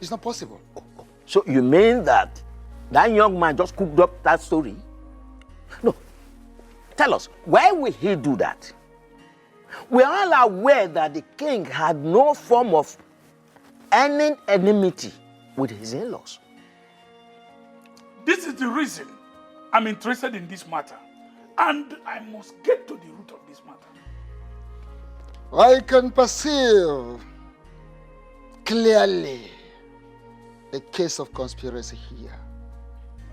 It's not possible. So you mean that young man just cooked up that story? No. Tell us, why will he do that? We are all aware that the king had no form of any enmity with his in-laws. This is the reason I'm interested in this matter. And I must get to the root of this matter. I can perceive clearly a case of conspiracy here.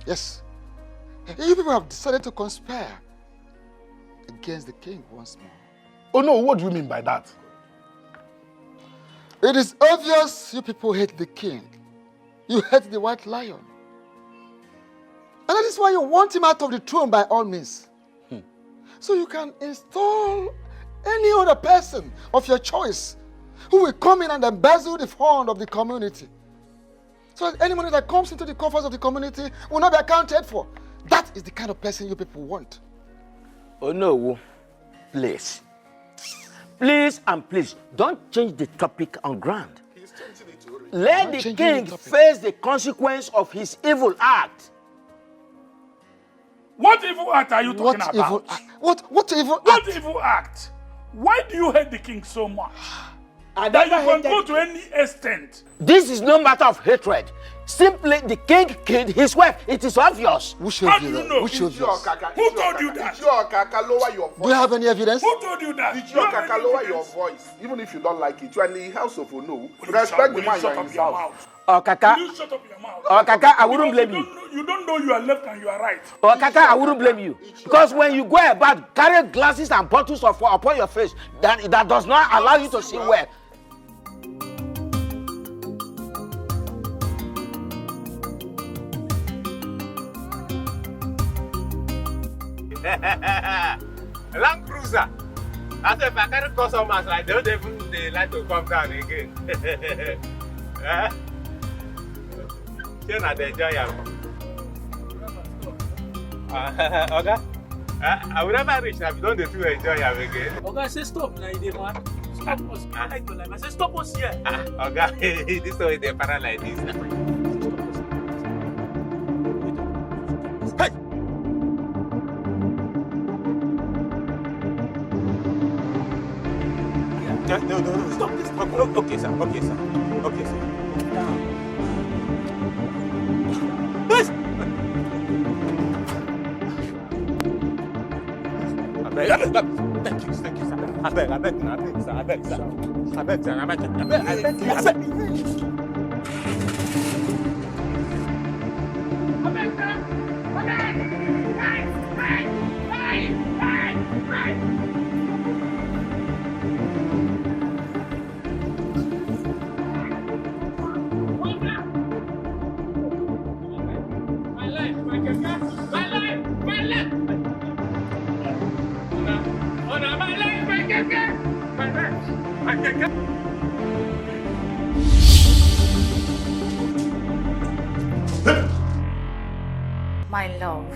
Yes, you people have decided to conspire against the king once more. Oh no, what do you mean by that? It is obvious you people hate the king. You hate the white lion. And that is why you want him out of the throne by all means. So you can install any other person of your choice who will come in and embezzle the fund of the community. So that any money that comes into the coffers of the community will not be accounted for. That is the kind of person you people want. Oh no, please. Please and please, don't change the topic on ground. Let the king face the consequence of his evil act. What evil act are you talking about? What evil act? What evil act? Why do you hate the king so much? That you can go to any extent? This is no matter of hatred. Simply, the king killed his wife. It is obvious. How do you know? Who told you that? Lower your voice. Do you have any evidence? Who told you that? Did your kaka lower your voice? Even if you don't like it, you are in the house of Ono. Respect the man you are in his house. Oh, Kaka. You shut up your mouth. Oh, Kaka, I wouldn't blame you. You don't know you are left and you are right. Oh, Kaka, I wouldn't blame you. Because when you go about carry glasses and bottles of water upon your face, that does not allow you to see well. Land Cruiser. I said, if I carry customers like they don't even they like to come down again. Still not enjoy them. Okay? I will never reach now if you don't enjoy them again. Okay, say stop now, man. Stop us. I like your life. I say stop us here. Okay, this way they para like this now. Hey! No, stop this. Okay, sir. This! Thank you, sir. I beg, sir. My love.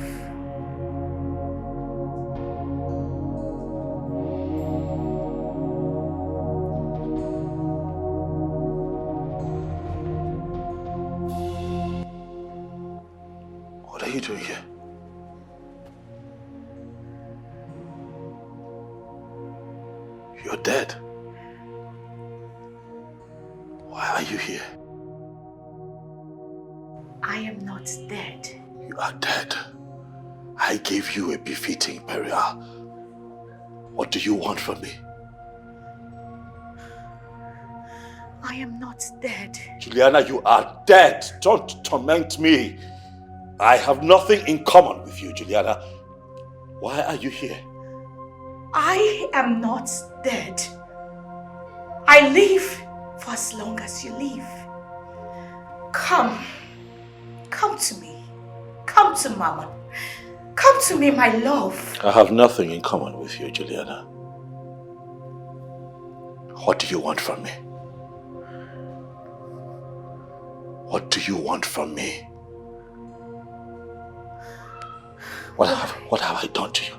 What are you doing here? You're dead. Why are you here? I am not dead. You are dead. I gave you a befitting burial. What do you want from me? I am not dead. Juliana, you are dead. Don't torment me. I have nothing in common with you, Juliana. Why are you here? I am not dead. I live for as long as you live. Come to me. Come to Mama. Come to me, my love. I have nothing in common with you, Juliana. What do you want from me? What do you want from me? What have I done to you?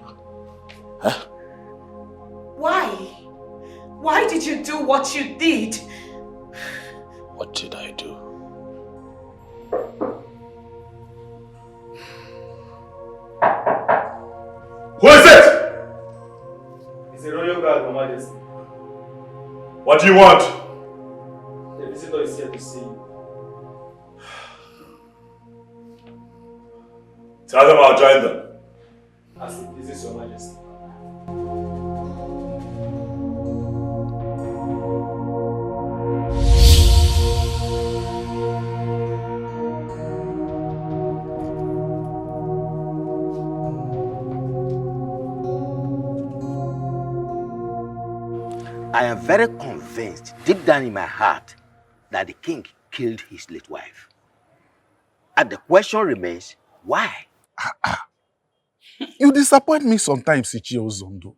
Huh? Why? Why did you do what you did? What did I do? word, Your Majesty. What do you want? The visitor is here to see you. Tell them I'll join them. As it pleases Your Majesty. I am very convinced, deep down in my heart, that the king killed his late wife. And the question remains, why? You disappoint me sometimes, Ichie Ozondo.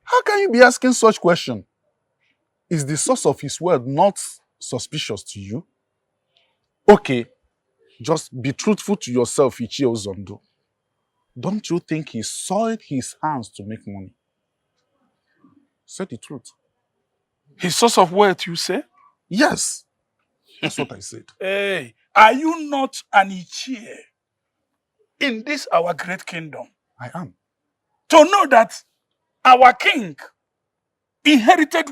How can you be asking such question? Is the source of his word not suspicious to you? Okay, just be truthful to yourself, Ichie Ozondo. Don't you think he soiled his hands to make money? Say the truth. His source of wealth, you say? Yes, that's what I said. Hey, are you not an Ichie in this our great kingdom? I am. To know that our king inherited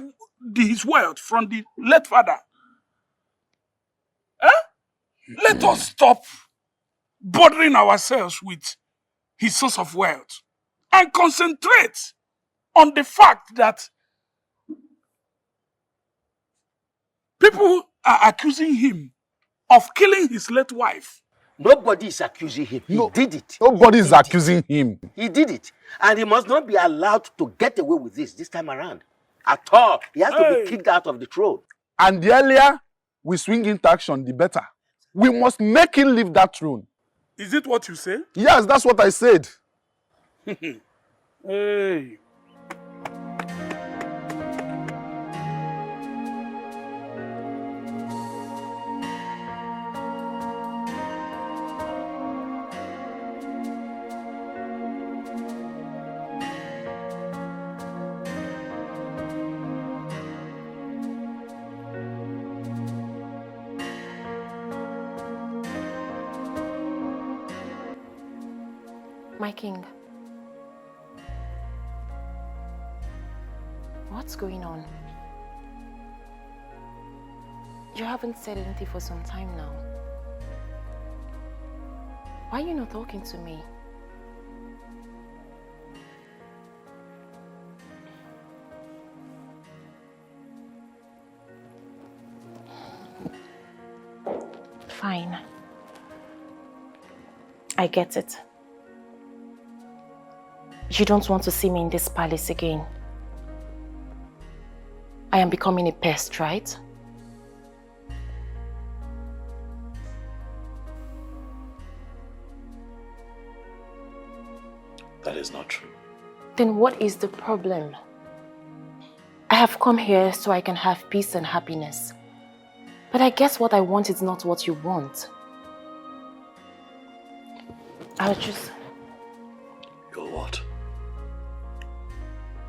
his wealth from the late father. Let us stop bothering ourselves with his source of wealth and concentrate on the fact that people are accusing him of killing his late wife. Nobody is accusing him. He did it. Nobody is accusing him. He did it. And he must not be allowed to get away with this time around. At all. He has to be kicked out of the throne. And the earlier we swing into action, the better. We must make him leave that throne. Is it what you say? Yes, that's what I said. Hey. My king. What's going on? You haven't said anything for some time now. Why are you not talking to me? Fine. I get it. You don't want to see me in this palace again. I am becoming a pest, right? That is not true. Then what is the problem? I have come here so I can have peace and happiness. But I guess what I want is not what you want.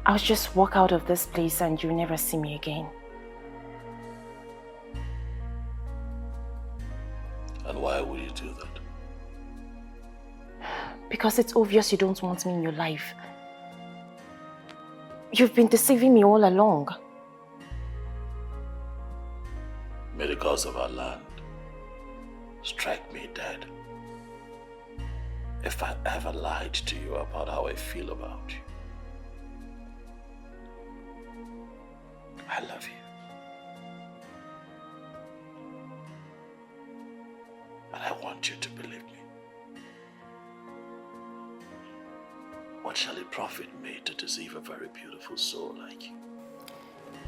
I'll just walk out of this place and you'll never see me again. And why would you do that? Because it's obvious you don't want me in your life. You've been deceiving me all along. May the gods of our land strike me dead if I ever lied to you about how I feel about you. I love you. And I want you to believe me. What shall it profit me to deceive a very beautiful soul like you?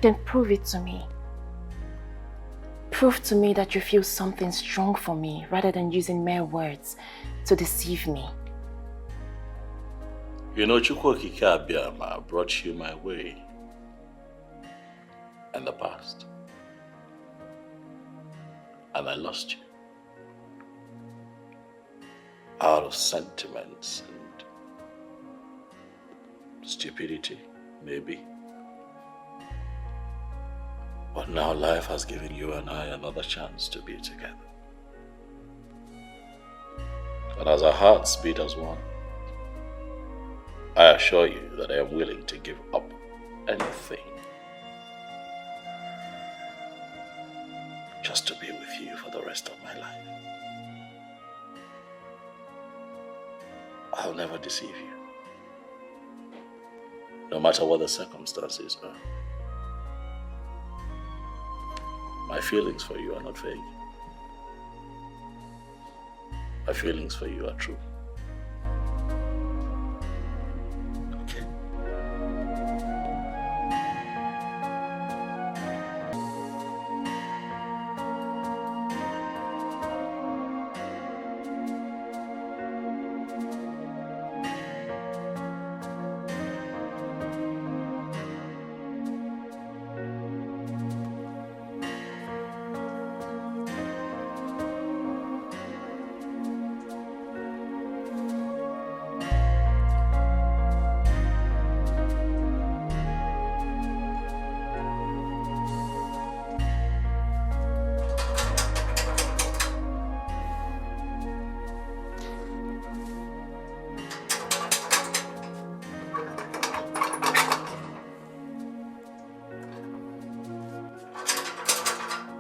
Then prove it to me. Prove to me that you feel something strong for me rather than using mere words to deceive me. You know, Chukwokike Abiyama brought you my way in the past. And I lost you. Out of sentiments and stupidity, maybe. But now life has given you and I another chance to be together. And as our hearts beat as one, I assure you that I am willing to give up anything just to be with you for the rest of my life. I'll never deceive you, no matter what the circumstances are. My feelings for you are not vague. My feelings for you are true. Okay.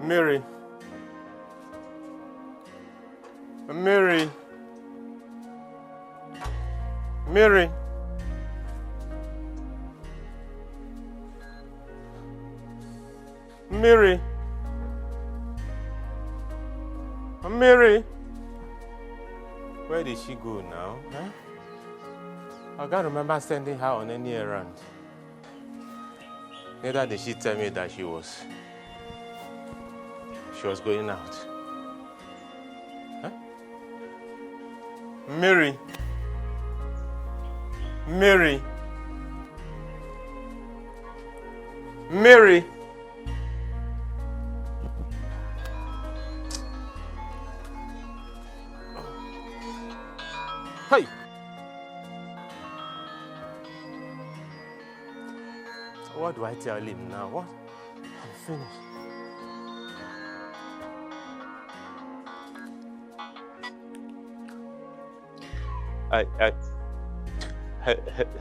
Mary. Mary. Mary. Mary. Mary. Where did she go now? Huh? I can't remember sending her on any errand. Neither did she tell me that she was going out. Huh? Mary. Mary. Mary. Hey. What do I tell him now? What? I'm finished.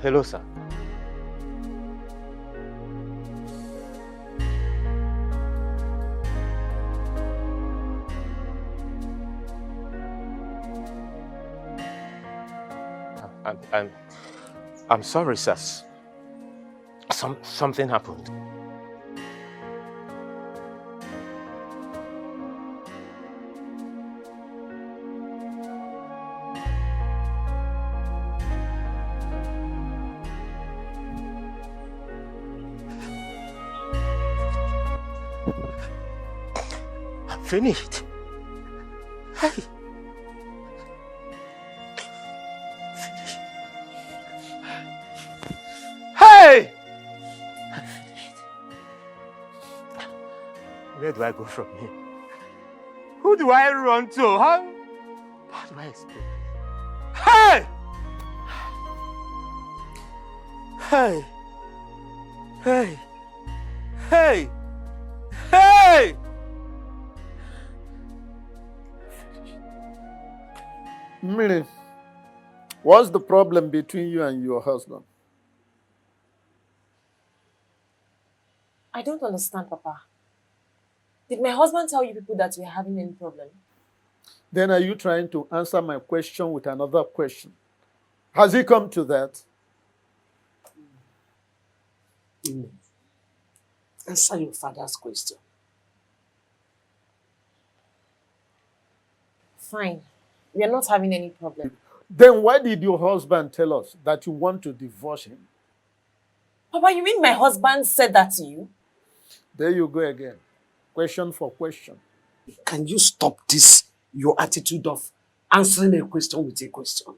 Hello, sir. I'm sorry, sir. Something happened. Finished. Hey. Hey. Where do I go from here? Who do I run to? How do I explain? Hey. Hey. Hey. Hey. Hey. Mary, what's the problem between you and your husband? I don't understand, Papa. Did my husband tell you people that we're having any problem? Then are you trying to answer my question with another question? Has he come to that? Answer your father's question. Fine. We are not having any problem. Then why did your husband tell us that you want to divorce him? Papa, you mean my husband said that to you? There you go again. Question for question. Can you stop this, your attitude of answering a question with a question?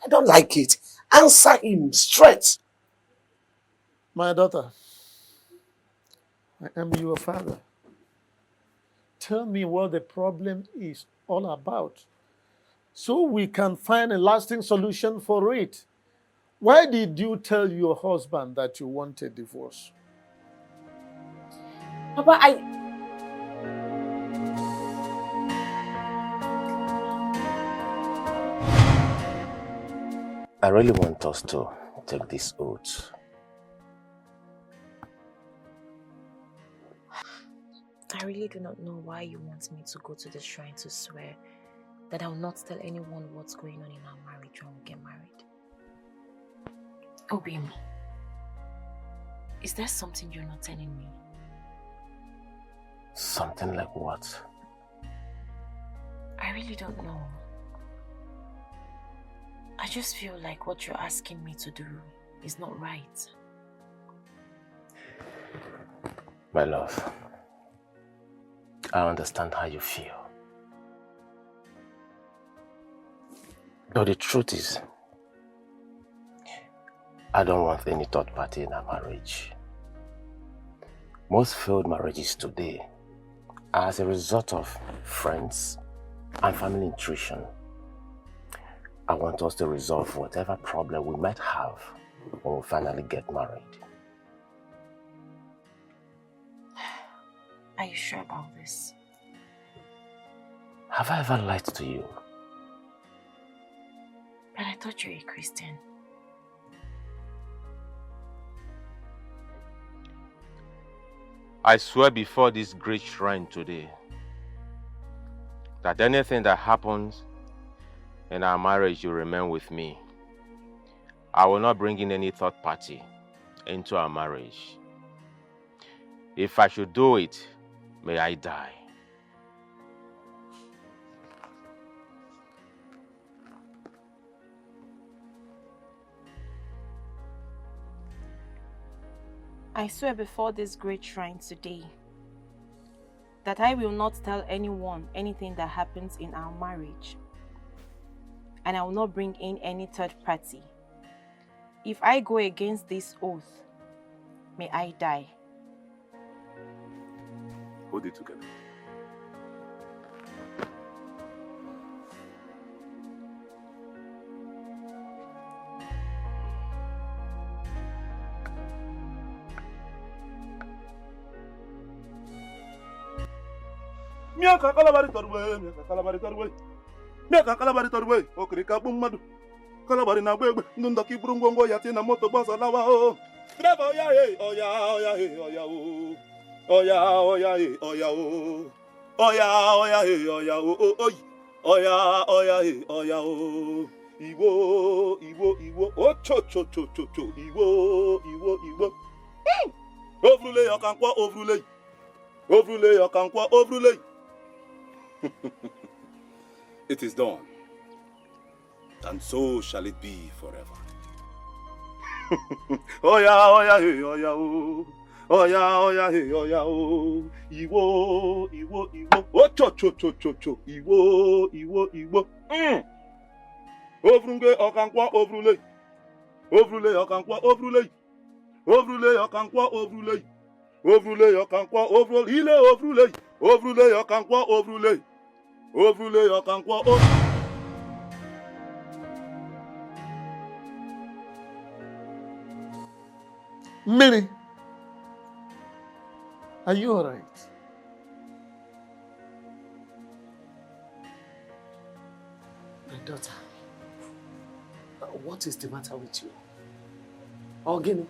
I don't like it. Answer him straight. My daughter, I am your father. Tell me what the problem is all about, so we can find a lasting solution for it. Why did you tell your husband that you want a divorce? Papa, I really want us to take this oath. I really do not know why you want me to go to the shrine to swear that I will not tell anyone what's going on in our marriage when we get married. Obim, is there something you're not telling me? Something like what? I really don't know. I just feel like what you're asking me to do is not right. My love, I understand how you feel. But the truth is, I don't want any third party in our marriage. Most failed marriages today are as a result of friends and family intrusion. I want us to resolve whatever problem we might have when we finally get married. Are you sure about this? Have I ever lied to you? But I thought you were a Christian. I swear before this great shrine today that anything that happens in our marriage will remain with me. I will not bring in any third party into our marriage. If I should do it, may I die. I swear before this great shrine today that I will not tell anyone anything that happens in our marriage. And I will not bring in any third party. If I go against this oath, may I die. Hold it together. Miaka kalabari torwe, miaka kalabari torwe. Miaka kalabari torwe, okrika bumadu. Kalabari na bebe, ndunda kibrungongo yati na moto baza lawa o. Bravo ya he, oya he, oya o. Oya he, oya o. Oya he, oya o, oy. Oya he, oya o. Iwo, o cho, Iwo. Ovrule yokankwa, ovrule. Ovrule yokankwa, ovrule. It is done, and so shall it be forever. Oya hey, oya o. Oya hey, oya o. Iwo. O cho. Iwo. Ovrunge okankwa ovrule. Ovrule okankwa ovrule. Ovrule okankwa ovrule. Ovrule okankwa ovrule. Ile ovrule. Ovrule okankwa ovrule. Ovrule okankwa ovrule. Mary, are you all right? My daughter, what is the matter with you? Ogini?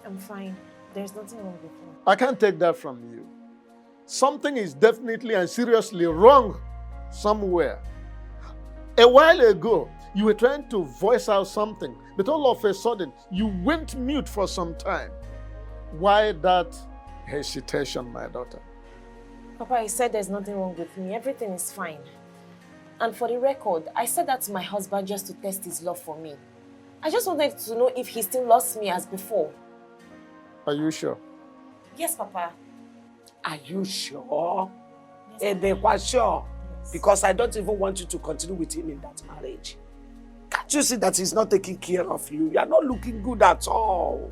I'm fine. There's nothing wrong with me. I can't take that from you. Something is definitely and seriously wrong somewhere. A while ago, you were trying to voice out something, but all of a sudden, you went mute for some time. Why that hesitation, my daughter? Papa, I said there's nothing wrong with me. Everything is fine. And for the record, I said that to my husband just to test his love for me. I just wanted to know if he still loves me as before. Are you sure? Yes, Papa. Are you sure? Quite sure. Yes. Because I don't even want you to continue with him in that marriage. Can't you see that he's not taking care of you? You are not looking good at all.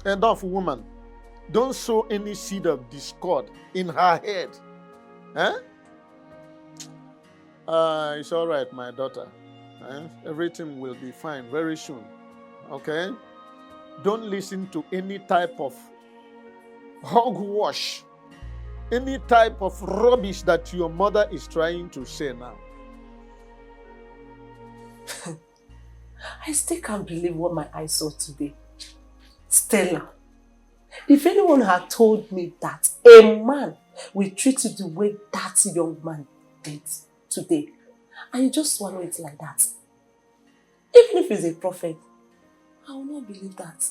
Enough, woman. Don't sow any seed of discord in her head. It's all right, my daughter. Everything will be fine very soon. Okay? Don't listen to any type of hogwash, any type of rubbish that your mother is trying to say now. I still can't believe what my eyes saw today. Stella. If anyone had told me that a man will treat you the way that young man did today, and you just swallow it like that, even if he's a prophet, I will not believe that.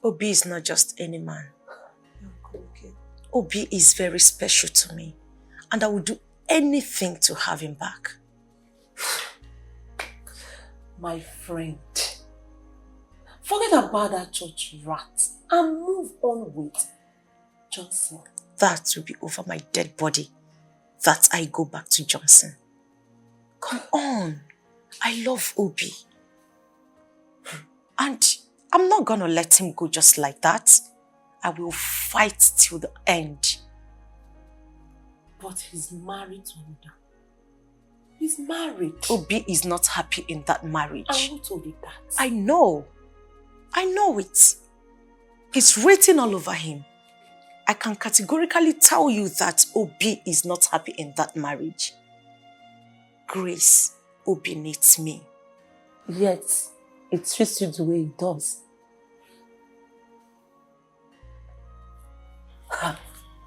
Obi is not just any man. Obi is very special to me, and I will do anything to have him back. My friend, forget about that church rat and move on with Johnson. That will be over my dead body, that I go back to Johnson. Come on, I love Obi. And I'm not gonna let him go just like that. I will fight till the end. But he's married to another. He's married. Obi is not happy in that marriage. I who told you that? I know. I know it. It's written all over him. I can categorically tell you that Obi is not happy in that marriage. Grace, Obi needs me. Yet, it treats you the way it does.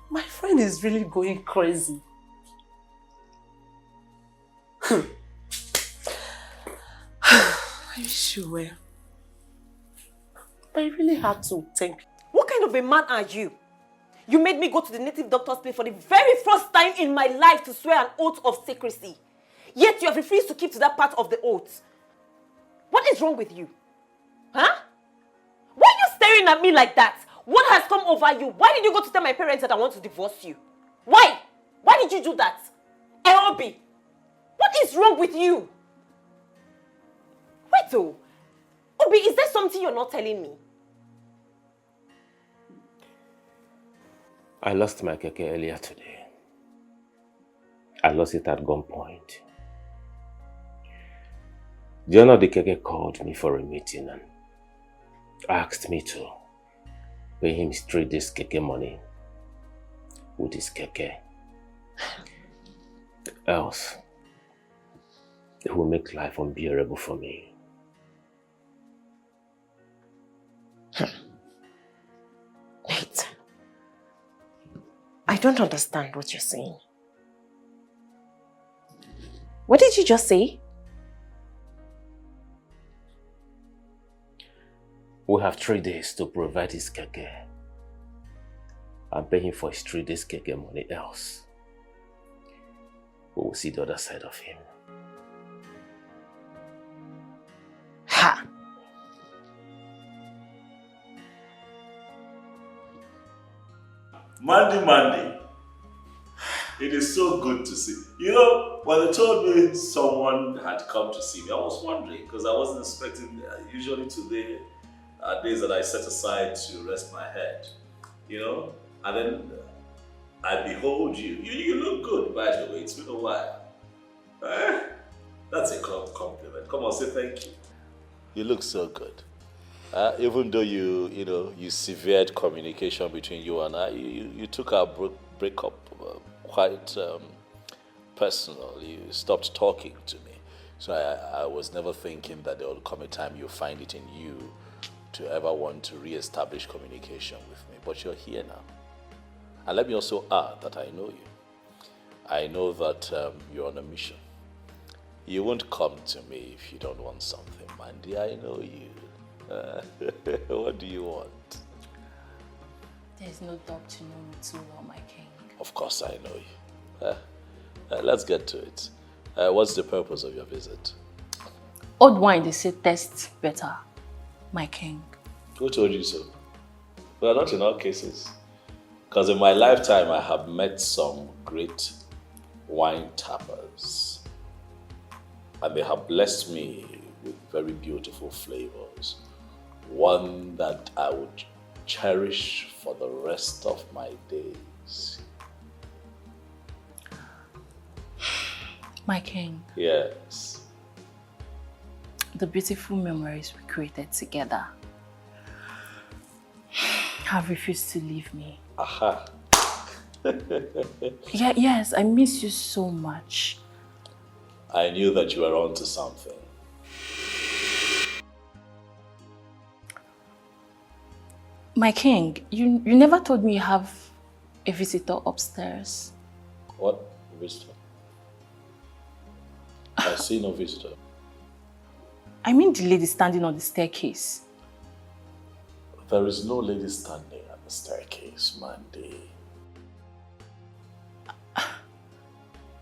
My friend is really going crazy. Are you sure? I really had to think. What kind of a man are you? You made me go to the native doctor's place for the very first time in my life to swear an oath of secrecy. Yet you have refused to keep to that part of the oath. What is wrong with you? Huh? Why are you staring at me like that? What has come over you? Why did you go to tell my parents that I want to divorce you? Why? Why did you do that? Obi, what is wrong with you? Wait though. Obi, is there something you're not telling me? I lost my keke earlier today. I lost it at gunpoint. The owner of the keke called me for a meeting and asked me to pay him straight this keke money with his keke. Else, it will make life unbearable for me. Wait. I don't understand what you're saying. What did you just say? We have 3 days to provide his keke and pay him for his 3 days keke money, else we will see the other side of him. Ha! Mandy, it is so good to see. You know, when they told me someone had come to see me, I was wondering because I wasn't expecting. Usually today are days that I set aside to rest my head, you know, and then I behold you. You look good, by the way. It's been a while. That's a compliment. Come on, say thank you. You look so good. Even though you severed communication between you and I, you took our breakup quite personal. You stopped talking to me. So I was never thinking that there will come a time you'll find it in you to ever want to re-establish communication with me. But you're here now. And let me also add that I know you. I know that you're on a mission. You won't come to me if you don't want something, Mandy. I know you. What do you want? There's no doubt you know me too well, my king. Of course I know you. Let's get to it. What's the purpose of your visit? Old wine, they say, tastes better, my king. Who told you so? Well, not in all cases. Because in my lifetime, I have met some great wine tappers. And they have blessed me with very beautiful flavors. One that I would cherish for the rest of my days. My king. Yes. The beautiful memories we created together have refused to leave me. Aha. Yes, I miss you so much. I knew that you were onto something. My king, you never told me you have a visitor upstairs. What visitor? I see no visitor. I mean the lady standing on the staircase. There is no lady standing at the staircase, Mandy.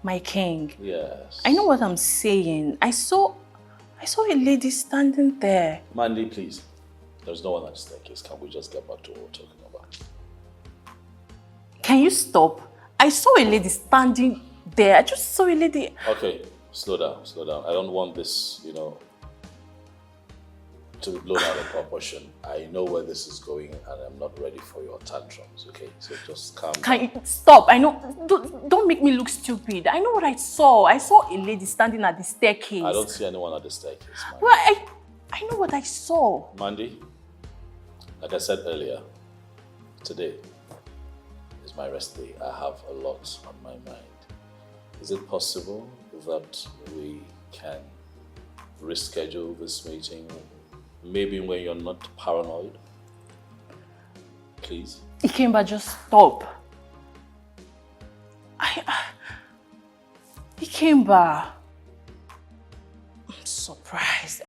My king. Yes. I know what I'm saying. I saw a lady standing there. Mandy, please. There's no one at the staircase. Can we just get back to what we're talking about? Can you stop? I saw a lady standing there. I just saw a lady. Okay, slow down. I don't want this, to be blown out of proportion. I know where this is going and I'm not ready for your tantrums, okay? So just calm down. Can you stop? I know. Don't make me look stupid. I know what I saw. I saw a lady standing at the staircase. I don't see anyone at the staircase, Mandy. Well, I know what I saw. Mandy, like I said earlier, today is my rest day. I have a lot on my mind. Is it possible that we can reschedule this meeting? Maybe when you're not paranoid? Please? Ikemba, just stop. Ikemba. I'm surprised.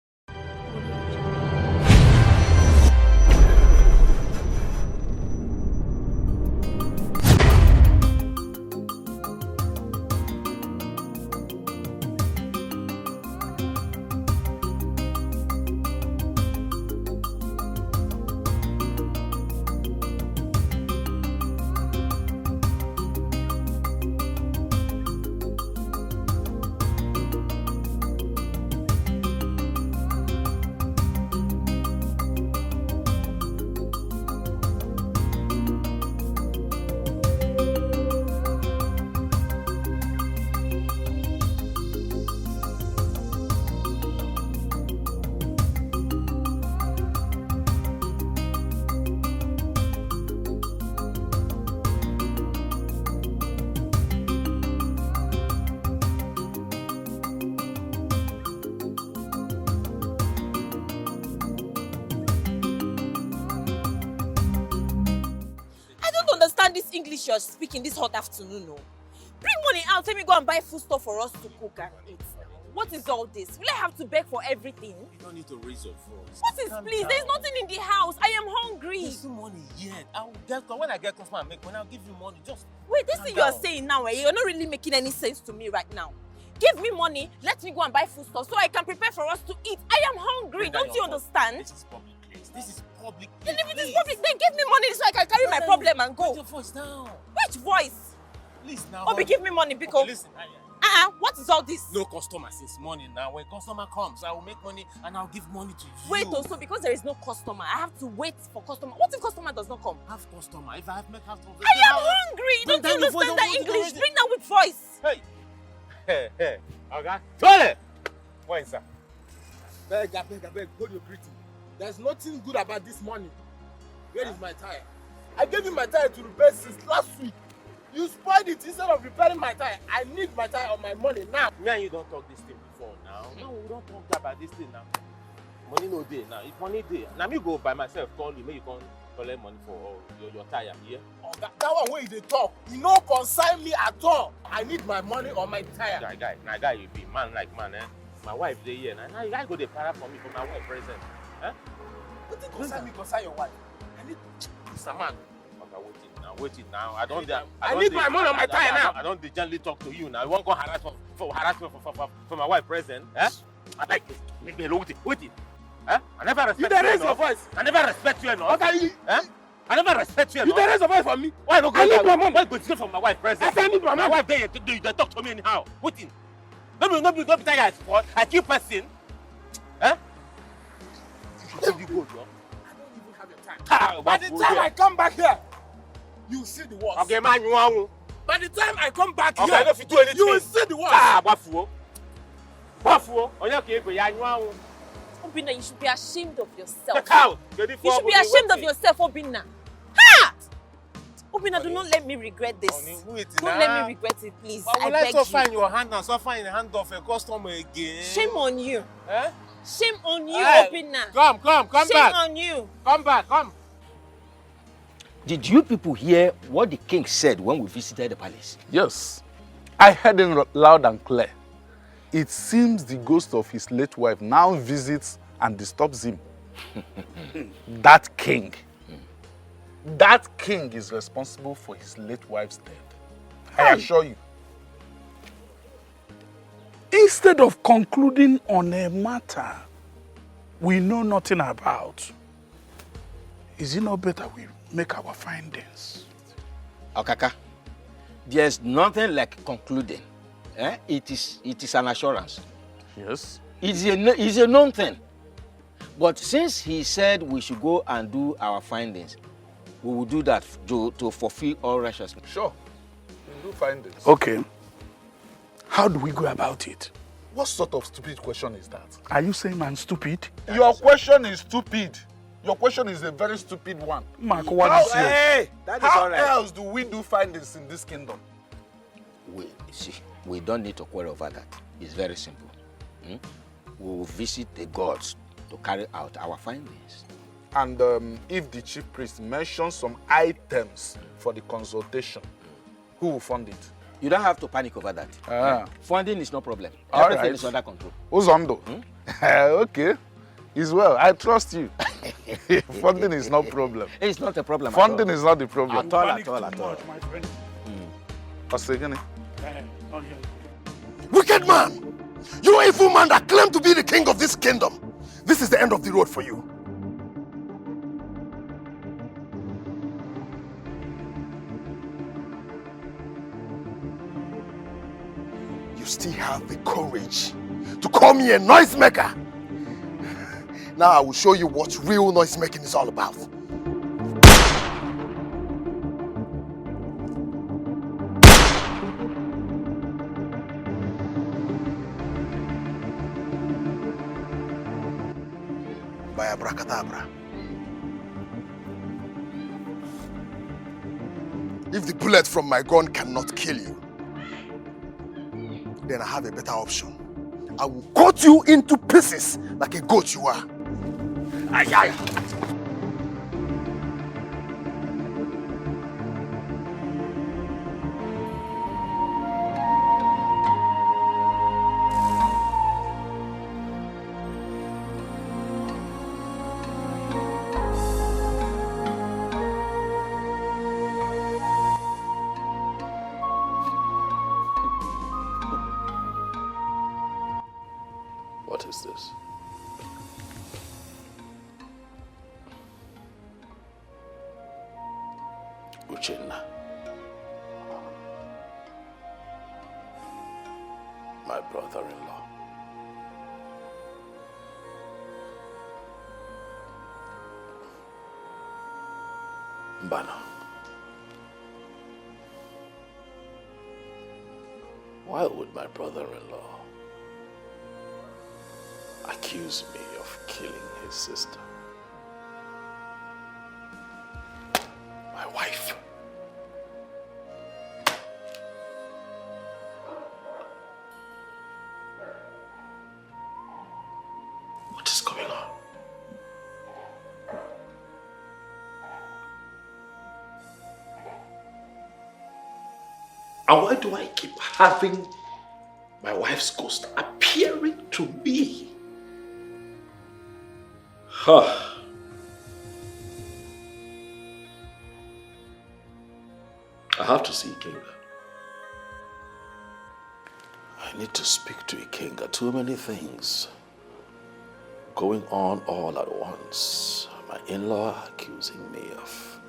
English you're speaking this hot afternoon, no? Bring money out, let me go and buy food stuff for us to cook and eat. What is all this? Will I have to beg for everything? You don't need to raise your voice. What is please? There's nothing in the house. I am hungry. There's no money yet. When I get customer and make money, I'll give you money. Just wait, this thing you are saying now, you're not really making any sense to me right now. Give me money, let me go and buy food stuff so I can prepare for us to eat. I am hungry, don't you understand? This is public place. This is public place. Then if it is public, then give me money so I can carry my problem and go. Put your voice down. Which voice? Please now. Obi, give me money because... Okay, listen, what is all this? No customer since morning now. When customer comes, I will make money and I'll give money to you. Wait, also because there is no customer, I have to wait for customer. What if customer does not come? Have customer. If I have met half of it, I am hungry. Don't you understand that English? Bring that with voice. Hey. Okay. Toilet. What is that? Beg, hold your greeting. There's nothing good about this money. Where is my tire? I gave you my tire to repair since last week. You spoiled it instead of repairing my tire. I need my tire or my money now. Me and you don't talk this thing before now. No, we don't talk about this thing now. Money no day now. If money day, now me go by myself, call you, make you come collect money for your tire here. Oh, that one where they talk, you no concern me at all. I need my money or my tire. Guy, you be man like man, eh? My wife dey here now. You guys go dey para for me for my wife present. Eh? What do you concern me, concern your wife? I need Mr. Man. Wait it now. I need my money on my tire now. I don't gently talk to you now. You won't go harass for my wife present. Eh? I like this. Make me alone with it. Eh? I never respect you. You raise your voice. I never respect you enough. Okay. Eh? I never respect you enough. You raise your voice for me. Why not go? I need my money. Why go to for my wife present? I need my money. My wife there you talk to me anyhow. Waiting. Don't be tired. I keep passing. Eh? You go, Joe. By the time I come back here, you will see the worst. Okay, man, you want. By the time I come back here, if you do anything, you will see the worst. Bafuo. Obinna, you should be ashamed of yourself. You should be ashamed of yourself, Obinna. Ha! Obinna, do not let me regret this. Don't let me regret it, please. I beg you. Find your hand and suffer in the hand of a customer again. Shame on you. Eh? Shame on you, Obinna. Come Shame back. Shame on you. Come back, come. Did you people hear what the king said when we visited the palace? Yes. I heard him loud and clear. It seems the ghost of his late wife now visits and disturbs him. That king is responsible for his late wife's death. I assure you. Instead of concluding on a matter we know nothing about, is it not better we make our findings? Okaka, there's nothing like concluding. It is an assurance. Yes. It's a known thing. But since he said we should go and do our findings, we will do that to fulfill all righteousness. Sure. We'll do findings. Okay. How do we go about it? What sort of stupid question is that? Are you saying I'm stupid? Your question is stupid. Your question is a very stupid one. Mark, what is yours? Hey, that is How all right. else do we do findings in this kingdom? We don't need to quarrel over that. It's very simple. We will visit the gods to carry out our findings. And if the chief priest mentions some items for the consultation, who will fund it? You don't have to panic over that. Funding is no problem. All Everything right. is under control. Uzondo. Okay. Is well. I trust you. Funding is no problem. It's not a problem. Funding is not the problem. At all. My friend. Osegini. Wicked man! You evil man that claim to be the king of this kingdom. This is the end of the road for you. You still have the courage to call me a noisemaker. Now I will show you what real noisemaking is all about. By abracadabra. If the bullet from my gun cannot kill you, then I have a better option. I will cut you into pieces like a goat you are. Ay, ay. What is this? Uchenna. My brother-in-law. Mbana. Why would my brother-in-law accuse me of killing his sister? My wife. What is going on? And why do I keep having my wife's ghost appearing to me? Huh. I have to see Ikenga. I need to speak to Ikenga. Too many things going on all at once. My in-law accusing me of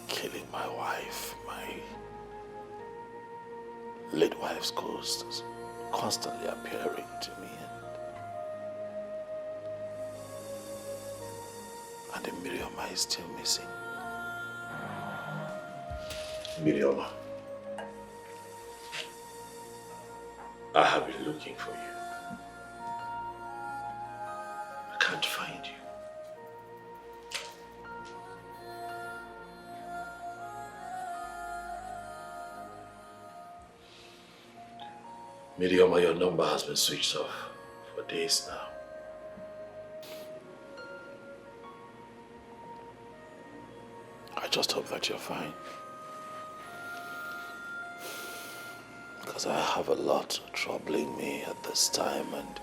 killing my wife. My late wife's ghost is constantly appearing to me. And the Mirioma is still missing. Mirioma, I have been looking for you. I can't find you. Mirioma, your number has been switched off for days now. just hope that you're fine. Because I have a lot troubling me at this time, and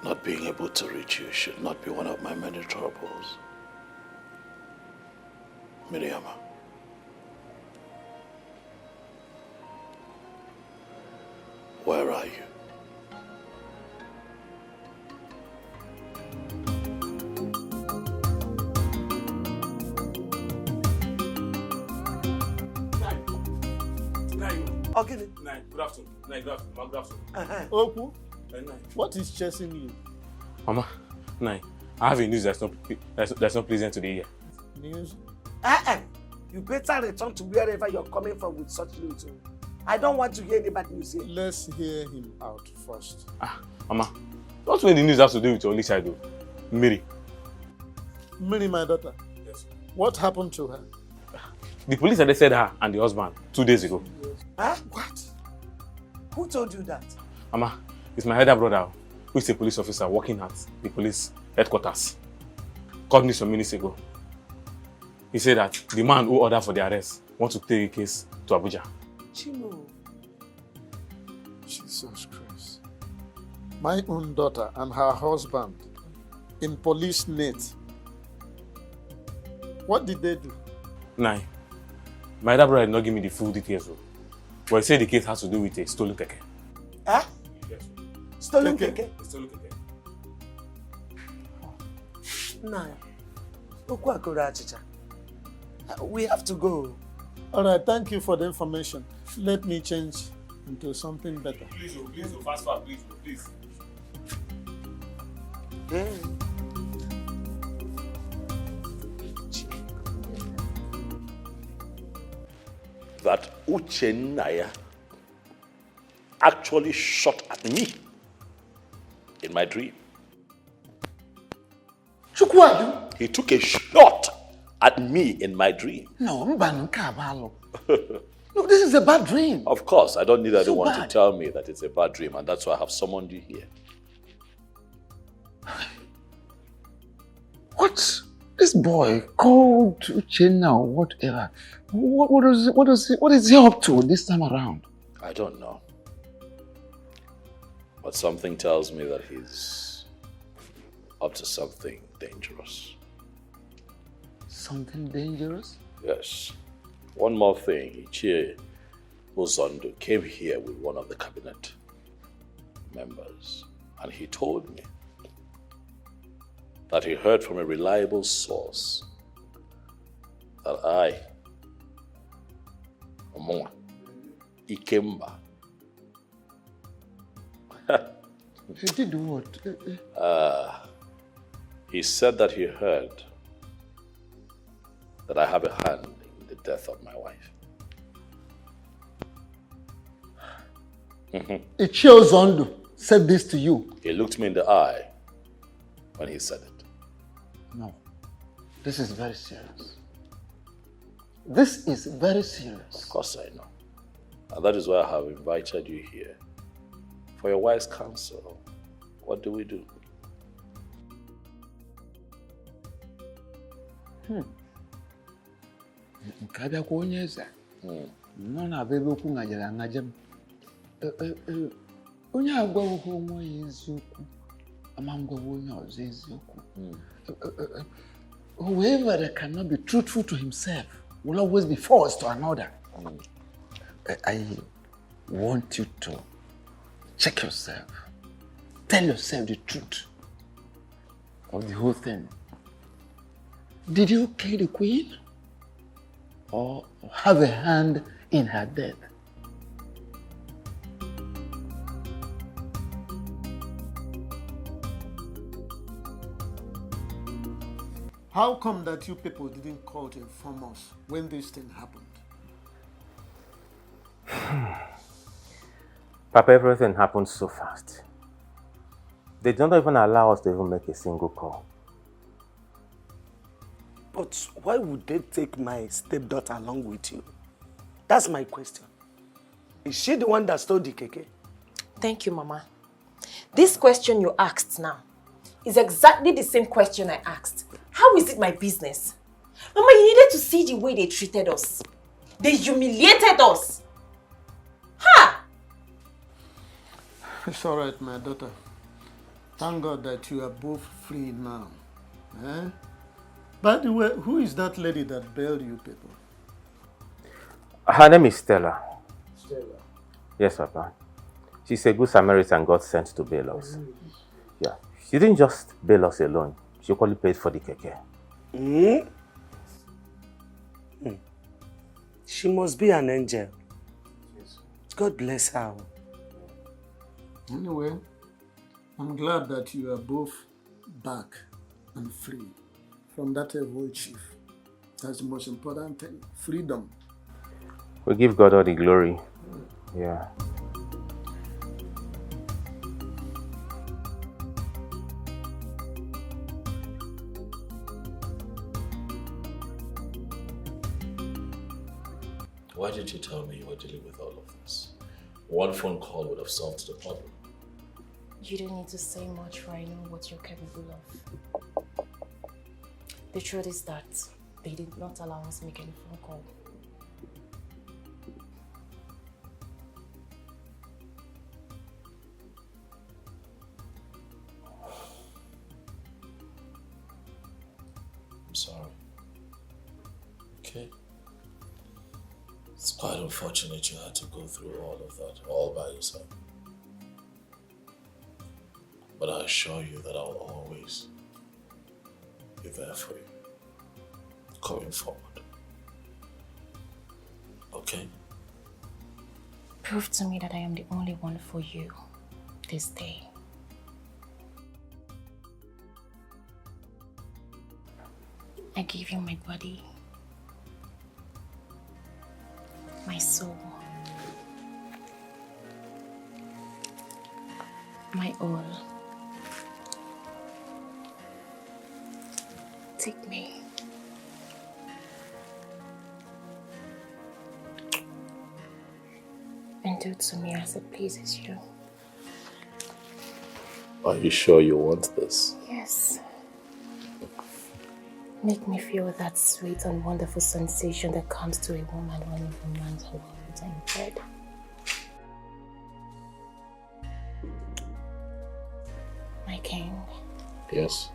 not being able to reach you should not be one of my many troubles. Miriam, where are you? Okay. Nine, good afternoon. Nine, good afternoon. Good afternoon. Oku, what is chasing you? Mama, Nine, I have a news that's not pleasant today here. News? You better return to wherever you're coming from with such news. I don't want to hear any bad news here. Let's hear him out first. Mama, not when the news has to do with your only child, though. Mary. Mary, my daughter. Yes. What happened to her? The police arrested her and the husband 2 days ago. Huh? What? Who told you that? Mama, it's my elder brother, who is a police officer working at the police headquarters. Called me some minutes ago. He said that the man who ordered for the arrest wants to take the case to Abuja. Chino. Jesus Christ. My own daughter and her husband in police net. What did they do? Nine. My elder brother did not give me the full details, though. But he said the case has to do with a stolen keke. Huh? Yes. Stolen keke? A stolen keke. Nah. We have to go. All right, thank you for the information. Let me change into something better. Please, fast forward, please. That Uche Naya actually shot at me in my dream. He took a shot at me in my dream. No, look, this is a bad dream. Of course, I don't need anyone bad. to tell me that it's a bad dream, and that's why I have summoned you here. What? This boy called Uchenna or whatever. What is he up to this time around? I don't know. But something tells me that he's up to something dangerous. Something dangerous? Yes. One more thing. Ichie Uzondo came here with one of the cabinet members, and he told me that he heard from a reliable source that I, Omonwa, Ikemba, he did what? he said that he heard that I have a hand in the death of my wife. Ichie Uzondo said this to you? He looked me in the eye when he said it. No, this is very serious. This is very serious. Of course I know. And that is why I have invited you here. For your wise counsel, what do we do? Nkabia kwa onye eze. Nọ na bebe okwu ngajara ngajem. Onye agwawo onwe ya eziokwu. Ama ngwawo onye ọzọ eziokwu. Whoever that cannot be truthful to himself will always be false to another. I want you to check yourself. Tell yourself the truth of the whole thing. Did you kill the queen? Or have a hand in her death? How come that you people didn't call to inform us when this thing happened? Papa, everything happened so fast. They don't even allow us to even make a single call. But why would they take my stepdaughter along with you? That's my question. Is she the one that stole the keke? Thank you, Mama. This question you asked now is exactly the same question I asked. How is it my business? Mama, you needed to see the way they treated us. They humiliated us. Ha! It's all right, my daughter. Thank God that you are both free now. Eh? By the way, who is that lady that bailed you people? Her name is Stella. Stella. Yes, Papa. She's a good Samaritan God sent to bail us. Yeah. She didn't just bail us alone. She equally paid for the keke. She must be an angel. God bless her. Anyway, I'm glad that you are both back and free from that evil chief. That's the most important thing. Freedom. We give God all the glory. Yeah. Why did you tell me you were dealing with all of this? One phone call would have solved the problem. You don't need to say much, for I know what you're capable of. The truth is that they did not allow us to make any phone call. I'm sorry. Okay. It's quite unfortunate you had to go through all of that all by yourself. But I assure you that I'll always be there for you, going forward. Okay? Prove to me that I am the only one for you this day. I give you my body, my soul, my all. Take me. And do to me as it pleases you. Are you sure you want this? Yes. Make me feel that sweet and wonderful sensation that comes to a woman when a woman's alone in bed. My king. Yes.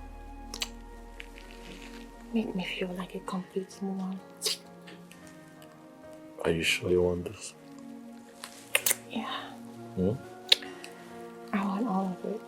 Make me feel like a complete woman. Are you sure you want this? Yeah. Hmm? I want all of it.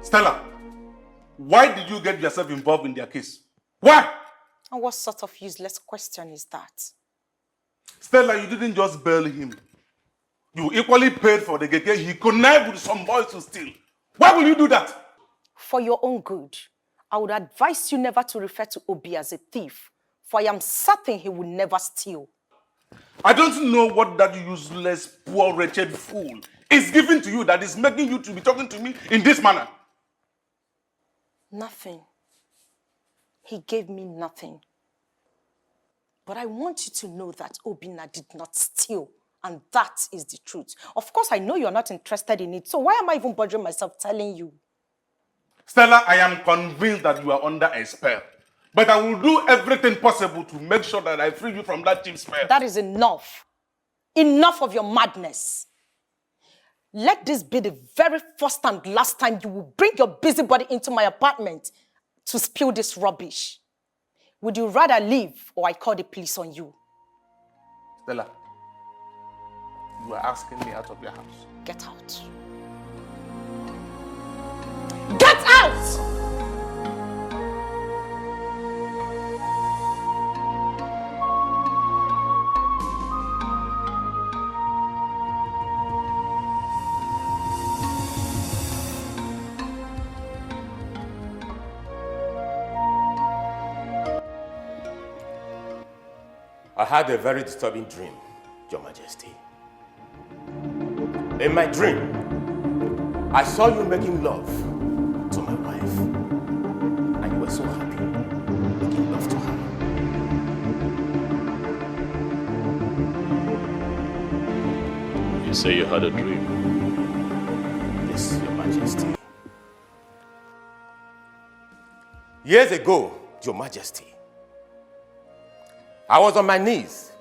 Stella, why did you get yourself involved in their case? Why? And what sort of useless question is that? Stella, you didn't just bail him. You equally paid for the geke he connived with some boys to steal. Why will you do that? For your own good, I would advise you never to refer to Obi as a thief, for I am certain he will never steal. I don't know what that useless, poor, wretched fool is giving to you that is making you to be talking to me in this manner. Nothing. He gave me nothing. But I want you to know that Obinna did not steal, and that is the truth. Of course, I know you're not interested in it, so why am I even bothering myself telling you? Stella, I am convinced that you are under a spell. But I will do everything possible to make sure that I free you from that cheap spell. That is enough. Enough of your madness. Let this be the very first and last time you will bring your busybody into my apartment to spill this rubbish. Would you rather leave or I call the police on you? Stella, you are asking me out of your house. Get out. out! I had a very disturbing dream, Your Majesty. In my dream, I saw you making love to my wife, and you were so happy making love to her. You say you had a dream? Yes, Your Majesty. Years ago, Your Majesty, I was on my knees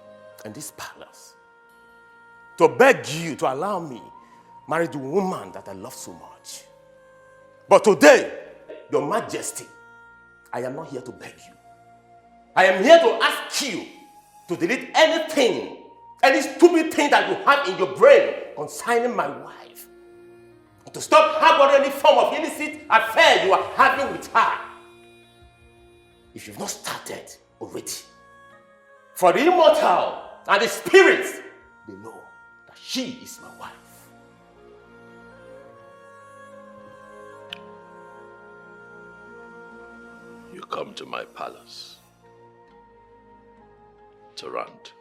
in this palace to beg you to allow me marry the woman that I love so much. But today, Your Majesty, I am not here to beg you. I am here to ask you to delete anything, any stupid thing that you have in your brain concerning my wife. To stop harboring any form of illicit affair you are having with her. If you've not started already. For the immortal and the spirits, they know that she is my wife. You come to my palace to rant.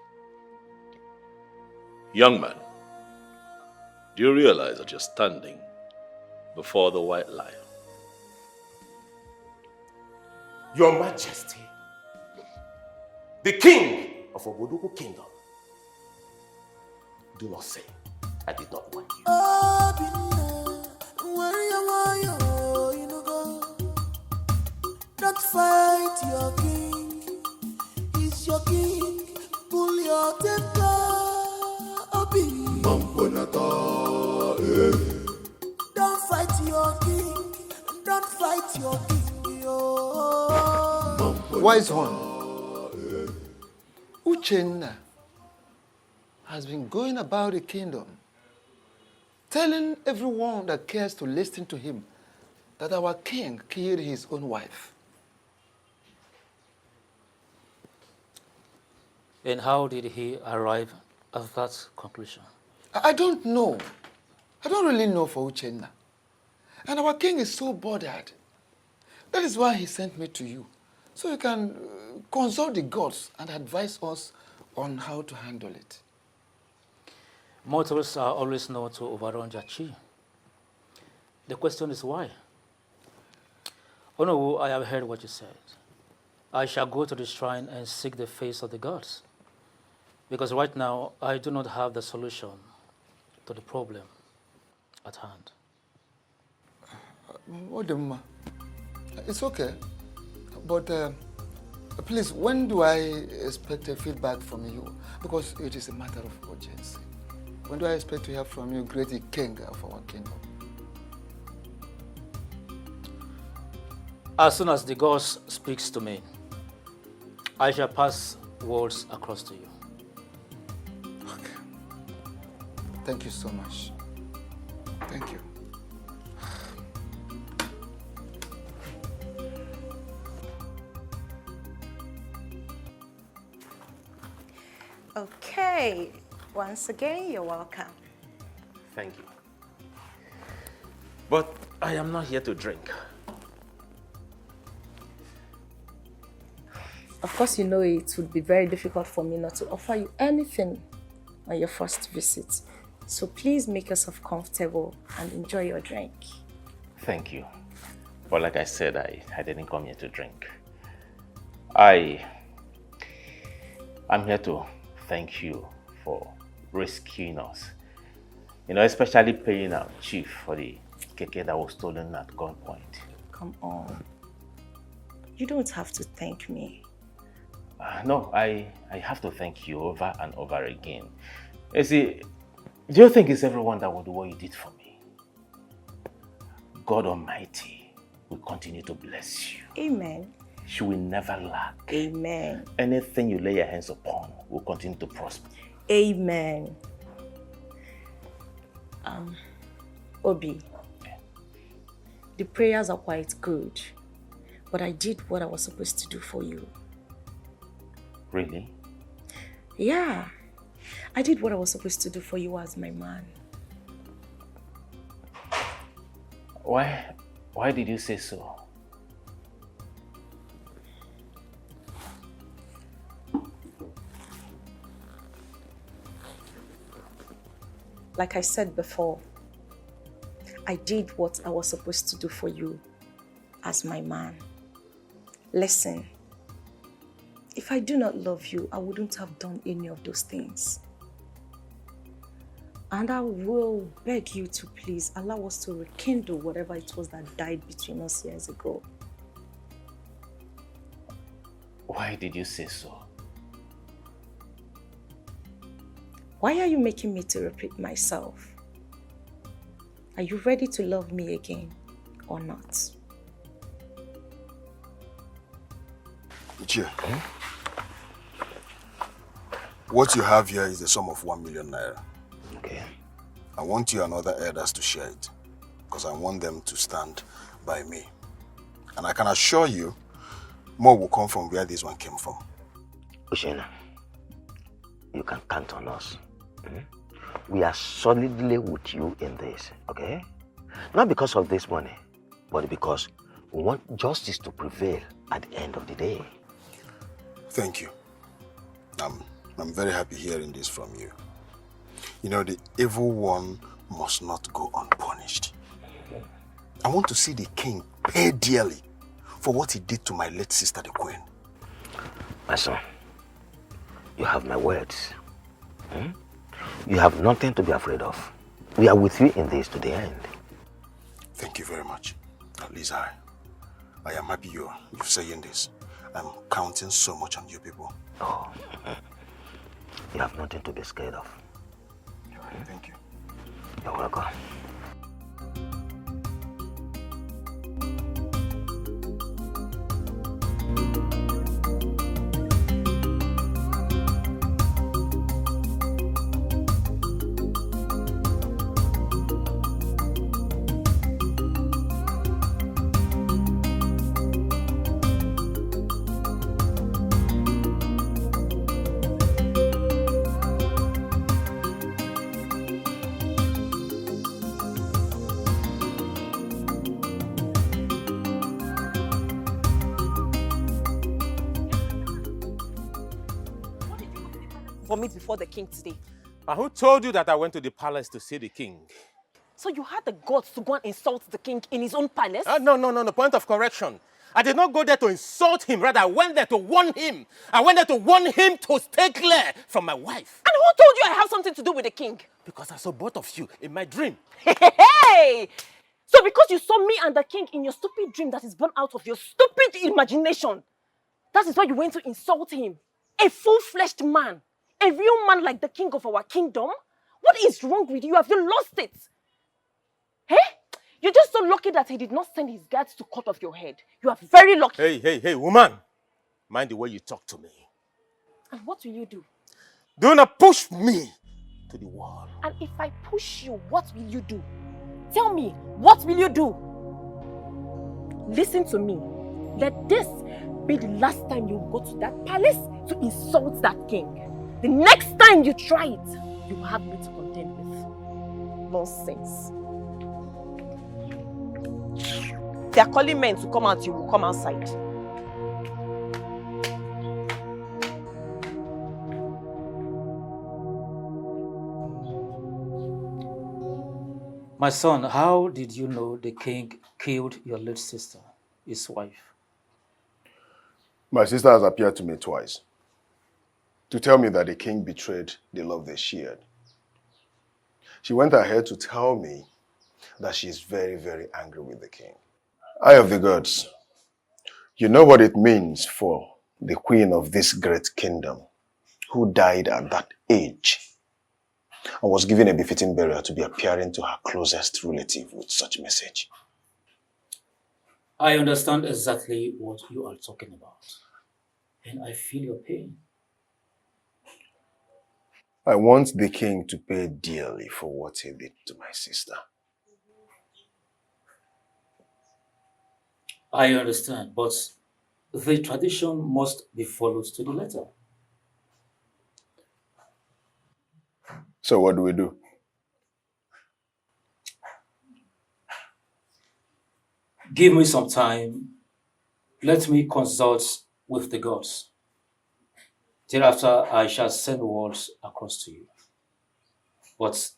Young man, do you realize that you're standing before the white lion? Your Majesty, the king of Oboduku Kingdom, do not say I did not want you. Don't fight your king, he's your king. Pull your temper, Obi. Don't fight your king, don't fight your king. Wise one, Uchenna has been going about the kingdom, telling everyone that cares to listen to him that our king killed his own wife. And how did he arrive at that conclusion? I don't know. I don't really know for Uchenna. And our king is so bothered. That is why he sent me to you. So you can consult the gods and advise us on how to handle it. Mortals are always known to overrun their chi. The question is why? Onowu, I have heard what you said. I shall go to the shrine and seek the face of the gods. Because right now, I do not have the solution to the problem at hand. Odemma, it's okay. But please, when do I expect a feedback from you? Because it is a matter of urgency. When do I expect to hear from you, great king of our kingdom? As soon as the gods speaks to me, I shall pass words across to you. Okay. Thank you so much. Thank you. Okay, once again, you're welcome. Thank you. But I am not here to drink. Of course, you know it would be very difficult for me not to offer you anything on your first visit. So please make yourself comfortable and enjoy your drink. Thank you. But like I said, I didn't come here to drink. I'm here to thank you for rescuing us. You know, especially paying our chief for the keke that was stolen at gunpoint. Come on. You don't have to thank me. No, I have to thank you over and over again. You see, do you think it's everyone that will do what you did for me? God Almighty will continue to bless you. Amen. You will never lack. Amen. Anything you lay your hands upon will continue to prosper. Amen. Obi, The prayers are quite good, but I did what I was supposed to do for you. Really? Yeah, I did what I was supposed to do for you as my man. Why did you say so? Like I said before, I did what I was supposed to do for you as my man. Listen, if I do not love you, I wouldn't have done any of those things. And I will beg you to please allow us to rekindle whatever it was that died between us years ago. Why did you say so? Why are you making me to repeat myself? Are you ready to love me again or not? Uche, what you have here is the sum of 1 million naira. Okay. I want you and other elders to share it because I want them to stand by me. And I can assure you, more will come from where this one came from. Ushena, you can count on us. We are solidly with you in this, okay? Not because of this money, but because we want justice to prevail at the end of the day. Thank you. I'm very happy hearing this from you. You know, the evil one must not go unpunished. I want to see the king pay dearly for what he did to my late sister, the queen. My son, you have my words. You have nothing to be afraid of. We are with you in this to the end. Thank you very much. At least I am happy you're saying this. I'm counting so much on you people. Oh, you have nothing to be scared of. Thank you. You're welcome. For me before the king today. And who told you that I went to the palace to see the king? So you had the guts to go and insult the king in his own palace? No. Point of correction. I did not go there to insult him. Rather, I went there to warn him. I went there to warn him to stay clear from my wife. And who told you I have something to do with the king? Because I saw both of you in my dream. Hey! So because you saw me and the king in your stupid dream that is born out of your stupid imagination, that is why you went to insult him. A full-fleshed man. A real man like the king of our kingdom? What is wrong with you? Have you lost it? Hey? You're just so lucky that he did not send his guards to cut off your head. You are very lucky. Hey, woman. Mind the way you talk to me. And what will you do? Do not push me to the wall. And if I push you, what will you do? Tell me, what will you do? Listen to me. Let this be the last time you go to that palace to insult that king. The next time you try it, you will have me to contend with. Nonsense. They are calling men to come out, you will come outside. My son, how did you know the king killed your late sister, his wife? My sister has appeared to me twice to tell me that the king betrayed the love they shared. She went ahead to tell me that she is very, very angry with the king. Eye of the gods, you know what it means for the queen of this great kingdom who died at that age and was given a befitting burial to be appearing to her closest relative with such message. I understand exactly what you are talking about, and I feel your pain. I want the king to pay dearly for what he did to my sister. I understand, but the tradition must be followed to the letter. So what do we do? Give me some time. Let me consult with the gods. Thereafter, I shall send words across to you. But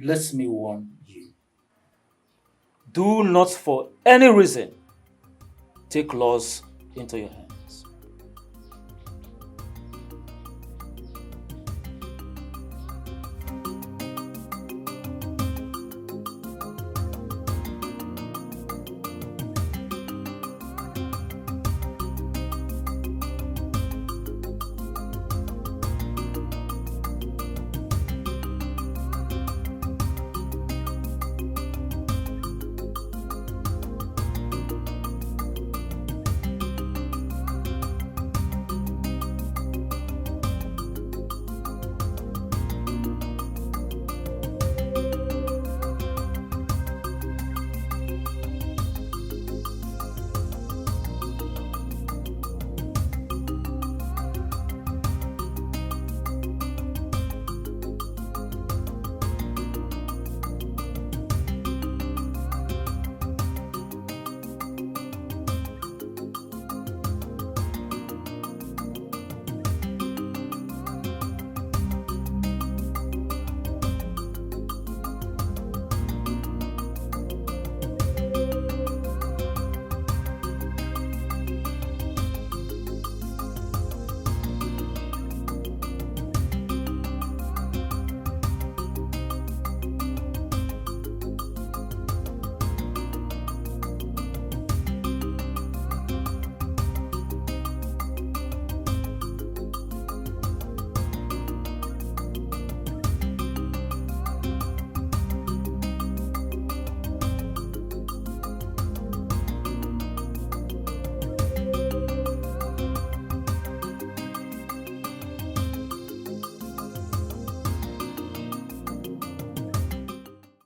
let me warn you. Do not for any reason take laws into your hands.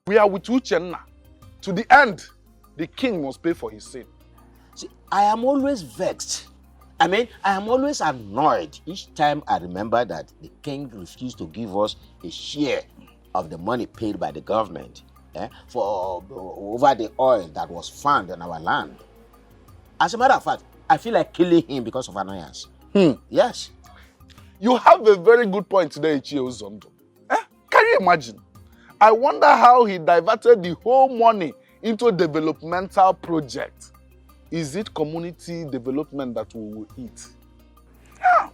We are with Uchenna. To the end, the king must pay for his sin. See, I am always vexed. I am always annoyed each time I remember that the king refused to give us a share of the money paid by the government for over the oil that was found in our land. As a matter of fact, I feel like killing him because of annoyance. Yes. You have a very good point today, Ichie Ozondo. Can you imagine? I wonder how he diverted the whole money into a developmental project. Is it community development that we will eat? Yeah.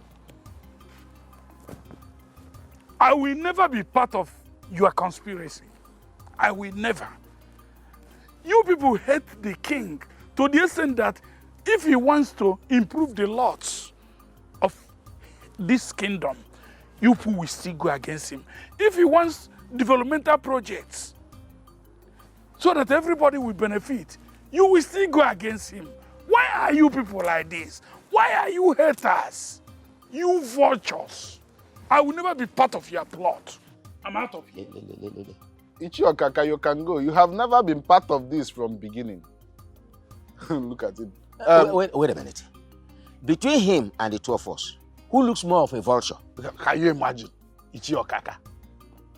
I will never be part of your conspiracy. I will never. You people hate the king to the extent that if he wants to improve the laws of this kingdom, you people will still go against him. If he wants developmental projects so that everybody will benefit, you will still go against him. Why are you people like this? Why are you haters? You vultures. I will never be part of your plot. I'm out of here. Ichie Okaka, you can go. You have never been part of this from beginning. Look at it. Wait a minute. Between him and the two of us, who looks more of a vulture? Can you imagine? Ichie Okaka.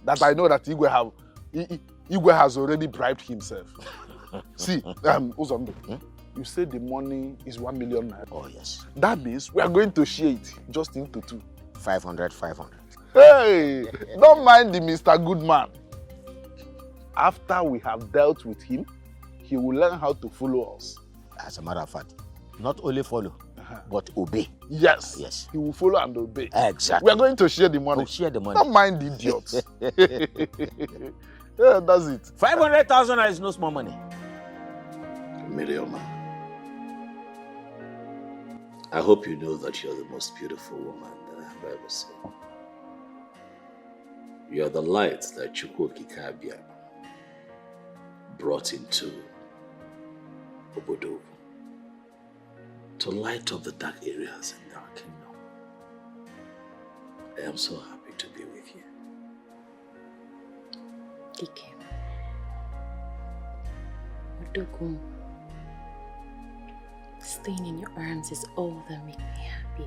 That I know that Igwe has already bribed himself. See, Uzondo, you said the money is 1 million naira. Oh, yes. That means we are going to share it just into two. 500. Hey, don't mind the Mr. Goodman. After we have dealt with him, he will learn how to follow us. As a matter of fact, not only follow, but obey. Yes. Yes. He will follow and obey. Exactly. We are going to share the money. We'll share the money. Don't mind the idiots. Yeah, that's it. 500,000 is no small money. Miriam, I hope you know that you're the most beautiful woman that I have ever seen. You are the light that Chukwokikabia brought into Obodo to light up the dark areas in our kingdom. I am so happy to be with you. Kike. Odogun. Staying in your arms is all that makes me happy.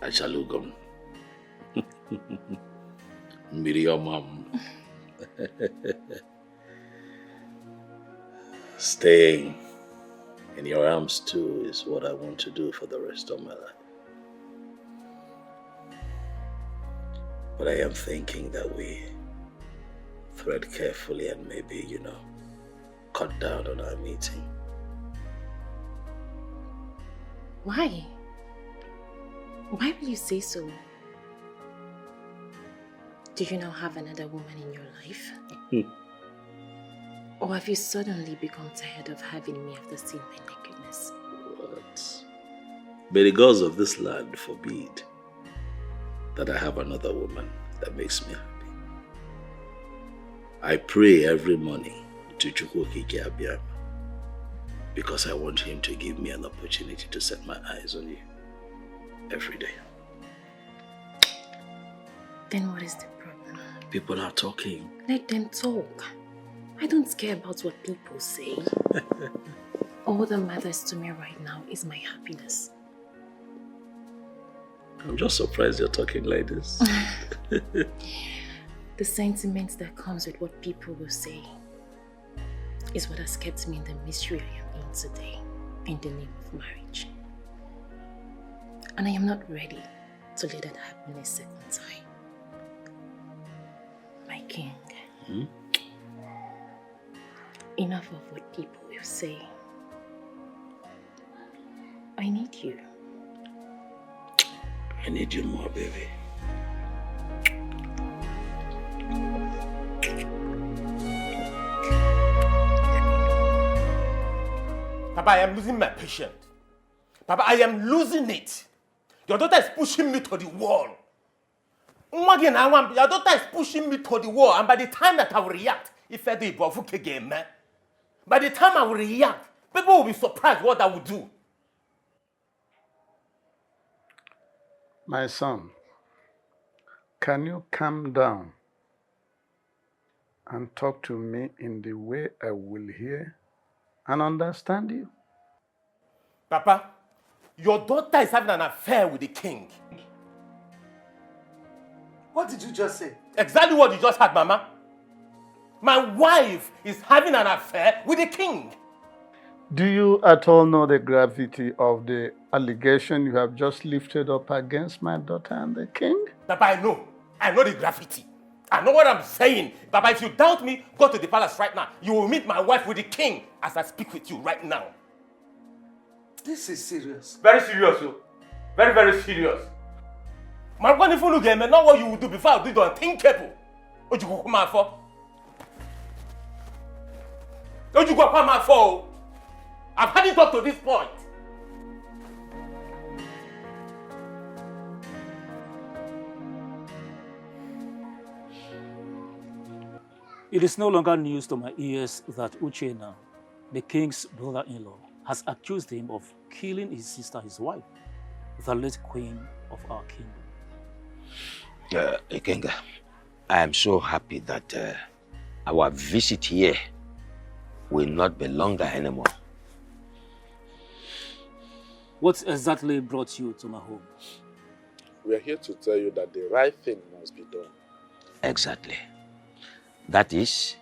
Achalugum. Miriamam. Staying in your arms too is what I want to do for the rest of my life. But I am thinking that we thread carefully and maybe, cut down on our meeting. Why? Why will you say so? Do you now have another woman in your life? Or have you suddenly become tired of having me after seeing my nakedness? What? May the gods of this land forbid that I have another woman that makes me happy. I pray every morning to Chukwokike Abiyama because I want him to give me an opportunity to set my eyes on you every day. Then what is the problem? People are talking. Let them talk. I don't care about what people say. All that matters to me right now is my happiness. I'm just surprised you're talking like this. The sentiment that comes with what people will say is what has kept me in the misery I am in today in the name of marriage. And I am not ready to let that happen a second time. My king, enough of what people will say. I need you. I need you more, baby. Papa, I am losing my patience. Papa, I am losing it. Your daughter is pushing me to the wall. Your daughter is pushing me to the wall, and by the time that I will react, by the time I will react, people will be surprised what I will do. My son, can you calm down and talk to me in the way I will hear and understand you? Papa, your daughter is having an affair with the king. What did you just say? Exactly what you just heard, Mama. My wife is having an affair with the king. Do you at all know the gravity of the allegation you have just lifted up against my daughter and the king? Papa, I know. I know the gravity. I know what I'm saying. Papa, if you doubt me, go to the palace right now. You will meet my wife with the king as I speak with you right now. This is serious. Very serious, yo. Very, very serious. My one if you look at me, not what you will do before I do the unthinkable. What you go come out for? What you go come out for? I've had it up to this point. It is no longer news to my ears that Uche now, the king's brother-in-law, has accused him of killing his sister, his wife, the late queen of our kingdom. Ikenga, I am so happy that our visit here will not be longer anymore. What exactly brought you to my home? We are here to tell you that the right thing must be done. Exactly. That is,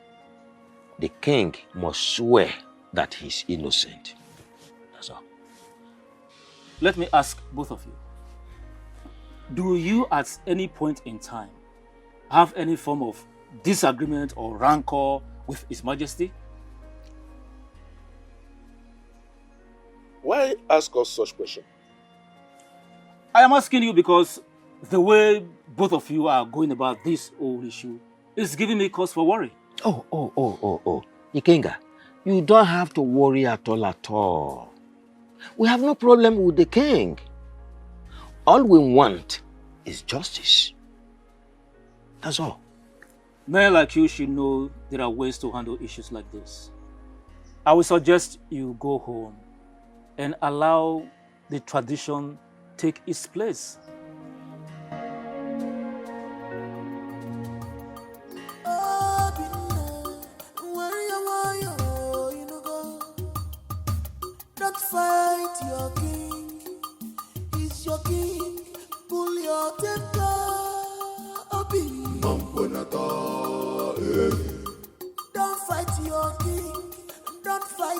the king must swear that he's innocent. That's all. Let me ask both of you. Do you at any point in time have any form of disagreement or rancor with His Majesty? Why ask us such question? I am asking you because the way both of you are going about this whole issue is giving me cause for worry. Oh. Ikenga, you don't have to worry at all. We have no problem with the king. All we want is justice. That's all. Men like you should know there are ways to handle issues like this. I would suggest you go home and allow the tradition take its place. Worry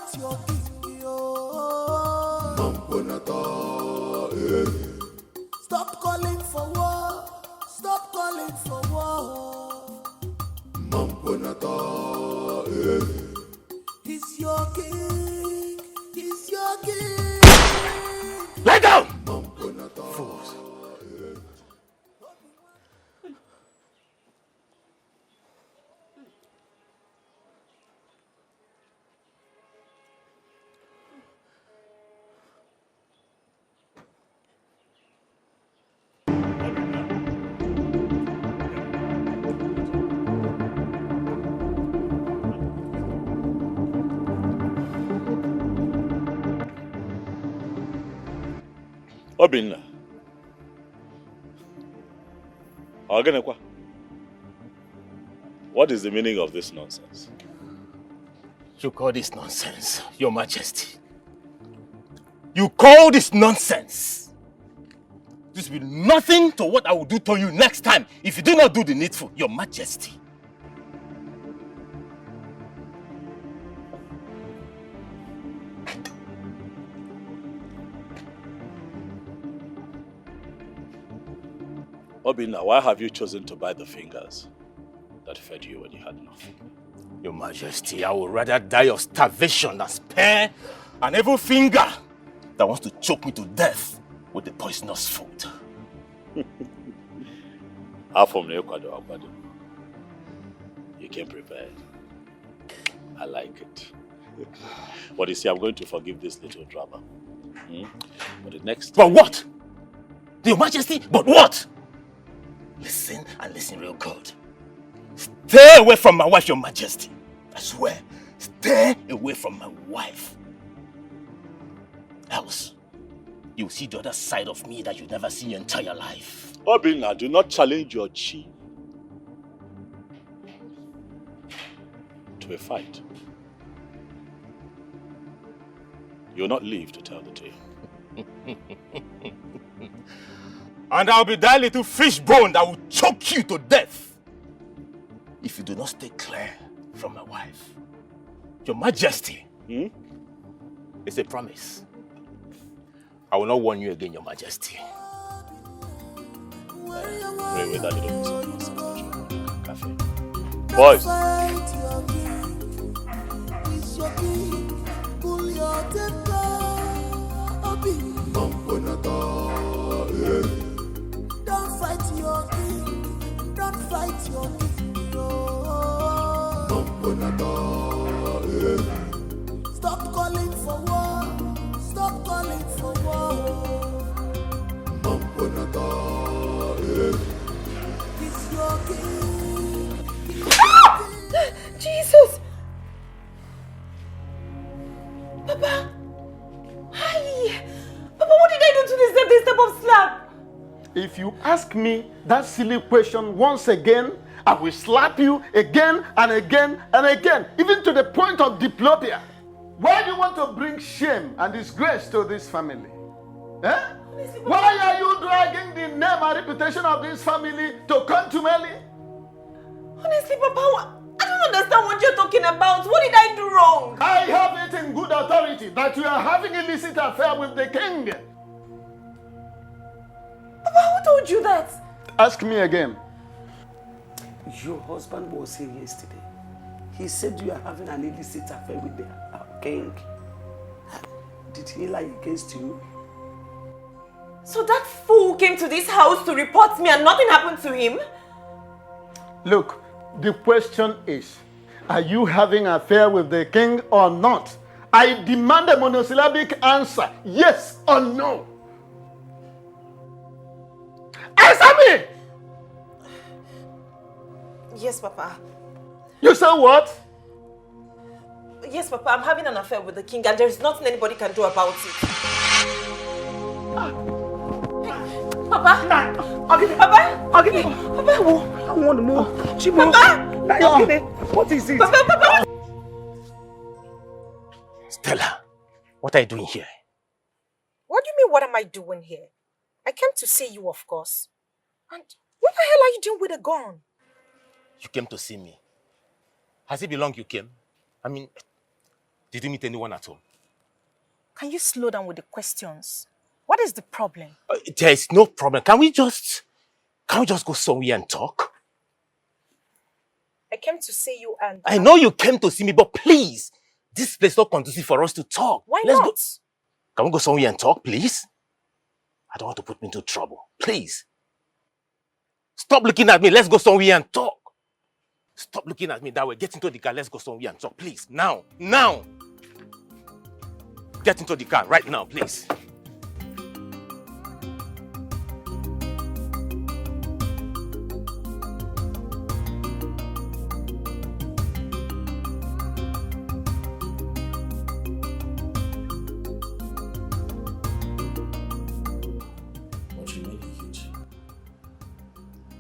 fight your king, yo. Stop calling for war. Stop calling for war. He's your king. He's your king. Lie down! Fools. Obinna. Ogenekwa. What is the meaning of this nonsense? You call this nonsense, Your Majesty? You call this nonsense? This will be nothing to what I will do to you next time if you do not do the needful, Your Majesty. Obinna, why have you chosen to bite the fingers that fed you when you had nothing? Your Majesty, I would rather die of starvation than spare an evil finger that wants to choke me to death with the poisonous food. You came prepared. I like it. But you see, I'm going to forgive this little drama. But the next time... But what? Your Majesty, but what? Listen and listen real good. Stay away from my wife, Your Majesty. I swear, stay away from my wife. Else, you'll see the other side of me that you'll never see in your entire life. Obinna, do not challenge your chi to a fight. You'll not live to tell the tale. And I'll be that little fish bone that will choke you to death if you do not stay clear from my wife. Your Majesty, it's a promise. I will not warn you again, Your Majesty. Pray with that little cafe. Boys! Don't fight your king. Don't fight your king. Stop calling for war. Stop calling for war. He's your king. Jesus! Papa! Hi! Papa, what did I do to deserve this type of slap? If you ask me that silly question once again, I will slap you again and again and again, even to the point of diplopia. Why do you want to bring shame and disgrace to this family? Eh? Why are you dragging the name and reputation of this family to contumely? Honestly, Papa, I don't understand what you're talking about. What did I do wrong? I have it in good authority that you are having an illicit affair with the king. Papa, who told you that? Ask me again. Your husband was here yesterday. He said you are having an illicit affair with the king. Did he lie against you? So that fool came to this house to report me and nothing happened to him? Look, the question is, are you having an affair with the king or not? I demand a monosyllabic answer, yes or no. Answer me! Yes, Papa. You said what? Yes, Papa, I'm having an affair with the king and there's nothing anybody can do about it. Papa? Papa? Papa? I want to move. Papa? What is it? Papa? Stella, what are you doing here? What do you mean, what am I doing here? I came to see you, of course. And what the hell are you doing with a gun? You came to see me. Has it been long you came? I mean, Did you meet anyone at home? Can you slow down with the questions? What is the problem? There is no problem. Can we just go somewhere and talk? I came to see you and... I know you came to see me, but please, this place is not conducive for us to talk. Why Let's not? Go. Can we go somewhere and talk, please? I don't want to put me into trouble. Please. Stop looking at me. Let's go somewhere and talk. Stop looking at me that way. Get into the car. Let's go somewhere and talk. Please. Now. Now. Get into the car right now, please.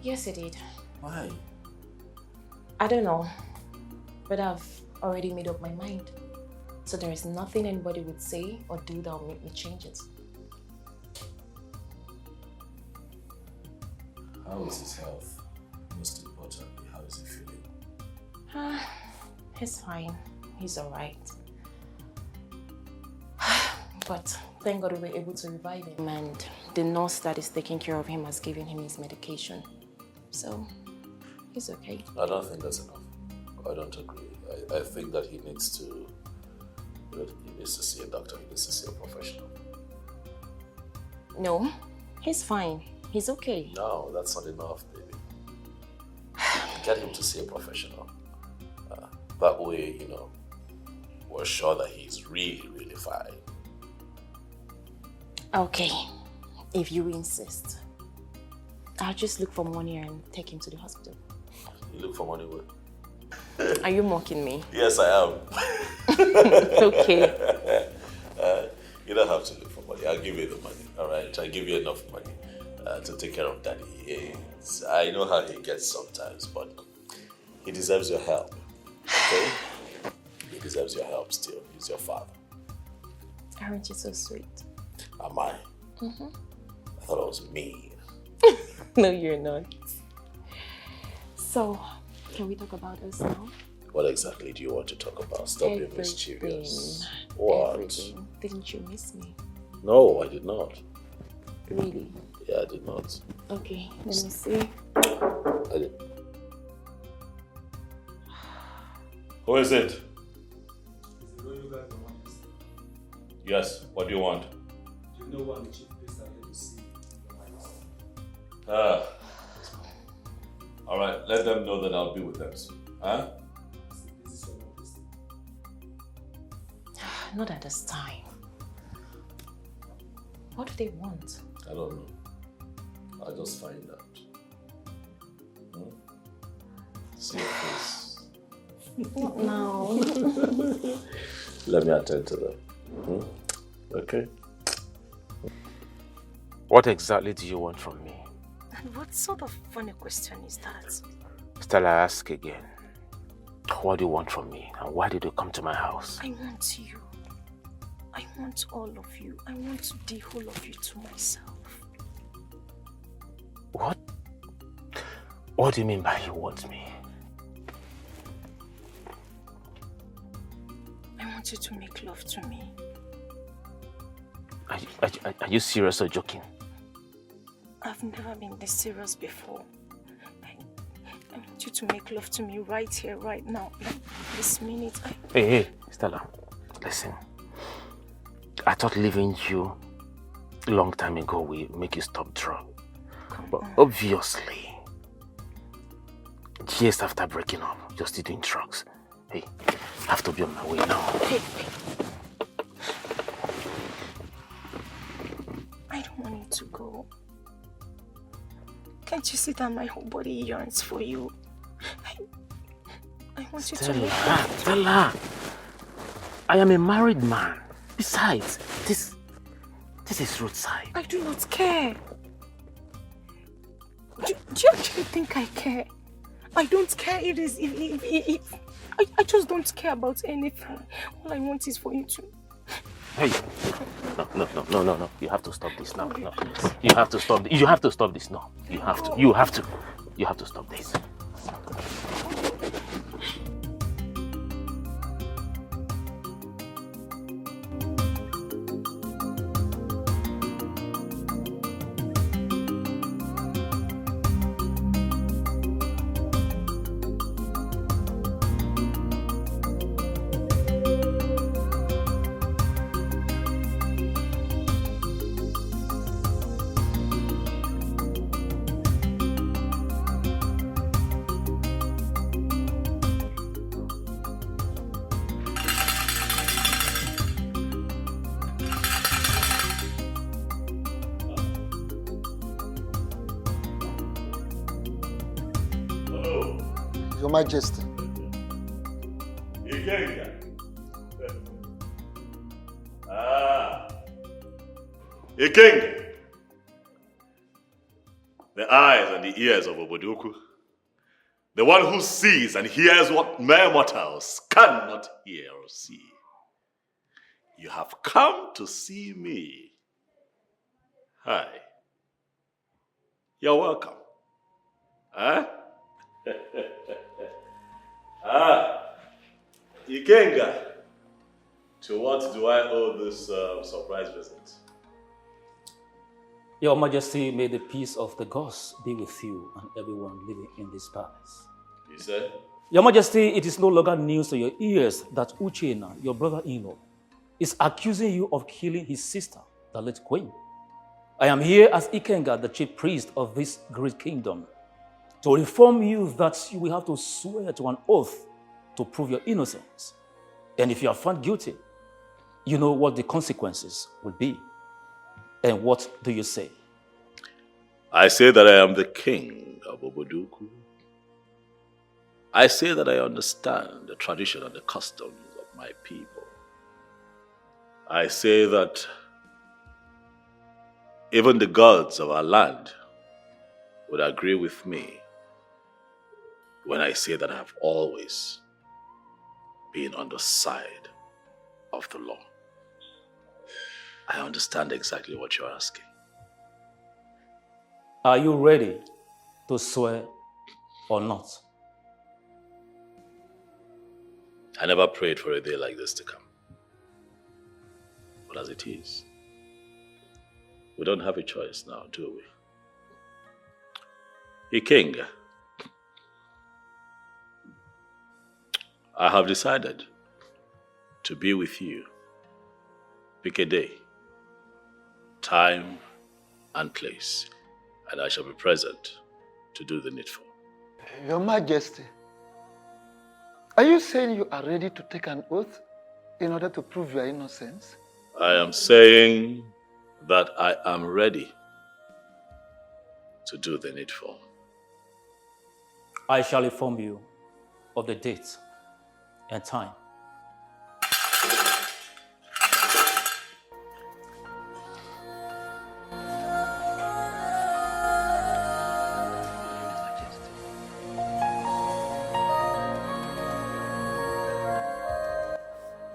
Yes, it did. Why? I don't know, but I've already made up my mind. So there is nothing anybody would say or do that will make me change it. How is his health? Most importantly, how is he feeling? He's fine. He's all right. But thank God we were able to revive him, and the nurse that is taking care of him has given him his medication. So, he's okay. I don't think that's enough. I don't agree. I think that he needs to see a doctor. He needs to see a professional. No, he's fine. He's okay. No, that's not enough, baby. Get him to see a professional. That way, we're sure that he's really, really fine. Okay, if you insist. I'll just look for money and take him to the hospital. You look for money where? Are you mocking me? Yes, I am. Okay. You don't have to look for money. I'll give you the money, all right? I'll give you enough money to take care of Daddy. I know how he gets sometimes, but he deserves your help, okay? He deserves your help still. He's your father. Aren't you so sweet? Am I? Mm-hmm. I thought I was mean. No, you're not. So, can we talk about us now? What exactly do you want to talk about? Stop being Everything. mischievous. What? Everything. Didn't you miss me? No, I did not. Really? Yeah, I did not. Okay, let me see. I did. Who is it? Yes, what do you want? Do you know what the chief priest are here to see? All right, let them know that I'll be with them soon. Huh? Not at this time. What do they want? I don't know. I'll just find out. See your face. Not now. Let me attend to them. Okay? What exactly do you want from me? And what sort of funny question is that? Stella, I ask again. What do you want from me? And why did you come to my house? I want you. I want all of you. I want the whole of you to myself. What? What do you mean by you want me? I want you to make love to me. Are you serious or joking? I've never been this serious before. I want you to make love to me right here, right now. Like this minute. Hey, Stella, listen. I thought leaving you a long time ago will make you stop drugs. But obviously, years after breaking up, you're still doing drugs. Hey, I have to be on my way now. Hey. I don't want you to go. Can't you see that my whole body yearns for you? I want you to make love. Stella, I am a married man. Besides, this is roadside. I do not care. Do you actually think I care? I don't care. I just don't care about anything. All I want is for you to... Hey, no. You have to stop this now. No. You have to stop. You have to stop this now. You have to stop this. Your Majesty. Ikenga. Ikenga. The eyes and the ears of Obodoku. The one who sees and hears what mere mortals cannot hear or see. You have come to see me. Hi. You're welcome. Huh? Ikenga. To what do I owe this surprise visit? Your Majesty, may the peace of the gods be with you and everyone living in this palace. You said? Your Majesty, it is no longer news to your ears that Uche, your brother-in-law, is accusing you of killing his sister, the late queen. I am here as Ikenga, the chief priest of this great kingdom, to inform you that you will have to swear to an oath to prove your innocence. And if you are found guilty, you know what the consequences will be. And what do you say? I say that I am the king of Obodoku. I say that I understand the tradition and the customs of my people. I say that even the gods of our land would agree with me when I say that I have always been on the side of the law. I understand exactly what you're asking. Are you ready to swear or not? I never prayed for a day like this to come. But as it is, we don't have a choice now, do we? Ikenga, I have decided to be with you. Pick a day, time, and place, and I shall be present to do the needful. Your Majesty, are you saying you are ready to take an oath in order to prove your innocence? I am saying that I am ready to do the needful. I shall inform you of the date and time.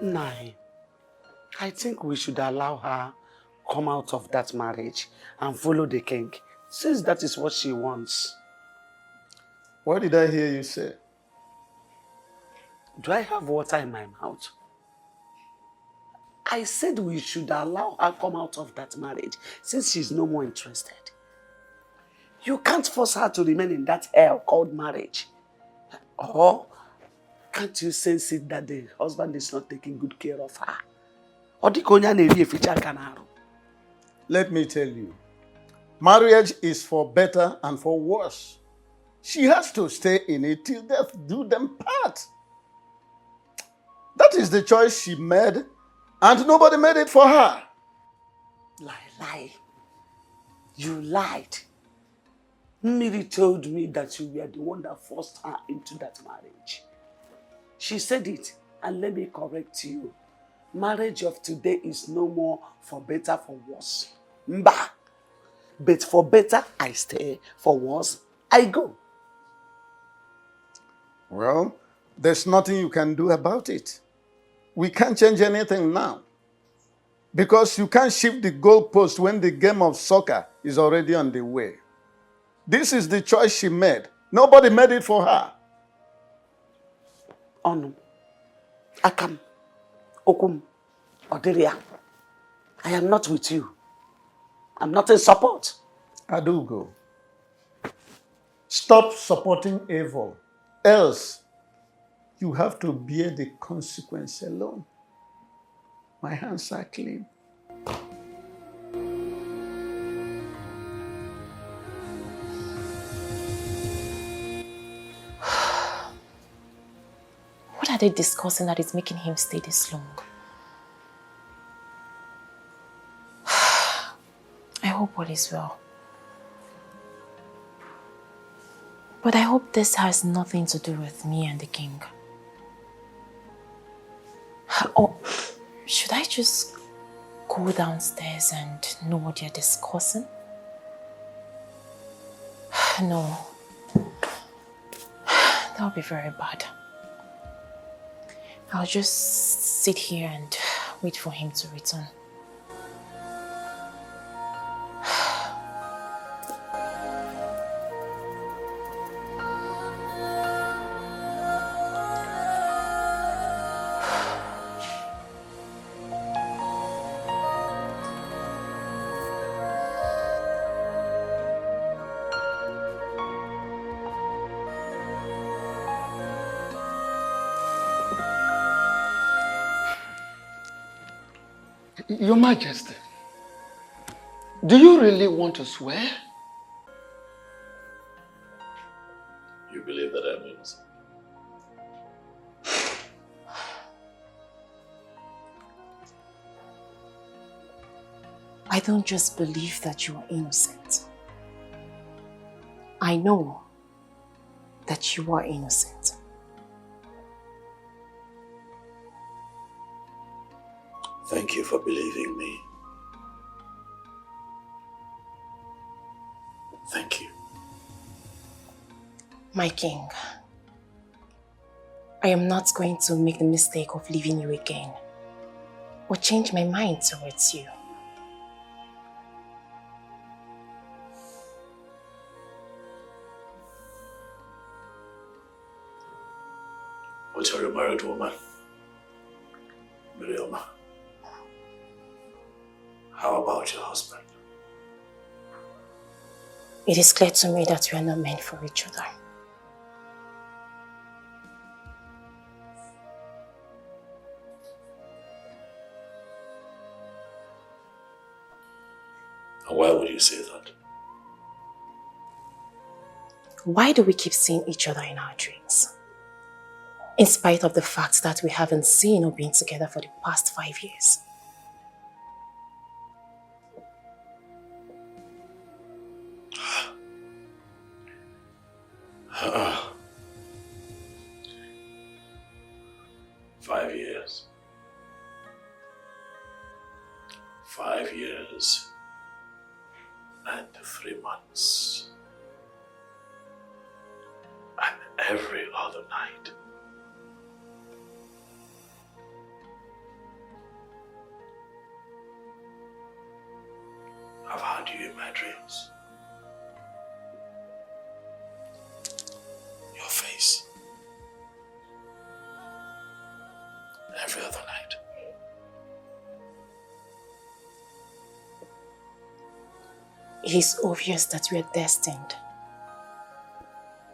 Nai, I think we should allow her come out of that marriage and follow the king, since that is what she wants. What did I hear you say? Do I have water in my mouth? I said we should allow her come out of that marriage since she's no more interested. You can't force her to remain in that hell called marriage. Or can't you sense it that the husband is not taking good care of her? Let me tell you, marriage is for better and for worse. She has to stay in it till death do them part. That is the choice she made, and nobody made it for her. Lie. You lied. Miri told me that you were the one that forced her into that marriage. She said it, and let me correct you. Marriage of today is no more for better, for worse. Mba. But for better, I stay. For worse, I go. Well, there's nothing you can do about it. We can't change anything now. Because you can't shift the goalpost when the game of soccer is already on the way. This is the choice she made. Nobody made it for her. Onu, Akam, Okum, Oderia, I am not with you. I'm not in support. Adugo, stop supporting evil. Else, you have to bear the consequence alone. My hands are clean. What are they discussing that is making him stay this long? I hope all is well. But I hope this has nothing to do with me and the king. Or should I just go downstairs and know what you're discussing? No. That would be very bad. I'll just sit here and wait for him to return. Your Majesty, do you really want to swear? You believe that I'm innocent? I don't just believe that you are innocent. I know that you are innocent. Thank you for believing me. Thank you. My king, I am not going to make the mistake of leaving you again or change my mind towards you. But you're a married woman, Miriam. How about your husband? It is clear to me that we are not meant for each other. And why would you say that? Why do we keep seeing each other in our dreams? In spite of the fact that we haven't seen or been together for the past 5 years. Uh-uh. 5 years. 5 years and 3 months. And every other night. I've had you in my dreams. Your face. Every other night. It is obvious that we are destined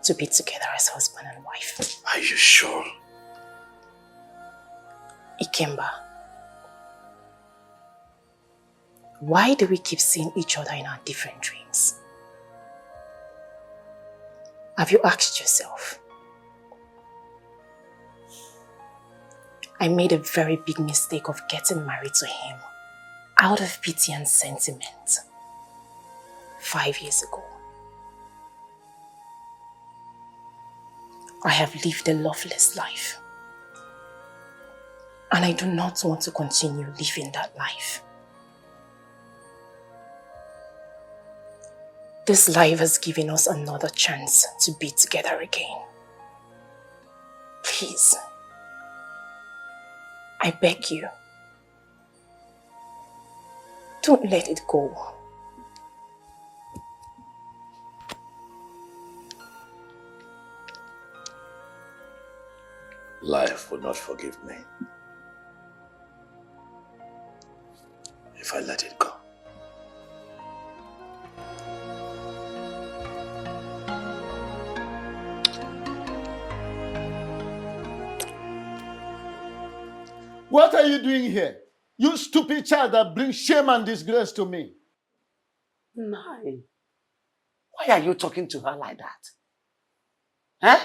to be together as husband and wife. Are you sure? Ikemba, why do we keep seeing each other in our different dreams? Have you asked yourself? I made a very big mistake of getting married to him out of pity and sentiment 5 years ago. I have lived a loveless life, and I do not want to continue living that life. This life has given us another chance to be together again. Please, I beg you, don't let it go. Life would not forgive me if I let it go. What are you doing here? You stupid child that brings shame and disgrace to me. Nai, why are you talking to her like that? Huh?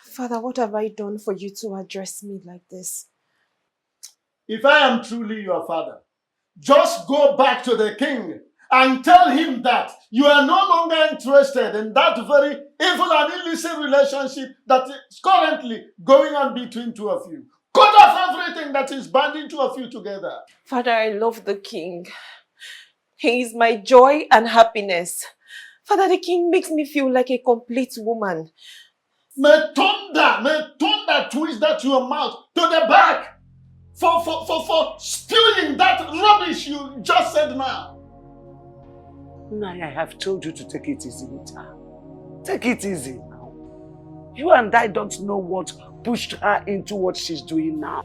Father, what have I done for you to address me like this? If I am truly your father, just go back to the king and tell him that you are no longer interested in that very evil and illicit relationship that is currently going on between two of you. Cut off everything that is binding two of you together. Father, I love the king. He is my joy and happiness. Father, the king makes me feel like a complete woman. May thunder twist that your mouth to the back for spewing that rubbish you just said now. Nai, I have told you to take it easy with her. Take it easy now. You and I don't know what pushed her into what she's doing now.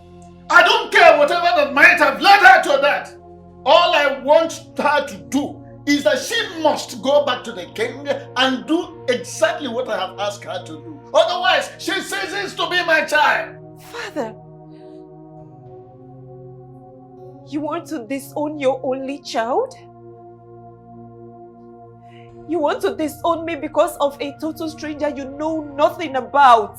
I don't care whatever that might have led her to that. All I want her to do is that she must go back to the king and do exactly what I have asked her to do. Otherwise, she ceases to be my child. Father, you want to disown your only child? You want to disown me because of a total stranger you know nothing about?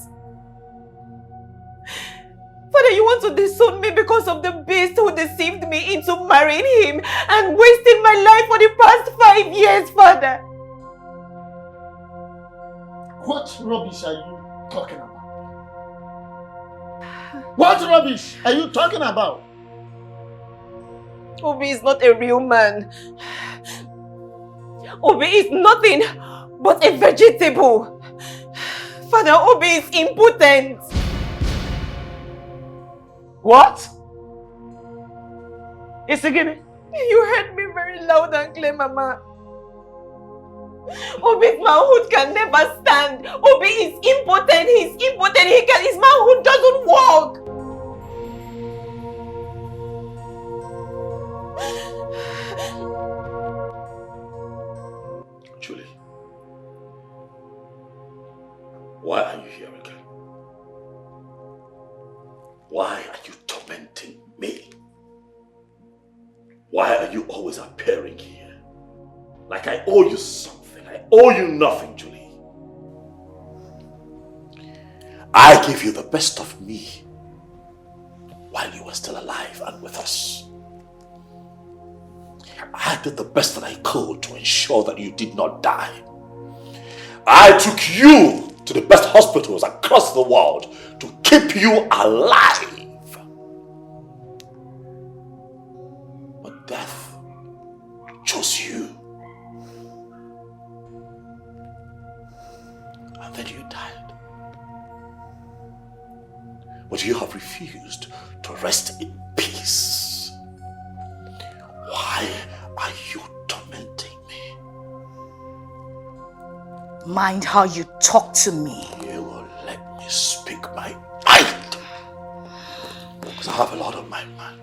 Father, you want to disown me because of the beast who deceived me into marrying him and wasting my life for the past 5 years, Father? What rubbish are you talking about? What rubbish are you talking about? Obi is not a real man. Obi is nothing but a vegetable. Father, Obi is impotent. What? Isigini? You heard me very loud and clear, Mama. Obi's manhood can never stand. Obi is impotent. He's impotent. His manhood doesn't work. Julie, why are you here again? Why are you tormenting me? Why are you always appearing here? Like I owe you something. I owe you nothing, Julie. I gave you the best of me while you were still alive and with us. I did the best that I could to ensure that you did not die. I took you to the best hospitals across the world to keep you alive. But death chose you. And then you died. But you have refused to rest in peace. Why are you tormenting me? Mind how you talk to me. You will let me speak my mind. Because I have a lot on my mind.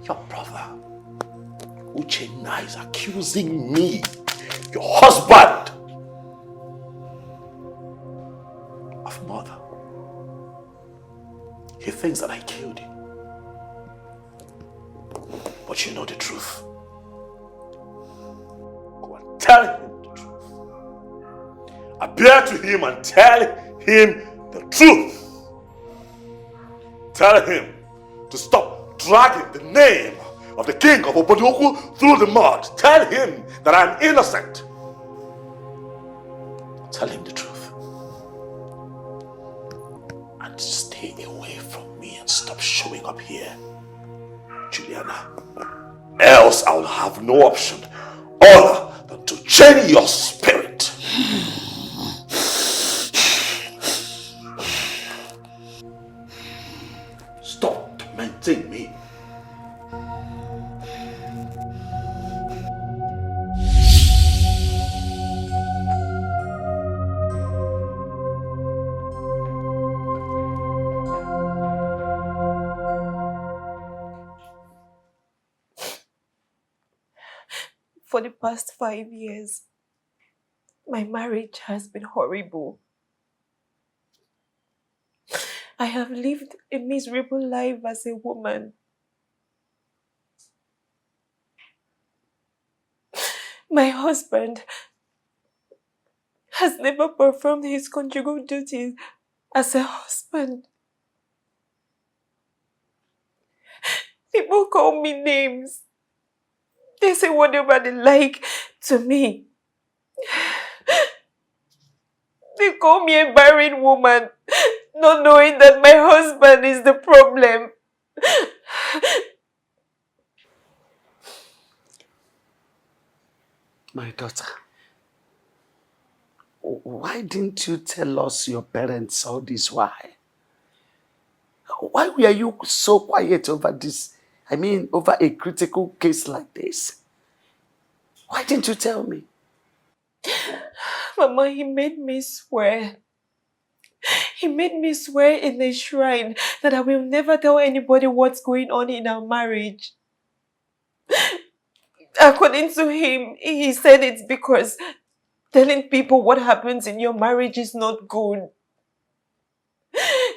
Your brother, Uche, is accusing me, your husband, of murder. He thinks that I killed him. But you know the truth. Go and tell him the truth. Appear to him and tell him the truth. Tell him to stop dragging the name of the king of Obodoku through the mud. Tell him that I'm innocent. Tell him the truth. And stay away from me and stop showing up here, Juliana. Else I'll have no option other than to chain your spirit. Stop tormenting me. For the past 5 years, my marriage has been horrible. I have lived a miserable life as a woman. My husband has never performed his conjugal duties as a husband. People call me names. They say whatever they like to me. They call me a barren woman, not knowing that my husband is the problem. My daughter, why didn't you tell us your parents all this while? Why were you so quiet over this? I mean, over a critical case like this? Why didn't you tell me? Mama, he made me swear. He made me swear in the shrine that I will never tell anybody what's going on in our marriage. According to him, he said it's because telling people what happens in your marriage is not good.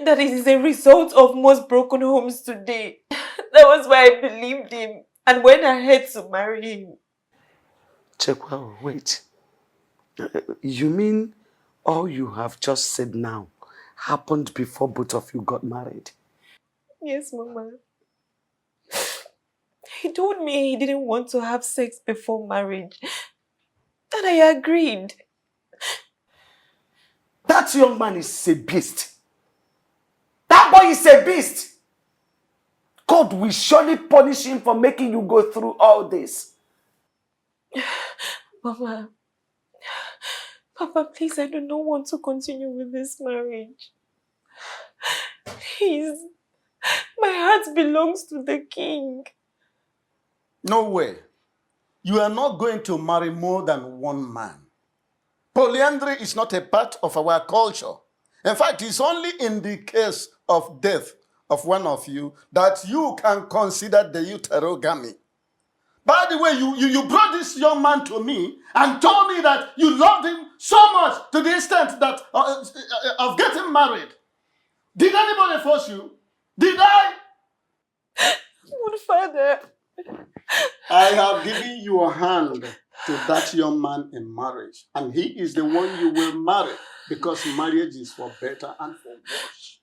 That it is a result of most broken homes today. That was why I believed him and went ahead to marry him. Chekwa, wait. You mean all you have just said now happened before both of you got married? Yes, Mama. He told me he didn't want to have sex before marriage. And I agreed. That young man is a beast. That boy is a beast. God will surely punish him for making you go through all this. Mama, Papa, please, I do not want to continue with this marriage. Please, my heart belongs to the king. No way. You are not going to marry more than one man. Polyandry is not a part of our culture. In fact, it's only in the case of death of one of you that you can consider the uterogamy. By the way, you brought this young man to me and told me that you loved him so much to the extent that of getting married. Did anybody force you? Did I? Good father. I have given you a hand to that young man in marriage, and he is the one you will marry because marriage is for better and for worse.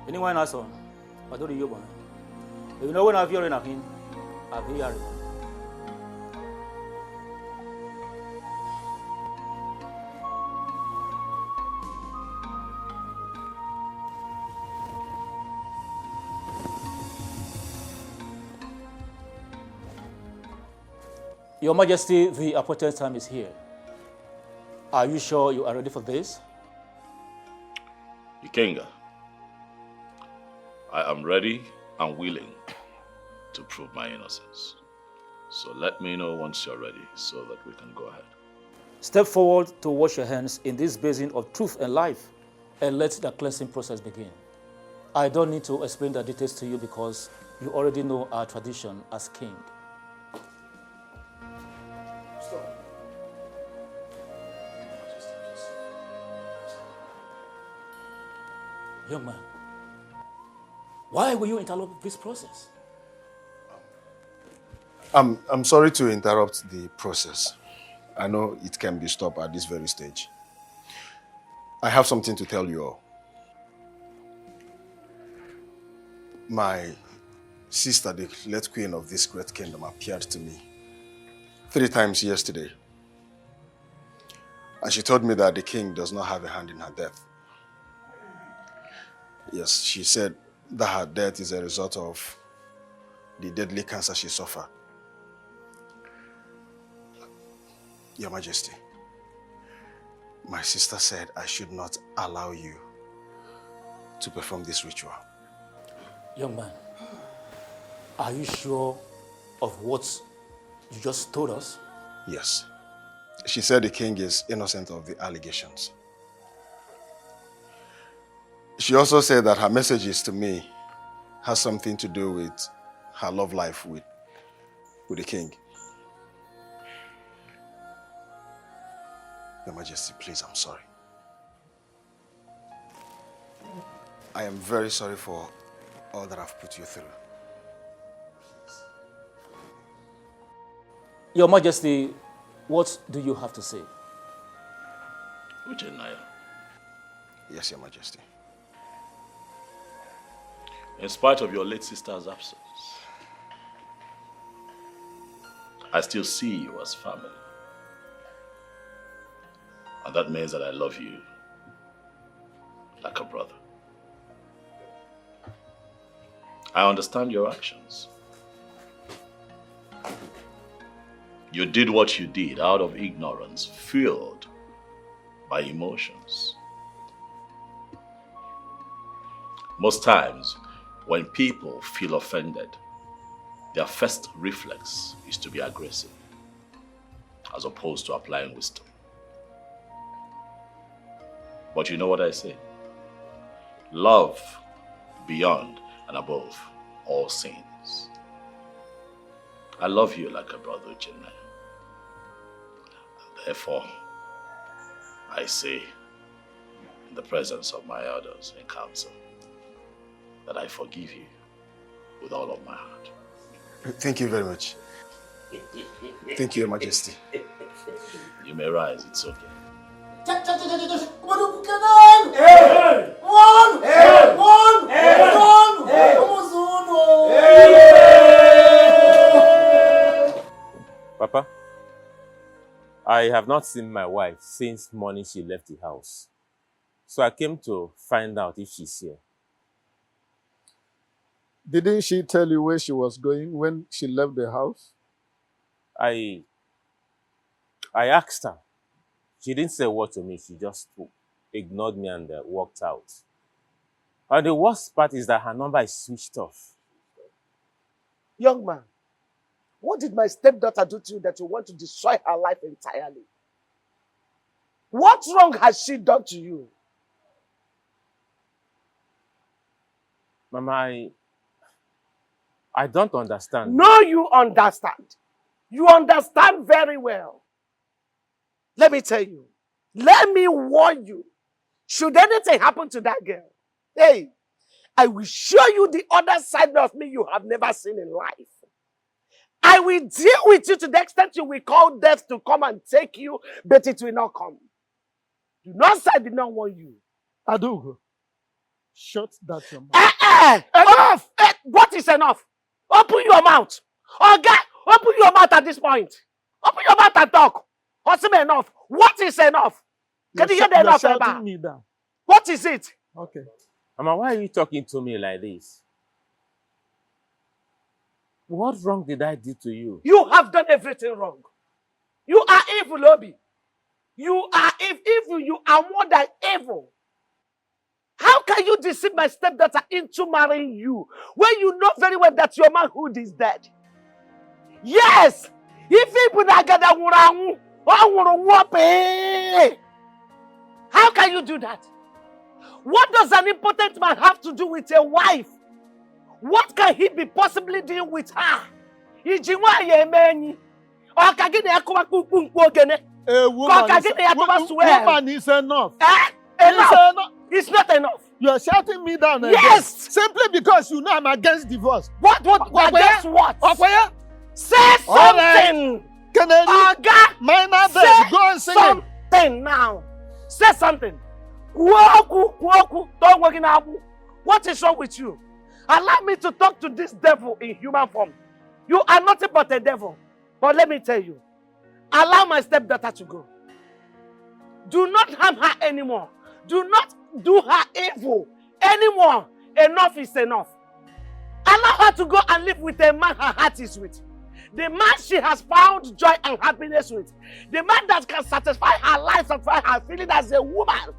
Anyone else on? I don't know you. You know when I've heard anything, I've heard it. Your Majesty, the appointed time is here. Are you sure you are ready for this? Ikenga, I am ready and willing to prove my innocence. So let me know once you're ready so that we can go ahead. Step forward to wash your hands in this basin of truth and life and let the cleansing process begin. I don't need to explain the details to you because you already know our tradition as king. Young man, why will you interrupt this process? I'm sorry to interrupt the process. I know it can be stopped at this very stage. I have something to tell you all. My sister, the late queen of this great kingdom, appeared to me 3 times yesterday. And she told me that the king does not have a hand in her death. Yes, she said that her death is a result of the deadly cancer she suffered. Your Majesty, my sister said I should not allow you to perform this ritual. Young man, are you sure of what you just told us? Yes. She said the king is innocent of the allegations. She also said that her messages to me has something to do with her love life with the king. Your Majesty, please, I'm sorry. I am very sorry for all that I've put you through. Your Majesty, what do you have to say? Uche Naya. Yes, Your Majesty. In spite of your late sister's absence, I still see you as family. And that means that I love you like a brother. I understand your actions. You did what you did out of ignorance, fueled by emotions. Most times, when people feel offended, their first reflex is to be aggressive, as opposed to applying wisdom. But you know what I say? Love beyond and above all sins. I love you like a brother, Uchenna. Therefore, I say, in the presence of my elders in council, that I forgive you with all of my heart. Thank you very much. Thank you, Your Majesty. You may rise, it's okay. Papa, I have not seen my wife since morning she left the house. So I came to find out if she's here. Didn't she tell you where she was going when she left the house? I asked her. She didn't say a word to me. She just ignored me and walked out. And the worst part is that her number is switched off. Young man, what did my stepdaughter do to you that you want to destroy her life entirely? What wrong has she done to you? Mama, I don't understand. No, you understand. You understand very well. Let me tell you. Let me warn you. Should anything happen to that girl, hey, I will show you the other side of me you have never seen in life. I will deal with you to the extent you will call death to come and take you, but it will not come. Do not say I did not warn you. Adugo, shut that your mouth. Enough! What is enough? Open your mouth. Oh God, open your mouth at this point. Open your mouth and talk. What's enough? What is enough? Can you hear the enough? You're shouting me down. What is it? Okay. Mama, why are you talking to me like this? What wrong did I do to you? You have done everything wrong. You are evil, Obi. You are evil. You are more than evil. How can you deceive my stepdaughter into marrying you when you know very well that your manhood is dead? Yes! If people that gather how can you do that? What does an impotent man have to do with a wife? What can he be possibly doing with her? Woman is enough. Enough. It's not enough. You are shouting me down again. Yes. Simply because you know I'm against divorce. What? Against what? Okoye? Say something. Canary. Minor bed. Go and sing it. Something now. Say something. What is wrong with you? Allow me to talk to this devil in human form. You are nothing but a devil. But let me tell you, allow my stepdaughter to go. Do not harm her anymore. Do not do her evil anymore. Enough is enough. Allow her to go and live with a man her heart is with. The man she has found joy and happiness with. The man that can satisfy her life, satisfy her feeling as a woman.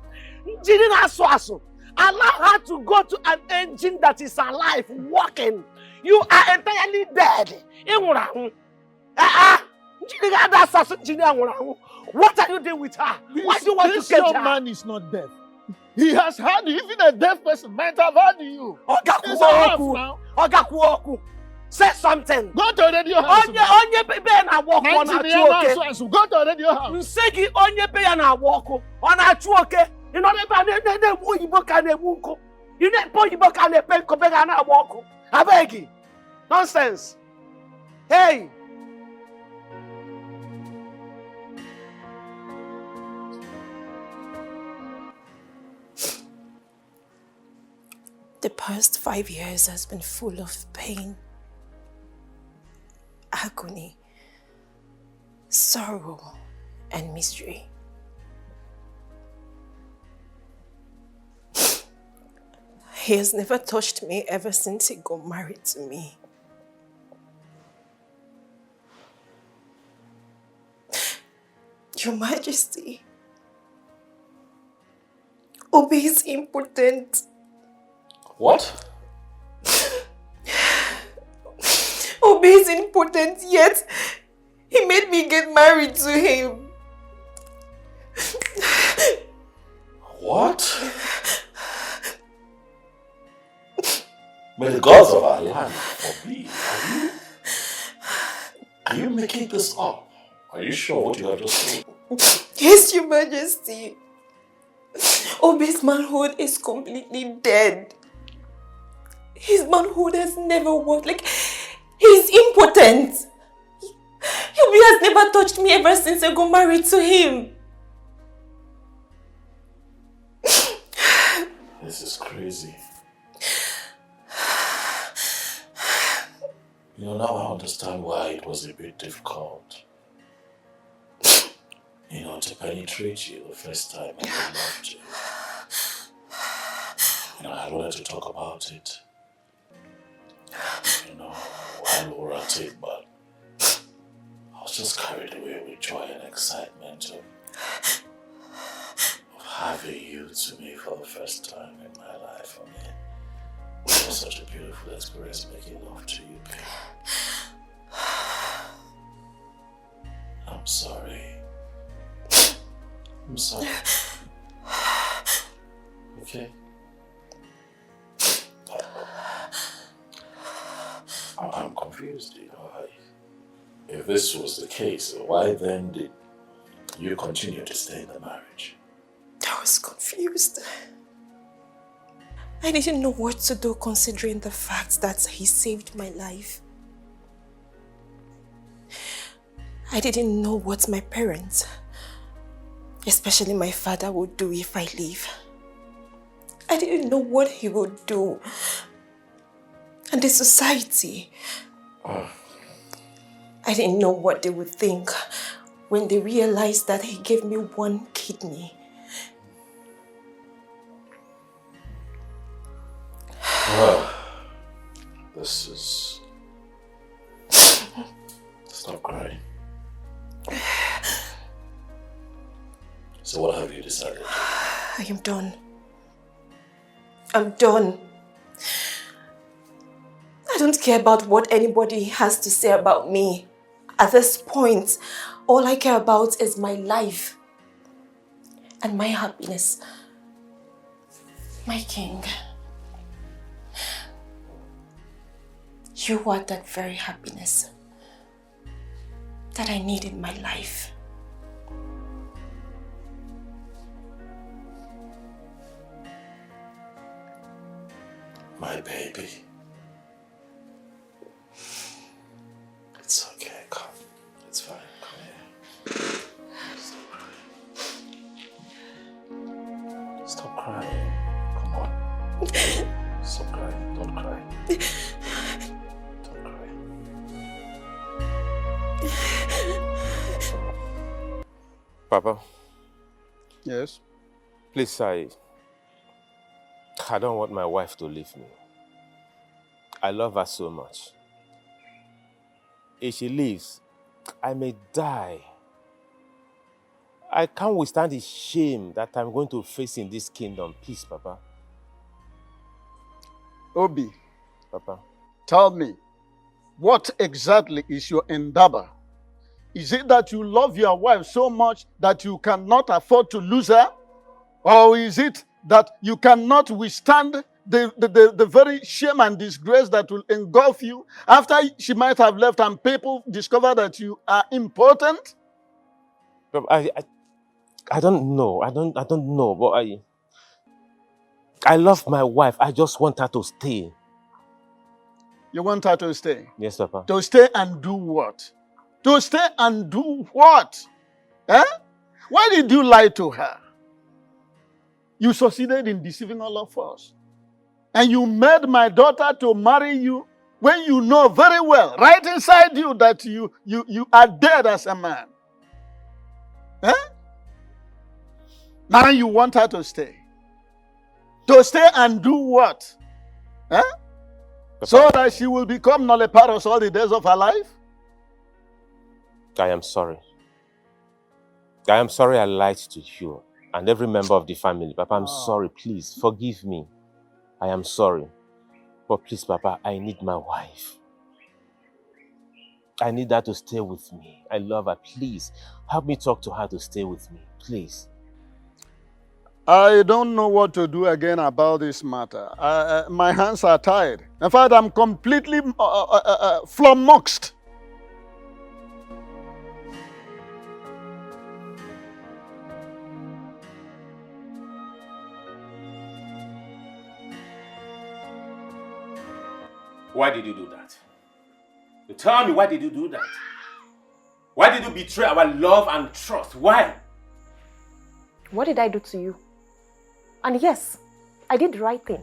Allow her to go to an engine that is alive, working. You are entirely dead. What are you doing with her? Why do you want to catch her? This young man is not deaf. He has heard you. Even a deaf person might have heard you. Say something. Go to the radio house. Onye bebe na walk on a chuoke. Go to the radio house. Nsegi onye bebe na walk on a chuoke. You know ne oyibo ka na ewunko. You ne oyibo ka na pen ko be ga na walk. Abegi. Nonsense. Hey. past 5 years has been full of pain, agony, sorrow, and misery. He has never touched me ever since he got married to me. Your Majesty, Obi is impotent. What? Obi is impotent, yet he made me get married to him. What? May the gods of our land forbid. Are you making this up? Are you sure what you have just said? Yes, Your Majesty. Obi's manhood is completely dead. His manhood has never worked. Like, he's impotent. Obi has never touched me ever since I got married to him. This is crazy. You know, now I understand why it was a bit difficult. You know, to penetrate you the first time I loved you. You know, I wanted to talk about it. You know, while we were at it, but I was just carried away with joy and excitement of having you to me for the first time in my life. I mean, it was such a beautiful experience making love to you, babe. I'm sorry. I'm sorry. Okay? I'm confused, you know. If this was the case, why then did you continue to stay in the marriage? I was confused. I didn't know what to do considering the fact that he saved my life. I didn't know what my parents, especially my father, would do if I leave. I didn't know what he would do. And the society. I didn't know what they would think when they realized that he gave me one kidney. This is... Stop crying. So what have you decided? I am done. I'm done. I don't care about what anybody has to say about me. At this point, all I care about is my life and my happiness. My king. You are that very happiness that I need in my life. My baby. It's okay, come. It's fine, come here. Stop crying. Come on. Stop crying, don't cry. Don't cry. Papa. Yes? Please, I don't want my wife to leave me. I love her so much. If she leaves, I may die. I can't withstand the shame that I'm going to face in this kingdom. Please, Papa. Obi, Papa. tell me, what exactly is your endeavor? Is it that you love your wife so much that you cannot afford to lose her? Or is it that you cannot withstand the very shame and disgrace that will engulf you after she might have left and people discover that you are important? I don't know. I don't know, but I love my wife. I just want her to stay. You want her to stay? Yes, Papa. To stay and do what? To stay and do what? Eh? Why did you lie to her? You succeeded in deceiving all of us. And you made my daughter to marry you when you know very well, right inside you, that you are dead as a man. Eh? Now you want her to stay. To stay and do what? Eh? So that she will become nulliparous all the days of her life? I am sorry. I am sorry I lied to you and every member of the family. Papa, I'm sorry. Please, forgive me. I am sorry. But please, Papa, I need my wife. I need her to stay with me. I love her. Please, help me talk to her to stay with me. Please. I don't know what to do again about this matter. My hands are tied. In fact, I'm completely flummoxed. Why did you do that? You tell me, why did you do that? Why did you betray our love and trust? Why? What did I do to you? And yes, I did the right thing.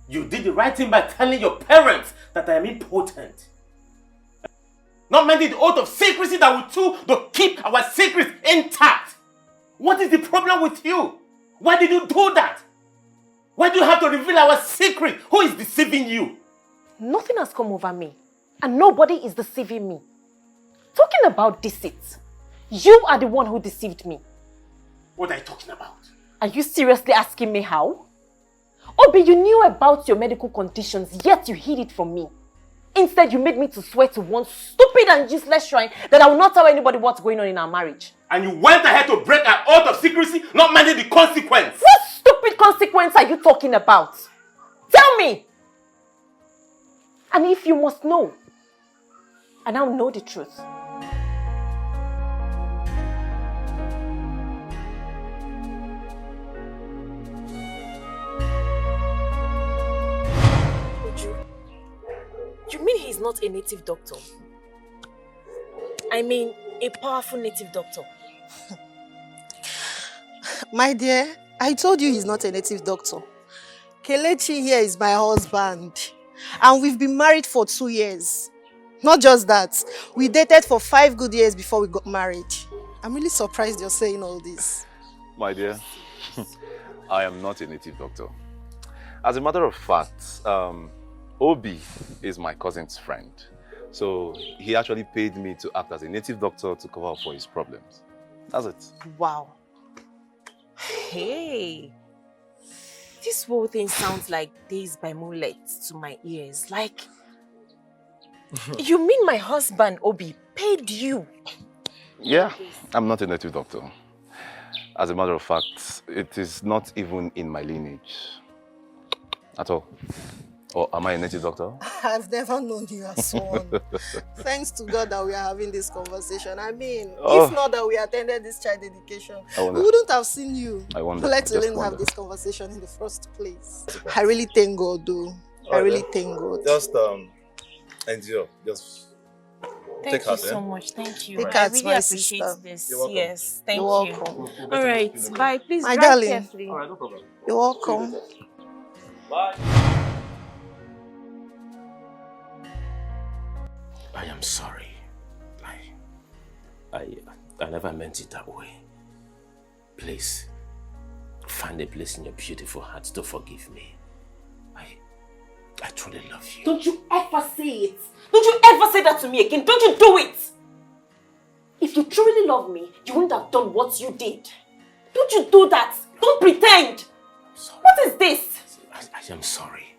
You did the right thing by telling your parents that I am impotent. Not minding the oath of secrecy that we took to keep our secrets intact. What is the problem with you? Why did you do that? Why do you have to reveal our secret? Who is deceiving you? Nothing has come over me. And nobody is deceiving me. Talking about deceit, you are the one who deceived me. What are you talking about? Are you seriously asking me how? Obi, you knew about your medical conditions, yet you hid it from me. Instead, you made me to swear to one stupid and useless shrine that I will not tell anybody what's going on in our marriage. And you went ahead to break an oath of secrecy, not minding the consequence. What stupid consequence are you talking about? Tell me! And if you must know, I now know the truth. You mean he's not a native doctor? I mean, a powerful native doctor. My dear, I told you he's not a native doctor. Kelechi here is my husband. And we've been married for 2 years. Not just that, we dated for 5 good years before we got married. I'm really surprised you're saying all this. My dear, I am not a native doctor. As a matter of fact, Obi is my cousin's friend. So he actually paid me to act as a native doctor to cover up for his problems. That's it. Wow. Hey. This whole thing sounds like Days by Moonlight to my ears. Like, you mean my husband, Obi, paid you? Yeah, I'm not a native doctor. As a matter of fact, it is not even in my lineage at all. Or am I a native doctor? I've never known you as one. Thanks to God that we are having this conversation. I mean, if not that we attended this child dedication, we wouldn't have seen you. I wonder. Let alone have this conversation in the first place. I really thank God, though. I really thank God. Just endure. Just Thank you so much. Thank you. Take I heart, really my appreciate sister. this. You're welcome. Yes, thank You're you. welcome. All right, bye. Please My drive darling. carefully. All right, no problem. You're welcome. Bye. I am sorry. I never meant it that way. Please, find a place in your beautiful heart to forgive me. I truly love you. Don't you ever say it. Don't you ever say that to me again. Don't you do it. If you truly love me, you wouldn't have done what you did. Don't you do that. Don't pretend. What is this? I am sorry.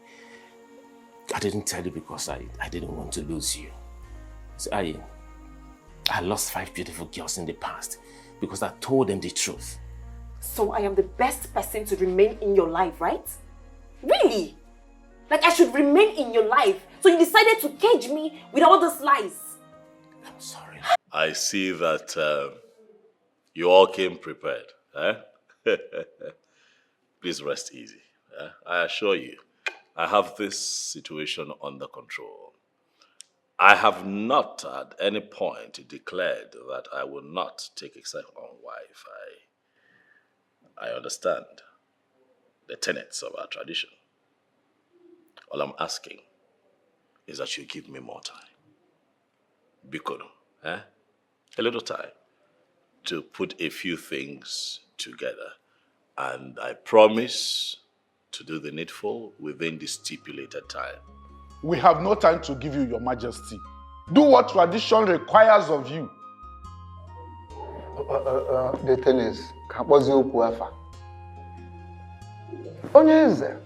I didn't tell you because I didn't want to lose you. See, I lost 5 beautiful girls in the past because I told them the truth. So I am the best person to remain in your life, right? Really? Like I should remain in your life. So you decided to cage me with all those lies. I'm sorry. I see that you all came prepared. Eh? Please rest easy. I assure you, I have this situation under control. I have not at any point declared that I will not take a second wife. I understand the tenets of our tradition. All I'm asking is that you give me more time. Bikono, a little time to put a few things together. And I promise to do the needful within the stipulated time. We have no time to give you, Your Majesty. Do what tradition requires of you. The thing is, Onyeze,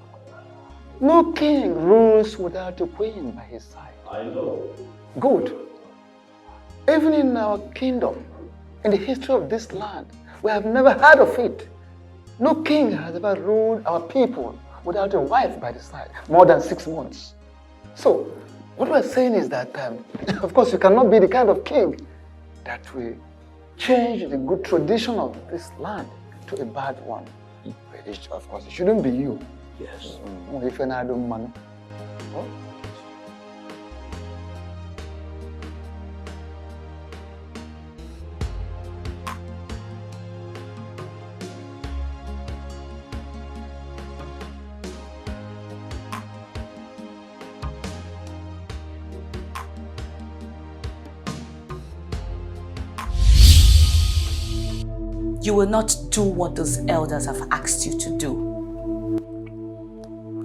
no king rules without a queen by his side. I know. Good. Even in our kingdom, in the history of this land, we have never heard of it. No king has ever ruled our people without a wife by the side, more than 6 months. So, what we're saying is that, of course, you cannot be the kind of king that will change the good tradition of this land to a bad one. Of course, it shouldn't be you. Yes. If I don't man. You will not do what those elders have asked you to do.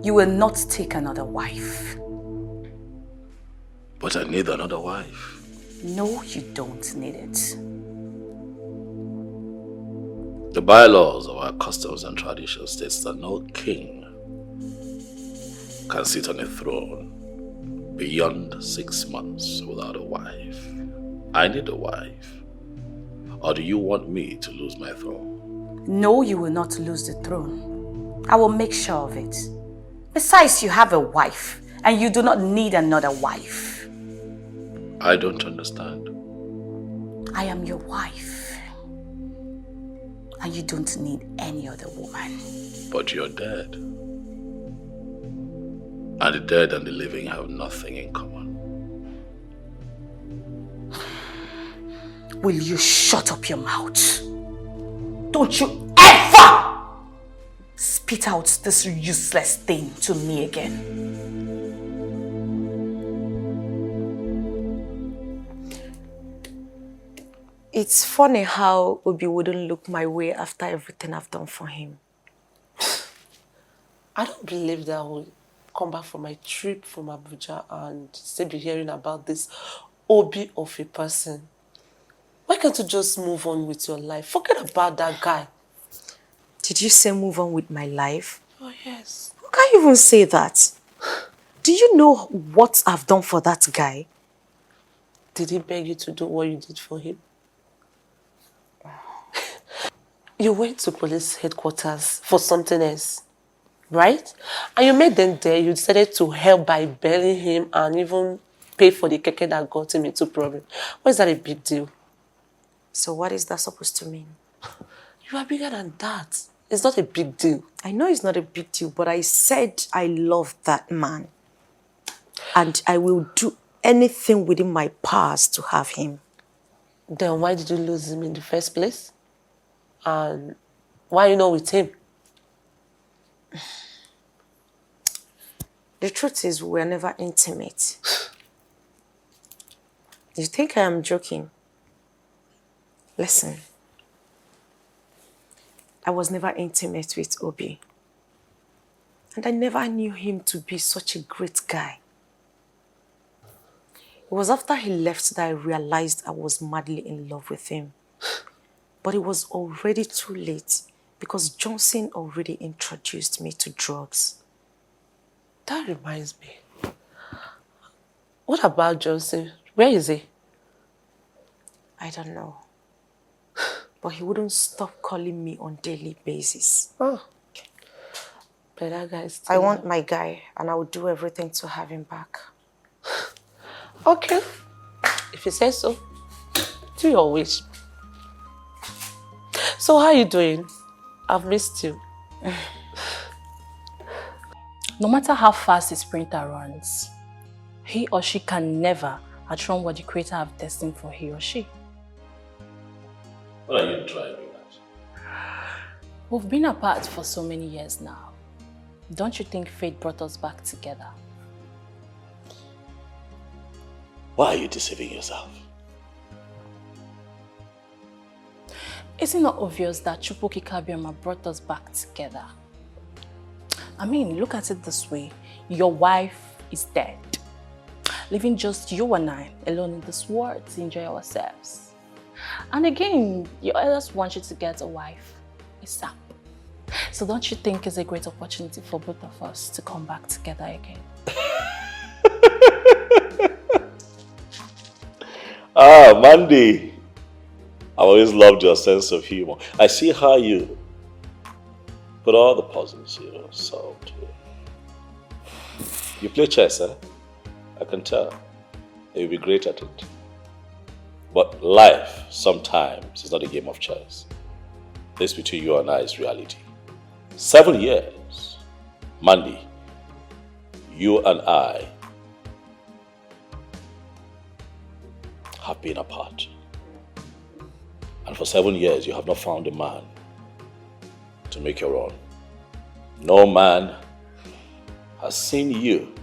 You will not take another wife. But I need another wife. No, you don't need it. The bylaws of our customs and traditions states that no king can sit on a throne beyond 6 months without a wife. I need a wife. Or do you want me to lose my throne? No, you will not lose the throne. I will make sure of it. Besides, you have a wife, and you do not need another wife. I don't understand. I am your wife, and you don't need any other woman. But you're dead. And the dead and the living have nothing in common. Will you shut up your mouth? Don't you ever spit out this useless thing to me again. It's funny how Obi wouldn't look my way after everything I've done for him. I don't believe that I will come back from my trip from Abuja and still be hearing about this Obi of a person. Why can't you just move on with your life? Forget about that guy. Did you say move on with my life? Oh, yes. How can you even say that? Do you know what I've done for that guy? Did he beg you to do what you did for him? You went to police headquarters for something else, right? And you made them there. You decided to help by bailing him and even pay for the keke that got him into problem. Why is that a big deal? So what is that supposed to mean? You are bigger than that. It's not a big deal. I know it's not a big deal, but I said I love that man. And I will do anything within my powers to have him. Then why did you lose him in the first place? And why are you not with him? The truth is, we're never intimate. You think I am joking? Listen, I was never intimate with Obi. And I never knew him to be such a great guy. It was after he left that I realized I was madly in love with him. But it was already too late because Johnson already introduced me to drugs. That reminds me. What about Johnson? Where is he? I don't know. But he wouldn't stop calling me on a daily basis. Oh. But that guy is I want my guy, and I will do everything to have him back. Okay. If you say so, do your wish. So how are you doing? I've missed you. No matter how fast a sprinter runs, he or she can never outrun what the Creator have destined for he or she. What are you driving at? We've been apart for so many years now. Don't you think fate brought us back together? Why are you deceiving yourself? Is it not obvious that Chukwuki Kabiama brought us back together? I mean, look at it this way. Your wife is dead, leaving just you and I alone in this world to enjoy ourselves. And again, your elders want you to get a wife, ASAP. So don't you think it's a great opportunity for both of us to come back together again? Mandy. I've always loved your sense of humor. I see how you put all the puzzles solved. You play chess, eh? I can tell. You'll be great at it. But life, sometimes, is not a game of chess. This between you and I is reality. 7 years, Mandy, you and I have been apart. And for 7 years, you have not found a man to make your own. No man has seen you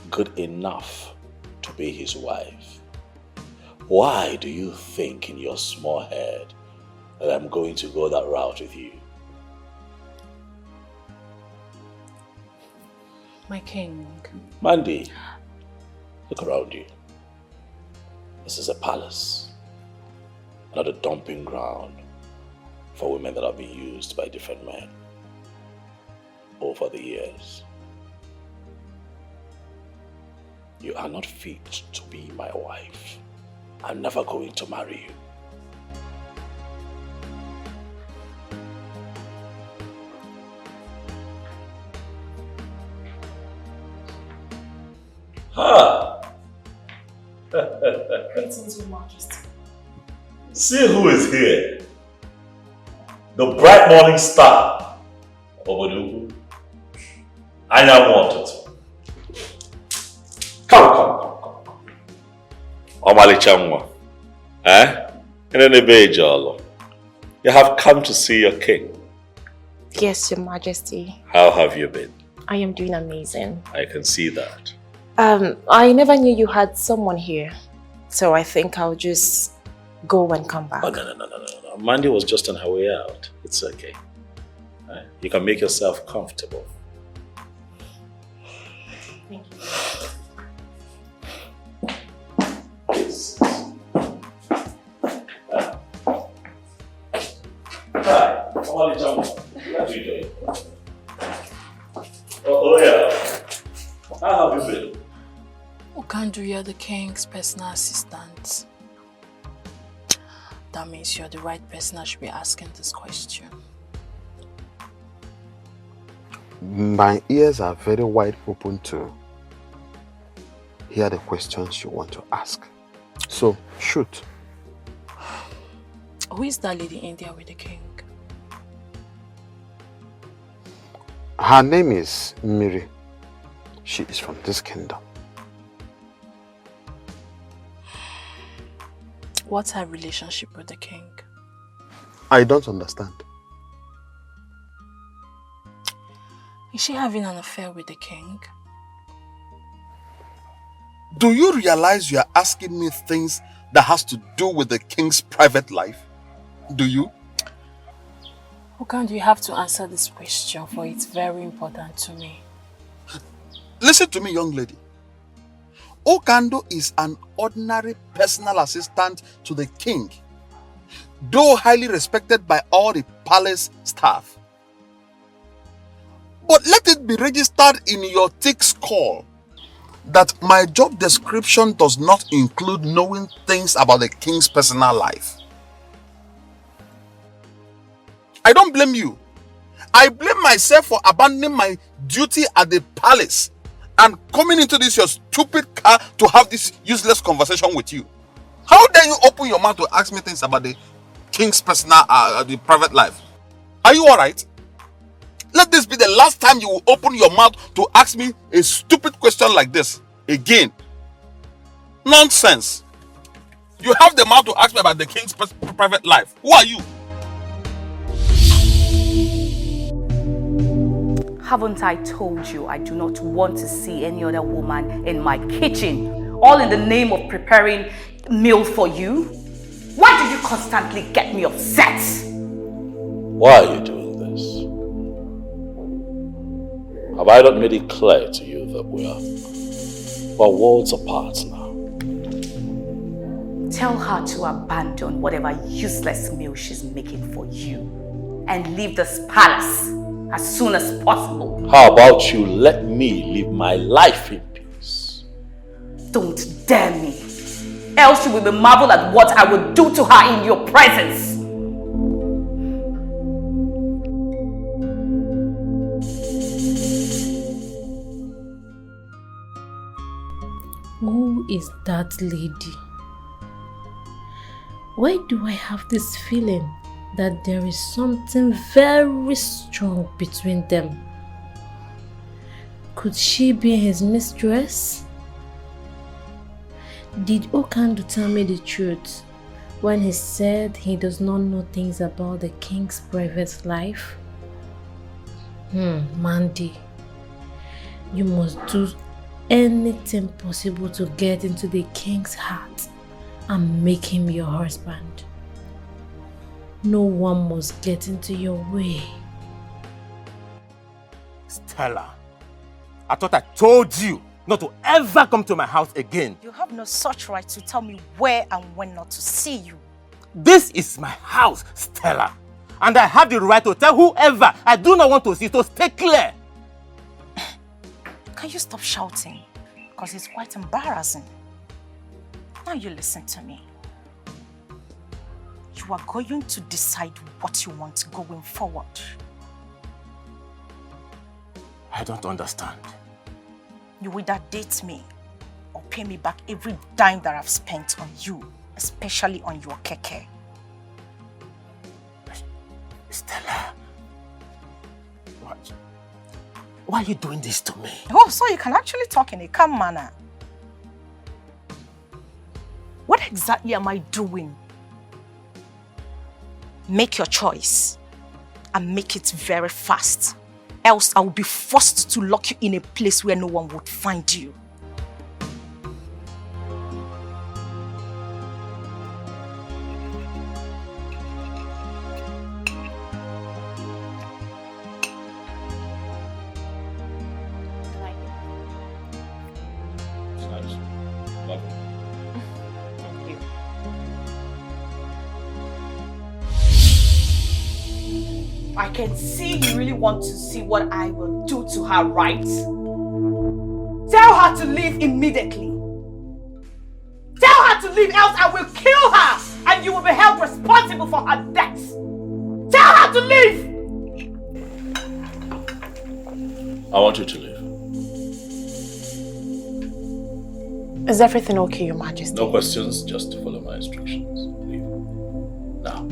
good enough to be his wife. Why do you think in your small head that I'm going to go that route with you? My king. Mandy, look around you. This is a palace, not a dumping ground for women that have been used by different men over the years. You are not fit to be my wife. I'm never going to marry you. Ha! Greetings, Your Majesty. See who is here. The bright morning star. Obodugu. I am wanted. Come. Omalichamwa. You have come to see your king. Yes, Your Majesty. How have you been? I am doing amazing. I can see that. I never knew you had someone here, so I think I'll just go and come back. Oh, no. Mandy was just on her way out. It's okay. You can make yourself comfortable. Thank you. Hi, how are you doing? Oh yeah. How have you been? Okandu, you're the king's personal assistant. That means you're the right person I should be asking this question. My ears are very wide open to hear the questions you want to ask. So, shoot. Who is that lady in there with the king? Her name is Miri. She is from this kingdom. What's her relationship with the king? I don't understand. Is she having an affair with the king? Do you realize you are asking me things that has to do with the king's private life? Do you? Okandu, you have to answer this question, for it's very important to me. Listen to me, young lady. Okandu is an ordinary personal assistant to the king, though highly respected by all the palace staff. But let it be registered in your thick skull that my job description does not include knowing things about the king's personal life. I don't blame you. I blame myself for abandoning my duty at the palace and coming into this your stupid car to have this useless conversation with you. How dare you open your mouth to ask me things about the king's personal, the private life? Are you alright? Let this be the last time you will open your mouth to ask me a stupid question like this again. Nonsense. You have the mouth to ask me about the king's private life. Who are you? Haven't I told you I do not want to see any other woman in my kitchen all in the name of preparing meal for you? Why do you constantly get me upset? Why are you doing this? Have I not made it clear to you that we're worlds apart now? Tell her to abandon whatever useless meal she's making for you and leave this palace as soon as possible. How about you let me live my life in peace? Don't dare me, else you will be marveled at what I will do to her in your presence. Who is that lady? Why do I have this feeling that there is something very strong between them? Could she be his mistress? Did Okandu tell me the truth when he said he does not know things about the king's private life? Mandy, you must do anything possible to get into the king's heart and make him your husband. No one must get into your way. Stella, I thought I told you not to ever come to my house again. You have no such right to tell me where and when not to see you. This is my house, Stella. And I have the right to tell whoever I do not want to see, so stay clear. Can you stop shouting? Because it's quite embarrassing. Now you listen to me. You are going to decide what you want going forward. I don't understand. You either date me or pay me back every dime that I've spent on you, especially on your keke. Stella, why are you doing this to me? Oh, so you can actually talk in a calm manner. What exactly am I doing? Make your choice and make it very fast. Else I will be forced to lock you in a place where no one would find you. I can see you really want to see what I will do to her, right? Tell her to leave immediately. Tell her to leave, else I will kill her and you will be held responsible for her death. Tell her to leave! I want you to leave. Is everything okay, Your Majesty? No questions, just follow my instructions. Leave. Now.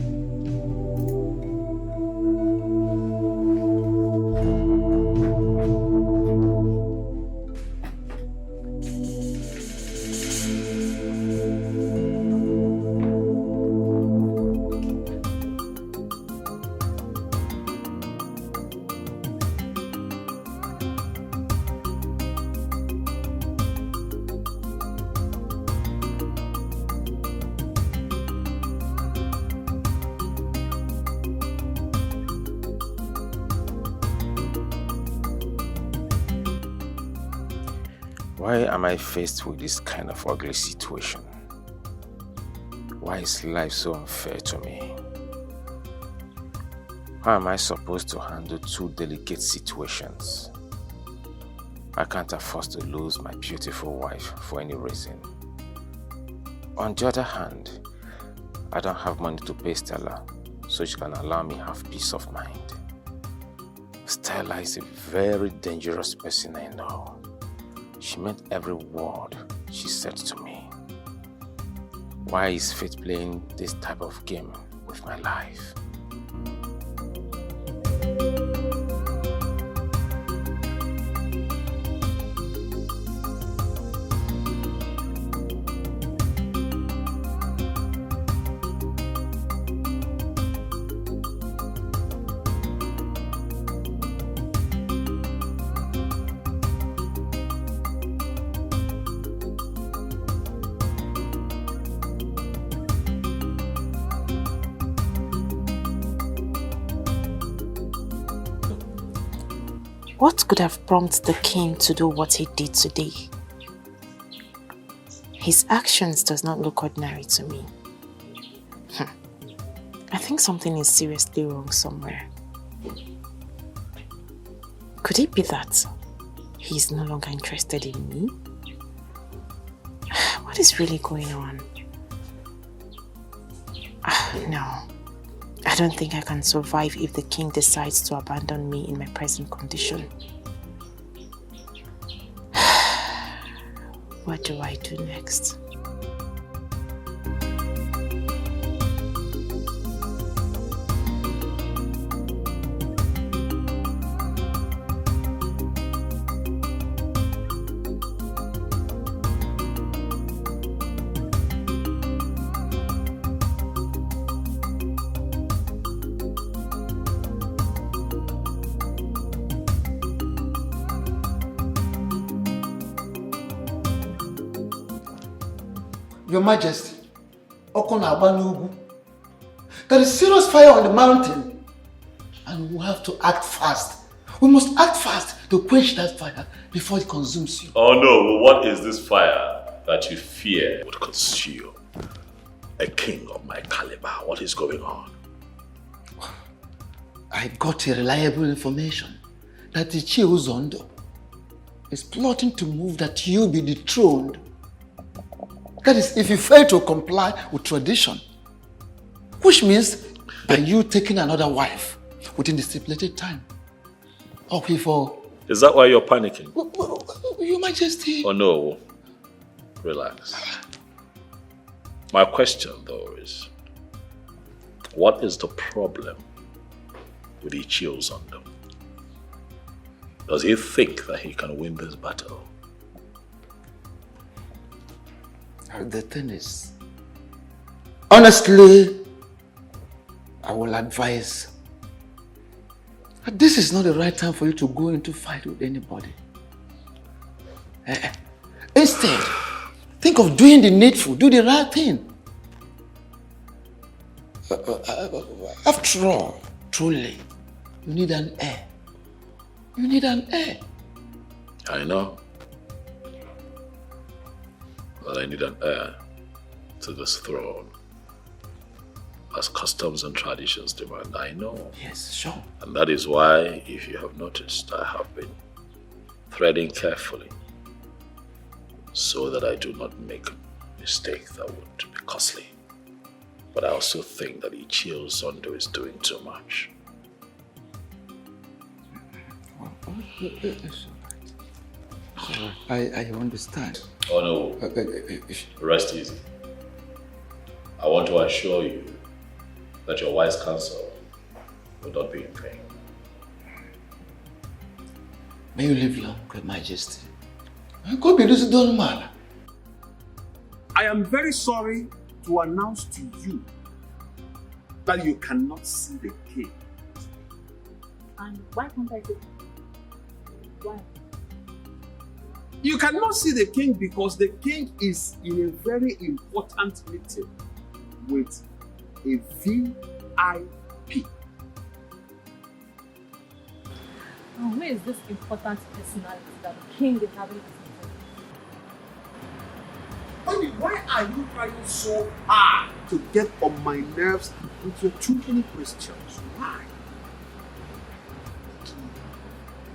Why am I faced with this kind of ugly situation? Why is life so unfair to me? How am I supposed to handle two delicate situations? I can't afford to lose my beautiful wife for any reason. On the other hand, I don't have money to pay Stella, so she can allow me have peace of mind. Stella is a very dangerous person I know. She meant every word she said to me. Why is fate playing this type of game with my life? What could have prompted the king to do what he did today? His actions does not look ordinary to me. I think something is seriously wrong somewhere. Could it be that he's no longer interested in me? What is really going on? No. I don't think I can survive if the king decides to abandon me in my present condition. What do I do next? Your Majesty, there is serious fire on the mountain and we have to act fast. We must act fast to quench that fire before it consumes you. Oh no, what is this fire that you fear would consume a king of my caliber? What is going on? I got a reliable information that the Uzondo is plotting to move that you be dethroned. That is, if you fail to comply with tradition, which means by you taking another wife within the stipulated time. Okay, for... Is that why you're panicking? Your Majesty... Oh no, relax. My question though is, what is the problem with Uzondo? Does he think that he can win this battle? The thing is, honestly, I will advise that this is not the right time for you to go into fight with anybody. Instead, think of doing the needful, do the right thing. After all, truly, you need an heir. You need an heir. I know that I need an heir to this throne, as customs and traditions demand. I know. Yes, sure. And that is why, if you have noticed, I have been threading carefully so that I do not make a mistake that would be costly. But I also think that Uzondo is doing too much. I understand. Oh no, rest easy. I want to assure you that your wise counsel will not be in vain. May you live long, Great Majesty. God be this done man. I am very sorry to announce to you that you cannot see the king. And why can't I see? Why? You cannot see the king because the king is in a very important meeting with a VIP. Oh, where is this important personality that the king is having a meeting? Why are you trying so hard to get on my nerves with your too many questions? Why?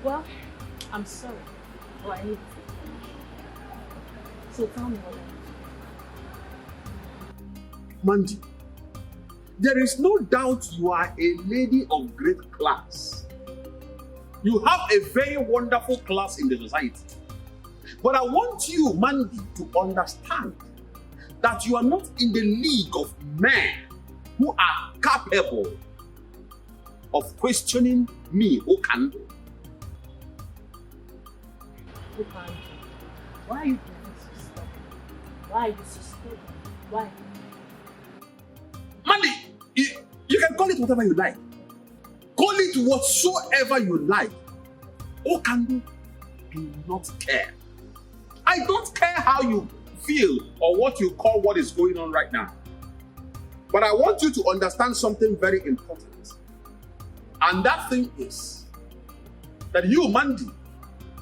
Well, I'm sorry. Oh, I need to. So tell me what I need. Mandy, there is no doubt you are a lady of great class. You have a very wonderful class in the society. But I want you, Mandy, to understand that you are not in the league of men who are capable of questioning me, who can do. Who can do? Why are you doing so stubborn? Why are you so stubborn? Why? Mandy, you can call it whatever you like. Call it whatsoever you like. Okandu, do not care. I don't care how you feel or what you call what is going on right now. But I want you to understand something very important. And that thing is that you, Mandy,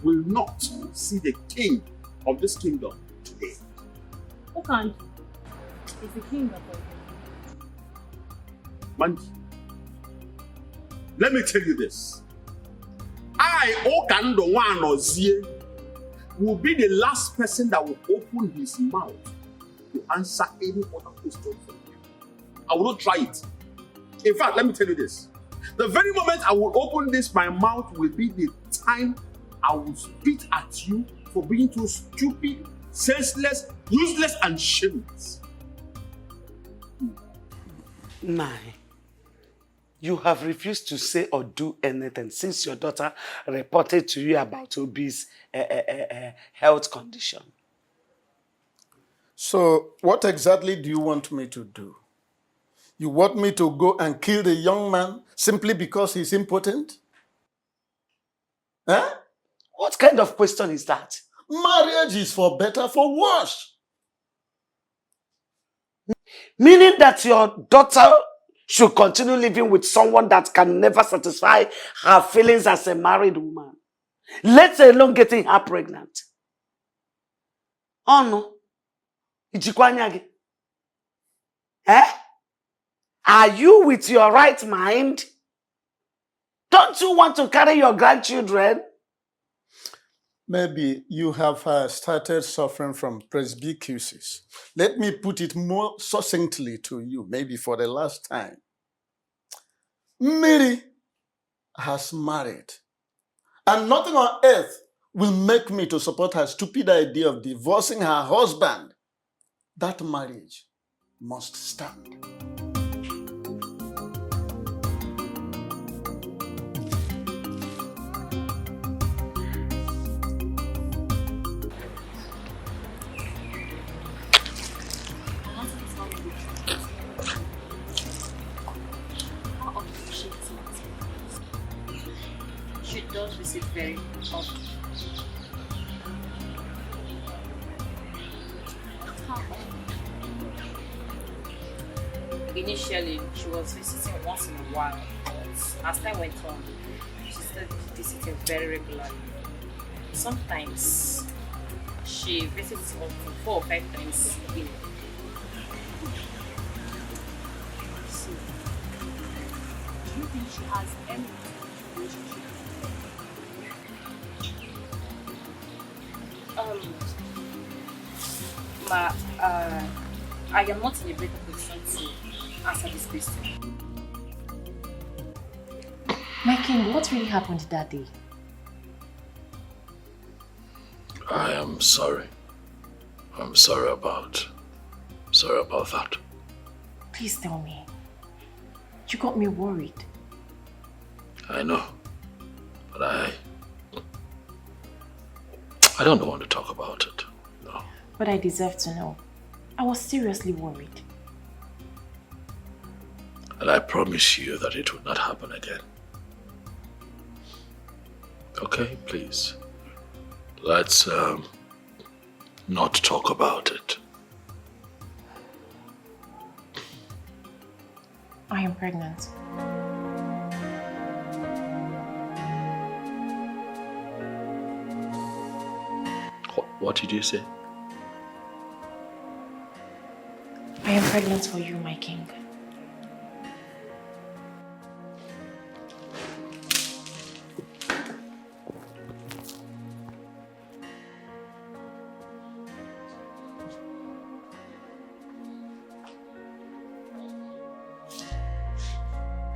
will not see the king of this kingdom today. Who can't? He's the king of all. Mandy, let me tell you this. I, Okando Wanozie, will be the last person that will open his mouth to answer any other question from you. I will not try it. In fact, let me tell you this. The very moment I will open my mouth will be the time I will spit at you for being too stupid, senseless, useless, and shameless. Nai, you have refused to say or do anything since your daughter reported to you about Obi's health condition. So, what exactly do you want me to do? You want me to go and kill the young man simply because he's impotent? Huh? What kind of question is that? Marriage is for better, for worse. Meaning that your daughter should continue living with someone that can never satisfy her feelings as a married woman, let alone getting her pregnant. Oh no. Ichikwanyagi. Eh? Are you with your right mind? Don't you want to carry your grandchildren? Maybe you have started suffering from presbycusis. Let me put it more succinctly to you, maybe for the last time. Mary has married, and nothing on earth will make me to support her stupid idea of divorcing her husband. That marriage must stand. She does visit very often. Initially, she was visiting once in a while, but as time went on, she started visiting very regularly. Sometimes she visits up to 4 or 5 times a week. So, do you think she has any relationship? I am not in a better position to answer this question. My king, what really happened that day? I am sorry. I'm sorry about that. Please tell me. You got me worried. I know, but I don't want to talk about it. No. But I deserve to know. I was seriously worried. And I promise you that it will not happen again. Okay, please. Let's not talk about it. I am pregnant. What did you say? I am pregnant for you, my king.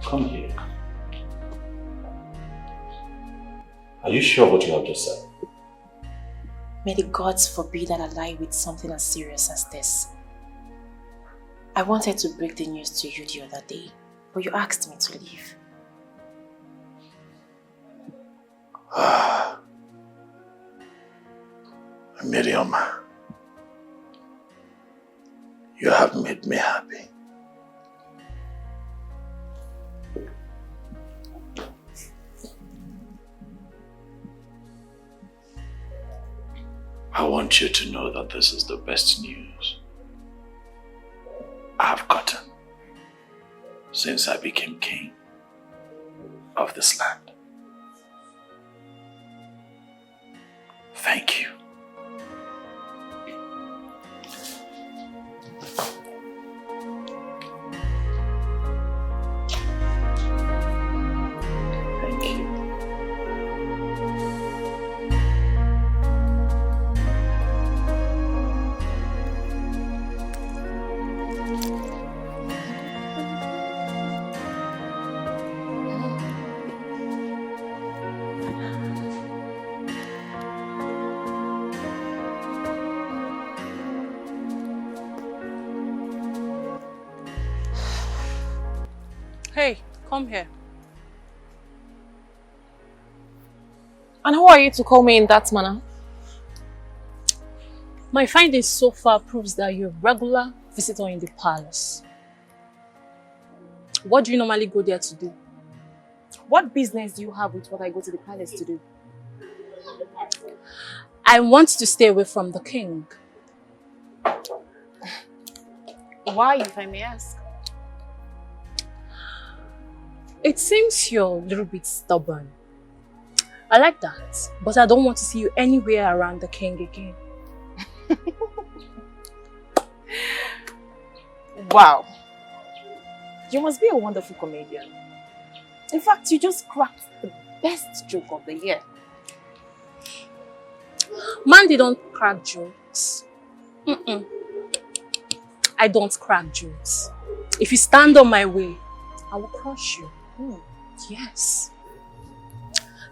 Come here. Are you sure what you have just said? May the gods forbid that I lie with something as serious as this. I wanted to break the news to you the other day, but you asked me to leave. Miriam, you have made me happy. I want you to know that this is the best news I have gotten since I became king of this land. Thank you. Hey, come here. And who are you to call me in that manner? My findings so far proves that you're a regular visitor in the palace. What do you normally go there to do? What business do you have with what I go to the palace to do? I want to stay away from the king. Why, if I may ask? It seems you're a little bit stubborn. I like that, but I don't want to see you anywhere around the king again. Wow. You must be a wonderful comedian. In fact, you just cracked the best joke of the year. Man, they don't crack jokes. I don't crack jokes. If you stand on my way, I will crush you. Yes.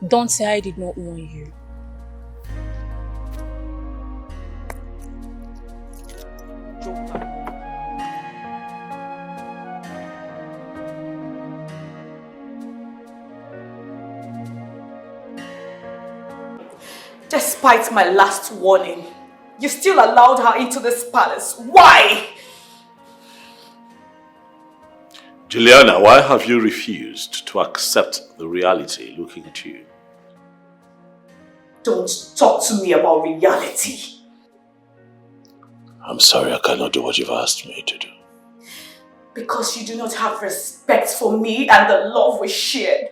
Don't say I did not warn you. Despite my last warning, you still allowed her into this palace. Why? Juliana, why have you refused to accept the reality looking at you? Don't talk to me about reality. I'm sorry, I cannot do what you've asked me to do. Because you do not have respect for me and the love we shared.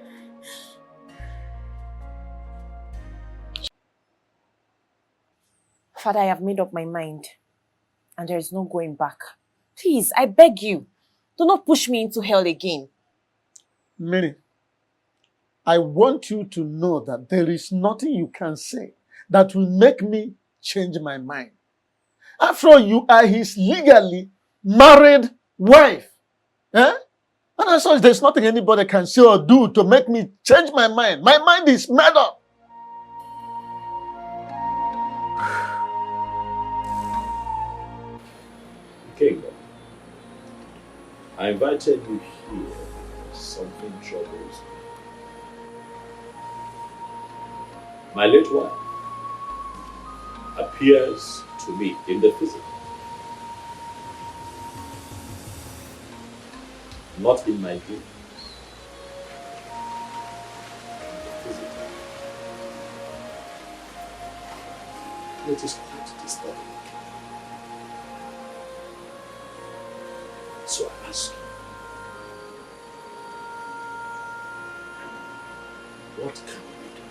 Father, I have made up my mind. And there is no going back. Please, I beg you. Do not push me into hell again. Mary, I want you to know that there is nothing you can say that will make me change my mind. After all, you are his legally married wife. Eh? And as such, there's nothing anybody can say or do to make me change my mind. My mind is made up. King, I invited you here because something troubles me. My late wife appears to me in the physical, not in my dreams. It is quite disturbing. So I ask you, what can we do?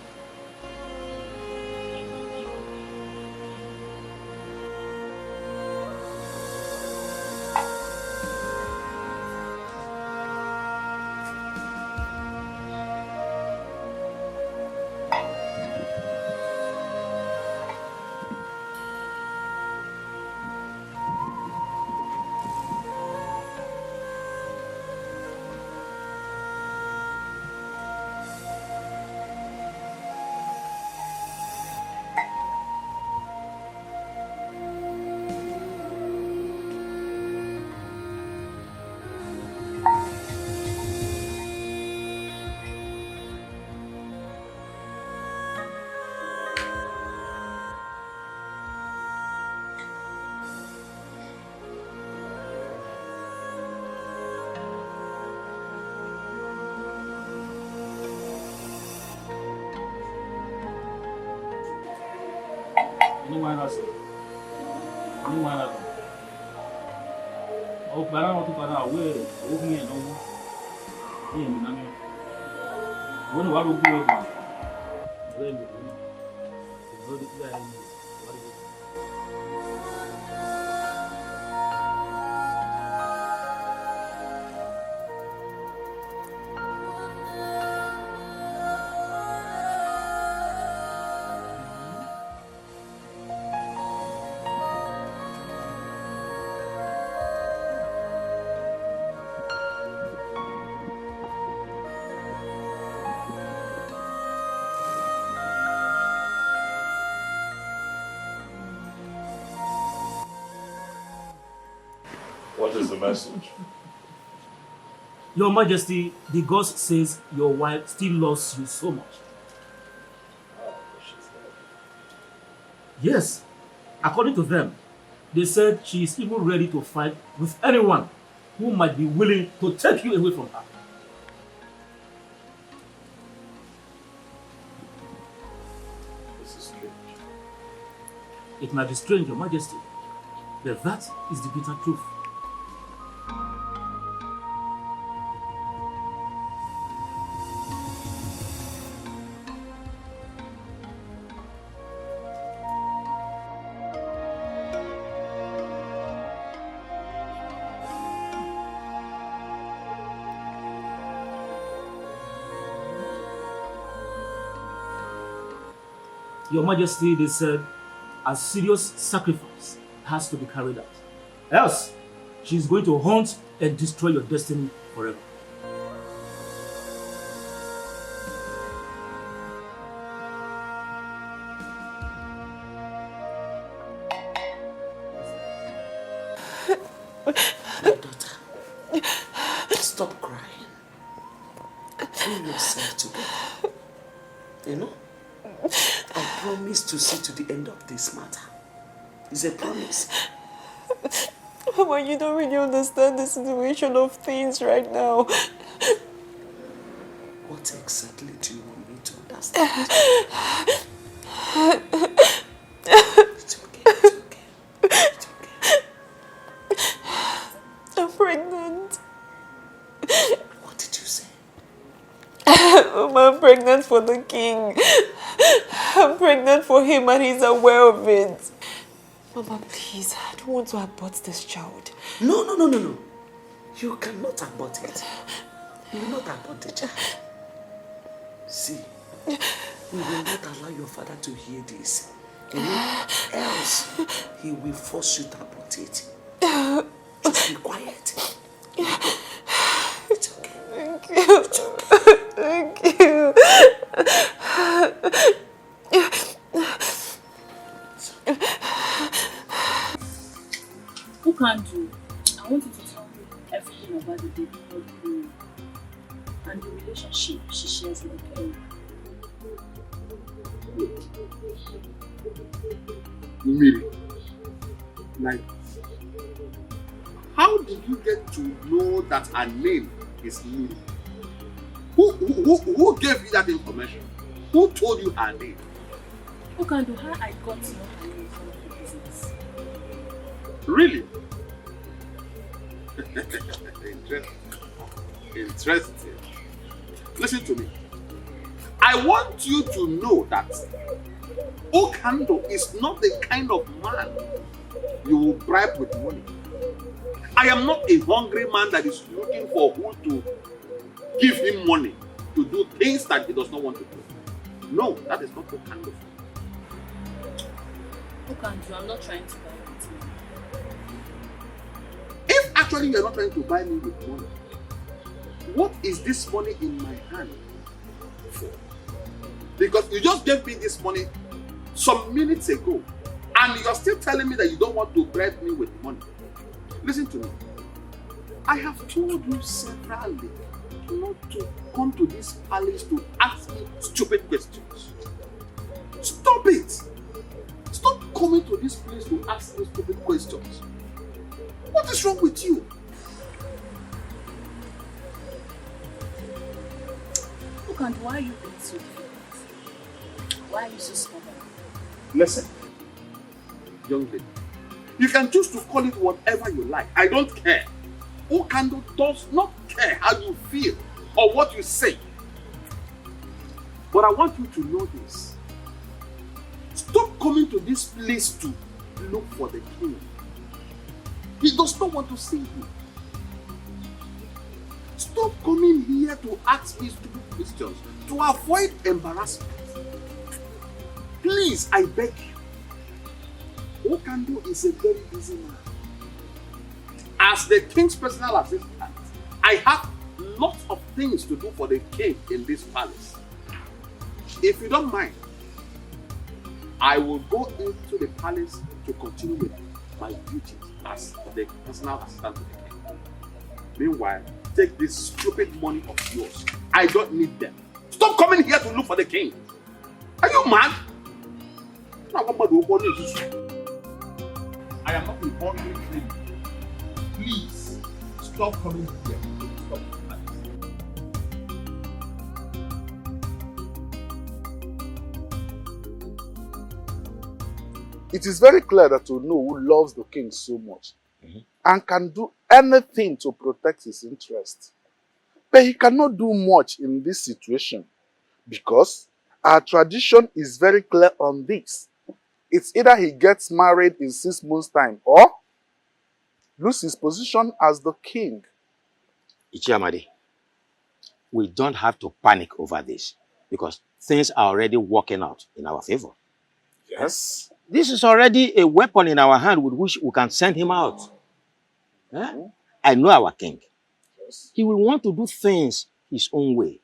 What is the message? Your Majesty, the ghost says your wife still loves you so much. Yes, according to them, they said she is even ready to fight with anyone who might be willing to take you away from her. This is strange. It might be strange, Your Majesty, but that is the bitter truth. Your Majesty, they said, a serious sacrifice has to be carried out. Else, she is going to haunt and destroy your destiny forever. My daughter, stop crying. Pull yourself together. You know? I promise to see to the end of this matter. It's a promise. Mama, you don't really understand the situation of things right now. What exactly do you want me to understand? It's okay, it's okay. It's okay. I'm pregnant. What did you say? Mama, I'm pregnant for the king. I'm pregnant for him and he's aware of it. Mama, please, I don't want to abort this child. No. You cannot abort it. You will not abort the child. See, we will not allow your father to hear this. Else, he will force you to abort it. Just be quiet. It's okay. Thank you. It's okay. Thank you. Who can do? I want you to tell me everything about the baby boy and the relationship she shares with him. Miri, like, how did you get to know that her name is Miri? Who gave you that information? Who told you her name? Who can do how I got to know her name from the business? Really? Interesting. Listen to me. I want you to know that Okando is not the kind of man you will bribe with money. I am not a hungry man that is looking for who to give him money to do things that he does not want to do. No, that is not Okando. Okando, I'm not trying to buy with you. If actually you are not trying to buy me with money, what is this money in my hand for? Because you just gave me this money some minutes ago and you are still telling me that you don't want to bribe me with money. Listen to me. I have told you severally not to come to this palace to ask me stupid questions. Stop it! Stop coming to this place to ask me stupid questions. What is wrong with you? Okando, why are you being so difficult? Why are you so stubborn? Listen, young lady, you can choose to call it whatever you like. I don't care. Okando does not care how you feel or what you say. But I want you to know this. Stop coming to this place to look for the king. He does not want to see you. Stop coming here to ask me stupid questions to avoid embarrassment. Please, I beg you. Okandu is a very busy man. As the king's personal assistant, I have lots of things to do for the king in this palace. If you don't mind, I will go into the palace to continue with my duties as the personal assistant to the king. Meanwhile, take this stupid money of yours. I don't need them. Stop coming here to look for the king. Are you mad? I am not involved in thing. Please, stop coming here. Stop. It is very clear that Ono who loves the king so much and can do anything to protect his interest. But he cannot do much in this situation because our tradition is very clear on this. It's either he gets married in 6 months' time or lose his position as the king. Ichiamadi, we don't have to panic over this because things are already working out in our favor. Yes. This is already a weapon in our hand with which we can send him out. I know our king. Yes. He will want to do things his own way.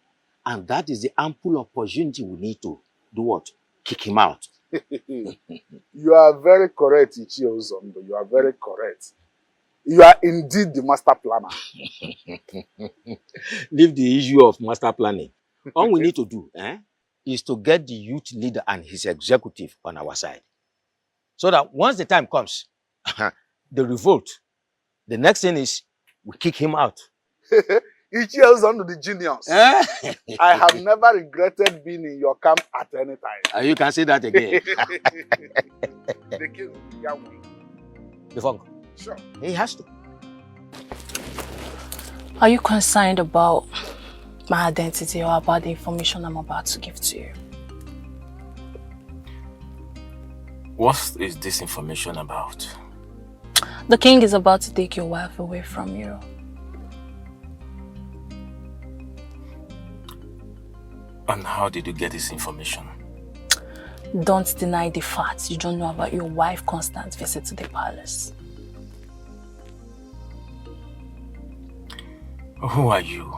And that is the ample opportunity we need to do what? Kick him out. You are very correct, Ichie Ozondo. You are very correct. You are indeed the master planner. Leave the issue of master planning. All we need to do is to get the youth leader and his executive on our side. So that once the time comes, the revolt, the next thing is we kick him out. Ichie Ozondo, the genius. I have never regretted being in your camp at any time. You can say that again. The king, Yahweh. Before, sure. He has to. Are you concerned about my identity or about the information I'm about to give to you? What is this information about? The king is about to take your wife away from you. And how did you get this information? Don't deny the facts. You don't know about your wife Constance's visit to the palace. Who are you?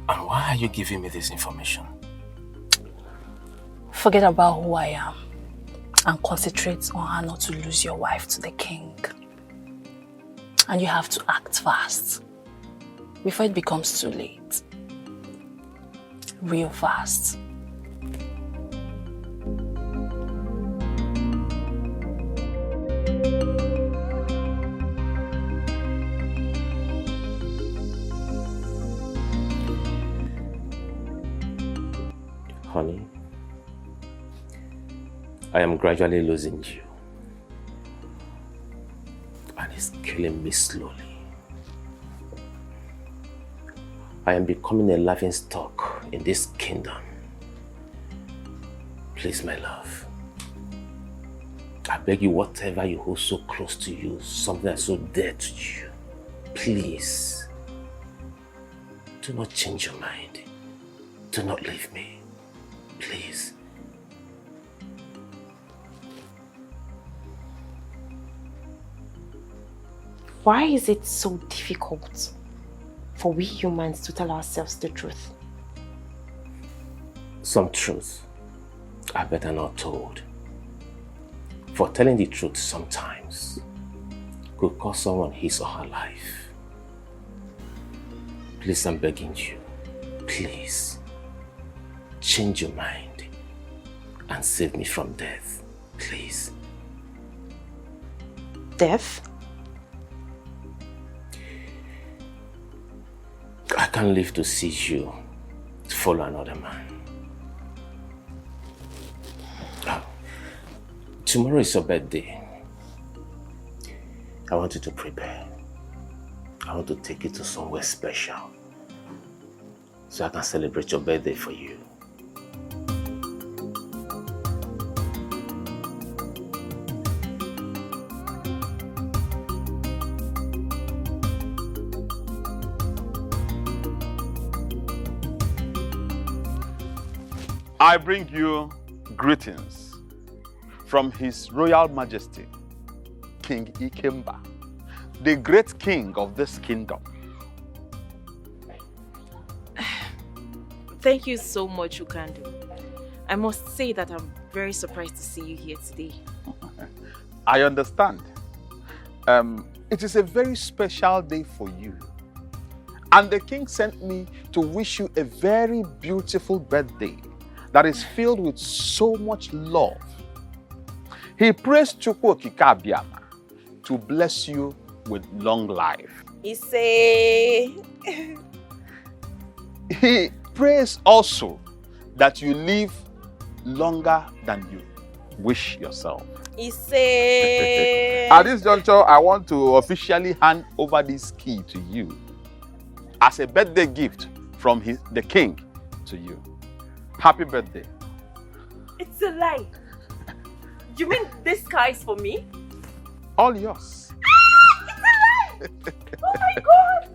And why are you giving me this information? Forget about who I am and concentrate on how not to lose your wife to the king. And you have to act fast before it becomes too late. Real fast. Honey, I am gradually losing you. And it's killing me slowly. I am becoming a laughingstock in this kingdom. Please, my love. I beg you, whatever you hold so close to you, something that's so dear to you, please, do not change your mind. Do not leave me. Please. Why is it so difficult for we humans to tell ourselves the truth? Some truths are better not told. For telling the truth sometimes could cost someone his or her life. Please, I'm begging you, please, change your mind and save me from death, please. Death? I can't live to see you follow another man. Tomorrow is your birthday. I want you to prepare. I want to take you to somewhere special so I can celebrate your birthday for you. I bring you greetings from His Royal Majesty, King Ikemba, the great king of this kingdom. Thank you so much, Ukandu. I must say that I'm very surprised to see you here today. I understand. It is a very special day for you. And the king sent me to wish you a very beautiful birthday that is filled with so much love. He prays Chukwu Okike Abiama to bless you with long life. He prays also that you live longer than you wish yourself. At this juncture, I want to officially hand over this key to you as a birthday gift from the king to you. Happy birthday. It's a lie. You mean this car is for me? All yours. It's a lie! Oh my God!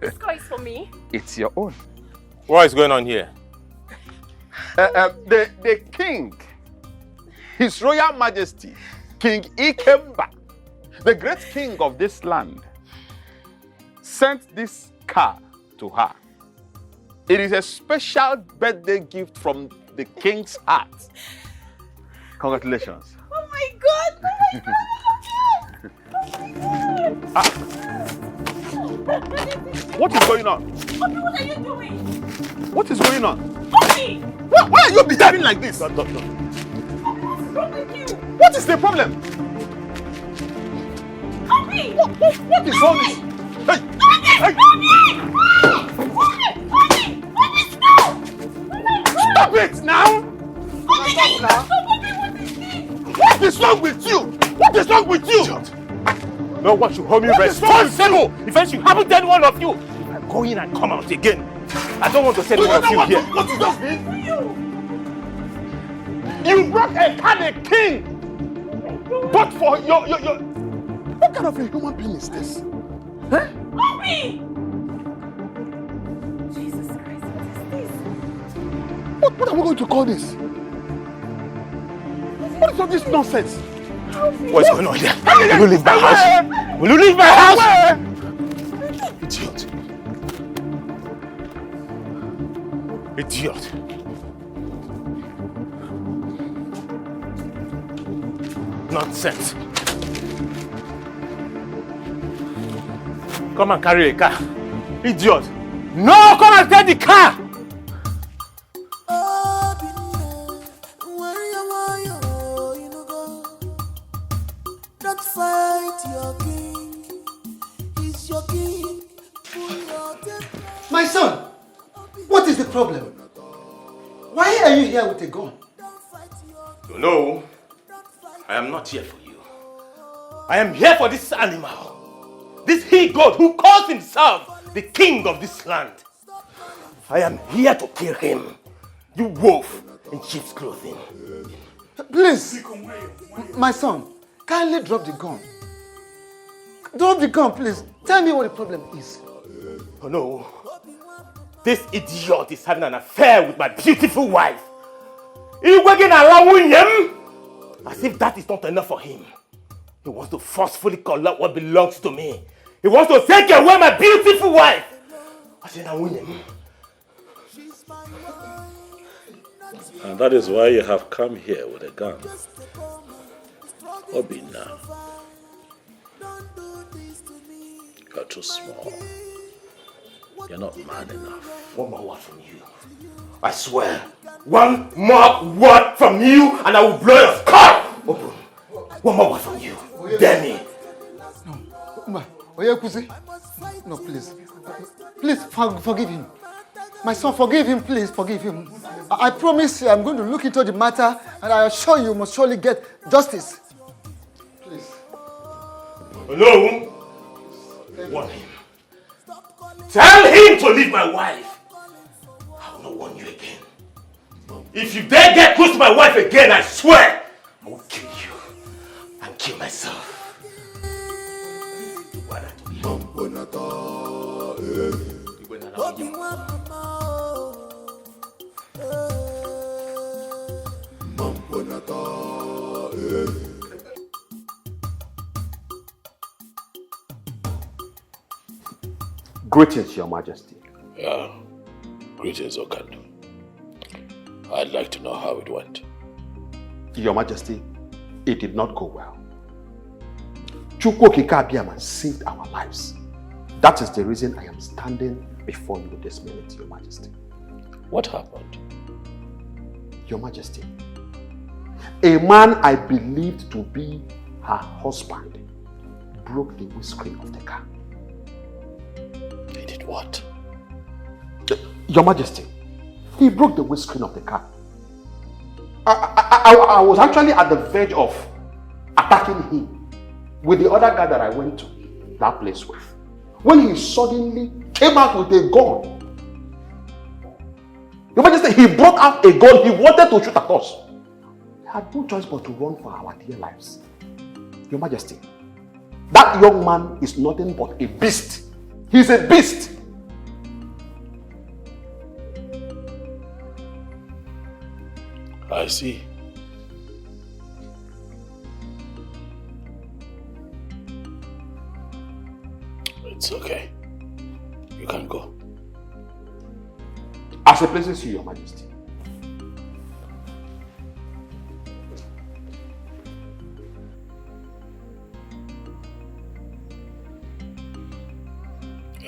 This car is for me? It's your own. What is going on here? The king, His Royal Majesty, King Ikemba, the great king of this land, sent this car to her. It is a special birthday gift from the king's heart. Congratulations. Oh my God! Oh my God! Oh my God! What is going on? Obi, what are you doing? What is going on? Obi! Why are you behaving like this? Obi, what's wrong with you? What is the problem? Obi! What is all this? Hey! Hey! Obi, stop! Stop it now! Obi, stop! Obi, what is this? What is wrong with you? What is wrong with you? No one should hold me responsible if anything happened to any one of you. If I go in and come out again, I don't want to see any one of you here. What you just did? You brought a car, the king, but for your. What kind of a human being is this? Huh? Obi! Jesus Christ, what is this? What are we going to call this? What is all this nonsense? What's going on here? Will you leave my house? Will you leave my house? Idiot. Idiot. Nonsense. Come and carry a car. Idiot. No, come and take the car. Don't fight your king. He's your king. My son, what is the problem? Why are you here with a gun? No, I am not here for you. I am here for this animal. This he-goat who calls himself the king of this land. I am here to kill him. You wolf in sheep's clothing. Please, my son, kindly drop the gun. Drop the gun, please. Tell me what the problem is. Oh no. This idiot is having an affair with my beautiful wife. He's working allowing him. As if that is not enough for him. He wants to forcefully collect what belongs to me. He wants to take away my beautiful wife. I said, I win him. And that is why you have come here with a gun. Obi now. You're too small. You're not man enough. One more word from you. I swear. One more word from you and I will blow your skull open. One more word from you. Dare me. No, please. Please forgive him. My son, forgive him, please, forgive him. I promise you, I'm going to look into the matter and I assure you must surely get justice. Please. Hello? Warn him. Tell him to leave my wife. I will not warn you again. If you dare get close to my wife again, I swear, I will kill you and kill myself. Greetings, Your Majesty. Yeah, greetings, Okandu. I'd like to know how it went. Your Majesty, it did not go well. Chukwokika Abiyama saved our lives. That is the reason I am standing before you this minute, Your Majesty. What happened? Your Majesty, a man I believed to be her husband broke the windscreen of the car. He did what? Your Majesty, he broke the windscreen of the car. I was actually at the verge of attacking him with the other guy that I went to that place with, when he suddenly came out with a gun. Your Majesty, he brought out a gun. He wanted to shoot at us. We had no choice but to run for our dear lives. Your Majesty, that young man is nothing but a beast. He's a beast. I see. It's okay. You can go. As it pleases you, Your Majesty.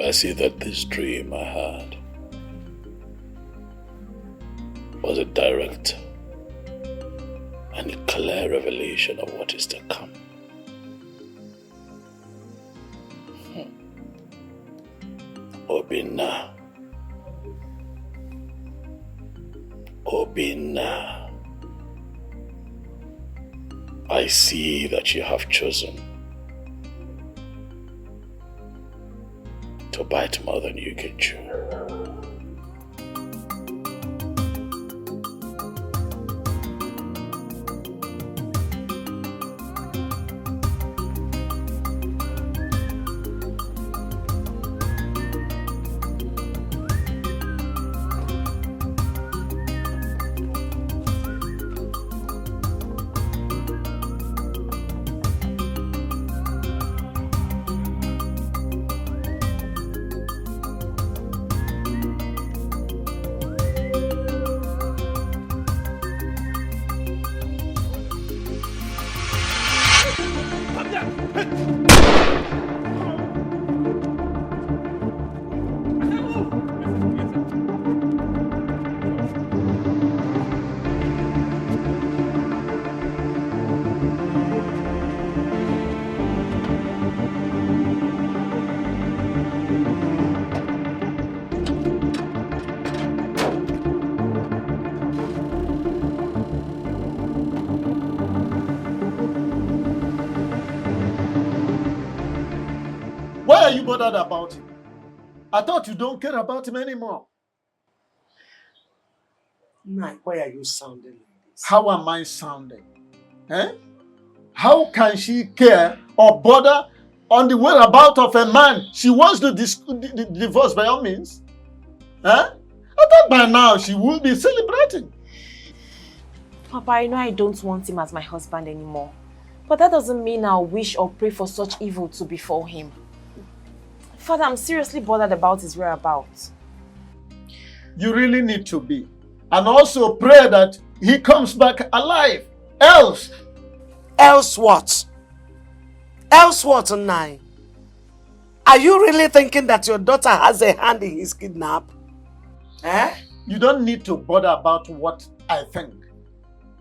I see that this dream I had was a direct and clear revelation of what is to come. Obinna. Obinna. I see that you have chosen to bite more than you can chew. Why are you bothered about him? I thought you don't care about him anymore. Nah, why are you sounding like this? How am I sounding? Eh? How can she care or bother on the whereabouts of a man she wants to divorce by all means? Eh? I thought by now she would be celebrating. Papa, I know I don't want him as my husband anymore. But that doesn't mean I'll wish or pray for such evil to befall him. Father, I'm seriously bothered about his whereabouts. You really need to be. And also pray that he comes back alive. Else. Else what? Else what, Nai? Are you really thinking that your daughter has a hand in his kidnap? Eh? You don't need to bother about what I think.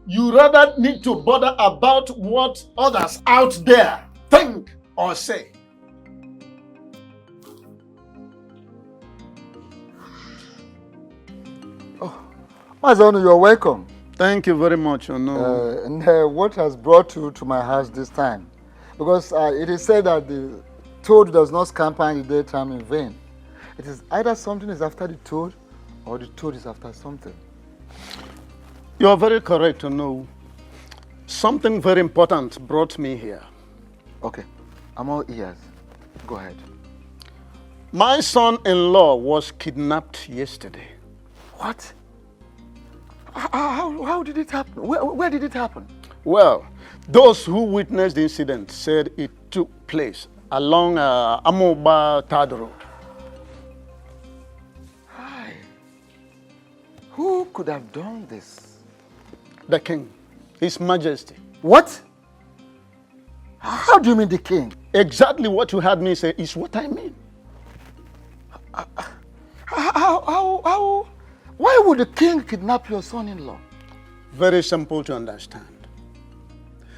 You rather need to bother about what others out there think or say. Mazonu, you're welcome. Thank you very much, Ono. What has brought you to my house this time? Because it is said that the toad does not scamper in the daytime in vain. It is either something is after the toad or the toad is after something. You are very correct, Ono. Something very important brought me here. Okay, I'm all ears. Go ahead. My son-in-law was kidnapped yesterday. What? How did it happen? Where did it happen? Well, those who witnessed the incident said it took place along Amoba Third Road. Hi. Who could have done this? The king, His Majesty. What? How do you mean the king? Exactly what you heard me say is what I mean. Why would the king kidnap your son-in-law? Very simple to understand.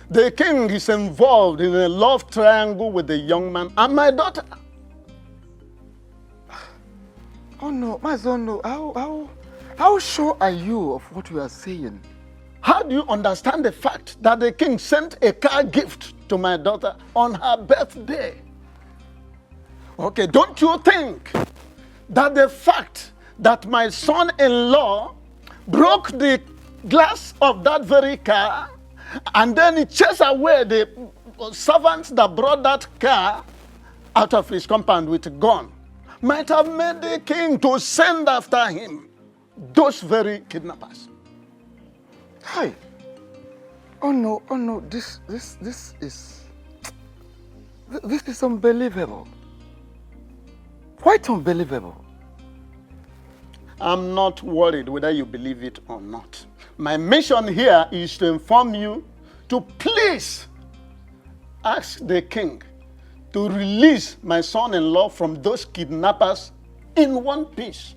The king is involved in a love triangle with the young man and my daughter. Oh no, my son, no. How sure are you of what you are saying? How do you understand the fact that the king sent a car gift to my daughter on her birthday? Okay, don't you think that the fact that my son-in-law broke the glass of that very car and then he chased away the servants that brought that car out of his compound with a gun might have made the king to send after him those very kidnappers? Hi. Oh no, this is unbelievable. Quite unbelievable. I'm not worried whether you believe it or not. My mission here is to inform you to please ask the king to release my son-in-law from those kidnappers in one piece.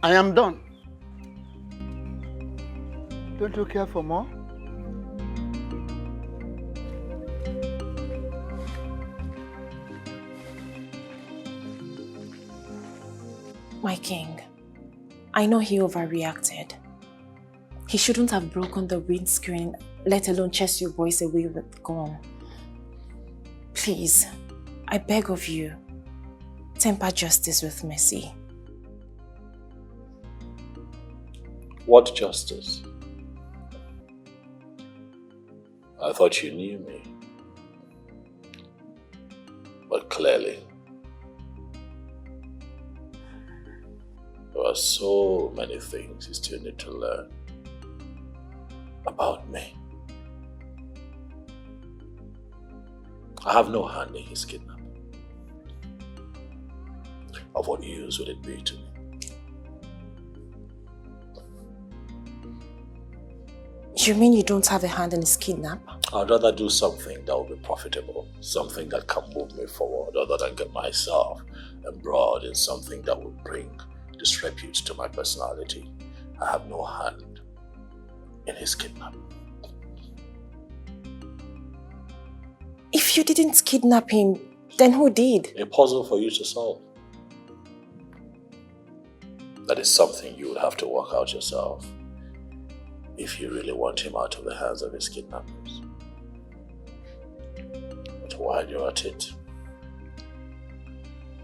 I am done. Don't you care for more? My king, I know he overreacted. He shouldn't have broken the windscreen, let alone chase your boys away with the gun. Please, I beg of you, temper justice with mercy. What justice? I thought you knew me. But clearly, there are so many things you still need to learn about me. I have no hand in his kidnapping. Of what use would it be to me? You mean you don't have a hand in his kidnap? I'd rather do something that will be profitable, something that can move me forward, other than get myself embroiled in something that would bring disrepute to my personality. I have no hand in his kidnapping. If you didn't kidnap him, then who did? A puzzle for you to solve. That is something you would have to work out yourself if you really want him out of the hands of his kidnappers. But while you're at it,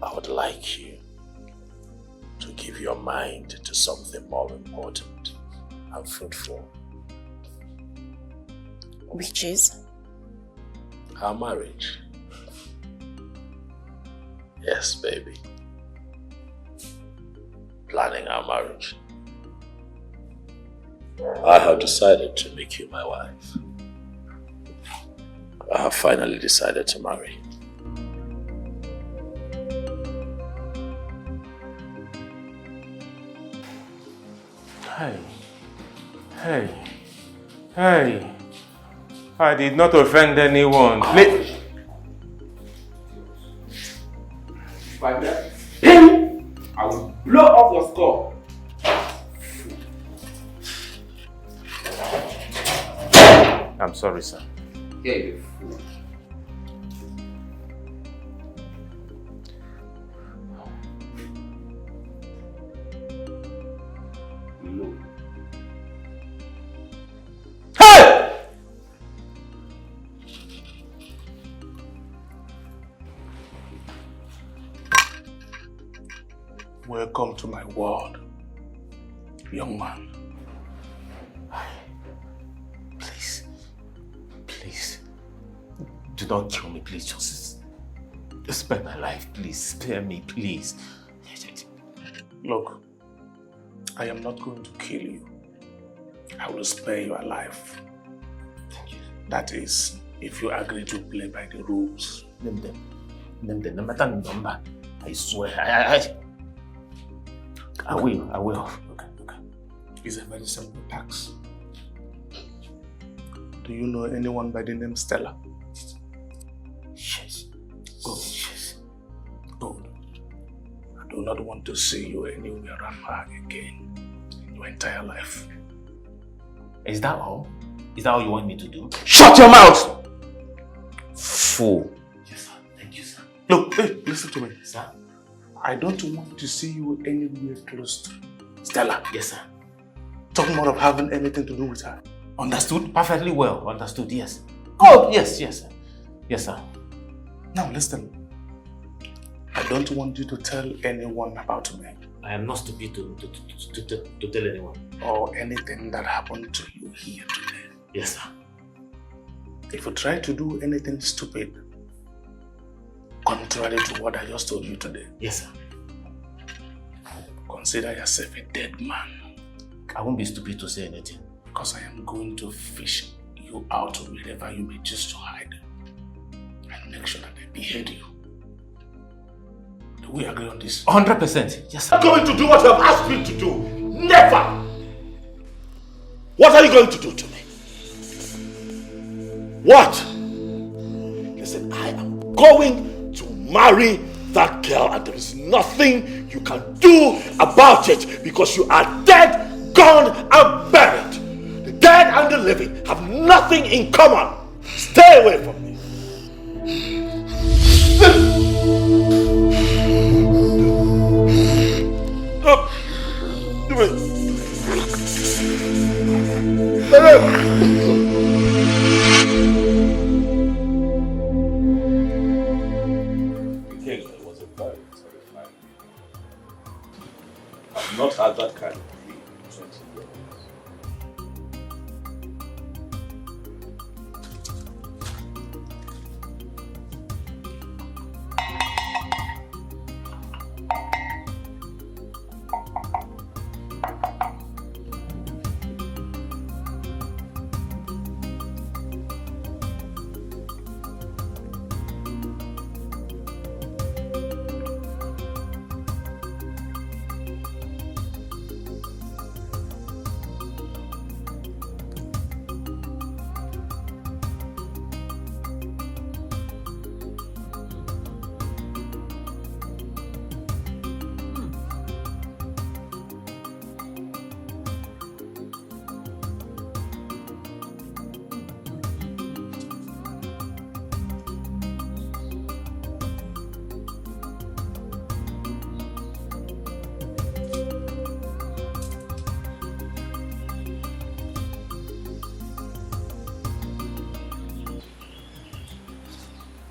I would like you to give your mind to something more important and fruitful. Which is? Our marriage. Yes, baby. Planning our marriage. I have decided to make you my wife. I have finally decided to marry. Hey. I did not offend anyone. Please. By that pin, I will blow off your skull. I'm sorry, sir. Yeah, you fool. No. Hey! Welcome to my world, young man. Please. Do not kill me, please. Just spare my life, please. Spare me, please. Look, I am not going to kill you. I will spare your life. Thank you. That is, if you agree to play by the rules. Name them. No matter the number. I swear. I will. Okay. It's a very simple task. Do you know anyone by the name Stella? Yes. Good. Yes. Good. I do not want to see you anywhere around her again in your entire life. Is that all? Is that all you want me to do? Shut your mouth! Fool. Yes, sir. Thank you, sir. Look, hey, listen to me. Sir? I don't want to see you anywhere close to Stella. Yes, sir. Talking about having anything to do with her. Understood? Perfectly well. Understood, yes. Oh, yes, sir. Yes, sir. Now listen. I don't want you to tell anyone about me. I am not stupid to tell anyone. Or anything that happened to you here today. Yes, sir. If you try to do anything stupid, contrary to what I just told you today. Yes, sir. Consider yourself a dead man. I won't be stupid to say anything. Because I am going to fish you out wherever you may choose to hide. And make sure that I behead you. Do we agree on this? 100%. Yes, sir. I'm going to do what you have asked me to do. Never! What are you going to do to me? What? Listen, I am going to marry that girl and there is nothing you can do about it because you are dead, gone and buried. The dead and the living have nothing in common. Stay away from me. It was a very terrifying. I've not had that kind of dream in 20 years.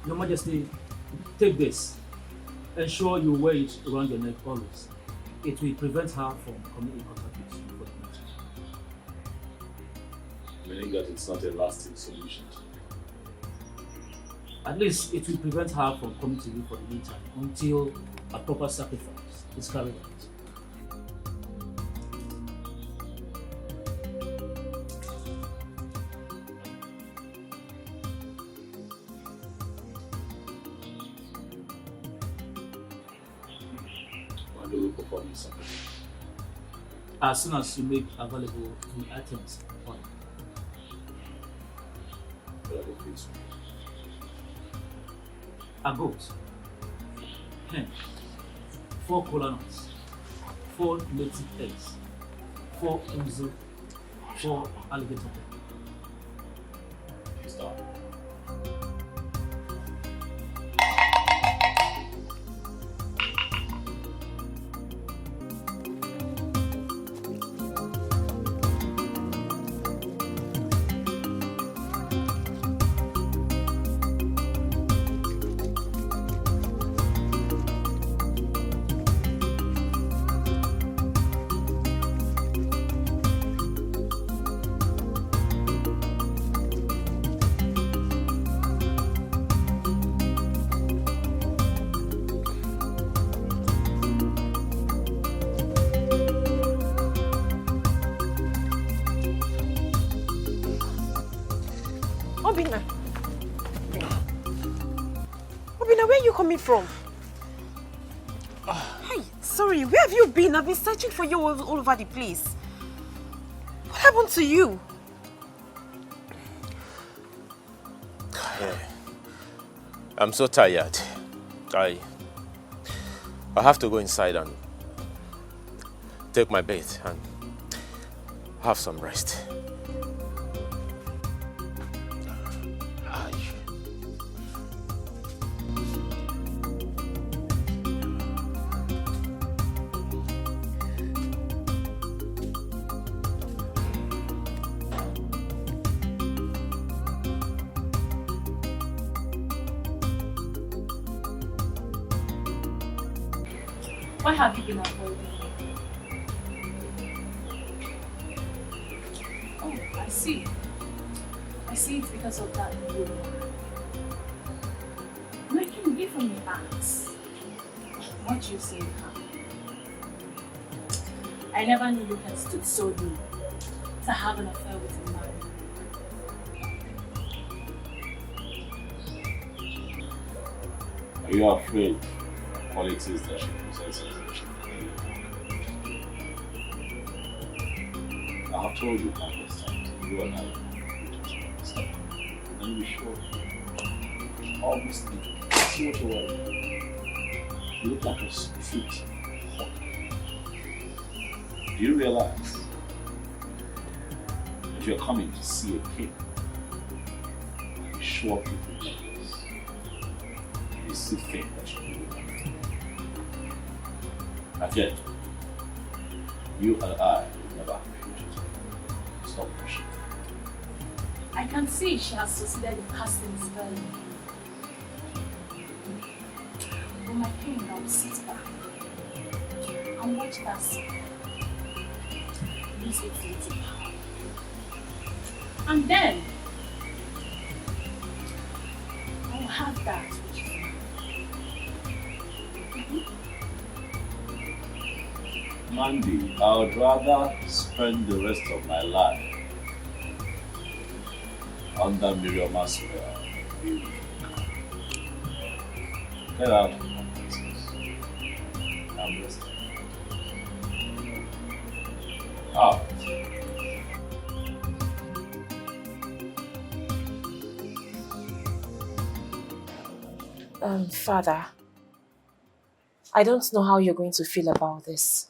Your Majesty, take this. Ensure you wear it around your neck always. It will prevent her from coming in contact with you for the future. Meaning that it's not a lasting solution. At least it will prevent her from coming to you for the meantime until a proper sacrifice is carried out. When do we perform this sacrifice? As soon as you make available the items on it. A goat, hen, 4 kola nuts, 4 native eggs, 4 uzu, 4 alligator pepper. Stop. from? Hey, sorry, where have you been? I've been searching for you all over the place. What happened to you? I'm so tired. I have to go inside and take my bath and have some rest. Why have you been avoiding me? Oh, I see. I see it's because of that rumor. Making me from your ass. What you say happened. I never knew you had stood so low to have an affair with a man. Are you afraid of qualities that she possesses that she I have told you countless times, you and I understand. And you sure. Obviously, see what you want. You look like a street hawk. Do you realize that you're coming to see a king? You show up with your jealous. You still think that you do it. Again, you and I will never have a future. Stop pushing. I can see she has succeeded in casting a spell. But my king, I will sit back and watch that spell lose its little power. And then I will have that which is mine. Mandy, I would rather spend the rest of my life under Miriam's spell. Get out of my business. I'm listening. Out. Father, I don't know how you're going to feel about this,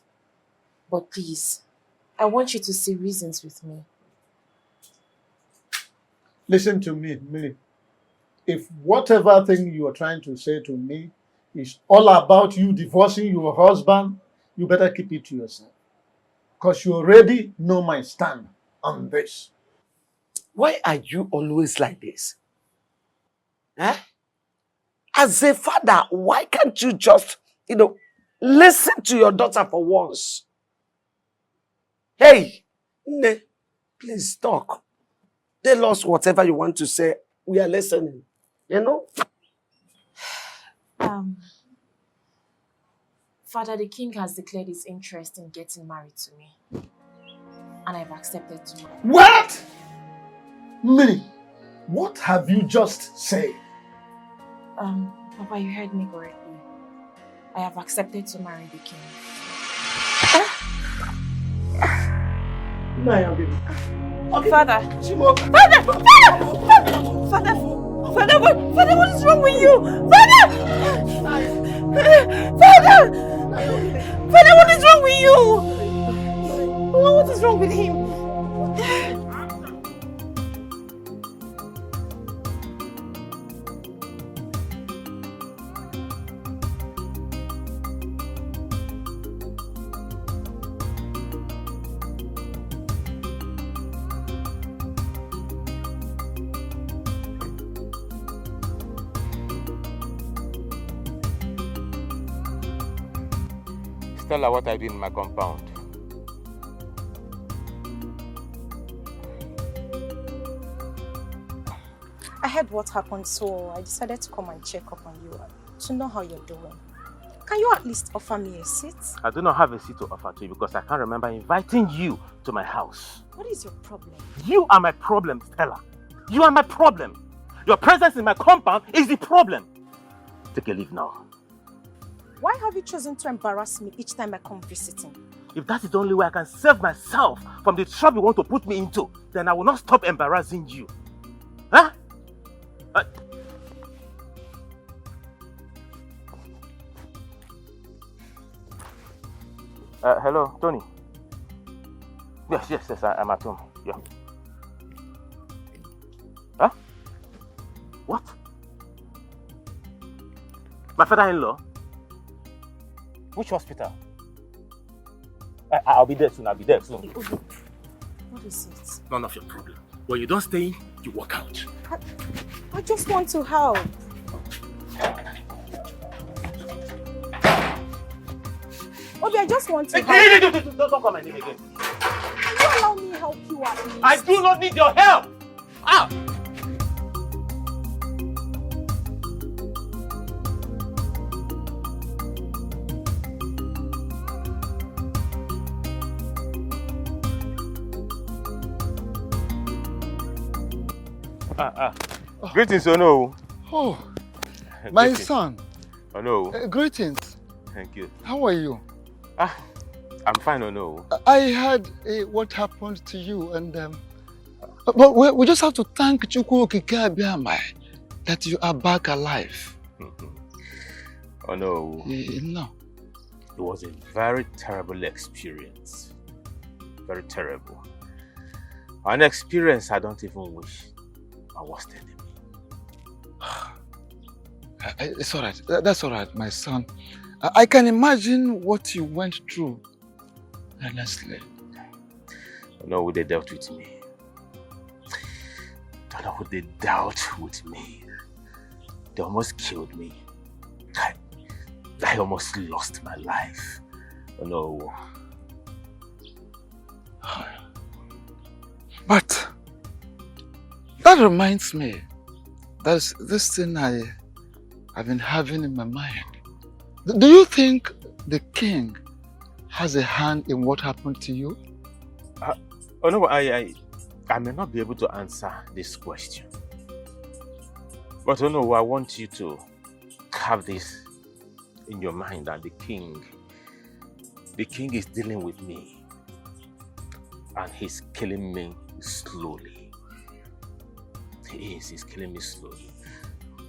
but please, I want you to see reasons with me. Listen to me, Millie. If whatever thing you are trying to say to me is all about you divorcing your husband, you better keep it to yourself. Because you already know my stand on this. Why are you always like this? Eh? As a father, why can't you just, listen to your daughter for once? Hey, Nne, please talk. Tell us whatever you want to say. We are listening. Father, the king has declared his interest in getting married to me. And I've accepted to marry. What? Millie, what have you just said? Papa, you heard me correctly. I have accepted to marry the king. Okay. Father, what is wrong with you? Father, what is wrong with you? What is wrong with him? Tell her what I did in my compound. I heard what happened, so I decided to come and check up on you to know how you're doing. Can you at least offer me a seat? I do not have a seat to offer to you because I can't remember inviting you to my house. What is your problem? You are my problem, Stella. You are my problem. Your presence in my compound is the problem. Take a leave now. Why have you chosen to embarrass me each time I come visiting? If that is the only way I can save myself from the trouble you want to put me into, then I will not stop embarrassing you. Huh? Hello, Tony. Yes, I'm at home. Yeah. Huh? What? My father-in-law? Which hospital? I'll be there soon. What is it? None of your problem. When you don't stay, you walk out. I just want to help. Obi, I just want to help. Don't come and leave again. Can you allow me to help you at least? I do not need your help! Ah! Greetings, Ono. Oh, my son. Ono. Greetings. Thank you. How are you? I'm fine, Ono. I heard what happened to you, and but we just have to thank Chukwu Okike Abiamai that you are back alive. Oh no. No. It was a very terrible experience. Very terrible. An experience I don't even wish my worst enemy. It's all right. That's all right, my son. I can imagine what you went through. Honestly. No, they dealt with me. Don't know what they dealt with me. They almost killed me. I almost lost my life. Oh no. But that reminds me, there's this thing I've been having in my mind. Do you think the king has a hand in what happened to you? Oh no, I may not be able to answer this question. But oh no, I want you to have this in your mind that the king is dealing with me and he's killing me slowly. He's killing me slowly.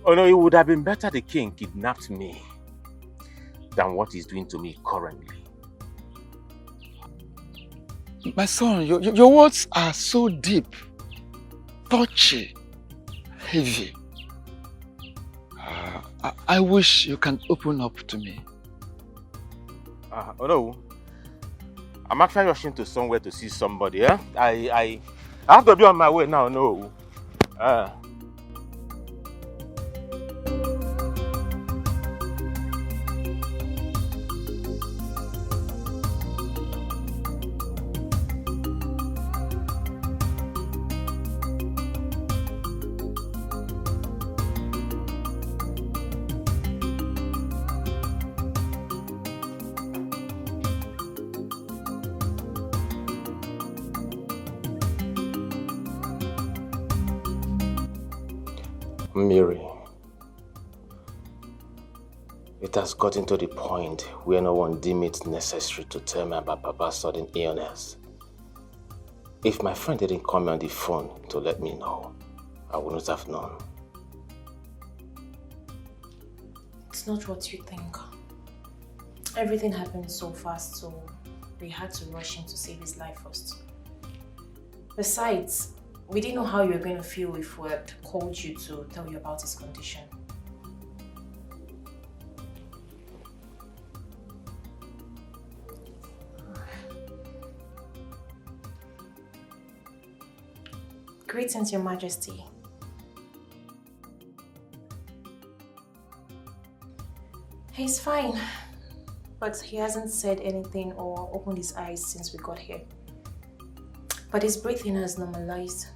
Oh no, it would have been better the king kidnapped me than what he's doing to me currently. My son, your words are so deep, touchy, heavy. I wish you can open up to me. Oh no, I'm actually rushing to somewhere to see somebody. Eh? I have to be on my way now. No. Mary, it has gotten to the point where no one deemed it necessary to tell me about Papa's sudden illness. If my friend didn't call me on the phone to let me know, I wouldn't have known. It's not what you think. Everything happened so fast, so we had to rush him to save his life first. Besides, we didn't know how you were going to feel if we had called you to tell you about his condition. Greetings, Your Majesty. He's fine, but he hasn't said anything or opened his eyes since we got here. But his breathing has normalized.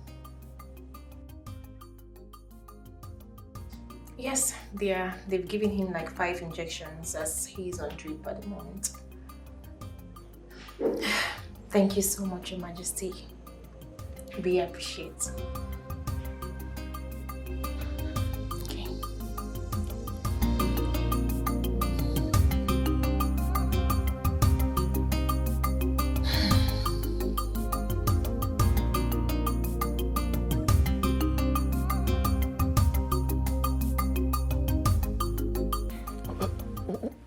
Yes, they've given him like 5 injections as he's on drip at the moment. Thank you so much, Your Majesty. We appreciate. Okay.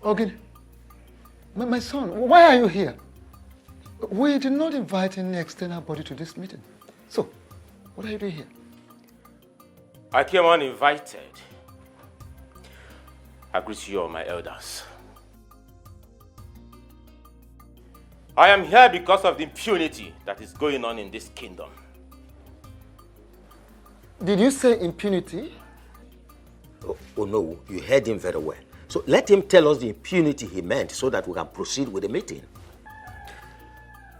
Ogin, my son, why are you here? We did not invite any external body to this meeting. So, what are you doing here? I came uninvited. I greet you all, my elders. I am here because of the impunity that is going on in this kingdom. Did you say impunity? Oh no, you heard him very well. So let him tell us the impunity he meant so that we can proceed with the meeting.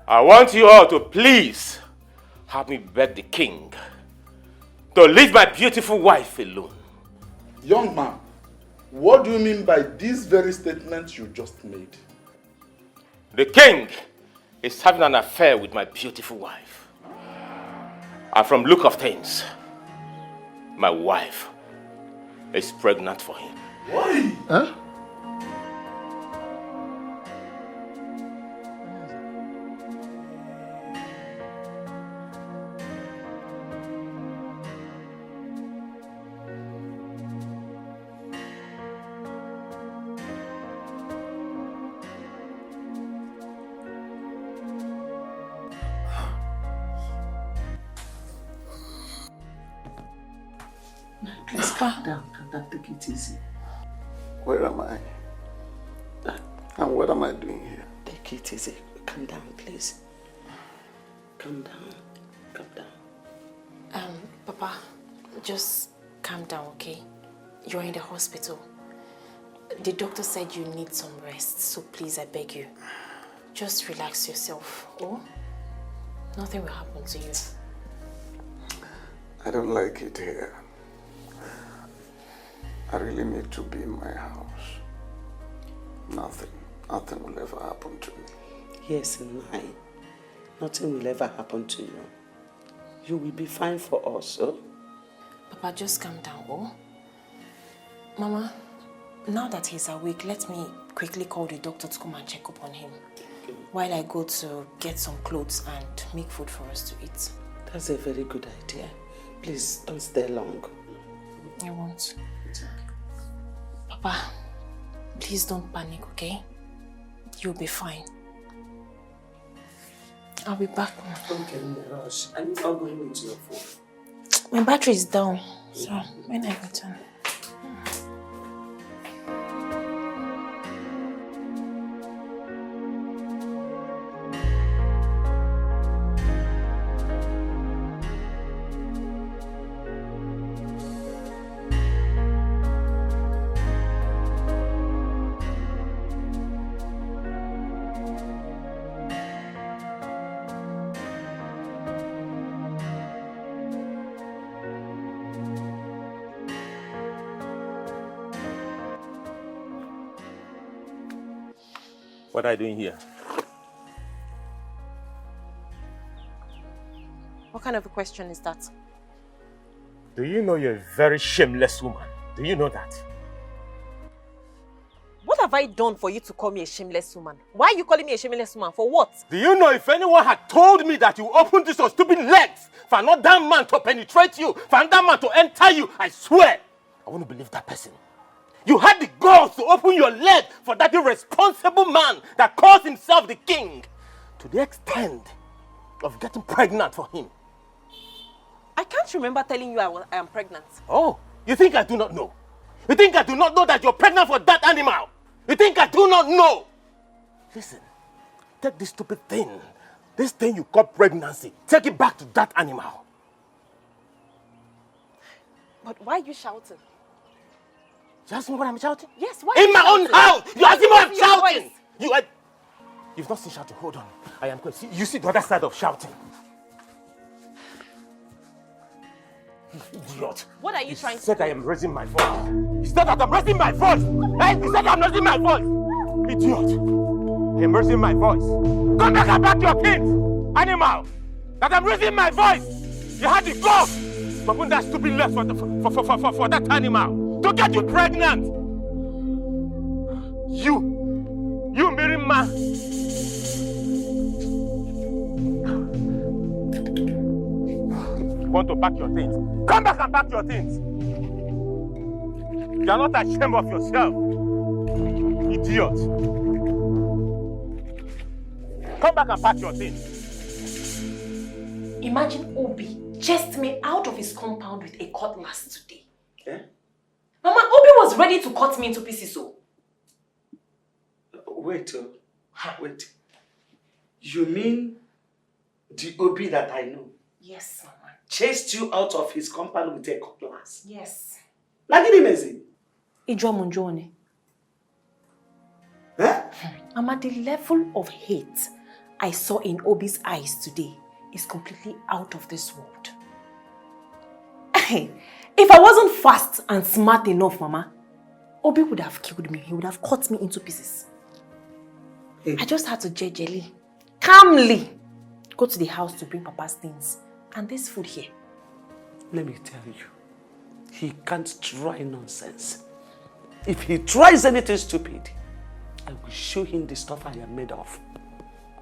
I want you all to please help me beg the king to leave my beautiful wife alone. Young man, what do you mean by this very statement you just made? The king is having an affair with my beautiful wife. And from look of things, my wife is pregnant for him. Why? Huh? Please calm down. Take it easy. Where am I? And what am I doing here? Take it easy. Calm down, please. Calm down. Calm down. Papa, just calm down, okay? You're in the hospital. The doctor said you need some rest, so please, I beg you. Just relax yourself, oh? Nothing will happen to you. I don't like it here. I really need to be in my house. Nothing will ever happen to me. Yes, and nothing will ever happen to you. You will be fine for us, oh? Papa, just calm down, oh? Mama, now that he's awake, let me quickly call the doctor to come and check up on him while I go to get some clothes and make food for us to eat. That's a very good idea. Please, don't stay long. I won't. Papa, please don't panic, okay? You'll be fine. I'll be back. Don't get in a rush. I'm not going into your phone. My battery is down, so when I return. What are you doing here? What kind of a question is that? Do you know you're a very shameless woman? Do you know that? What have I done for you to call me a shameless woman? Why are you calling me a shameless woman? For what? Do you know if anyone had told me that you opened this your stupid legs for another man to penetrate you, for another man to enter you, I swear, I wouldn't believe that person. You had the balls to open your leg for that irresponsible man that calls himself the king, to the extent of getting pregnant for him. I can't remember telling you I am pregnant. Oh, you think I do not know? You think I do not know that you're pregnant for that animal? You think I do not know? Listen, take this stupid thing, this thing you call pregnancy, take it back to that animal. But why are you shouting? You ask me what I'm shouting? Yes, why? In my own house! You ask me what I'm Your shouting! voice. You've not seen shouting. Hold on. I am going. You see the other side of shouting. You idiot. What are you trying to He said do? I am raising my voice. He said that I'm raising my voice. Hey, he said I'm raising my voice. Idiot. I am raising my voice. Come back and back your kids. Animal. That I'm raising my voice. You had the gall to open that stupid leg for that animal. To get you pregnant. You married man. You want to pack your things? Come back and pack your things. You are not ashamed of yourself. idiot. Come back and pack your things. Imagine Obi chased me out of his compound with a cutlass today. Eh? Mama, Obi was ready to cut me into pieces. So. Wait. You mean the Obi that I know? Yes, Mama. Chased you out of his compound with a cutlass? Yes. Nagini mezi? Ijuamunjone. Mama, the level of hate I saw in Obi's eyes today is completely out of this world. If I wasn't fast and smart enough, Mama, Obi would have killed me. He would have cut me into pieces. I just had to jejely, calmly go to the house to bring Papa's things and this food here. Let me tell you, he can't try nonsense. If he tries anything stupid, I will show him the stuff I am made of.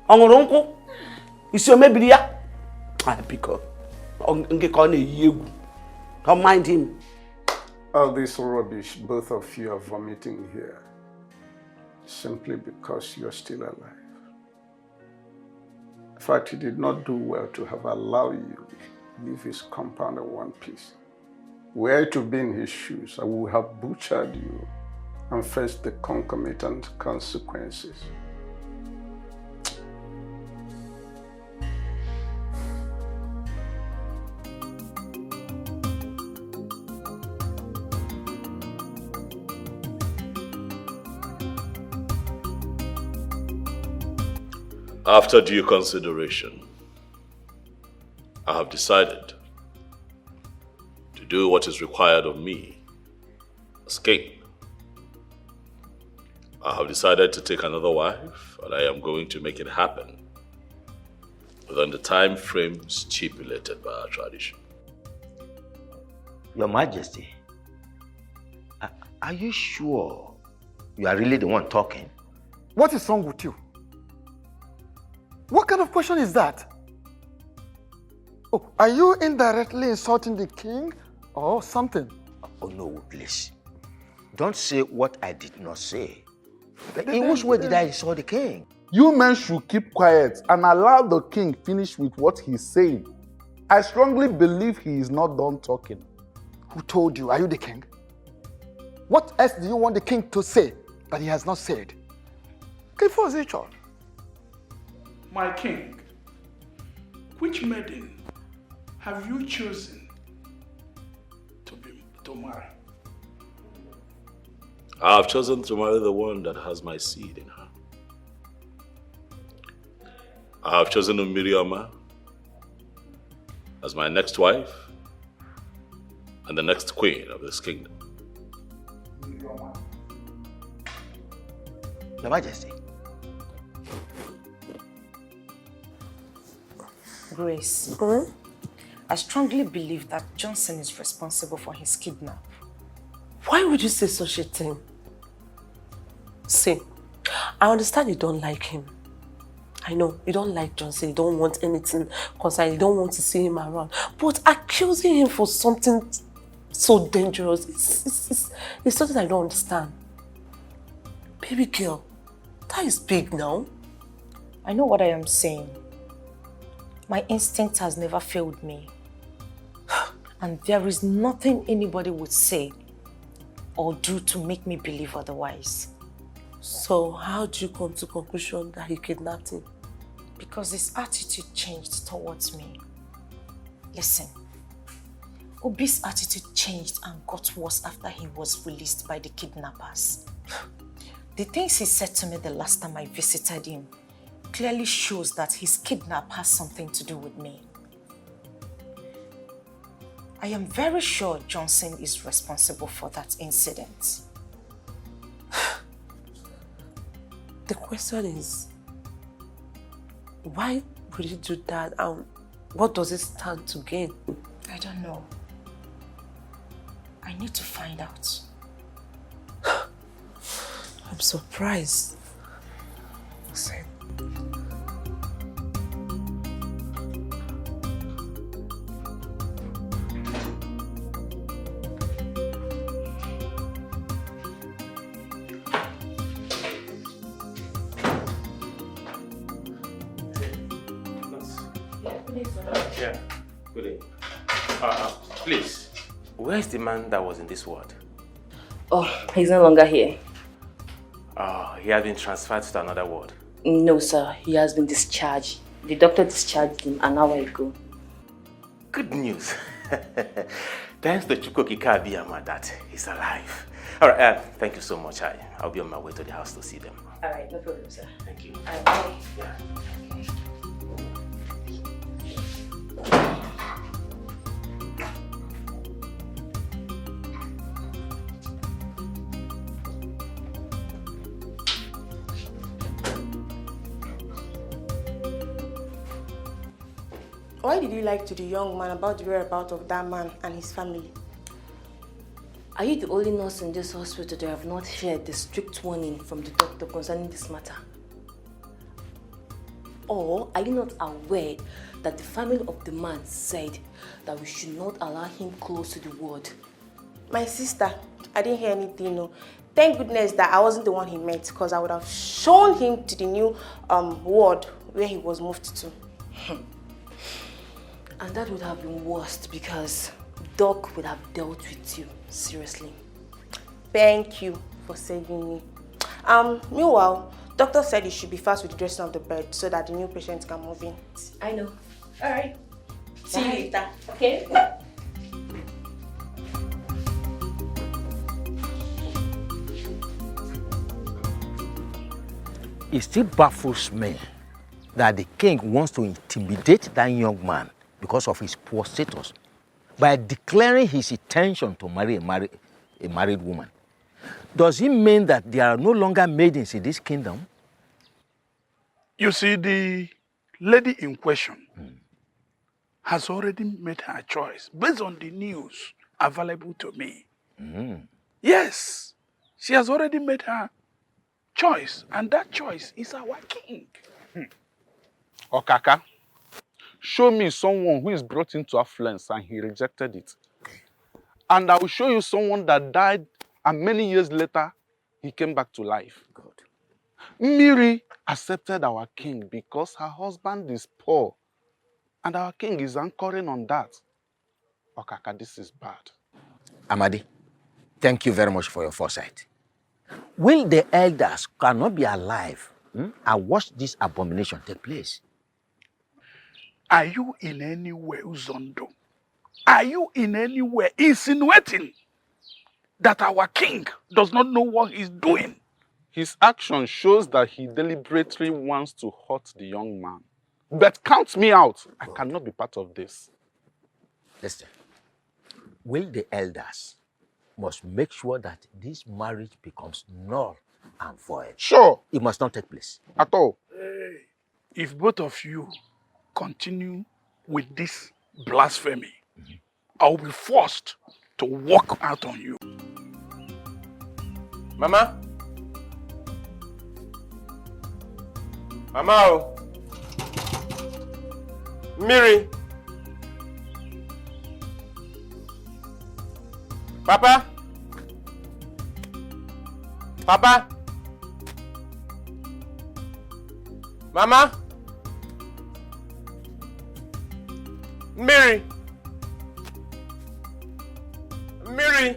Ongoronko, is your maybe ya? I pick up. Don't mind him. All this rubbish both of you are vomiting here simply because you're still alive. In fact, he did not do well to have allowed you to leave his compound in one piece. Were I to be in his shoes, I would have butchered you and faced the concomitant consequences. After due consideration, I have decided to do what is required of me as king. I have decided to take another wife, and I am going to make it happen within the time frame stipulated by our tradition. Your Majesty, are you sure you are really the one talking? What is wrong with you? What kind of question is that? Oh, are you indirectly insulting the king or something? Oh no, please. Don't say what I did not say. In which way did I insult the king? You men should keep quiet and allow the king finish with what he's saying. I strongly believe he is not done talking. Who told you? Are you the king? What else do you want the king to say that he has not said? My king, which maiden have you chosen to marry? I have chosen to marry the one that has my seed in her. I have chosen Miriama as my next wife and the next queen of this kingdom. Your Majesty. Grace, I strongly believe that Johnson is responsible for his kidnap. Why would you say such a thing? See, I understand you don't like him. I know, you don't like Johnson, you don't want anything concerning, you don't want to see him around. But accusing him for something so dangerous, it's something I don't understand. Baby girl, that is big now. I know what I am saying. My instinct has never failed me. And there is nothing anybody would say or do to make me believe otherwise. So how do you come to the conclusion that he kidnapped him? Because his attitude changed towards me. Listen, Obi's attitude changed and got worse after he was released by the kidnappers. The things he said to me the last time I visited him clearly shows that his kidnap has something to do with me. I am very sure Johnson is responsible for that incident. The question is, why would he do that and what does it stand to gain? I don't know. I need to find out. I'm surprised. Same. Yeah, good day. Please, where's the man that was in this ward? Oh, he's no longer here. He has been transferred to another ward. No, sir. He has been discharged. The doctor discharged him an hour ago. Good news. Thanks to Chukwuka Abiyama that he's alive. All right, thank you so much. I'll be on my way to the house to see them. All right, no problem, sir. Thank you. Bye. Yeah. Why did you lie to the young man about the whereabouts of that man and his family? Are you the only nurse in this hospital that have not heard the strict warning from the doctor concerning this matter? Or are you not aware that the family of the man said that we should not allow him close to the ward? My sister, I didn't hear anything, no. Thank goodness that I wasn't the one he met, because I would have shown him to the new ward where he was moved to. And that would have been worst because Doc would have dealt with you seriously. Thank you for saving me. Meanwhile, doctor said you should be fast with the dressing of the bed so that the new patient can move in. I know. All right. See you later. Okay. It still baffles me that the king wants to intimidate that young man because of his poor status by declaring his intention to marry a married woman. Does it mean that there are no longer maidens in this kingdom? You see, the lady in question has already made her choice based on the news available to me. Yes, she has already made her choice, and that choice is our king. Okaka, show me someone who is brought into affluence and he rejected it. And I will show you someone that died and many years later, he came back to life. God. Miri accepted our king because her husband is poor. And our king is anchoring on that. Okaka, this is bad. Amadi, thank you very much for your foresight. Will the elders cannot be alive and watch this abomination take place? Are you in any way, Uzondo? Are you in any way insinuating that our king does not know what he's doing? His action shows that he deliberately wants to hurt the young man. But count me out. I cannot be part of this. Listen, will the elders must make sure that this marriage becomes null and void? Sure. It must not take place. At all. Hey, if both of you continue with this blasphemy, I will be forced to walk out on you. Mama? Mama? Miri? Papa? Papa? Mama? Miri? Miri?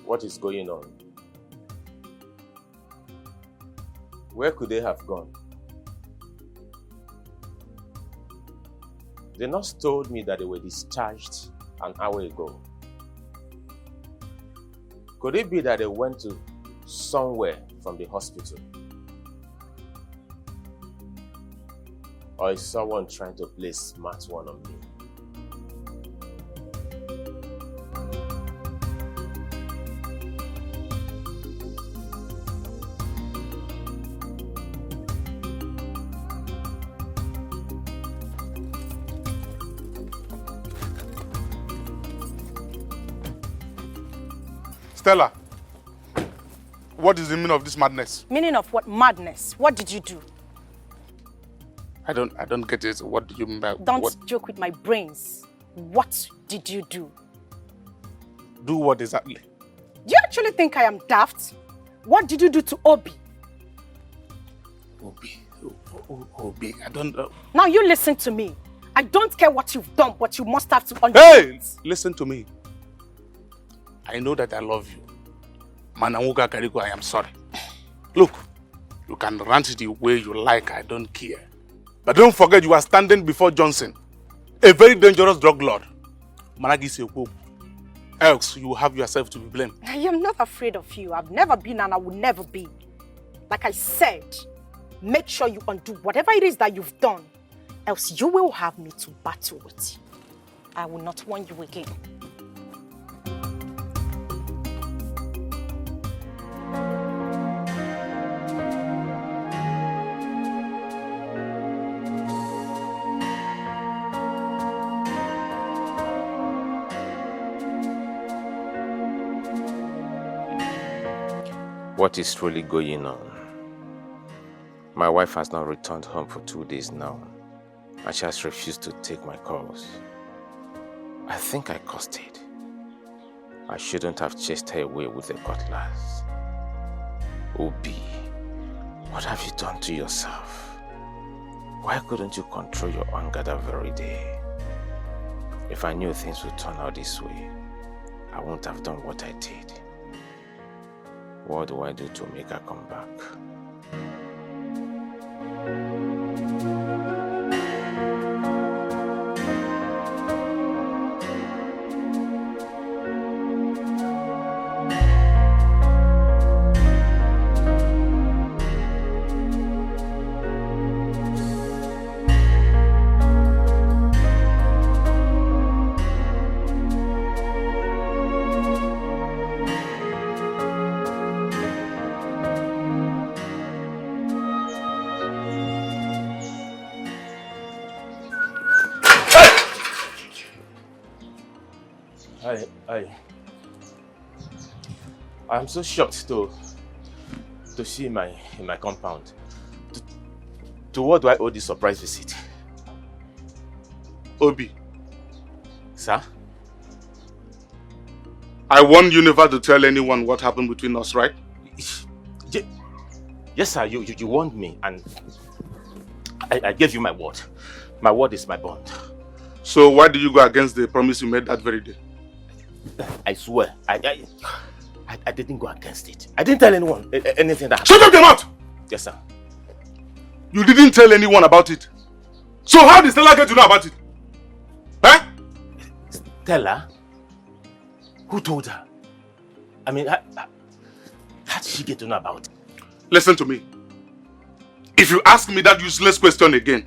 What is going on? Where could they have gone? The nurse told me that they were discharged an hour ago. Could it be that they went to somewhere from the hospital? Or is someone trying to play smart one on me? Stella, what is the meaning of this madness? Meaning of what? Madness. What did you do? I don't get it. What do you mean by Don't what? joke with my brains. What did you do? Do what exactly? Do you actually think I am daft? What did you do to Obi? Obi, I don't know. Now you listen to me. I don't care what you've done, but you must have to understand. Hey, listen to me. I know that I love you. Manawuga Karigo, I am sorry. Look, you can rant the way you like, I don't care. But don't forget you are standing before Johnson, a very dangerous drug lord. Managi Sekwo. Else you will have yourself to be blamed. I am not afraid of you. I've never been and I will never be. Like I said, make sure you undo whatever it is that you've done. Else you will have me to battle with. I will not warn you again. What is truly going on? My wife has not returned home for 2 days now, and she has refused to take my calls. I think I caused it. I shouldn't have chased her away with a cutlass. Obi, what have you done to yourself? Why couldn't you control your anger that very day? If I knew things would turn out this way, I wouldn't have done what I did. What do I do to make her come back? I'm so shocked to see in my compound. To what do I owe this surprise visit? Obi. Sir? I warned you never to tell anyone what happened between us, right? Yes, sir. You warned me, and I gave you my word. My word is my bond. So why did you go against the promise you made that very day? I swear, I didn't go against it. I didn't tell anyone anything that happened. Shut up your mouth! Yes, sir. You didn't tell anyone about it. So how did Stella get to know about it? Huh? Stella? Who told her? I mean, how did she get to know about it? Listen to me. If you ask me that useless question again,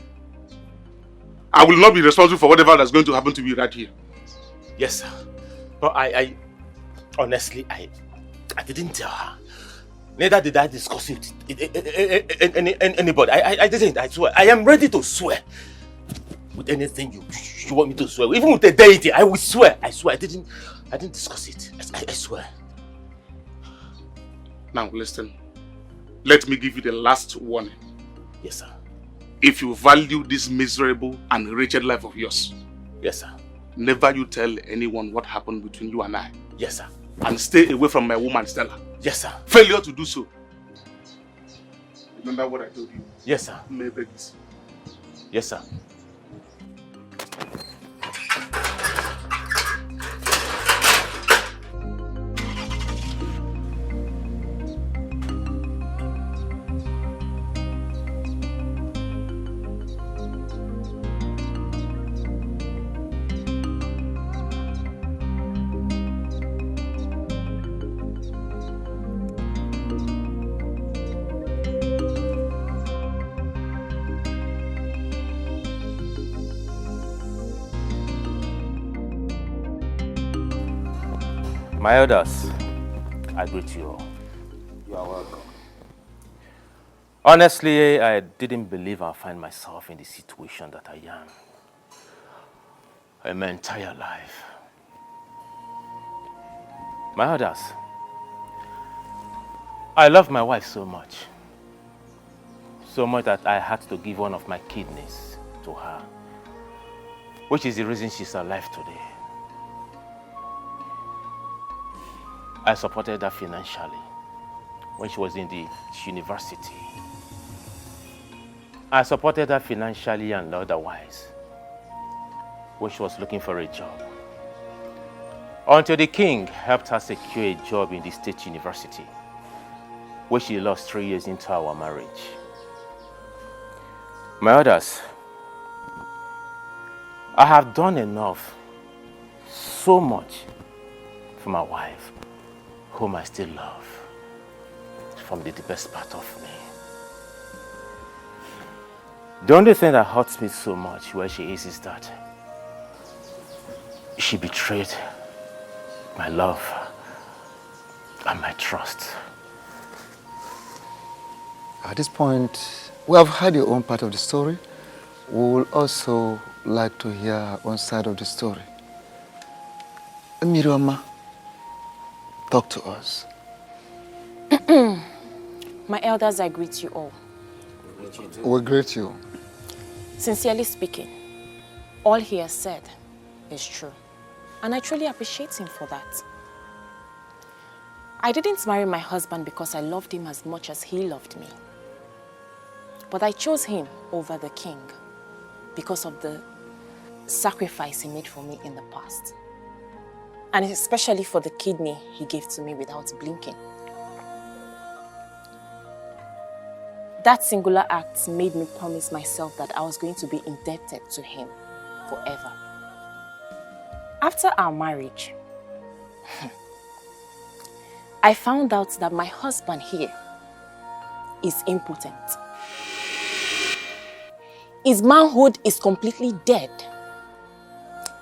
I will not be responsible for whatever that's going to happen to me right here. Yes, sir. But I honestly, I didn't tell her. Neither did I discuss it with anybody. I didn't, I swear. I am ready to swear. With anything you want me to swear. Even with the deity, I will swear. I swear, I didn't discuss it. I swear. Now listen. Let me give you the last warning. Yes, sir. If you value this miserable and wretched life of yours. Yes, sir. Never you tell anyone what happened between you and I. Yes, sir. And stay away from my woman, Stella. Yes, sir. Failure to do so. Remember what I told you? Yes, sir. Maybe. Yes, sir. My elders, I greet you all. You are welcome. Honestly, I didn't believe I'd find myself in the situation that I am in my entire life. My elders, I love my wife so much. so much that I had to give one of my kidneys to her, which is the reason she's alive today. I supported her financially when she was in the university. I supported her financially and otherwise when she was looking for a job. Until the king helped her secure a job in the state university, which she lost 3 years into our marriage. My others, I have done enough, so much, for my wife, whom I still love, from the deepest part of me. The only thing that hurts me so much where she is that she betrayed my love and my trust. At this point, we have heard your own part of the story. We will also like to hear our own side of the story. Miriama, talk to us. My elders, I greet you all. We greet you. Sincerely speaking, all he has said is true. And I truly appreciate him for that. I didn't marry my husband because I loved him as much as he loved me. But I chose him over the king because of the sacrifice he made for me in the past. And especially for the kidney he gave to me without blinking. That singular act made me promise myself that I was going to be indebted to him forever. After our marriage, I found out that my husband here is impotent. His manhood is completely dead.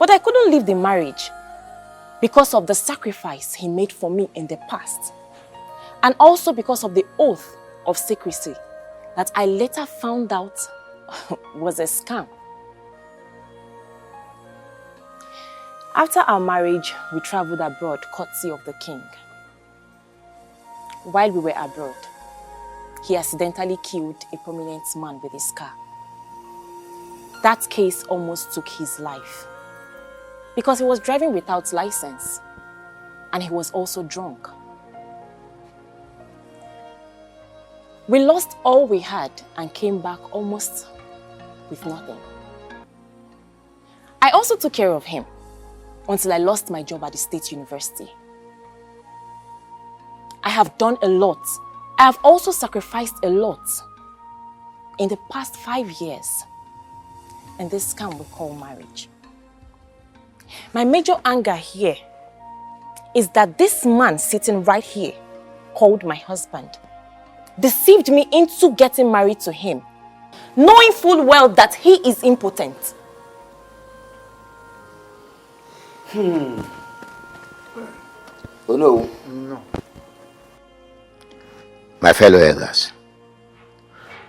But I couldn't leave the marriage because of the sacrifice he made for me in the past. And also because of the oath of secrecy that I later found out was a scam. After our marriage, we traveled abroad courtesy of the king. While we were abroad, he accidentally killed a prominent man with his car. That case almost took his life because he was driving without license and he was also drunk. We lost all we had and came back almost with nothing. I also took care of him until I lost my job at the state university. I have done a lot. I have also sacrificed a lot in the past 5 years in this scam we call marriage. My major anger here is that this man sitting right here, called my husband, deceived me into getting married to him, knowing full well that he is impotent. Oh no. No. My fellow elders,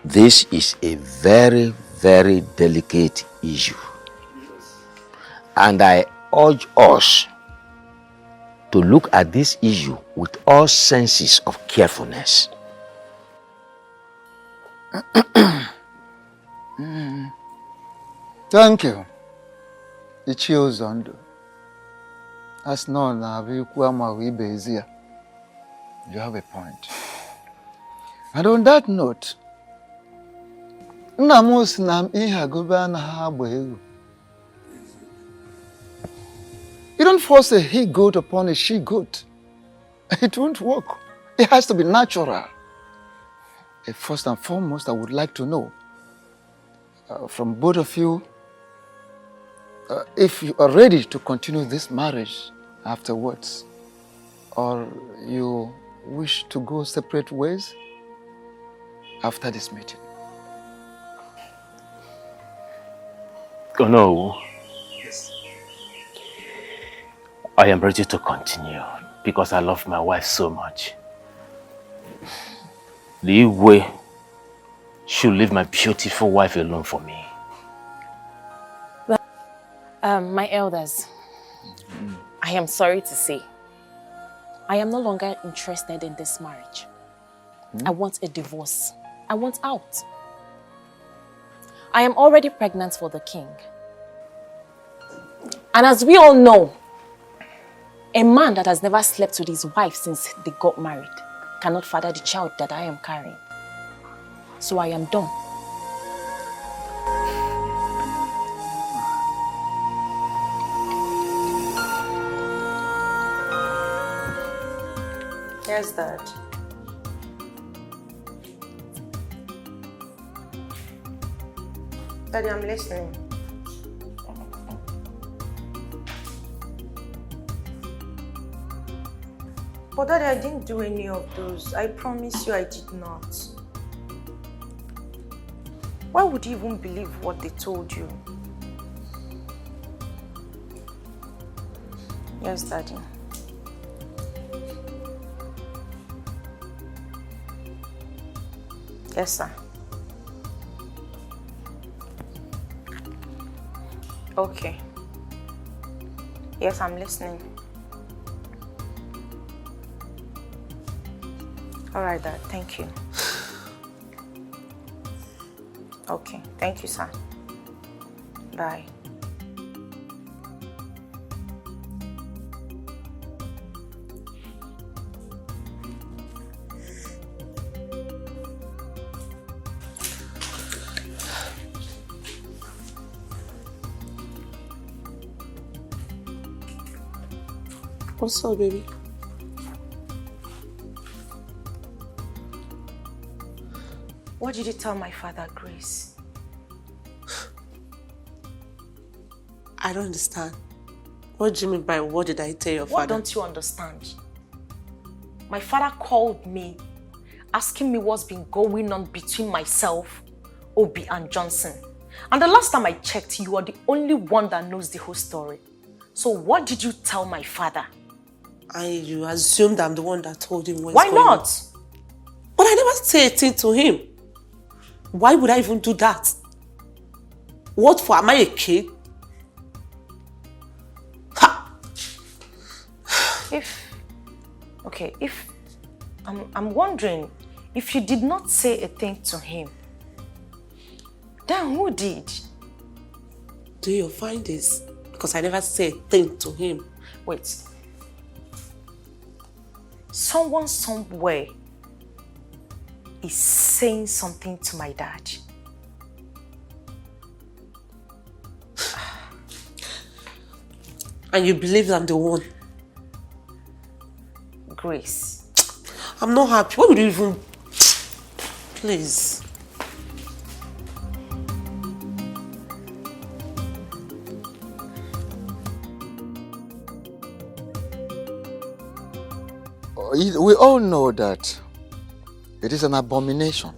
this is a very, very delicate issue. And I urge us to look at this issue with all senses of carefulness. Thank you. Ichie Ozondo. As known, you have a point. And on that note, you don't force a he-goat upon a she-goat. It won't work. It has to be natural. First and foremost, I would like to know from both of you if you are ready to continue this marriage afterwards, or you wish to go separate ways after this meeting. Oh no. Yes. I am ready to continue because I love my wife so much. The way should leave my beautiful wife alone for me. My elders, I am sorry to say, I am no longer interested in this marriage. I want a divorce. I want out. I am already pregnant for the king. And as we all know, a man that has never slept with his wife since they got married cannot father the child that I am carrying. So I am done. Yes, Dad. Daddy, I'm listening. But Daddy, I didn't do any of those. I promise you I did not. Why would you even believe what they told you? Yes, Daddy. Yes, sir. Okay. Yes, I'm listening. All right, Dad. Thank you. Okay. Thank you, sir. Bye. What's up, baby? What did you tell my father, Grace? I don't understand. What do you mean by what did I tell your father? What don't you understand? My father called me, asking me what's been going on between myself, Obi, and Johnson. And the last time I checked, you are the only one that knows the whole story. So what did you tell my father? You assumed I'm the one that told him what's Why going on. not? But I never said a thing to him. Why would I even do that? What for? Am I a kid? I'm wondering, if you did not say a thing to him, then who did? Do you find this? Because I never said a thing to him. Wait. Someone somewhere is saying something to my dad. And you believe I'm the one? Grace. I'm not happy. Why would you even... Please. We all know that it is an abomination,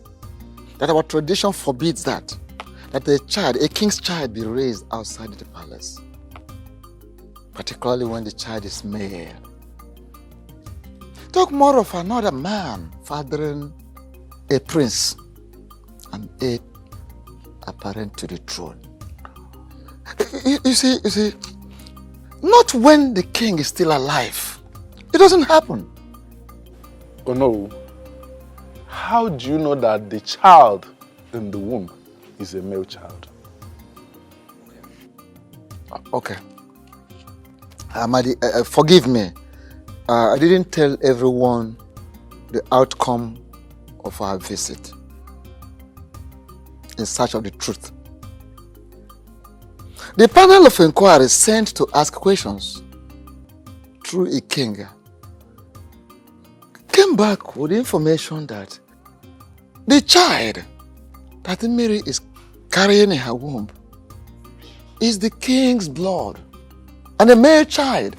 that our tradition forbids that a king's child be raised outside the palace, particularly when the child is male. Talk more of another man fathering a prince and heir apparent to the throne. You see, not when the king is still alive. It doesn't happen. Oh no. How do you know that the child in the womb is a male child? Okay. Amadi, forgive me. I didn't tell everyone the outcome of our visit in search of the truth. The panel of inquiry sent to ask questions through a king came back with information that the child that Mary is carrying in her womb is the king's blood and a male child.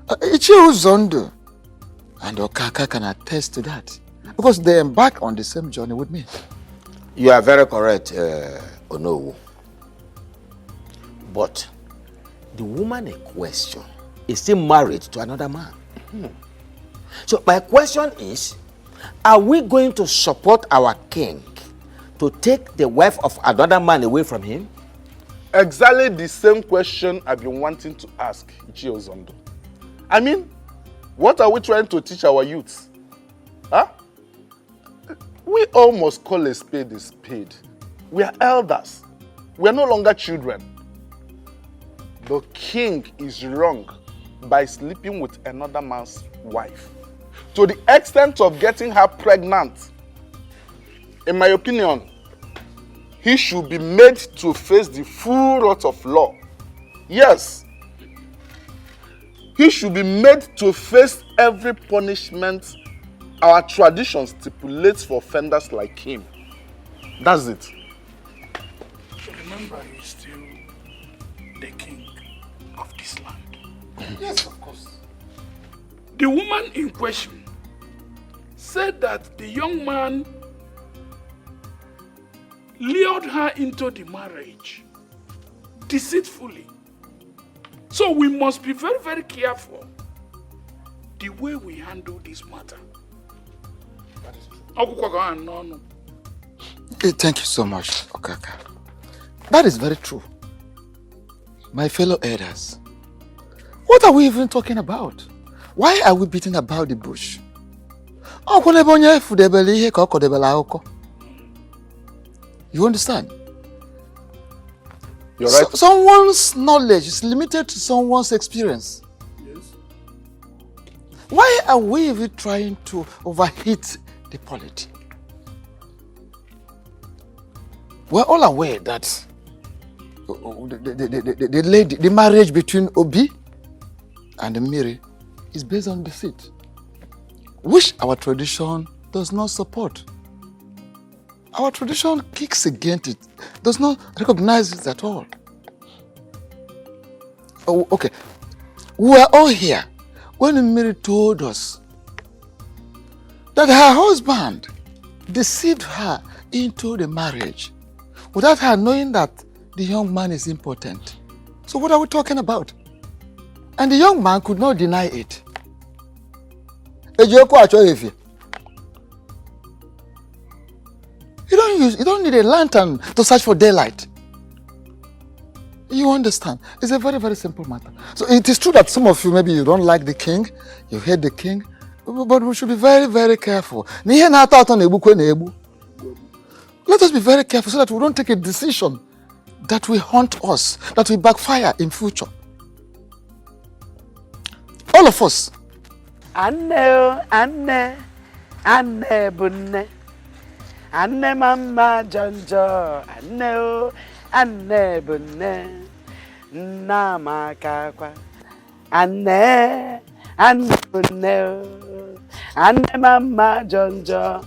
Ichiro Zondo and Okaka can attest to that because they embark on the same journey with me. You are very correct, Onowu. But the woman in question is still married to another man. So my question is, are we going to support our king to take the wife of another man away from him? Exactly the same question I've been wanting to ask Ichiro Zondo. I mean, what are we trying to teach our youths? Huh? We all must call a spade a spade We are elders. We are no longer children. The king is wrong by sleeping with another man's wife, to the extent of getting her pregnant. In my opinion, he should be made to face the full wrath of law. Yes. He should be made to face every punishment our tradition stipulates for offenders like him. That's it. Remember, he's still the king of this land. Yes, of course. The woman in question said that the young man lured her into the marriage deceitfully. So we must be very, very careful the way we handle this matter. That is true. Thank you so much, Okaka. That is very true. My fellow elders, what are we even talking about? Why are we beating about the bush? You understand? You're right. Someone's knowledge is limited to someone's experience. Yes. Why are we even trying to overheat the polity? We're all aware that the marriage between Obi and Miri is based on deceit, which our tradition does not support. Our tradition kicks against it, does not recognize it at all. Oh, okay. We were all here when Mary told us that her husband deceived her into the marriage without her knowing that the young man is impotent. So what are we talking about? And the young man could not deny it. You don't need a lantern to search for daylight. You understand? It's a very, very simple matter. So it is true that some of you, maybe you don't like the king, you hate the king, but we should be very, very careful. Let us be very careful so that we don't take a decision that will haunt us, that will backfire in future. All of us. Anne bunne. Anne mama jonjo. Anne bunne. Nama kakwa. Anne bunne. Anne mama jonjo.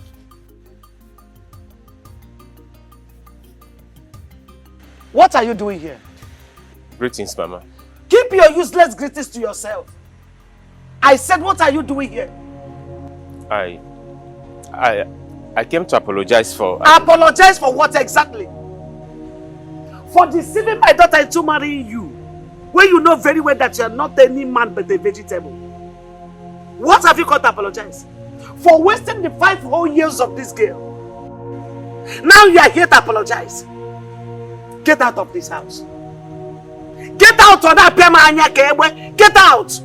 What are you doing here? Greetings, Mama. Keep your useless greetings to yourself. I said, what are you doing here? I came to apologize for... Apologize for what exactly? For deceiving my daughter into marrying you, when you know very well that you are not any man but a vegetable. What have you got to apologize? For wasting the 5 whole years of this girl. Now you are here to apologize. Get out of this house. Get out of that Pema. Get out.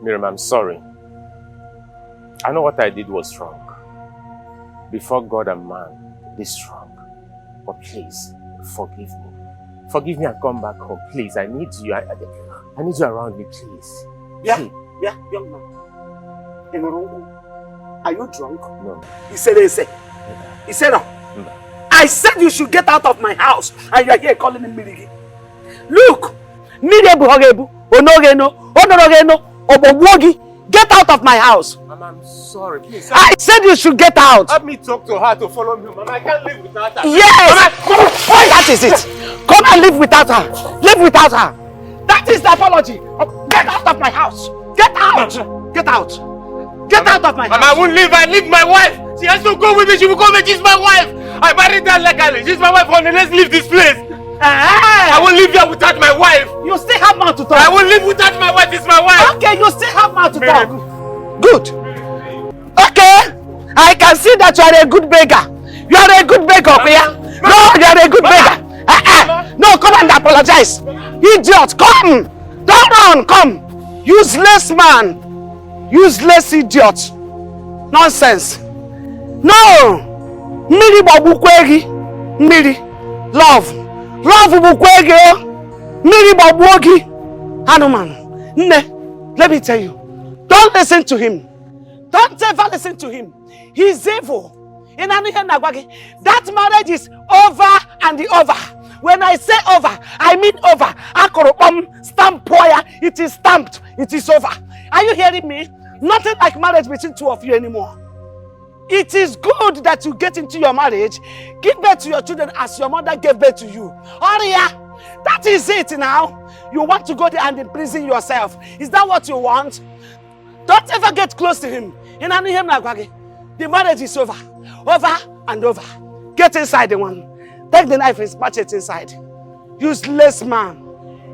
Miriam, I'm sorry. I know what I did was wrong. Before God and man, this wrong. But please, forgive me. Forgive me and come back home. Please, I need you. I need you around me, please. Yeah, young man. Are you drunk? No. He said, He said, no. I said you should get out of my house, and you are here calling him Mirigi. Look! Get out of my house! Mama, I'm sorry, please. I said you should get out! Help me talk to her to follow me, Mama. I can't live without her. Yes! Mama, that is it! Come and live without her! Live without her! That is the apology! Get out of my house! Get out! Get out! Get out of my house! Mama, I won't leave. I leave my wife. She has to go with me. She will go with me. She's my wife. I married her legally. She's my wife. Honey, let's leave this place. I won't live here without my wife. You still have mouth to talk. I won't live without my wife. It's my wife. Okay, you still have mouth to talk. Good. Okay. I can see that you are a good beggar. You are a good beggar, Pia. No, you are a good beggar. No, come and apologize. Idiot, come. Don't run, come. Useless man. Useless idiot. Nonsense. No! Miri babukwegi. Miri. Love. Love bukwegi. Miri babuogi. Hanuman. Ne. Let me tell you. Don't listen to him. Don't ever listen to him. He's evil. That marriage is over and over. When I say over, I mean over. Stamp poya. It is stamped. It is over. Are you hearing me? Nothing like marriage between two of you anymore. It is good that you get into your marriage, give birth to your children as your mother gave birth to you. Oria, that is it now. You want to go there and imprison yourself. Is that what you want? Don't ever get close to him. The marriage is over. Over and over. Get inside the one. Take the knife and smash it inside. Useless man.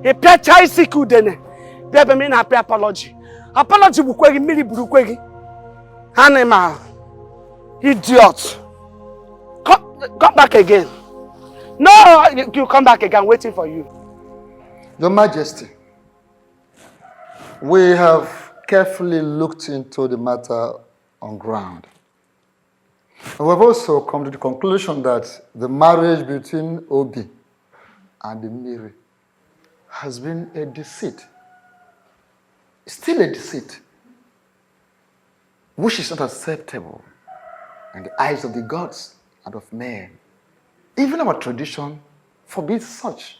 A pechai siku dene. Bebe mean happy apology. Apology bukwegi mili bukwegi. Animal. Idiot. Come back again. No, you come back again. I'm waiting for you. Your Majesty, we have carefully looked into the matter on ground. We have also come to the conclusion that the marriage between Obi and Miri has been a deceit. Still a deceit, which is not acceptable in the eyes of the gods and of men. Even our tradition forbids such.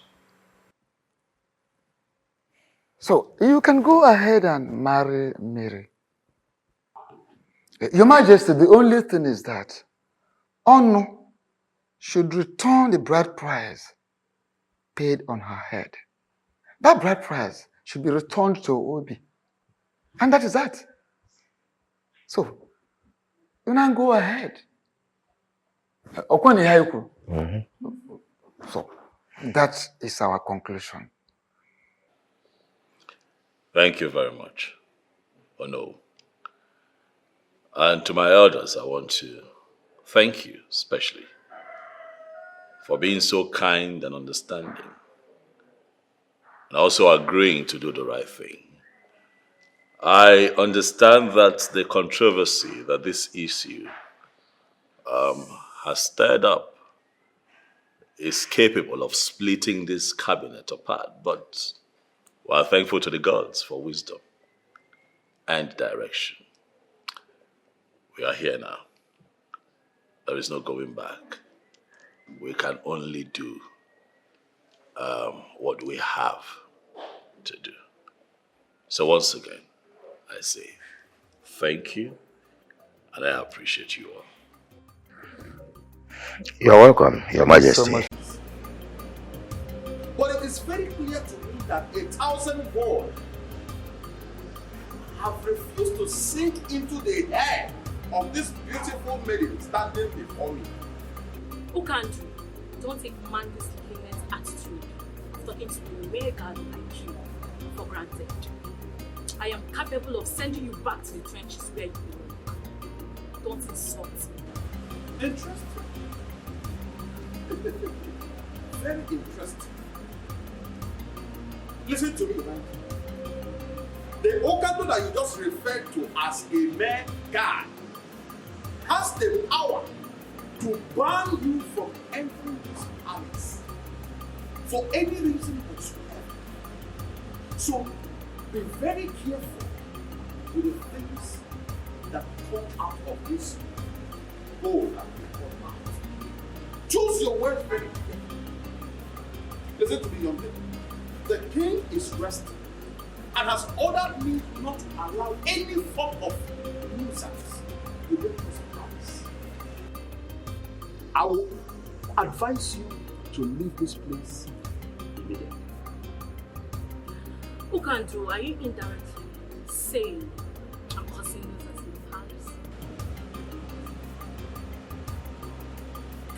So you can go ahead and marry Miri. Your Majesty, the only thing is that Onu should return the bride price paid on her head. That bride price should be returned to Obi. And that is that. So, you now go ahead. So, that is our conclusion. Thank you very much, Ono. And to my elders, I want to thank you especially for being so kind and understanding and also agreeing to do the right thing. I understand that the controversy that this issue has stirred up is capable of splitting this cabinet apart, but we are thankful to the gods for wisdom and direction. We are here now. There is no going back. We can only do what we have to do. So once again, I say thank you, and I appreciate you all. You're welcome, Your Majesty. So much. But it is very clear to me that 1,000 boys have refused to sink into the head of this beautiful maiden standing before me. Who can do? Don't take man this limit attitude of talking to a mere girl like you for granted. I am capable of sending you back to the trenches where you belong. Don't insult me. Interesting. Very interesting. Listen to me, man. The Okando that you just referred to as a mere guy has the power to ban you from entering this palace for any reason whatsoever. So be very careful with the things that come out of this bowl that we call mouth. Choose your words very carefully. Listen to me, young lady. The king is resting and has ordered me not to allow any form of nuisance within his palace. I will advise you to leave this place immediately. Who can do? Are you indirectly saying I'm causing nuisance in the palace?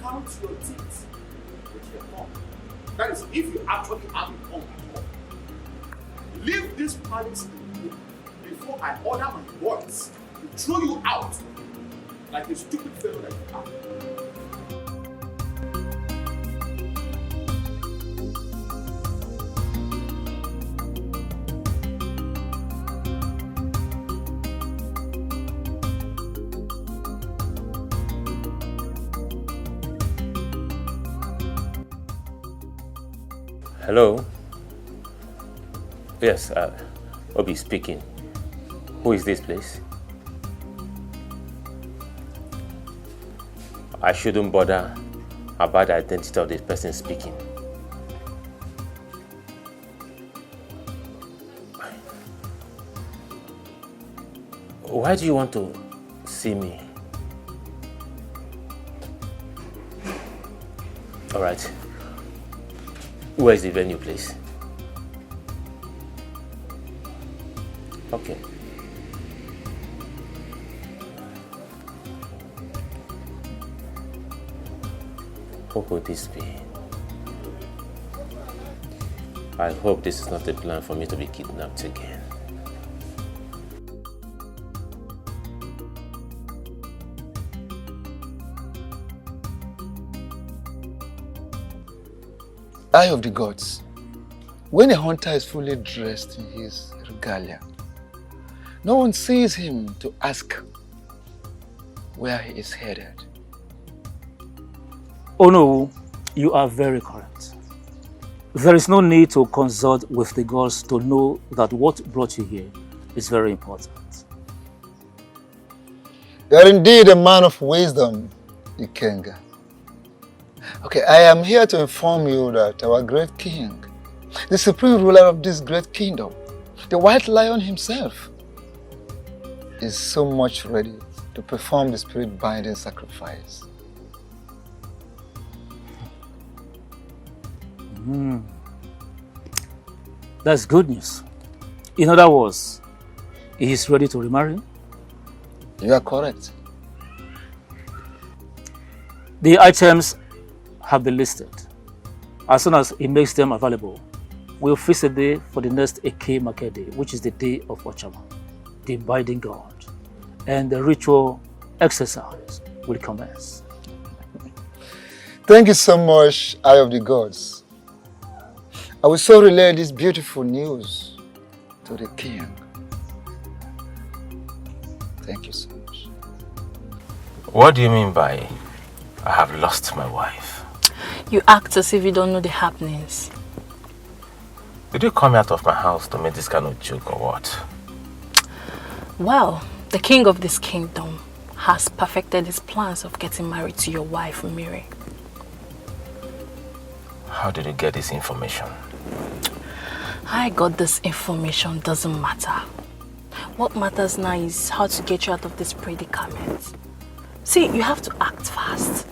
Count your teeth with your tongue. That is, if you actually have a tongue at all. Leave this palace before I order my boys to throw you out like a stupid fellow that you are. Hello? Yes, Obi speaking. Who is this, please? I shouldn't bother about the identity of the person speaking. Why do you want to see me? All right. Where is the venue, please? Okay. What would this be? I hope this is not a plan for me to be kidnapped again. Eye of the gods. When a hunter is fully dressed in his regalia, no one sees him to ask where he is headed. Oh no, you are very correct. There is no need to consult with the gods to know that what brought you here is very important. You are indeed a man of wisdom, Ikenga. Okay, I am here to inform you that our great king, the supreme ruler of this great kingdom, the white lion himself, is so much ready to perform the spirit-binding sacrifice. That's good news. In other words, he is ready to remarry? You are correct. The items have been listed. As soon as he makes them available, we'll fix a day for the next Eke Market Day, which is the day of Ochama, the binding god, and the ritual exercise will commence. Thank you so much, Eye of the Gods. I will so relay this beautiful news to the king. Thank you so much. What do you mean by I have lost my wife? You act as if you don't know the happenings. Did you come out of my house to make this kind of joke or what? Well, the king of this kingdom has perfected his plans of getting married to your wife, Miri. How did you get this information? I got this information, doesn't matter. What matters now is how to get you out of this predicament. See, you have to act fast,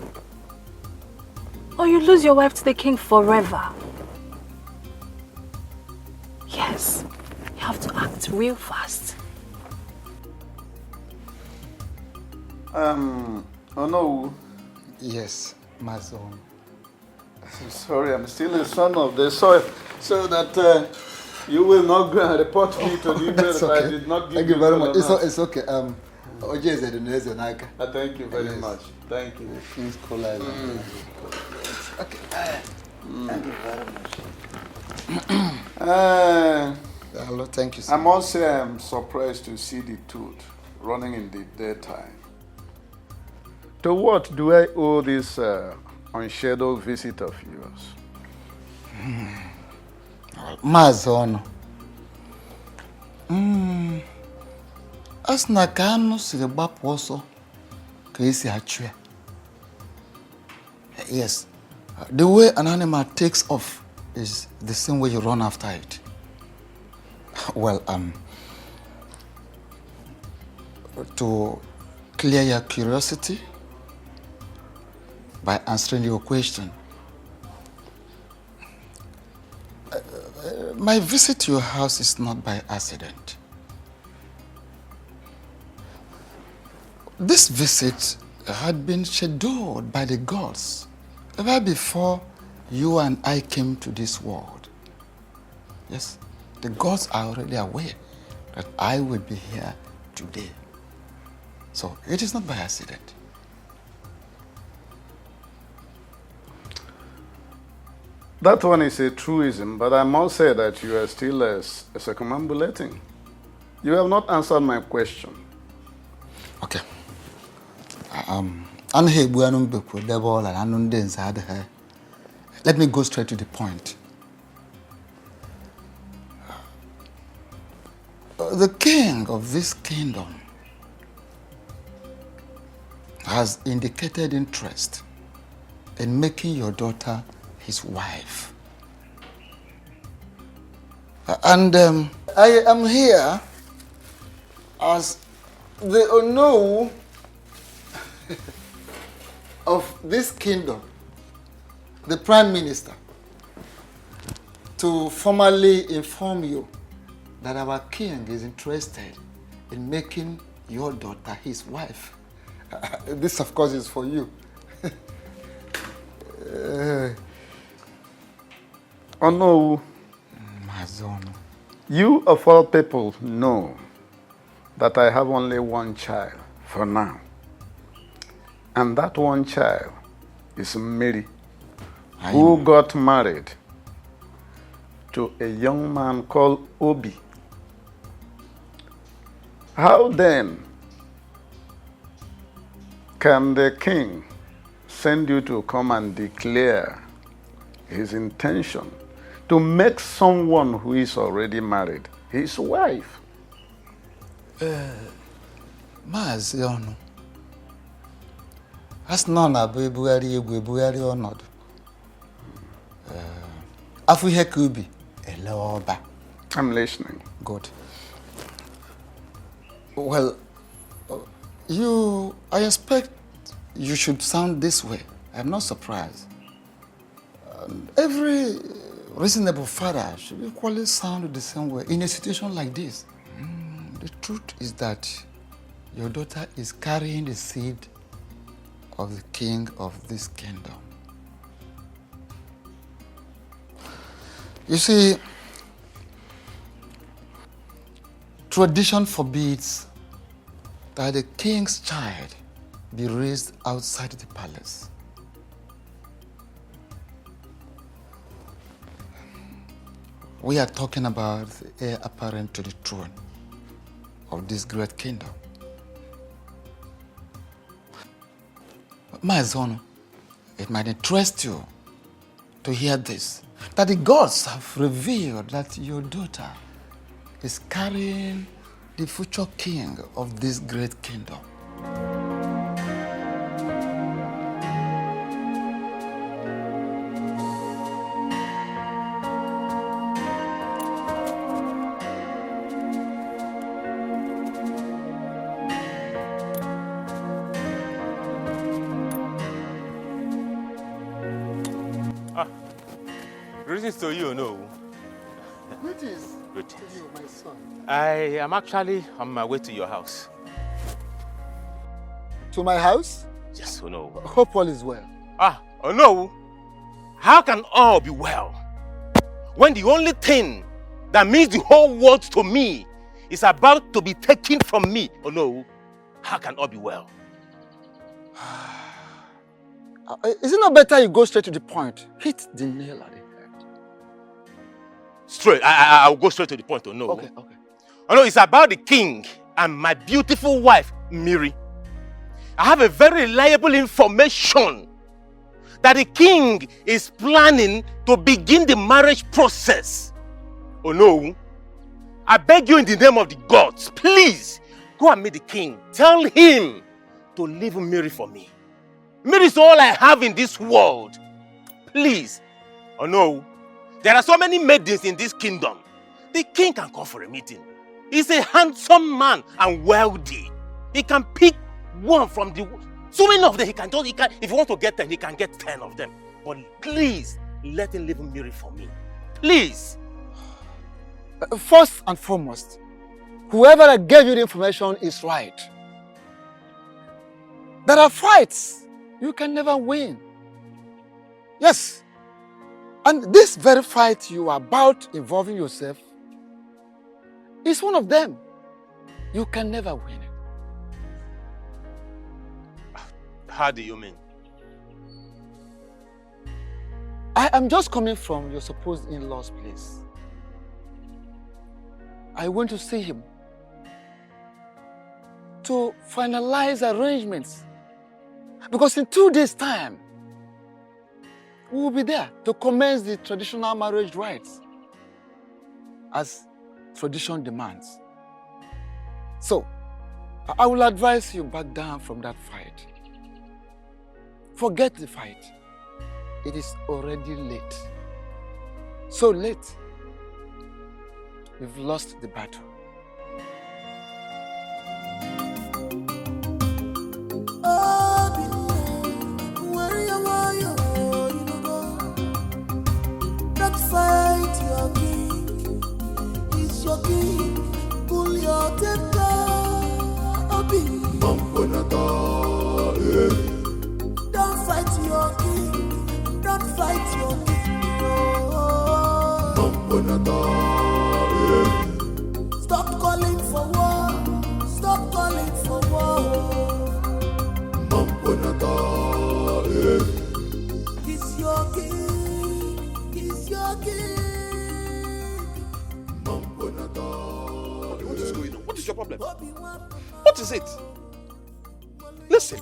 or you lose your wife to the king forever. Yes, you have to act real fast. Oh no. Yes, my son. I'm sorry, I'm still a son of the soil, so that you will not go and report me to the email that I did not give you. Thank you very much. It's okay. Oje is the next one. Thank you very much. Thank you. King's Collide. Okay. Thank you very much. Hello, thank you so I must say I'm surprised to see the tooth running in the daytime. To what do I owe this unscheduled visit of yours? Mazono. Asna kanu si the bap also kaisi achwe. Yes. The way an animal takes off is the same way you run after it. Well, to clear your curiosity by answering your question, my visit to your house is not by accident. This visit had been scheduled by the gods ever before you and I came to this world. Yes, the gods are already aware that I will be here today. So it is not by accident. That one is a truism, but I must say that you are still circumambulating. You have not answered my question. Okay. Let me go straight to the point. The king of this kingdom has indicated interest in making your daughter his wife. And I am here as the Ono of this kingdom, the Prime Minister, to formally inform you that our king is interested in making your daughter his wife. This, of course, is for you. Ono, you of all people know that I have only one child for now. And that one child is Mary, who got married to a young man called Obi. How then can the king send you to come and declare his intention to make someone who is already married his wife? Maazị Ọnụ, as nọ na bụ ebugharị egwu ebugharị ọnọdụ. Afọ ihe ka ubi ele ọba. I'm listening. Good. Well, I expect you should sound this way. I'm not surprised. Every reasonable father should equally sound the same way in a situation like this. The truth is that your daughter is carrying the seed of the king of this kingdom. You see, tradition forbids that the king's child be raised outside the palace. We are talking about the heir apparent to the throne of this great kingdom. My son, it might interest you to hear this, that the gods have revealed that your daughter is carrying the future king of this great kingdom. Greetings to you, no? Greetings. Greetings. To you, my son. I am actually on my way to your house. To my house? Yes, oh no. Hope all is well. Oh no. How can all be well when the only thing that means the whole world to me is about to be taken from me? Oh no. How can all be well? Is it not better you go straight to the point? Hit the nail at it. Straight. I'll go straight to the point. Oh no. Okay. Oh no, it's about the king and my beautiful wife, Miri. I have a very reliable information that the king is planning to begin the marriage process. Oh no. I beg you in the name of the gods, please go and meet the king. Tell him to leave Miri for me. Miri is all I have in this world. Please. Oh no. There are so many maidens in this kingdom. The king can call for a meeting. He's a handsome man and wealthy. He can pick one from the... So many of them, if he wants to get 10, he can get 10 of them. But please, let him leave Miri for me. Please. First and foremost, whoever gave you the information is right. There are fights you can never win. Yes. And this very fight you are about involving yourself is one of them. You can never win it. How do you mean? I am just coming from your supposed in-law's place. I went to see him to finalize arrangements. Because in 2 days' time, we will be there to commence the traditional marriage rites as tradition demands. So, I will advise you back down from that fight. Forget the fight. It is already late. So late. We've lost the battle. Don't fight your king. He's your king. Pull your temper. Don't fight your king. Don't fight your king. Stop calling for war. Stop calling for war. He's your king. He's your king. What is going on? What is your problem? What is it? Listen,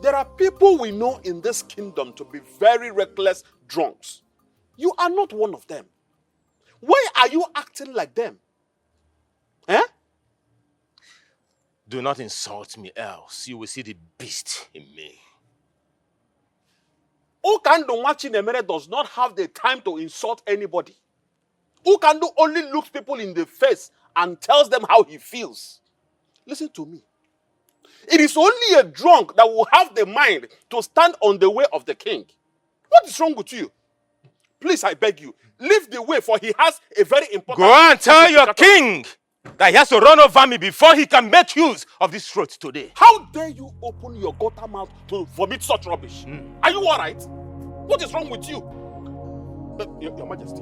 there are people we know in this kingdom to be very reckless drunks. You are not one of them. Why are you acting like them? Eh? Do not insult me, else you will see the beast in me. Ukando Machinemere does not have the time to insult anybody. Ukando only looks people in the face and tells them how he feels. Listen to me. It is only a drunk that will have the mind to stand on the way of the king. What is wrong with you? Please, I beg you, leave the way, for he has a very important... Go and tell your king that he has to run over me before he can make use of this throat today. How dare you open your gutter mouth to vomit such rubbish? Are you all right? What is wrong with you? Your Majesty.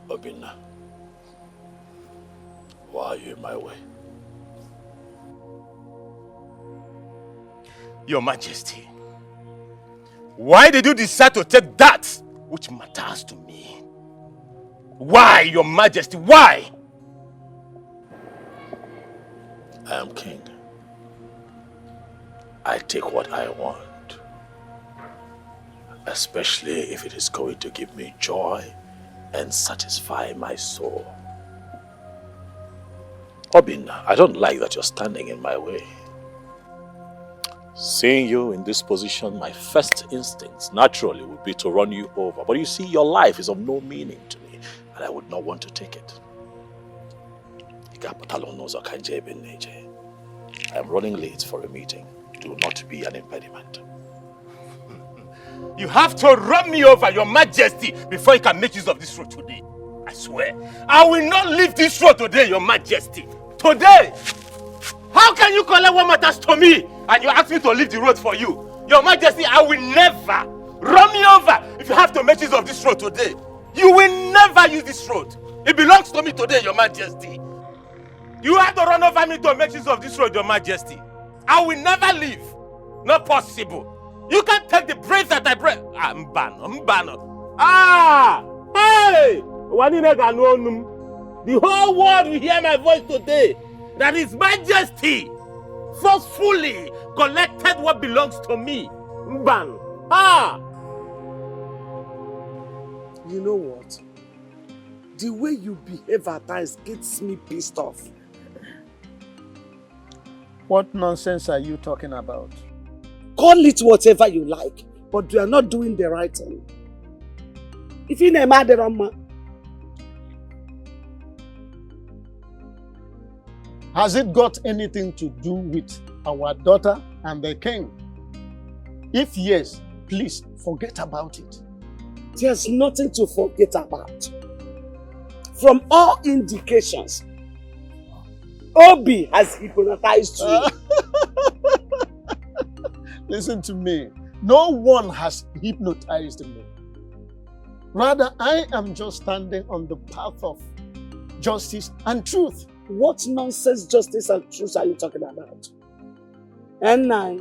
Obinna, why are you in my way? Your Majesty, why did you decide to take that which matters to me? Why, Your Majesty, why? I am king. I take what I want, especially if it is going to give me joy and satisfy my soul. Obinna, I don't like that you're standing in my way. Seeing you in this position, my first instincts naturally would be to run you over. But you see, your life is of no meaning to me, and I would not want to take it. I am running late for a meeting. Do not be an impediment. You have to run me over, Your Majesty, before you can make use of this road today. I swear, I will not leave this road today, Your Majesty. Today! How can you collect what matters to me and you ask me to leave the road for you? Your Majesty, I will never run me over if you have to make use of this road today. You will never use this road. It belongs to me today, Your Majesty. You have to run over me to make use of this road, Your Majesty. I will never leave. Not possible. You can't take the breath that I breathe. Mbano. Ah! Hey! The whole world will hear my voice today. That His Majesty forcefully collected what belongs to me. Mban. Ah! You know what? The way you behave at times gets me pissed off. What nonsense are you talking about? Call it whatever you like, but you are not doing the right thing. If you name Aderama, has it got anything to do with our daughter and the king? If yes, please forget about it. There's nothing to forget about. From all indications, Obi has hypnotized you. Listen to me. No one has hypnotized me. Rather, I am just standing on the path of justice and truth. What nonsense justice and truth are you talking about? And now,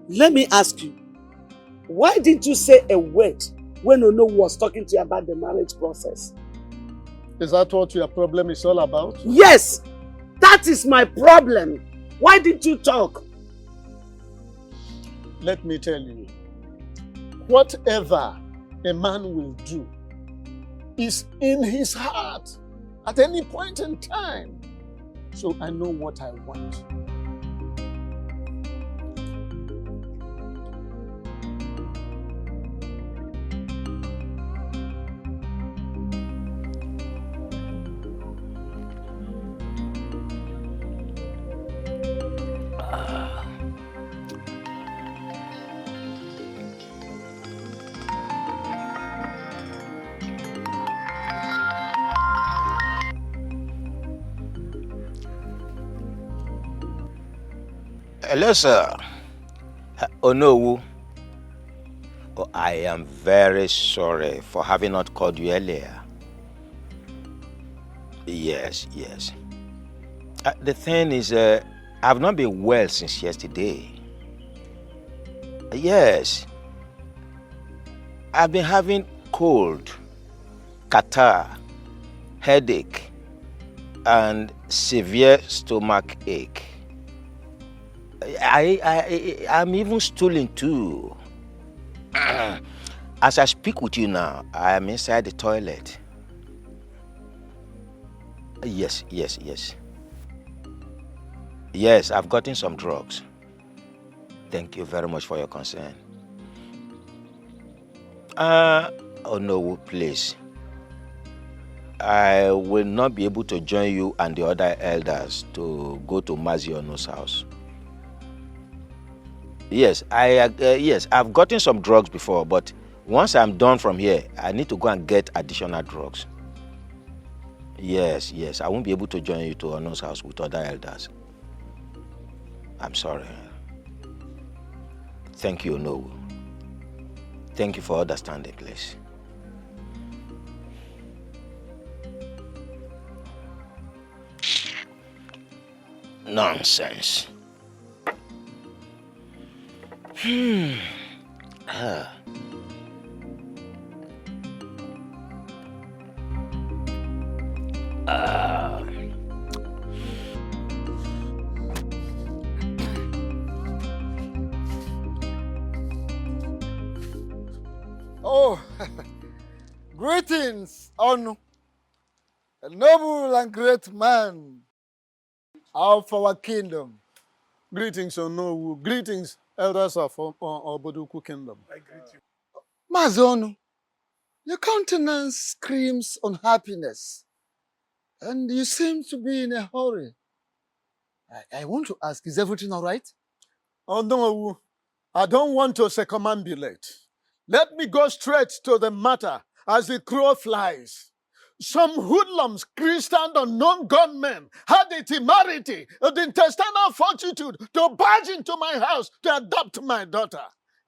let me ask you, why didn't you say a word when Ono was talking to you about the marriage process? Is that what your problem is all about? Yes! That is my problem. Why didn't you talk? Let me tell you, Whatever a man will do is in his heart at any point in time. So I know what I want. Hello, sir. Oh, no. Oh, I am very sorry for having not called you earlier. Yes. The thing is, I've not been well since yesterday. Yes. I've been having cold, catarrh, headache, and severe stomach ache. I'm even stooling too. As I speak with you now, I am inside the toilet. Yes. Yes, I've gotten some drugs. Thank you very much for your concern. Oh no, please. I will not be able to join you and the other elders to go to Maziono's house. Yes, I've gotten some drugs before, but once I'm done from here, I need to go and get additional drugs. Yes, I won't be able to join you to Ono's house with other elders. I'm sorry. Thank you, Ono. Thank you for understanding, please. Nonsense. Oh, greetings, Onu, a noble and great man of our kingdom. Greetings, Onowu. Greetings, elders of Oboduku Kingdom. I greet you. Mazonu, your countenance screams unhappiness, and you seem to be in a hurry. I want to ask, is everything all right? Onowu, I don't want to circumambulate. Let me go straight to the matter as the crow flies. Some hoodlums, Christian unknown gunmen, had the temerity, the intestinal fortitude to barge into my house to adopt my daughter.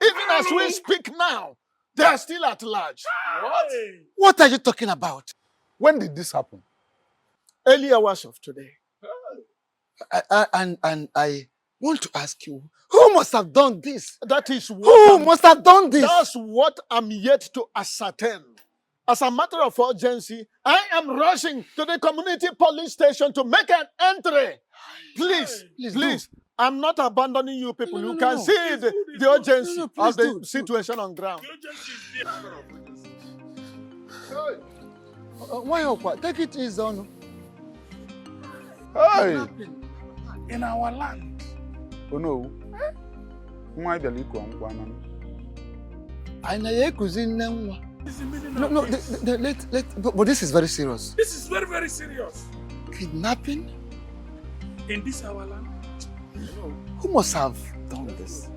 Even as we speak now, they are still at large. What are you talking about? When did this happen? Early hours of today. I want to ask you, who must have done this? That is what Who must have done this? That's what I'm yet to ascertain. As a matter of urgency, I am rushing to the community police station to make an entry. Please. I'm not abandoning you people. You can see the urgency of the situation on ground. Why? Take it easy, Onu. Hey, in our land. Oh no. Why the liquor on one? I know No, but this is very serious. This is very, very serious. Kidnapping? In this our land? Who must have done this?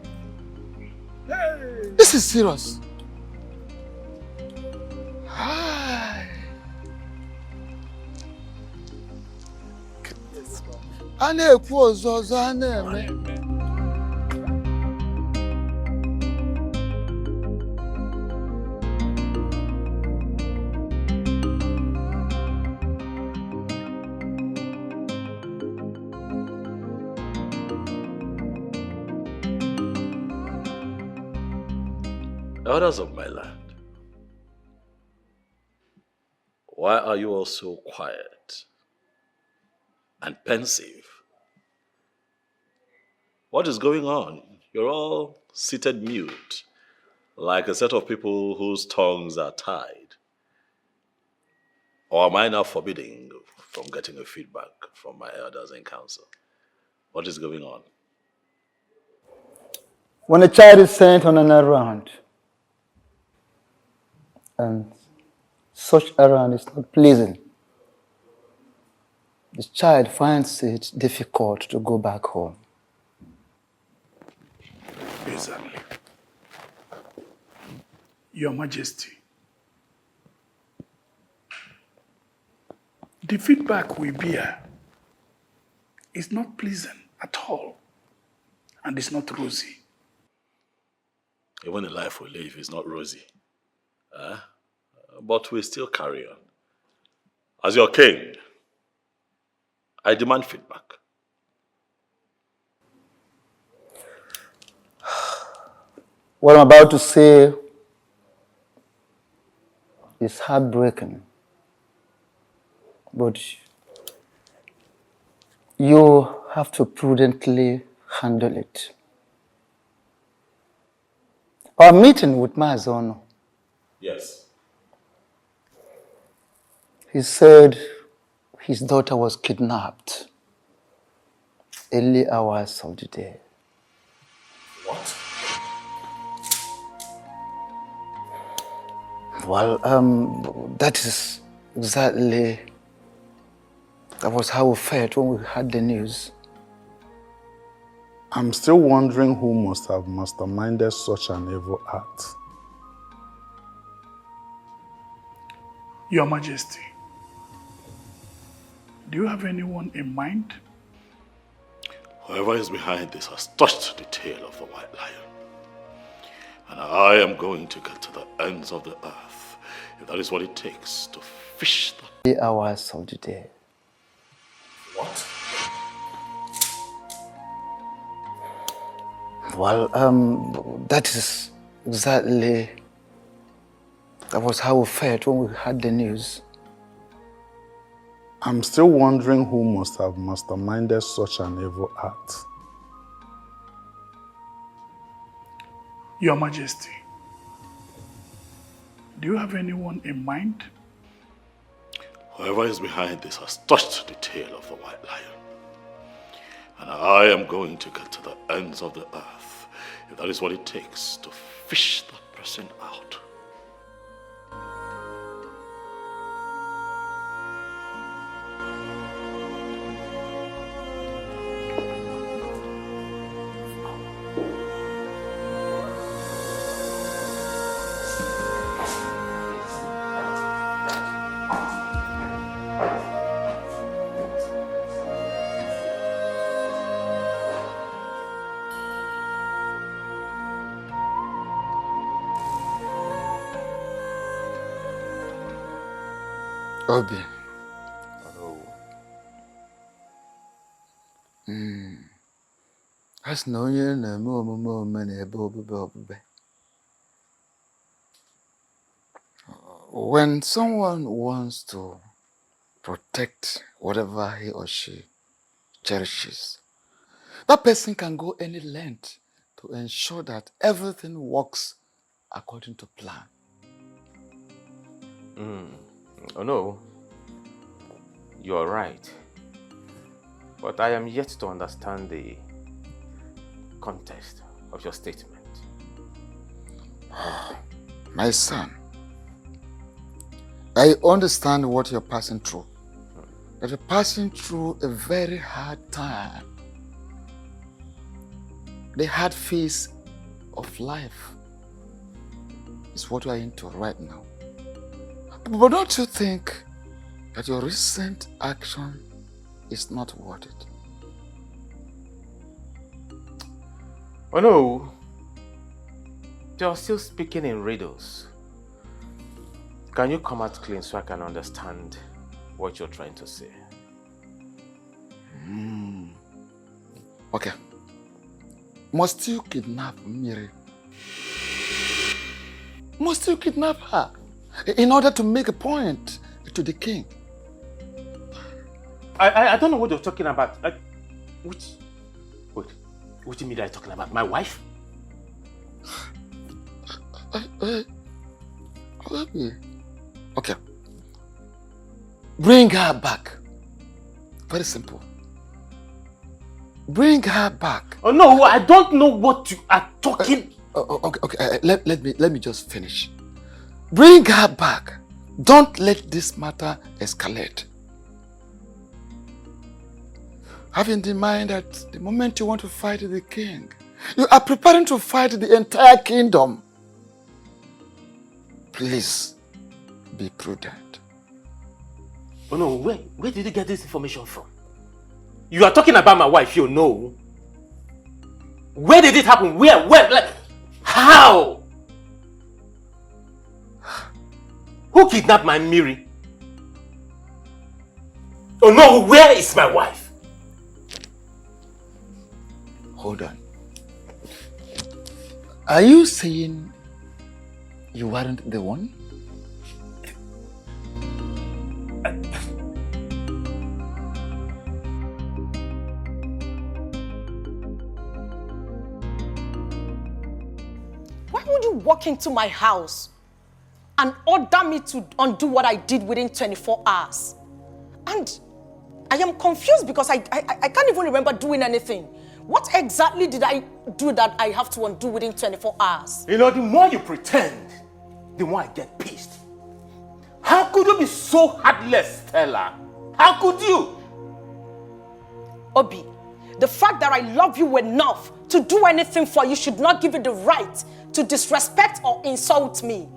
Hey. This is serious. Hi. Elders of my land, why are you all so quiet and pensive? What is going on? You're all seated mute, like a set of people whose tongues are tied? Or am I now forbidding from getting a feedback from my elders in council? What is going on? When a child is sent on an errand, and such errand is not pleasing, the child finds it difficult to go back home. Exactly. Your Majesty, the feedback we bear is not pleasant at all, and it's not rosy. Even the life we live is not rosy. But we still carry on. As your king, I demand feedback. What I'm about to say is heartbreaking, but you have to prudently handle it. Our meeting with Mazono, Yes. he said his daughter was kidnapped early hours of the day. What? Well, that is exactly, that was how we felt when we heard the news. I'm still wondering who must have masterminded such an evil act. Your Majesty, do you have anyone in mind? Whoever is behind this has touched the tail of the white lion. And I am going to get to the ends of the earth, if that is what it takes to fish the 3 hours of the day. What? Well, that is exactly, that was how we felt when we heard the news. I'm still wondering who must have masterminded such an evil act. Your Majesty, do you have anyone in mind? Whoever is behind this has touched the tail of the white lion. And I am going to get to the ends of the earth, if that is what it takes to fish that person out. Obi. Hello. Asị na onye na-eme omume ome na-ebe obube obube. When someone wants to protect whatever he or she cherishes, that person can go any length to ensure that everything works according to plan. Oh no, you're right. But I am yet to understand the context of your statement. My son, I understand what you're passing through. That you're passing through a very hard time. The hard phase of life is what you are into right now. But don't you think that your recent action is not worth it? Oh no, you're still speaking in riddles. Can you come out clean so I can understand what you're trying to say? Okay. Must you kidnap Miri? Must you kidnap her in order to make a point to the king? I don't know what you're talking about. What do you mean that you're talking about? My wife? Okay. Bring her back. Very simple. Bring her back. Oh no, I don't know what you are talking. Okay. Let me just finish. Bring her back. Don't let this matter escalate. Have in mind that the moment you want to fight the king, you are preparing to fight the entire kingdom. Please be prudent. Oh no, where did you get this information from? You are talking about my wife, you know. Where did it happen? Where? Like, how? Who kidnapped my Miri? Oh no, where is my wife? Hold on. Are you saying you weren't the one? Why would you walk into my house and order me to undo what I did within 24 hours? And I am confused because I can't even remember doing anything. What exactly did I do that I have to undo within 24 hours? You know, the more you pretend, the more I get pissed. How could you be so heartless, Stella? How could you? Obi, the fact that I love you enough to do anything for you should not give you the right to disrespect or insult me.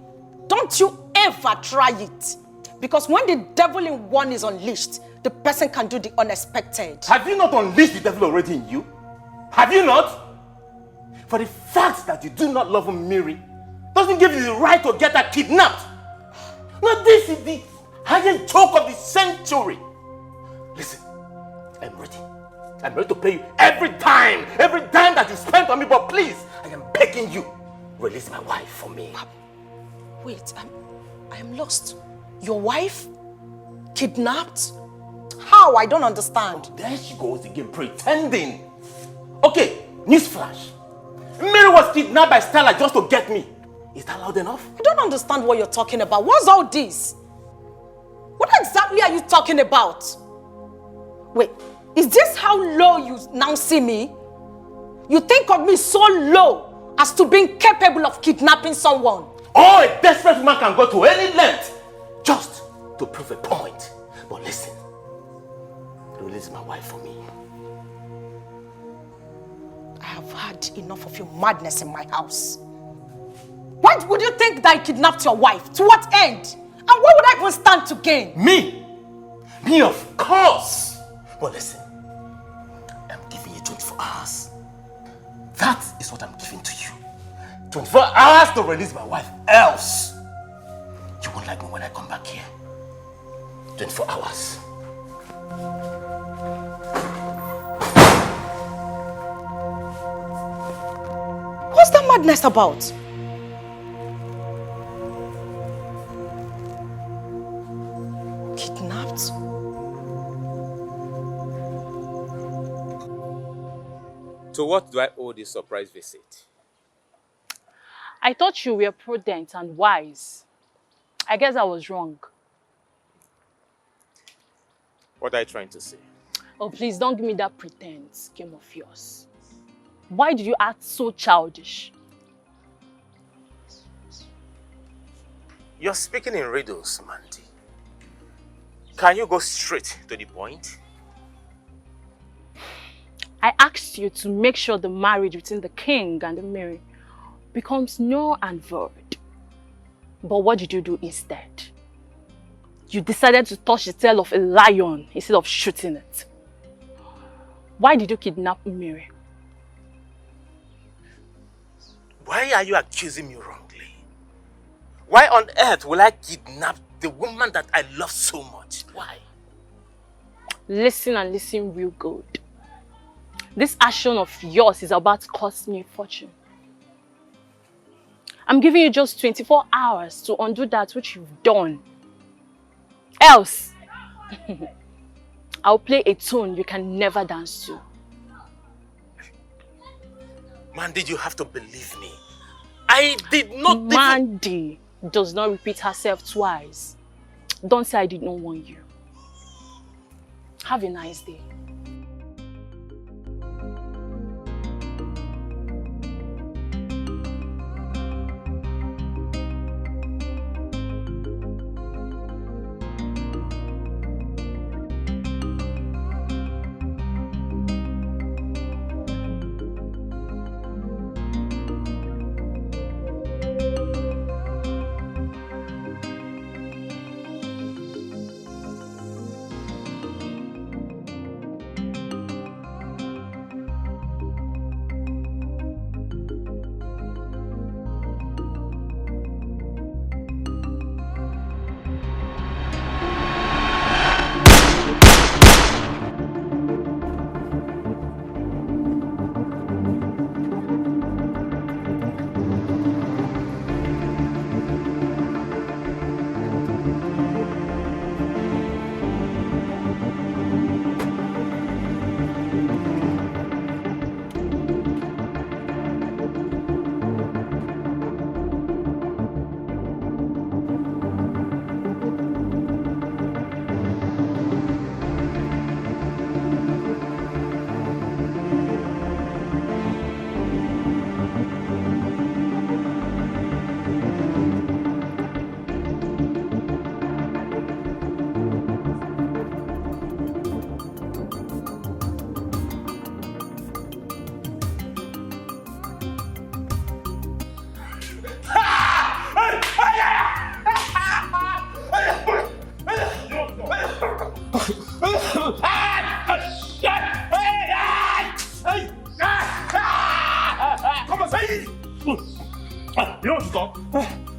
Don't you ever try it. Because when the devil in one is unleashed, the person can do the unexpected. Have you not unleashed the devil already in you? Have you not? For the fact that you do not love Miri doesn't give you the right to get her kidnapped. No, this is the highest joke of the century. Listen, I'm ready. I'm ready to pay you every dime that you spent on me, but please, I am begging you, release my wife for me. Wait, I am lost. Your wife? Kidnapped? How? I don't understand. Oh, there she goes again, pretending. Okay, newsflash. Mary was kidnapped by Stella just to get me. Is that loud enough? I don't understand what you're talking about. What's all this? What exactly are you talking about? Wait, is this how low you now see me? You think of me so low as to being capable of kidnapping someone? Oh, a desperate woman can go to any length just to prove a point. But listen, release my wife for me. I have had enough of your madness in my house. Why would you think that I kidnapped your wife? To what end? And what would I even stand to gain? Me? Me, of course. But listen, I'm giving you 24 hours. That is what I'm giving to you. 24 hours to release my wife. Else, you won't like me when I come back here. 24 hours. What's that madness about? Kidnapped? To what do I owe this surprise visit? I thought you were prudent and wise. I guess I was wrong. What are you trying to say? Oh, please don't give me that pretense game of yours. Why did you act so childish? You're speaking in riddles, Mandy. Can you go straight to the point? I asked you to make sure the marriage between the king and the Mary becomes null and void. But what did you do instead? You decided to touch the tail of a lion instead of shooting it. Why did you kidnap Mary? Why are you accusing me wrongly? Why on earth will I kidnap the woman that I love so much? Why? Listen and listen real good. This action of yours is about to cost me a fortune. I'm giving you just 24 hours to undo that which you've done. Else, I'll play a tune you can never dance to. Man, did you have to believe me? I did not Mandy does not repeat herself twice. Don't say I did not warn you. Have a nice day.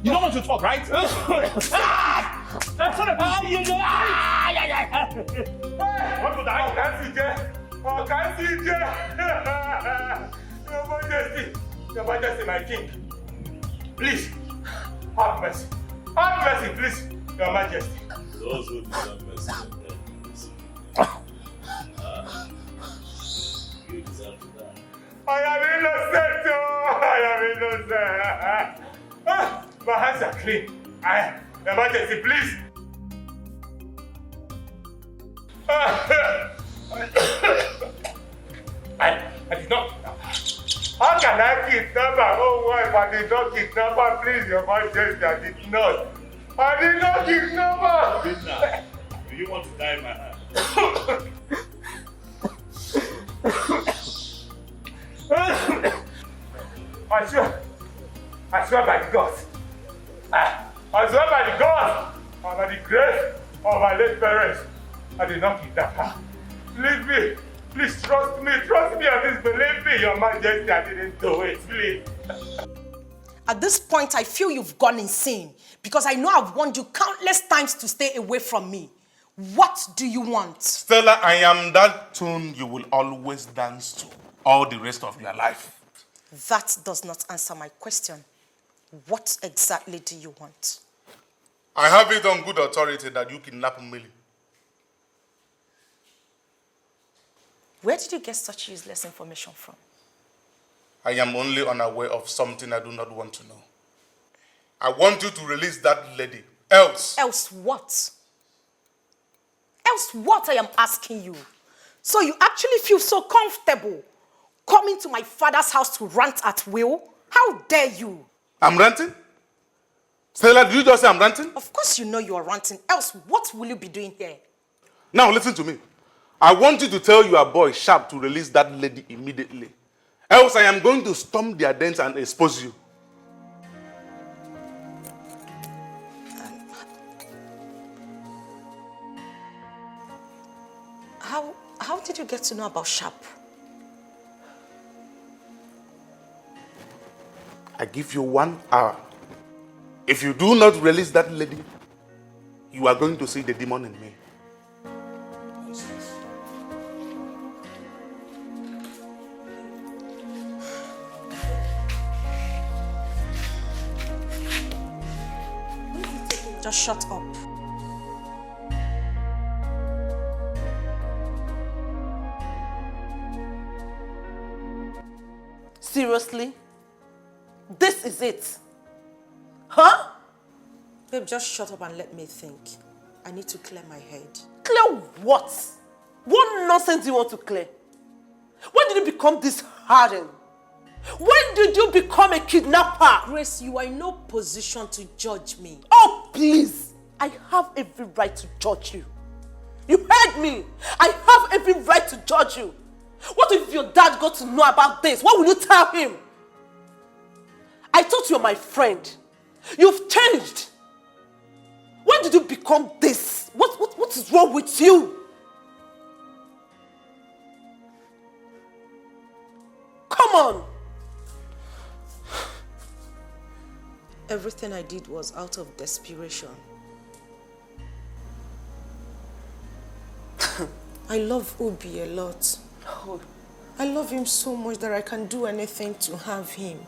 You don't want to talk, right? What would I? Your Majesty, my king. Please, have mercy. Have mercy, please, Your Majesty. Those who deserve mercy are dead. You deserve to die. I am innocent, I am innocent. My hands are clean. Your Majesty, please. I did not. How can I kidnap my own wife? I did not kidnap her, please, Your Majesty. I did not. I did not kidnap her. Do you want to die in my hand? I swear by the gods. I swear by the gods and by the grace of my late parents. I did not kidnap her. Leave me. Please trust me and disbelieve me, Your Majesty. I didn't do it, please. At this point, I feel you've gone insane because I know I've warned you countless times to stay away from me. What do you want? Stella, I am that tune you will always dance to all the rest of your life. That does not answer my question. What exactly do you want? I have it on good authority that you kidnapped Millie. Where did you get such useless information from? I am only unaware of something I do not want to know. I want you to release that lady. Else. Else what? Else what, I am asking you? So you actually feel so comfortable coming to my father's house to rant at will? How dare you? I'm ranting? Stella, did you just say I'm ranting? Of course you know you are ranting. Else what will you be doing here? Now listen to me. I want you to tell your boy Sharp to release that lady immediately. Else I am going to storm their dens and expose you. How did you get to know about Sharp? I give you 1 hour. If you do not release that lady, you are going to see the demon in me. Just shut up. Seriously? This is it. Huh? Babe, just shut up and let me think. I need to clear my head. Clear what? What nonsense do you want to clear? When did you become this hardened? When did you become a kidnapper? Grace, you are in no position to judge me. Oh, please. I have every right to judge you. You heard me. I have every right to judge you. What if your dad got to know about this? What will you tell him? I thought you were my friend. You've changed. When did you become this? What is wrong with you? Come on. Everything I did was out of desperation. I love Obi a lot. Oh. I love him so much that I can do anything to have him.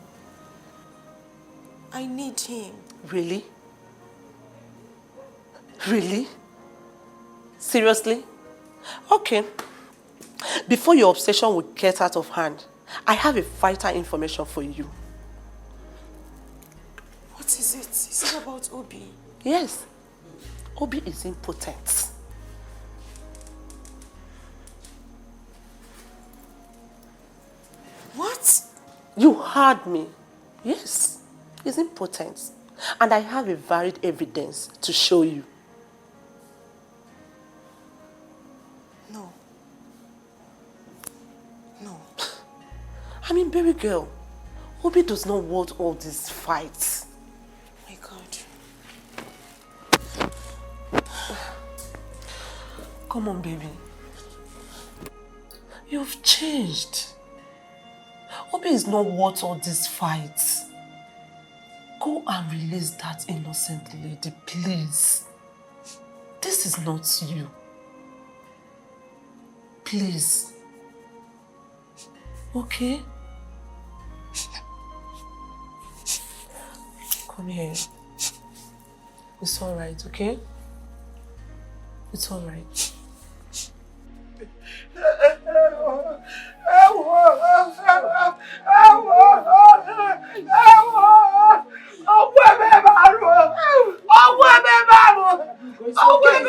I need him. Really? Really? Seriously? Okay. Before your obsession will get out of hand, I have a vital information for you. What is it? Is it about Obi? Yes. Obi is impotent. What? You heard me. Yes. He's impotent. And I have a varied evidence to show you. No. No. I mean, baby girl, Obi does not want all these fights. My God. Come on, baby. You've changed. Obi is not worth all these fights. Go and release that innocent lady, please. This is not you. Please. Okay? Come here. It's alright, okay? It's alright. It's okay.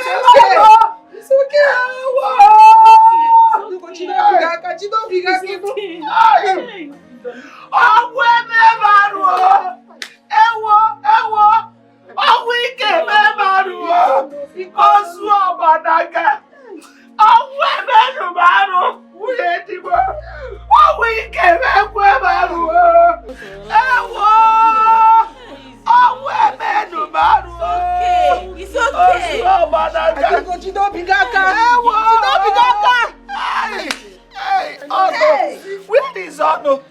Where is Ono?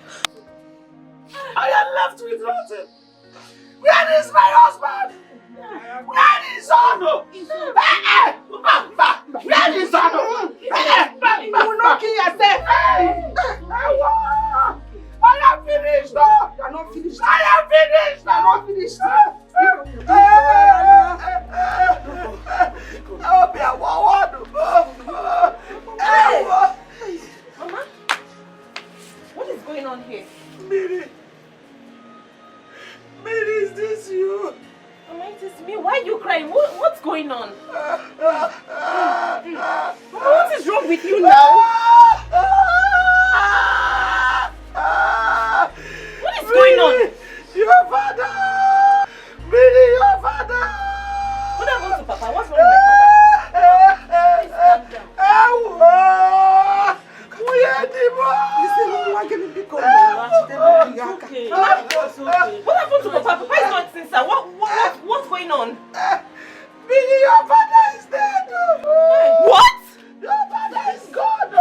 I am left with nothing. Where is my husband? Where is Ono? Where is Ono? You will not kill yourself. I am finished. You are not finished. I am finished. You are not finished. I'll be a Mama, what is going on here? Miri, is this you? Mama, it is me. Why are you crying? What's going on? Mama, what is wrong with you now? What is going on? Your father! Miri, your father! What happened to Papa? What's wrong with my father? Please calm down. Okay. What happened to Papa? Papa is not sincere. What's going on? Miri, your father is dead! What? Your father is gone!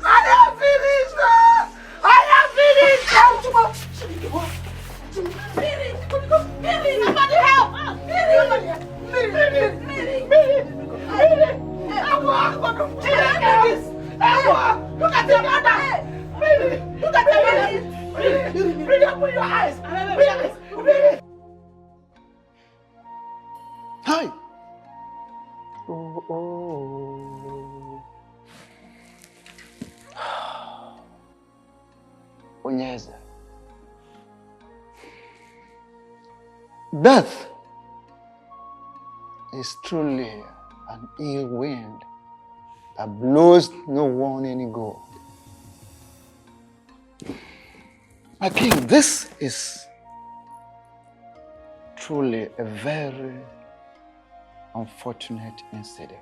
I am finished! I am finished! Miri, somebody help! Look at your mother! Look at your mother! Bring up your eyes! Hi! Onye Death is truly an ill wind that blows no one any good. My king, this is truly a very unfortunate incident.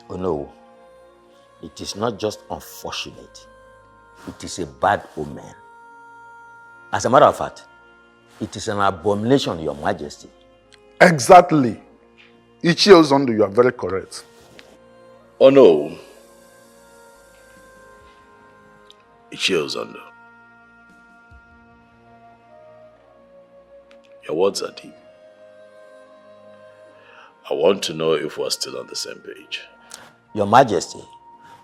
Oh no, it is not just unfortunate. It is a bad omen. As a matter of fact, it is an abomination, Your Majesty. Exactly. Ichie Ozondo, you are very correct. Oh no. Ichie Ozondo. Your words are deep. I want to know if we're still on the same page. Your Majesty,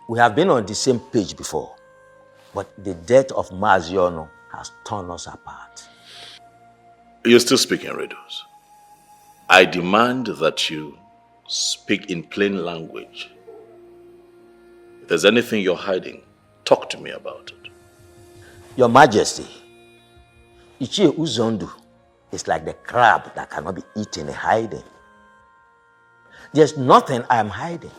we have been on the same page before, but the death of Maziono has torn us apart. You're still speaking riddles. I demand that you speak in plain language. If there's anything you're hiding, talk to me about it. Your Majesty, Ichie Uzondu is like the crab that cannot be eaten in hiding. There's nothing I am hiding.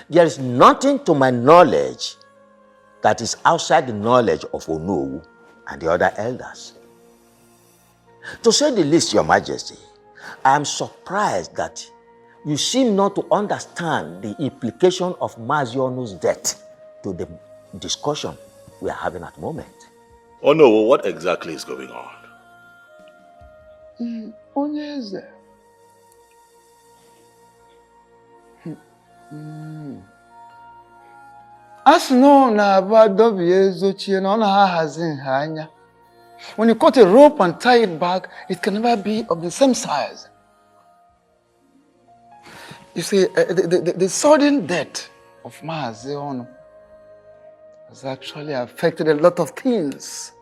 There is nothing to my knowledge that is outside the knowledge of Onowu and the other elders. To say the least, Your Majesty, I am surprised that you seem not to understand the implication of Maziono's death to the discussion we are having at the moment. Oh no, what exactly is going on? Onyeze. Asino na abadobi ezochie na ona hahazi nha anya. When you cut a rope and tie it back, it can never be of the same size. You see, the sudden death of Maazi Ono has actually affected a lot of things.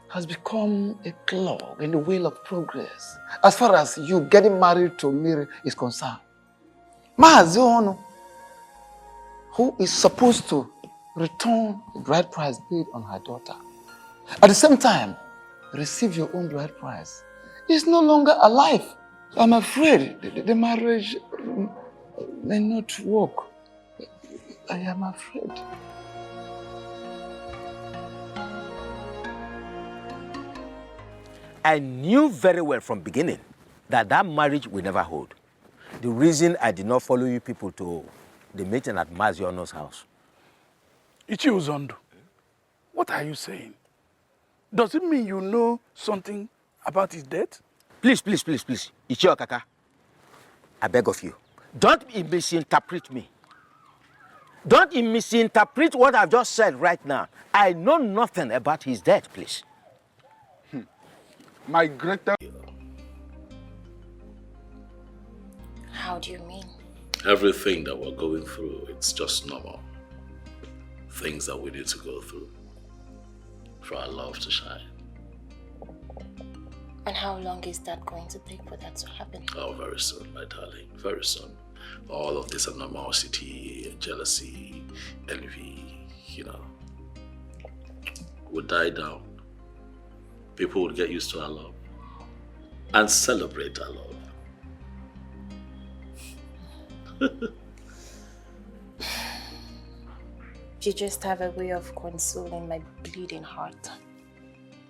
Has become a clog in the wheel of progress as far as you getting married to Miri is concerned. Maazi Ono, who is supposed to return the bride price paid on her daughter, at the same time receive your own bride price, is no longer alive. I'm afraid the marriage may not work. I am afraid. I knew very well from beginning that that marriage will never hold. The reason I did not follow you people to the meeting at Maziono's house. Ichie Ozondo, what are you saying? Does it mean you know something about his death? Please, please, please, please. Ichie Okaka, I beg of you, don't misinterpret me. Don't misinterpret what I've just said right now. I know nothing about his death, please. My greater... How do you mean? Everything that we're going through, it's just normal. Things that we need to go through for our love to shine. And how long is that going to take for that to happen? Oh, very soon, my darling. Very soon. All of this animosity, jealousy, envy, would die down. People would get used to our love and celebrate our love. You just have a way of consoling my bleeding heart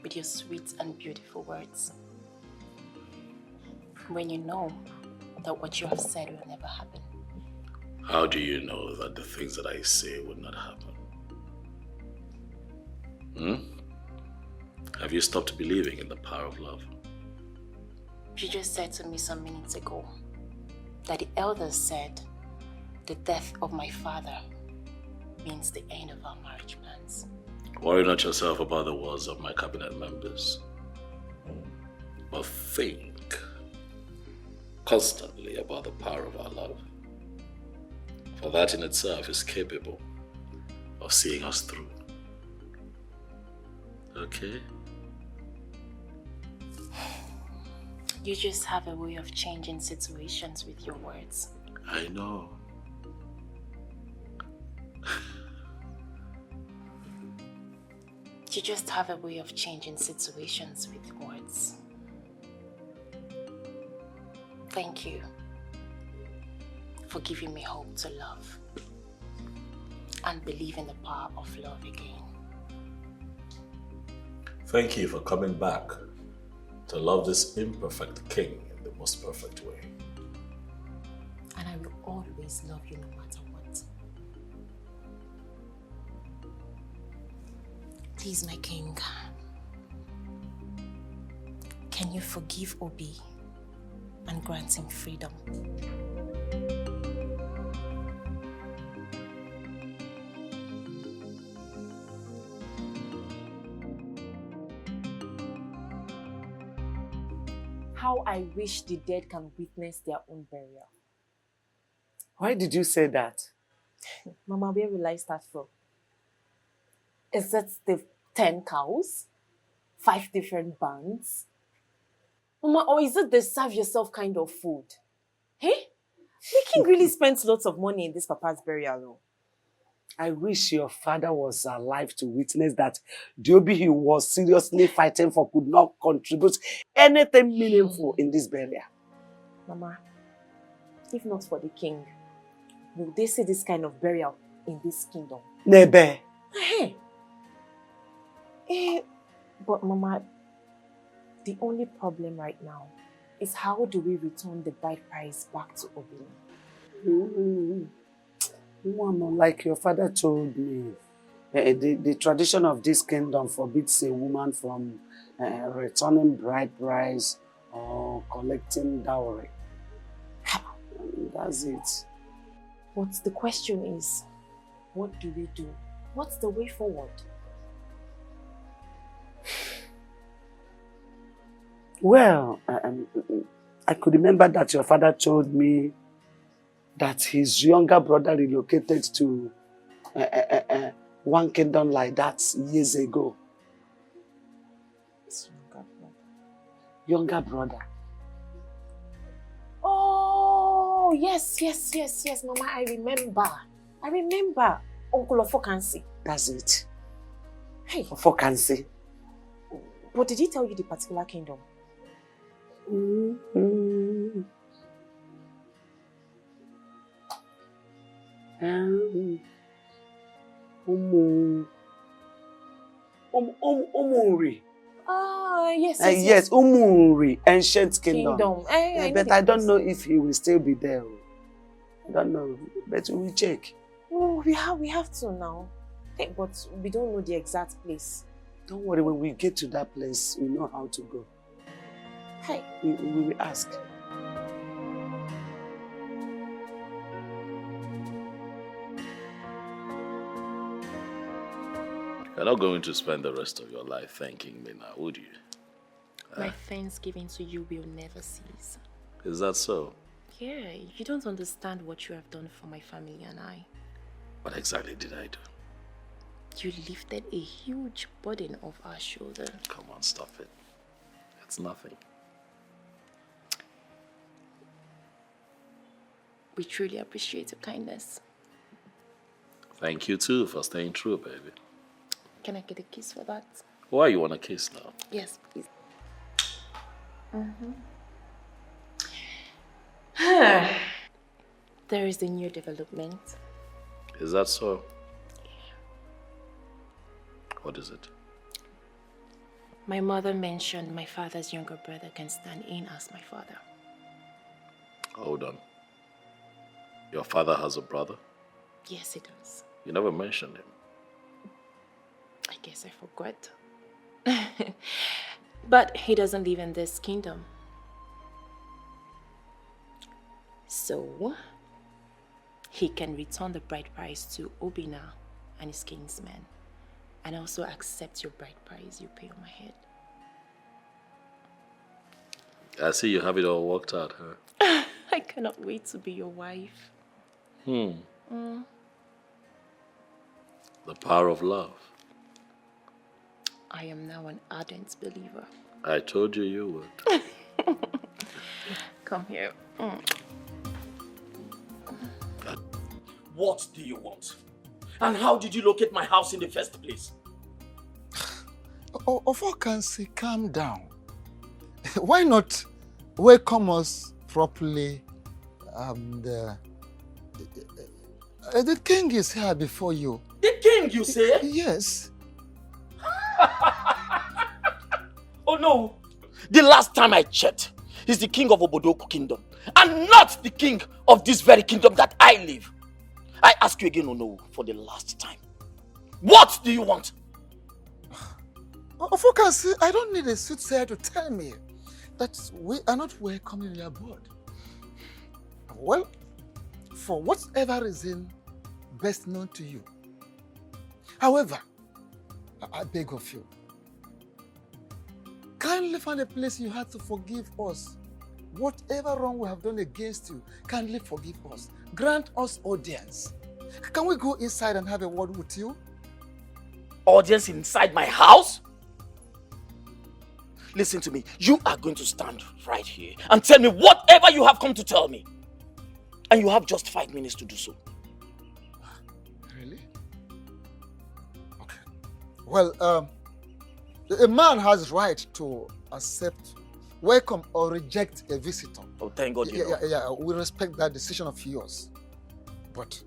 with your sweet and beautiful words. When you know that what you have said will never happen. How do you know that the things that I say would not happen? Have you stopped believing in the power of love? You just said to me some minutes ago that the elders said the death of my father means the end of our marriage plans. Worry not yourself about the words of my cabinet members, but think constantly about the power of our love. For that in itself is capable of seeing us through. Okay? You just have a way of changing situations with your words. I know. You just have a way of changing situations with words. Thank you for giving me hope to love and believe in the power of love again. Thank you for coming back to love this imperfect king in the most perfect way. And I will always love you no matter what. Please, my king, can you forgive Obi and grant him freedom? How I wish the dead can witness their own burial. Why did you say that? Mama, where will I start from? Is it the 10 cows? 5 different bands? Mama, or is it the serve yourself kind of food? Hey? The king really spends lots of money in this papa's burial. I wish your father was alive to witness that the Obi he was seriously fighting for could not contribute anything meaningful in this burial. Mama, if not for the king, will they see this kind of burial in this kingdom? Nebe. But Mama, the only problem right now is how do we return the bride price back to Obi? Mama, like your father told me, the tradition of this kingdom forbids a woman from returning bride price or collecting dowry. That's it. But the question is, what do we do? What's the way forward? Well, I could remember that your father told me that his younger brother relocated to one kingdom like that years ago. His younger brother. Younger brother. Oh, yes, Mama, I remember. Uncle Ofokansi. That's it. Hey. Ofokansi. But did he tell you the particular kingdom? Umuri. Yes. Yes, Umuri, ancient kingdom. But I don't know if he will still be there. I don't know, but we will check. Oh, we have to now. Hey, but we don't know the exact place. Don't worry, when we get to that place, we know how to go. Hey. We will ask. You're not going to spend the rest of your life thanking me now, would you? My thanksgiving to you will never cease. Is that so? Yeah, you don't understand what you have done for my family and I. What exactly did I do? You lifted a huge burden off our shoulder. Come on, stop it. It's nothing. We truly appreciate your kindness. Thank you too for staying true, baby. Can I get a kiss for that? Why you want a kiss now? Yes, please. There is a new development. Is that so? Yeah. What is it? My mother mentioned my father's younger brother can stand in as my father. Hold on. Your father has a brother? Yes, he does. You never mentioned him. I guess I forgot. But he doesn't live in this kingdom. So, he can return the bride price to Obina and his kinsmen, and also accept your bride price you pay on my head. I see you have it all worked out, huh? I cannot wait to be your wife. The power of love. I am now an ardent believer. I told you you would. Come here. What do you want? And how did you locate my house in the first place? Ofokansi, calm down. Why not welcome us properly, the king is here before you. The king, you say? Yes. Oh no. The last time I checked, he's the king of Obodoku kingdom. And not the king of this very kingdom that I live. I ask you again, Ono, for the last time. What do you want? Of course, I don't need a soothsayer to tell me that we are not welcome in your board. Well, for whatever reason best known to you. However, I beg of you, kindly find a place you had to forgive us. Whatever wrong we have done against you, kindly forgive us. Grant us audience. Can we go inside and have a word with you? Audience inside my house? Listen to me. You are going to stand right here and tell me whatever you have come to tell me. And you have just 5 minutes to do so. Really? Okay. Well, a man has right to accept, welcome or reject a visitor. Oh, thank God you know. Yeah, we respect that decision of yours. But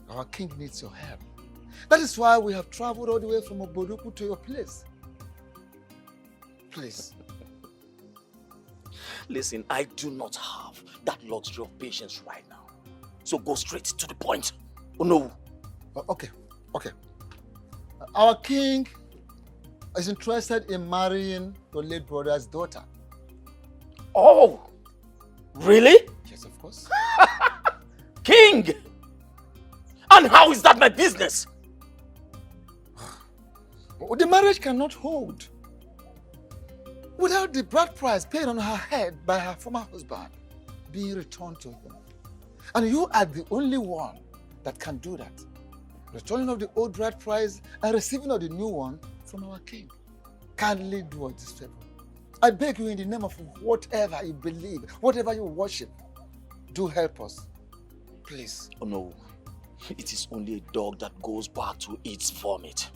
our king needs your help. That is why we have traveled all the way from Obodoku to your place. Please. Listen, I do not have that luxury of patience right now. So go straight to the point. Oh no. Okay. Our king is interested in marrying your late brother's daughter. Oh, really? Yes, of course. King! And how is that my business? The marriage cannot hold without the bride price paid on her head by her former husband being returned to him. And you are the only one that can do that. Returning of the old bride price and receiving of the new one from our king. Kindly do us this favor. I beg you in the name of whatever you believe, whatever you worship, do help us. Please. Oh no. It is only a dog that goes back to its vomit.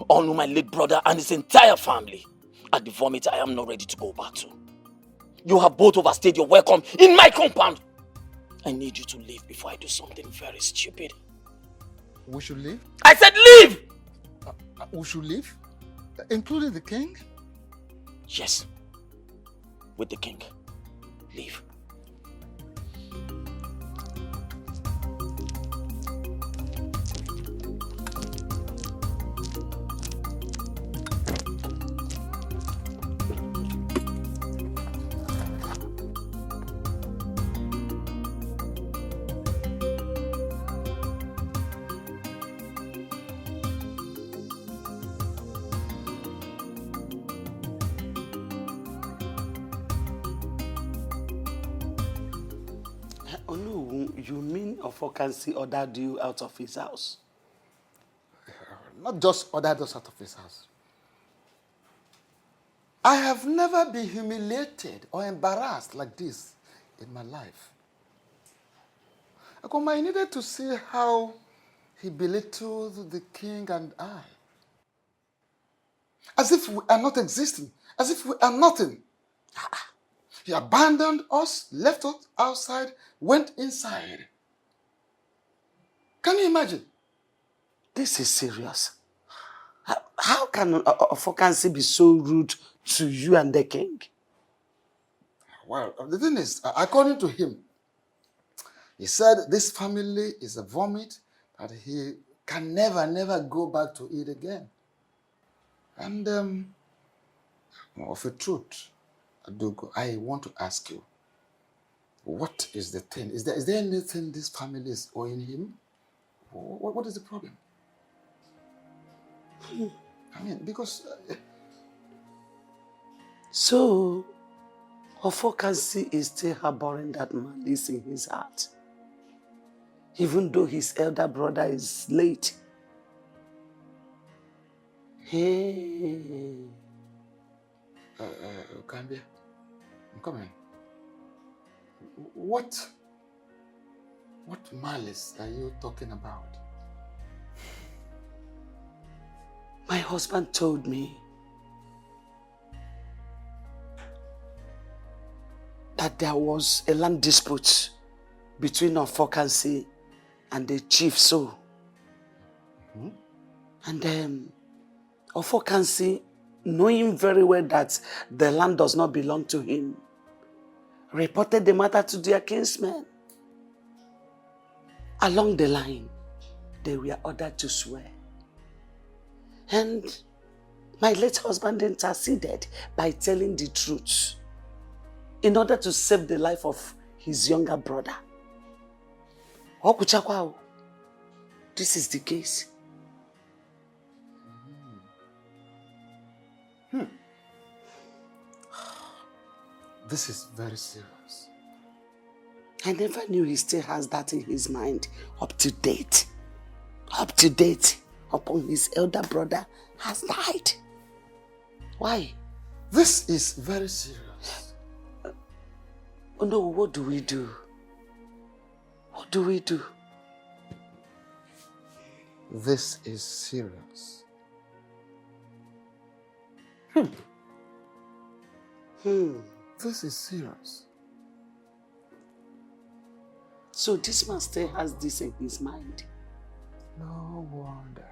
Only my late brother and his entire family are the vomit I am not ready to go back to. You have both overstayed your welcome in my compound. I need you to leave before I do something very stupid. We should leave? I said leave! We should leave? Including the king? Yes. With the king. Leave. You mean Ofokansi ordered you out of his house? Not just ordered us out of his house. I have never been humiliated or embarrassed like this in my life. I needed to see how he belittled the king and I. As if we are not existing, as if we are nothing. He abandoned us, left us outside, went inside. Can you imagine? This is serious. How can Ofokansi be so rude to you and the king? Well, the thing is, according to him, he said this family is a vomit that he can never go back to it again. And of a truth, Adogo, I want to ask you, what is the thing? Is there anything this family is owing him? What is the problem? I mean, because... So, Ofokansi is still harboring that malice in his heart, even though his elder brother is late. Hey. Gambia, I'm coming. What malice are you talking about? My husband told me that there was a land dispute between Ofokansi and the chief, so. And then Ofokansi, knowing very well that the land does not belong to him, reported the matter to their kinsmen. Along the line, they were ordered to swear. And my late husband interceded by telling the truth in order to save the life of his younger brother. Okuchakwa, this is the case. This is very serious. I never knew he still has that in his mind. Up to date. Up to date. Upon his elder brother has died. Why? This is very serious. Oh no, what do we do? What do we do? This is serious. This is serious. So this man still has this in his mind. No wonder.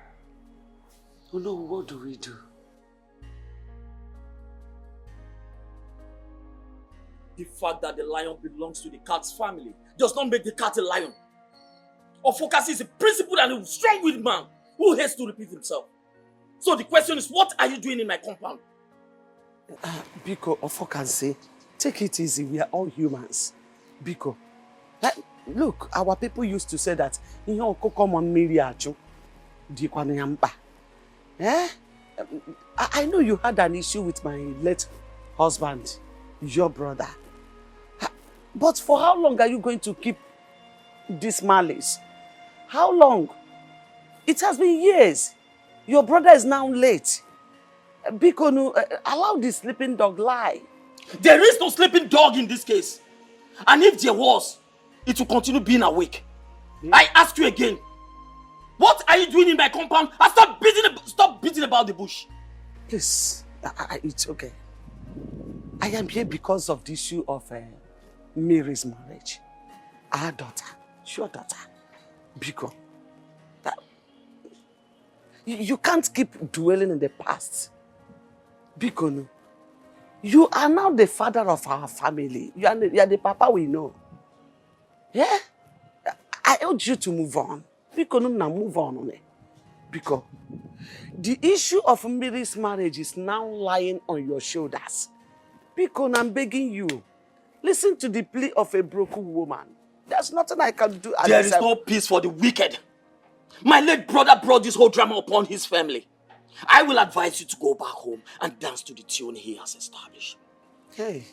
Oh no, what do we do? The fact that the lion belongs to the cat's family does not make the cat a lion. Ofokansi is a principled and a strong-willed man who hates to repeat himself. So the question is, what are you doing in my compound? Biko, Ofokansi, take it easy. We are all humans. Biko, look, our people used to say that I know you had an issue with my late husband, your brother. But for how long are you going to keep this malice? How long? It has been years. Your brother is now late. Biko, allow the sleeping dog lie. There is no sleeping dog in this case. And if there was, it will continue being awake. I ask you again, what are you doing in my compound? And stop beating about the bush. Please, it's okay. I am here because of the issue of Mary's marriage. Our daughter, your daughter, Biko. You can't keep dwelling in the past. Biko, you are now the father of our family. You are the papa we know. Yeah? I urge you to move on. Biko, now move on. Biko, the issue of Mary's marriage is now lying on your shoulders. Biko, I'm begging you. Listen to the plea of a broken woman. There's nothing I can do. There is no peace for the wicked. My late brother brought this whole drama upon his family. I will advise you to go back home and dance to the tune he has established. Hey,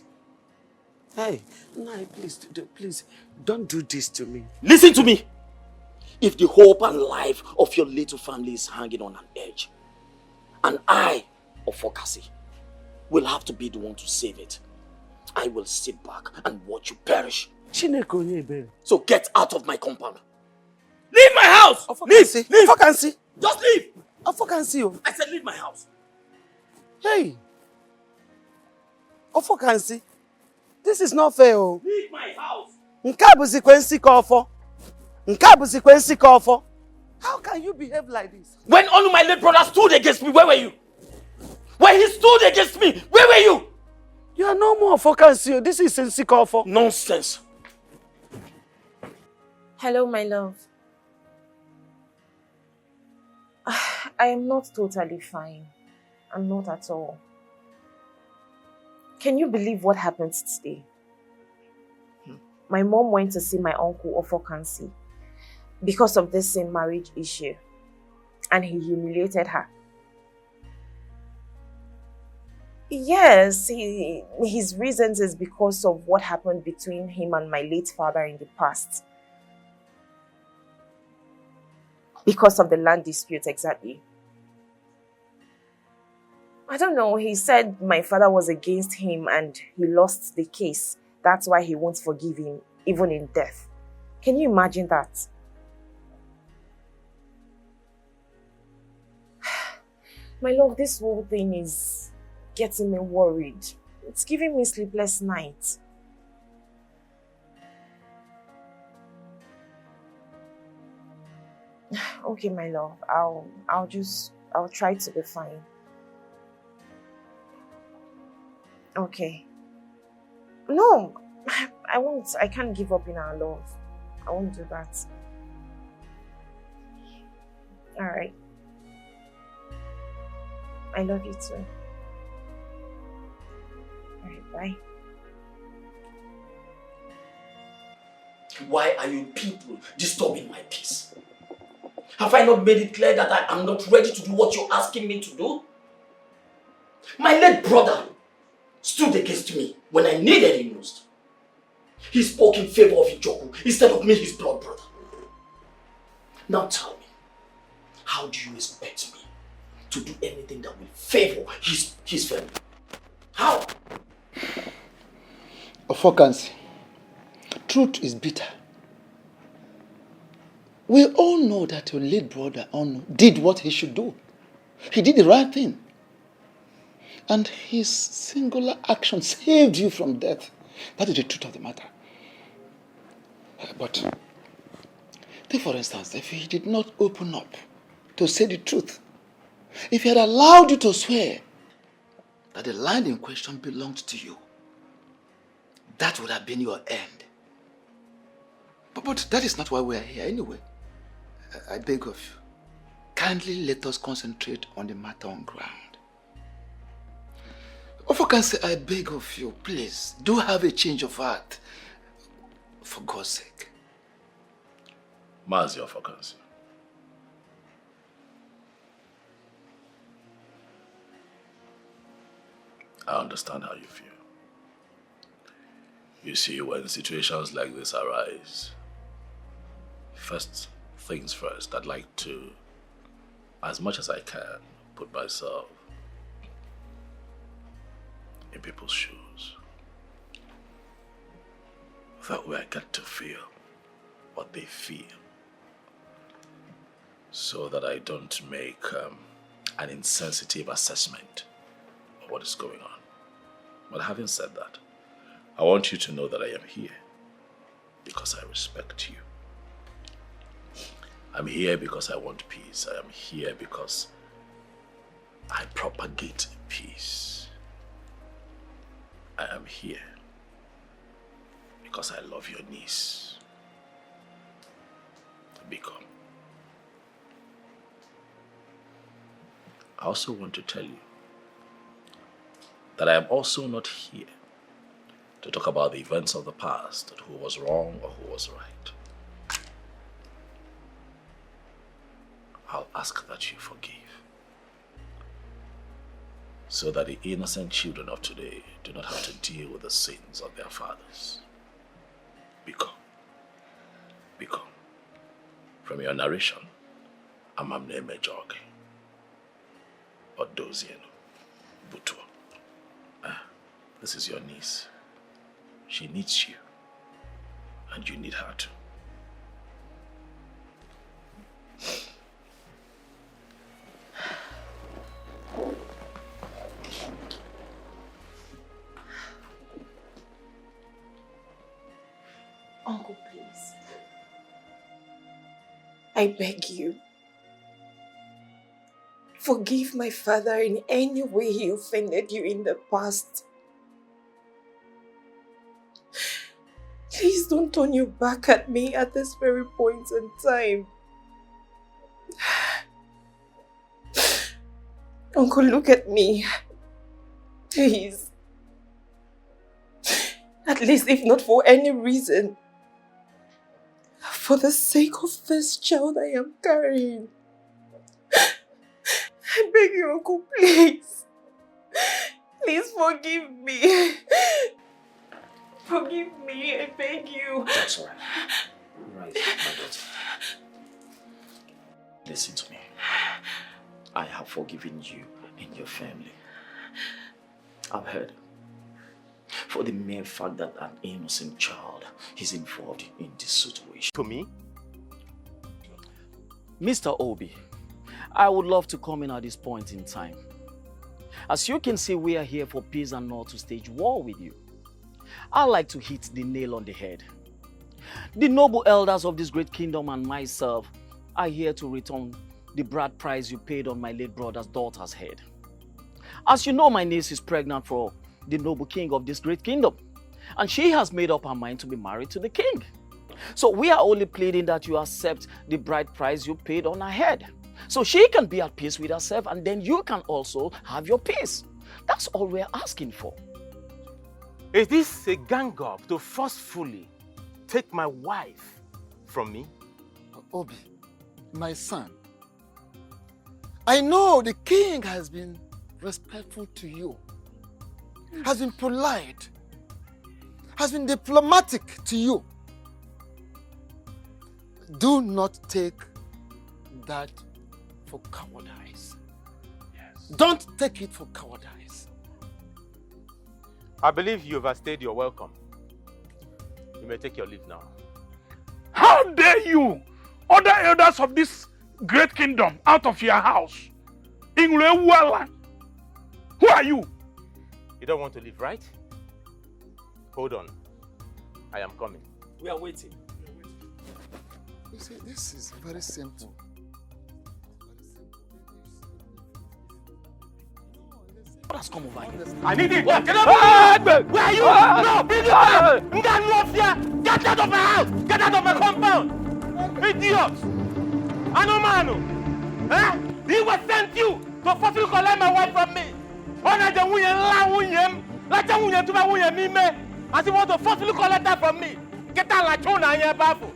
no, please, don't do this to me. Listen to me. If the hope and life of your little family is hanging on an edge, and I, Ofokansi, will have to be the one to save it, I will sit back and watch you perish. So get out of my compound. Leave my house! Leave! Ofokansi! Just leave! Ofokansi! I said leave my house. Hey! Ofokansi! This is not fair. Leave my house! How can you behave like this? When only my late brother stood against me, where were you? When he stood against me, where were you? You are no more Ofokansi. This is Nsikofo. Nonsense. Hello, my love. I am not totally fine. I'm not at all. Can you believe what happened today? My mom went to see my uncle Ofokansi because of this same marriage issue, and he humiliated her. Yes, his reasons is because of what happened between him and my late father in the past. Because of the land dispute, exactly. I don't know, he said my father was against him and he lost the case. That's why he won't forgive him, even in death. Can you imagine that? My love, this whole thing is getting me worried. It's giving me sleepless nights. Okay, my love. I'll try to be fine. Okay. No, I won't. I can't give up in our love. I won't do that. All right. I love you too. All right, bye. Why are you people disturbing my peace? Have I not made it clear that I am not ready to do what you're asking me to do? My late brother stood against me when I needed him most. He spoke in favor of Ijoku instead of me, his blood brother. Now tell me, how do you expect me to do anything that will favor his family? How? Ofokansi, truth is bitter. We all know that your late brother did what he should do. He did the right thing. And his singular action saved you from death. That is the truth of the matter. But take for instance, if he did not open up to say the truth, if he had allowed you to swear that the land in question belonged to you, that would have been your end. But that is not why we are here anyway. I beg of you, kindly let us concentrate on the matter on ground. Ofokansi, I beg of you, please, do have a change of heart. For God's sake. Mazi Ofokansi. I understand how you feel. You see, when situations like this arise, first things first, I'd like to, as much as I can, put myself in people's shoes. That way I get to feel what they feel, so that I don't make an insensitive assessment of what is going on. But having said that, I want you to know that I am here because I respect you. I'm here because I want peace. I am here because I propagate peace. I am here because I love your niece, Biko. I also want to tell you that I am also not here to talk about the events of the past, and who was wrong or who was right. I'll ask that you forgive, so that the innocent children of today do not have to deal with the sins of their fathers. Biko. From your narration, Amamne Mejoge, Odozieno, Butua. This is your niece. She needs you, and you need her too. Uncle, please. I beg you. Forgive my father in any way he offended you in the past. Please don't turn your back at me at this very point in time. Uncle, look at me. Please. At least if not for any reason, for the sake of this child I am carrying. I beg you, Uncle, please. Please forgive me. Forgive me, I beg you. That's all right. Right, my daughter. Listen to me. I have forgiven you and your family. I've heard. For the mere fact that an innocent child is involved in this situation. To me? Mr. Obi, I would love to come in at this point in time. As you can see, we are here for peace and not to stage war with you. I like to hit the nail on the head. The noble elders of this great kingdom and myself are here to return the bride price you paid on my late brother's daughter's head. As you know, my niece is pregnant for the noble king of this great kingdom, and she has made up her mind to be married to the king. So we are only pleading that you accept the bride price you paid on her head, so she can be at peace with herself, and then you can also have your peace. That's all we're asking for. Is this a gang up to forcefully take my wife from me? Obi, my son, I know the king has been respectful to you, has been polite, has been diplomatic to you. Do not take that for cowardice. Yes. Don't take it for cowardice. I believe you overstayed your welcome. You may take your leave now. How dare you order elders of this great kingdom out of your house? Inlove, who are you? You don't want to leave, right? Hold on. I am coming. We are waiting. You see, this is very simple. What has come over here? I need it! What? Get up! Where are you? No, Billionaire! Get out of my house! Get out of my compound! Idiot! Anomano! Eh? He was sent you to forcefully collect my wife from me! As he want to forcefully collect her from me! Get out like Chona and your baffle!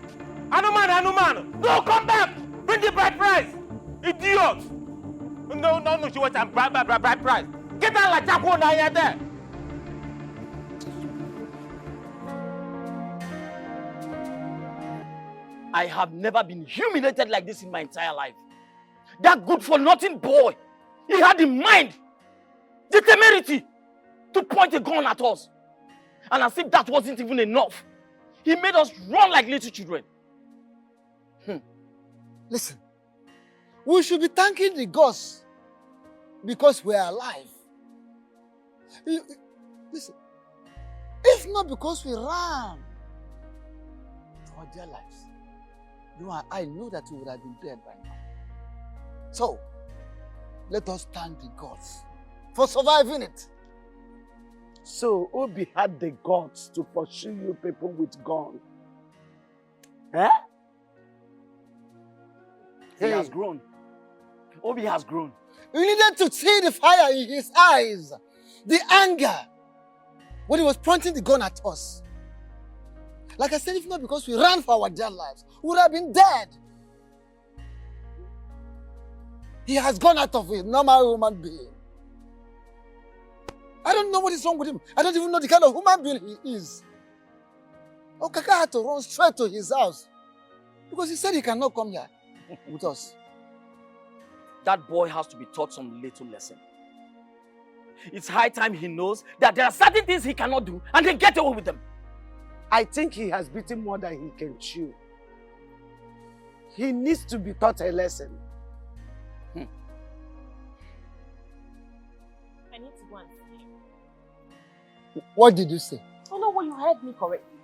Anomano! No, come back! Bring the bride price! Idiot! No, she wants a bride price! Get out like Chona and your there! I have never been humiliated like this in my entire life. That good-for-nothing boy, he had the mind, the temerity to point a gun at us. And as if that wasn't even enough, he made us run like little children. Listen, we should be thanking the gods because we are alive. Listen, if not because we ran for our dear lives, you and I know that we would have been dead by now. So, let us thank the gods for surviving it. So, Obi had the guts to pursue you people with guns. Eh? He has grown. Obi has grown. We needed to see the fire in his eyes, the anger, when he was pointing the gun at us. Like I said, if not because we ran for our dear lives, we would have been dead. He has gone out of a normal human being. I don't know what is wrong with him. I don't even know the kind of human being he is. Okaka had to run straight to his house because he said he cannot come here with us. That boy has to be taught some little lesson. It's high time he knows that there are certain things he cannot do and then get away with them. I think he has beaten more than he can chew. He needs to be taught a lesson. I need to go and see him. What did you say? Oh no, well, you heard me correctly.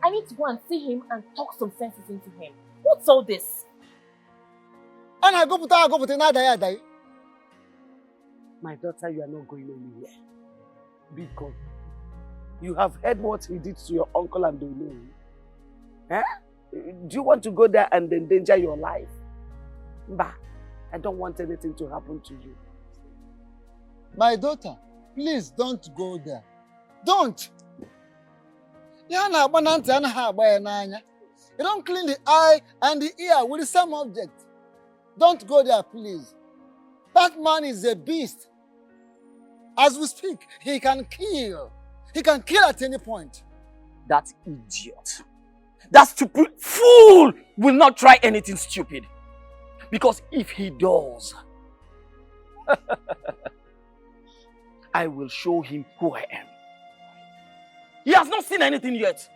I need to go and see him and talk some senses into him. What's all this? My daughter, you are not going anywhere. Because you have heard what he did to your uncle and Dolo. Eh? Do you want to go there and endanger your life? Bah, I don't want anything to happen to you. My daughter, please don't go there. Don't. You don't clean the eye and the ear with the same object. Don't go there, please. That man is a beast. As we speak, he can kill. He can kill at any point. That idiot, that stupid fool will not try anything stupid. Because if he does, I will show him who I am. He has not seen anything yet.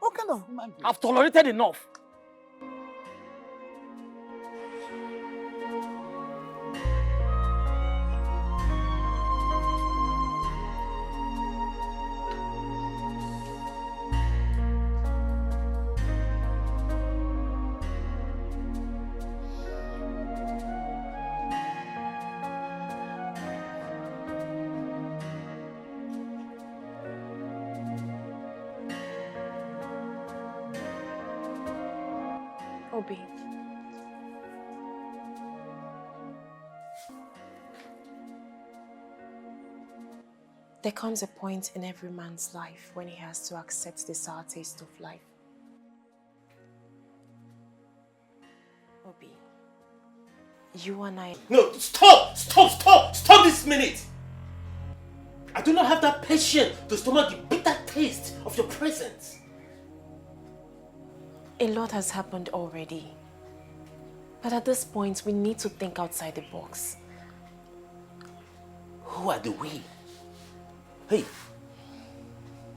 What kind of human being? I've tolerated enough. Obi. There comes a point in every man's life when he has to accept the sour taste of life. Obi, you and I... No, stop! Stop! Stop! Stop this minute! I do not have that patience to stomach the bitter taste of your presence. A lot has happened already. But at this point, we need to think outside the box. Who are the we? Hey,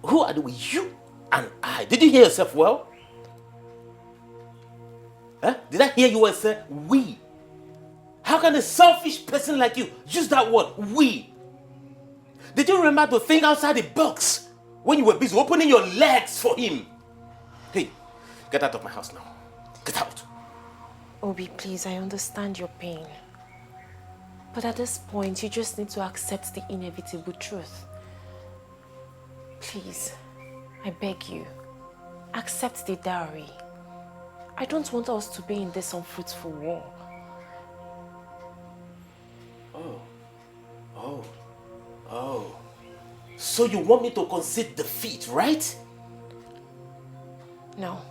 who are the we? You and I. Did you hear yourself well? Huh? Did I hear you well say we? How can a selfish person like you use that word, we? Did you remember to think outside the box when you were busy opening your legs for him? Hey, get out of my house now. Get out. Obi, please, I understand your pain. But at this point, you just need to accept the inevitable truth. Please, I beg you, accept the dowry. I don't want us to be in this unfruitful war. Oh. So you want me to concede defeat, right? No,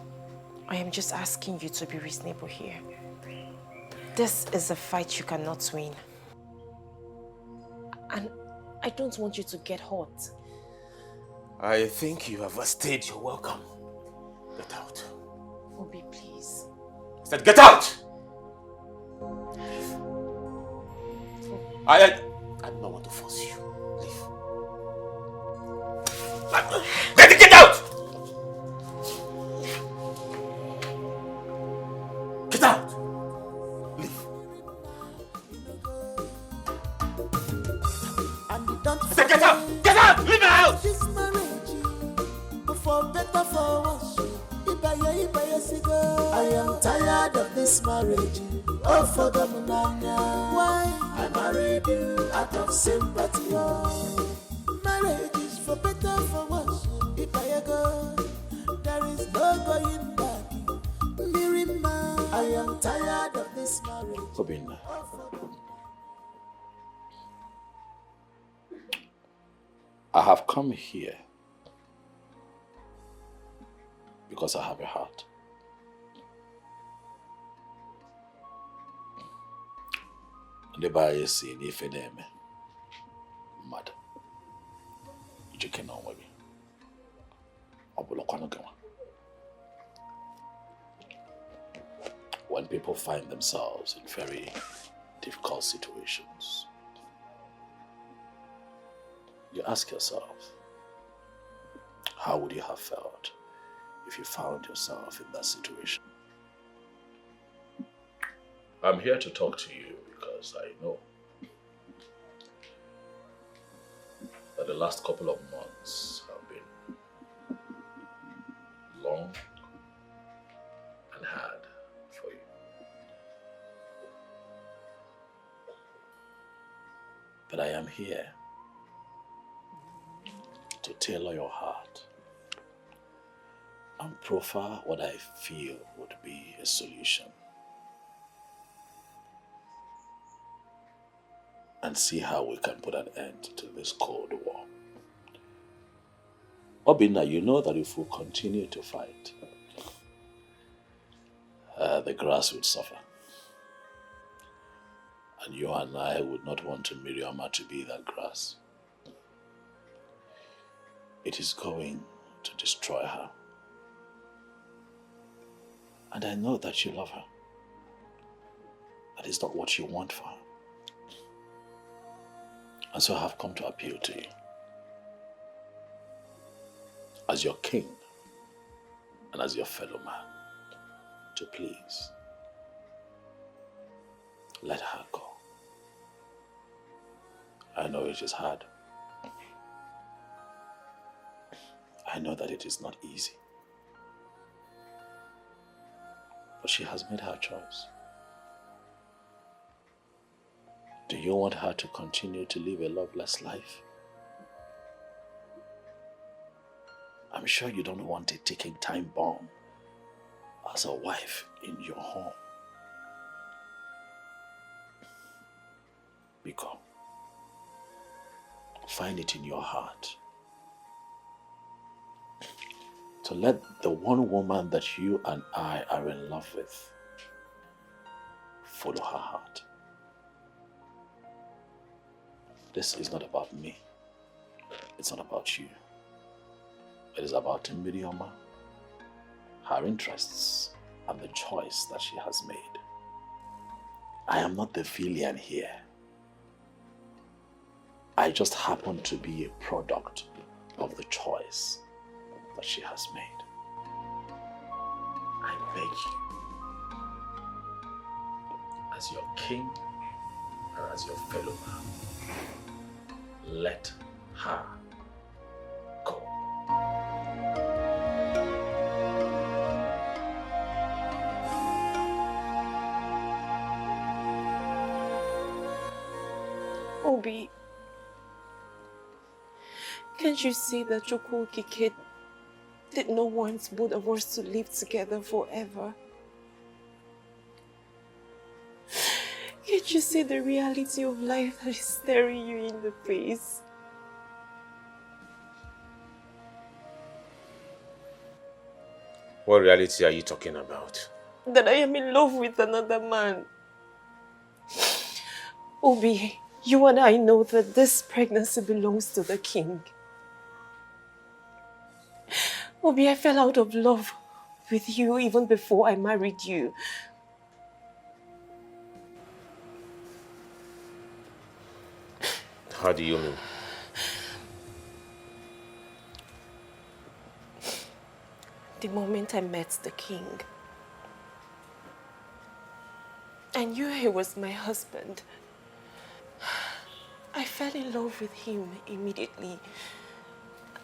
I am just asking you to be reasonable here. This is a fight you cannot win. And I don't want you to get hurt. I think you have overstayed your welcome. Get out. Obi, please. I said get out! I do not want to force you. Leave. Get out! Get out! Leave. I said get out! Get out! Leave my house! This marriage, for better for worse, I am tired of this marriage. Oh, for the manana. Why? I married you out of sympathy. Oh. Marriage is for better for worse. If I go, there is no going back. Mirima, I am tired of this marriage. Obinna, I have come here because I have a heart. The Bible says, if you name mad, you can know me. When people find themselves in very difficult situations, you ask yourself, how would you have felt if you found yourself in that situation? I'm here to talk to you because I know that the last couple of months have been long and hard for you. But I am here to tailor your heart and proffer what I feel would be a solution. And see how we can put an end to this Cold War. Obinna, you know that if we continue to fight, the grass would suffer. And you and I would not want Miriama to be that grass. It is going to destroy her. And I know that you love her. That is not what you want for her. And so I have come to appeal to you as your king and as your fellow man to please let her go. I know it is hard. I know that it is not easy. But she has made her choice. Do you want her to continue to live a loveless life? I'm sure you don't want a ticking time bomb as a wife in your home. Biko, find it in your heart to let the one woman that you and I are in love with follow her heart. This is not about me. It's not about you. It is about Mirioma, her interests, and the choice that she has made. I am not the villain here. I just happen to be a product of the choice that she has made. I beg you, as your king and as your fellow man, let her go. Obi, can't you see that Chukwukike did not want both of us to live together forever? Can't you see the reality of life that is staring you in the face? What reality are you talking about? That I am in love with another man. Obi, you and I know that this pregnancy belongs to the king. Obi, I fell out of love with you even before I married you. How do you mean? The moment I met the king, I knew he was my husband. I fell in love with him immediately,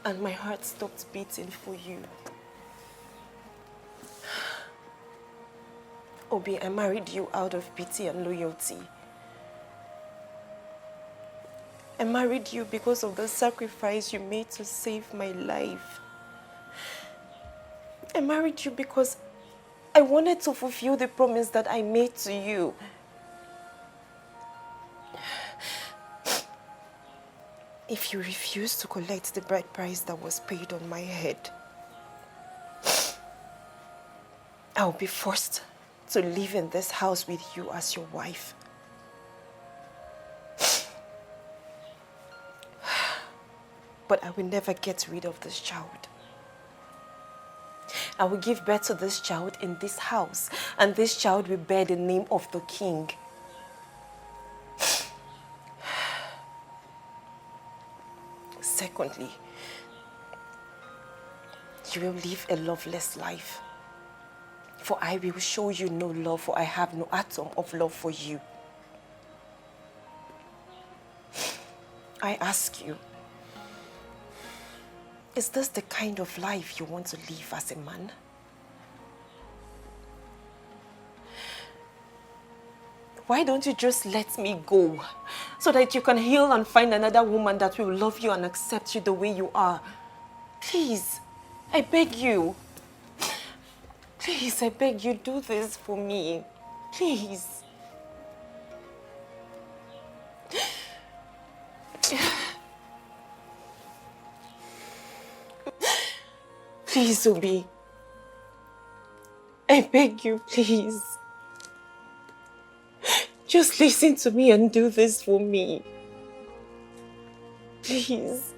and my heart stopped beating for you. Obi, I married you out of pity and loyalty. I married you because of the sacrifice you made to save my life. I married you because I wanted to fulfill the promise that I made to you. If you refuse to collect the bride price that was paid on my head, I'll be forced to live in this house with you as your wife. But I will never get rid of this child. I will give birth to this child in this house, and this child will bear the name of the king. Secondly, you will live a loveless life. For I will show you no love, for I have no atom of love for you. I ask you, is this the kind of life you want to live as a man? Why don't you just let me go so that you can heal and find another woman that will love you and accept you the way you are? Please, I beg you. Please, I beg you, do this for me. Please. Please, Obi. I beg you, please. Just listen to me and do this for me. Please.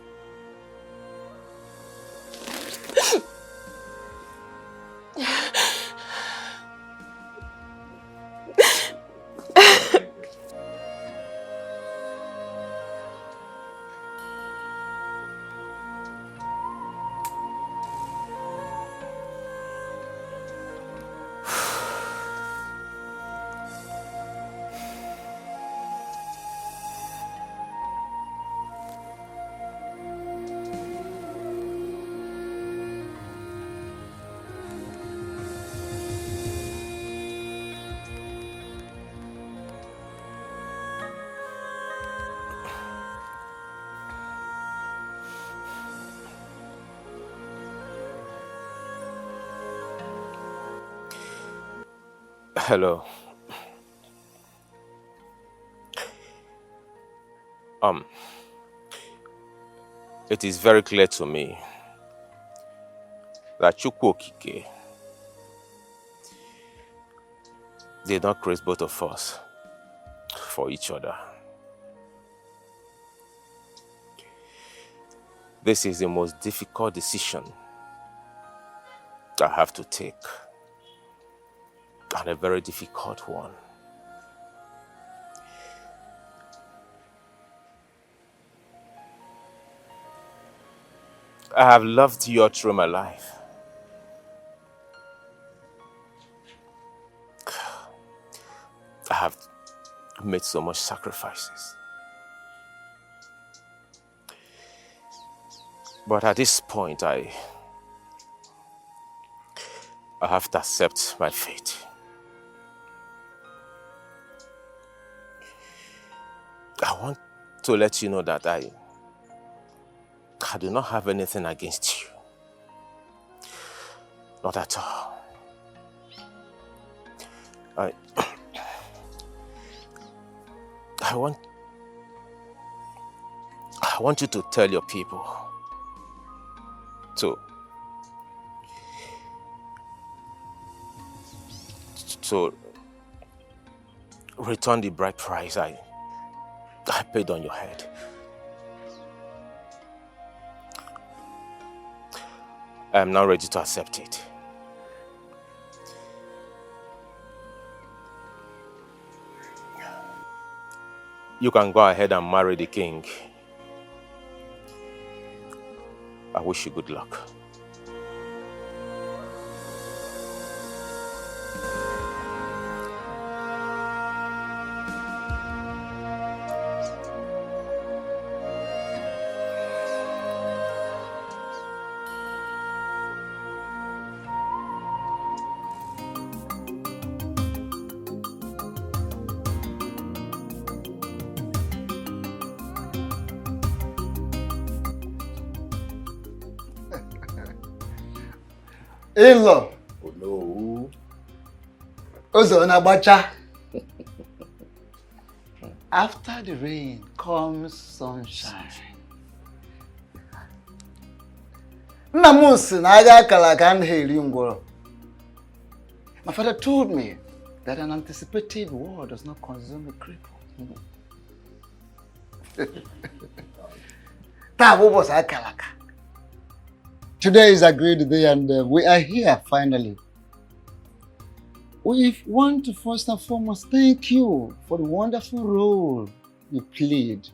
Hello. It is very clear to me that Chukwu Okike did not create both of us for each other. This is the most difficult decision I have to take, and a very difficult one. I have loved you all through my life. I have made so much sacrifices. But at this point, I have to accept my fate. I want to let you know that I do not have anything against you. Not at all. I want you to tell your people to return the bride price I paid on your head. I am now ready to accept it. You can go ahead and marry the king. I wish you good luck. Inlove. Oh no. Ozona Bacha. After the rain comes sunshine. Namus naga kalakan heliungoro. My father told me that an anticipated war does not consume a cripple. Today is a great day and we are here finally. We want to first and foremost thank you for the wonderful role you played.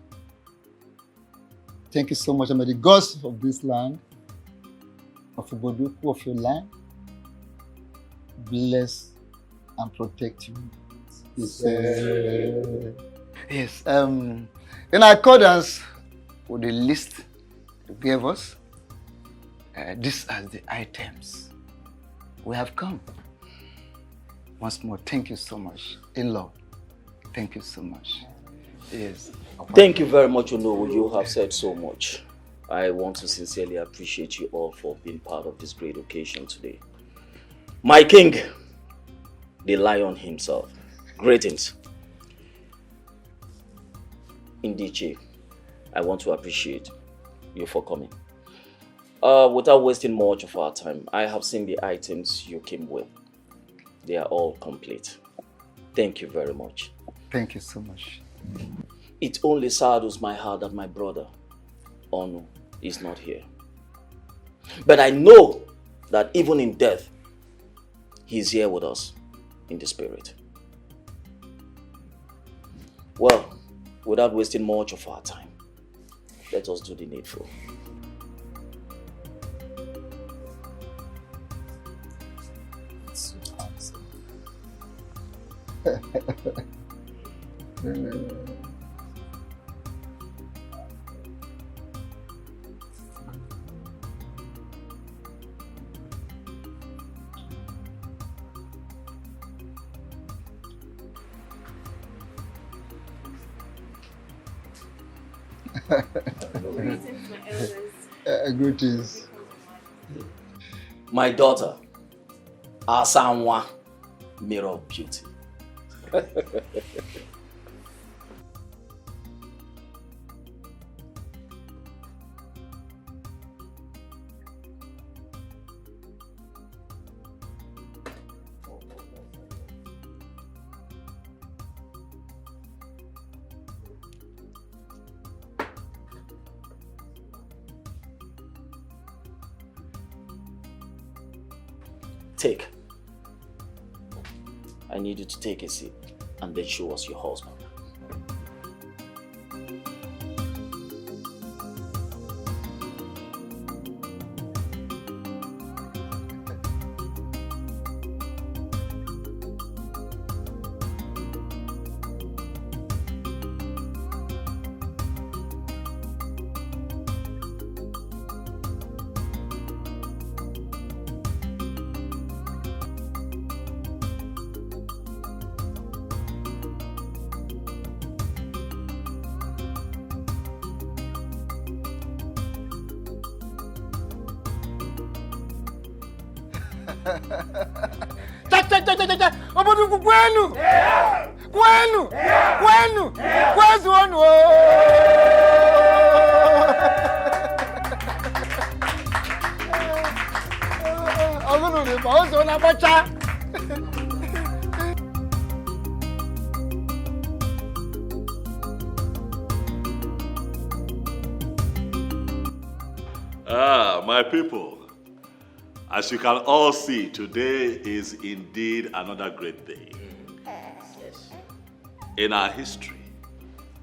Thank you so much. And may the gods of this land, of Uboduku, of your land, bless and protect you. Yes. In accordance with the list you gave us, these are the items we have come. Once more, thank you so much. Inlove, thank you so much. Yes. Thank you very much, Ono. You have said so much. I want to sincerely appreciate you all for being part of this great occasion today. My king, the lion himself. Greetings. Indeed, I want to appreciate you for coming. Without wasting much of our time, I have seen the items you came with. They are all complete. Thank you very much. Thank you so much. It only saddens my heart that my brother, Onu, is not here. But I know that even in death, he's here with us in the spirit. Well, without wasting much of our time, let us do the needful. Greetings. My daughter, Asanwa, mirror of beauty. Take. I need you to take a seat and then show us your husband. Oboduku kwenu! Kwenu! Kwenu! Kwezu onu! Ogunu ni ba ozo na bacha. My people, as you can all see, today is indeed another great day. Yes. In our history,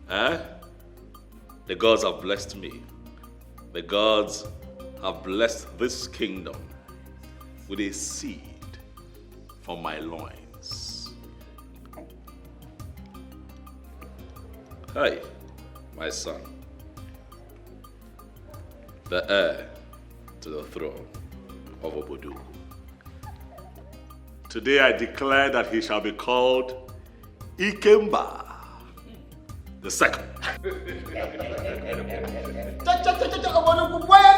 the gods have blessed me. The gods have blessed this kingdom with a seed from my loins. Hi, my son, the heir to the throne of Obodu. Today I declare that he shall be called Ikemba the second. Oboduku kwenu!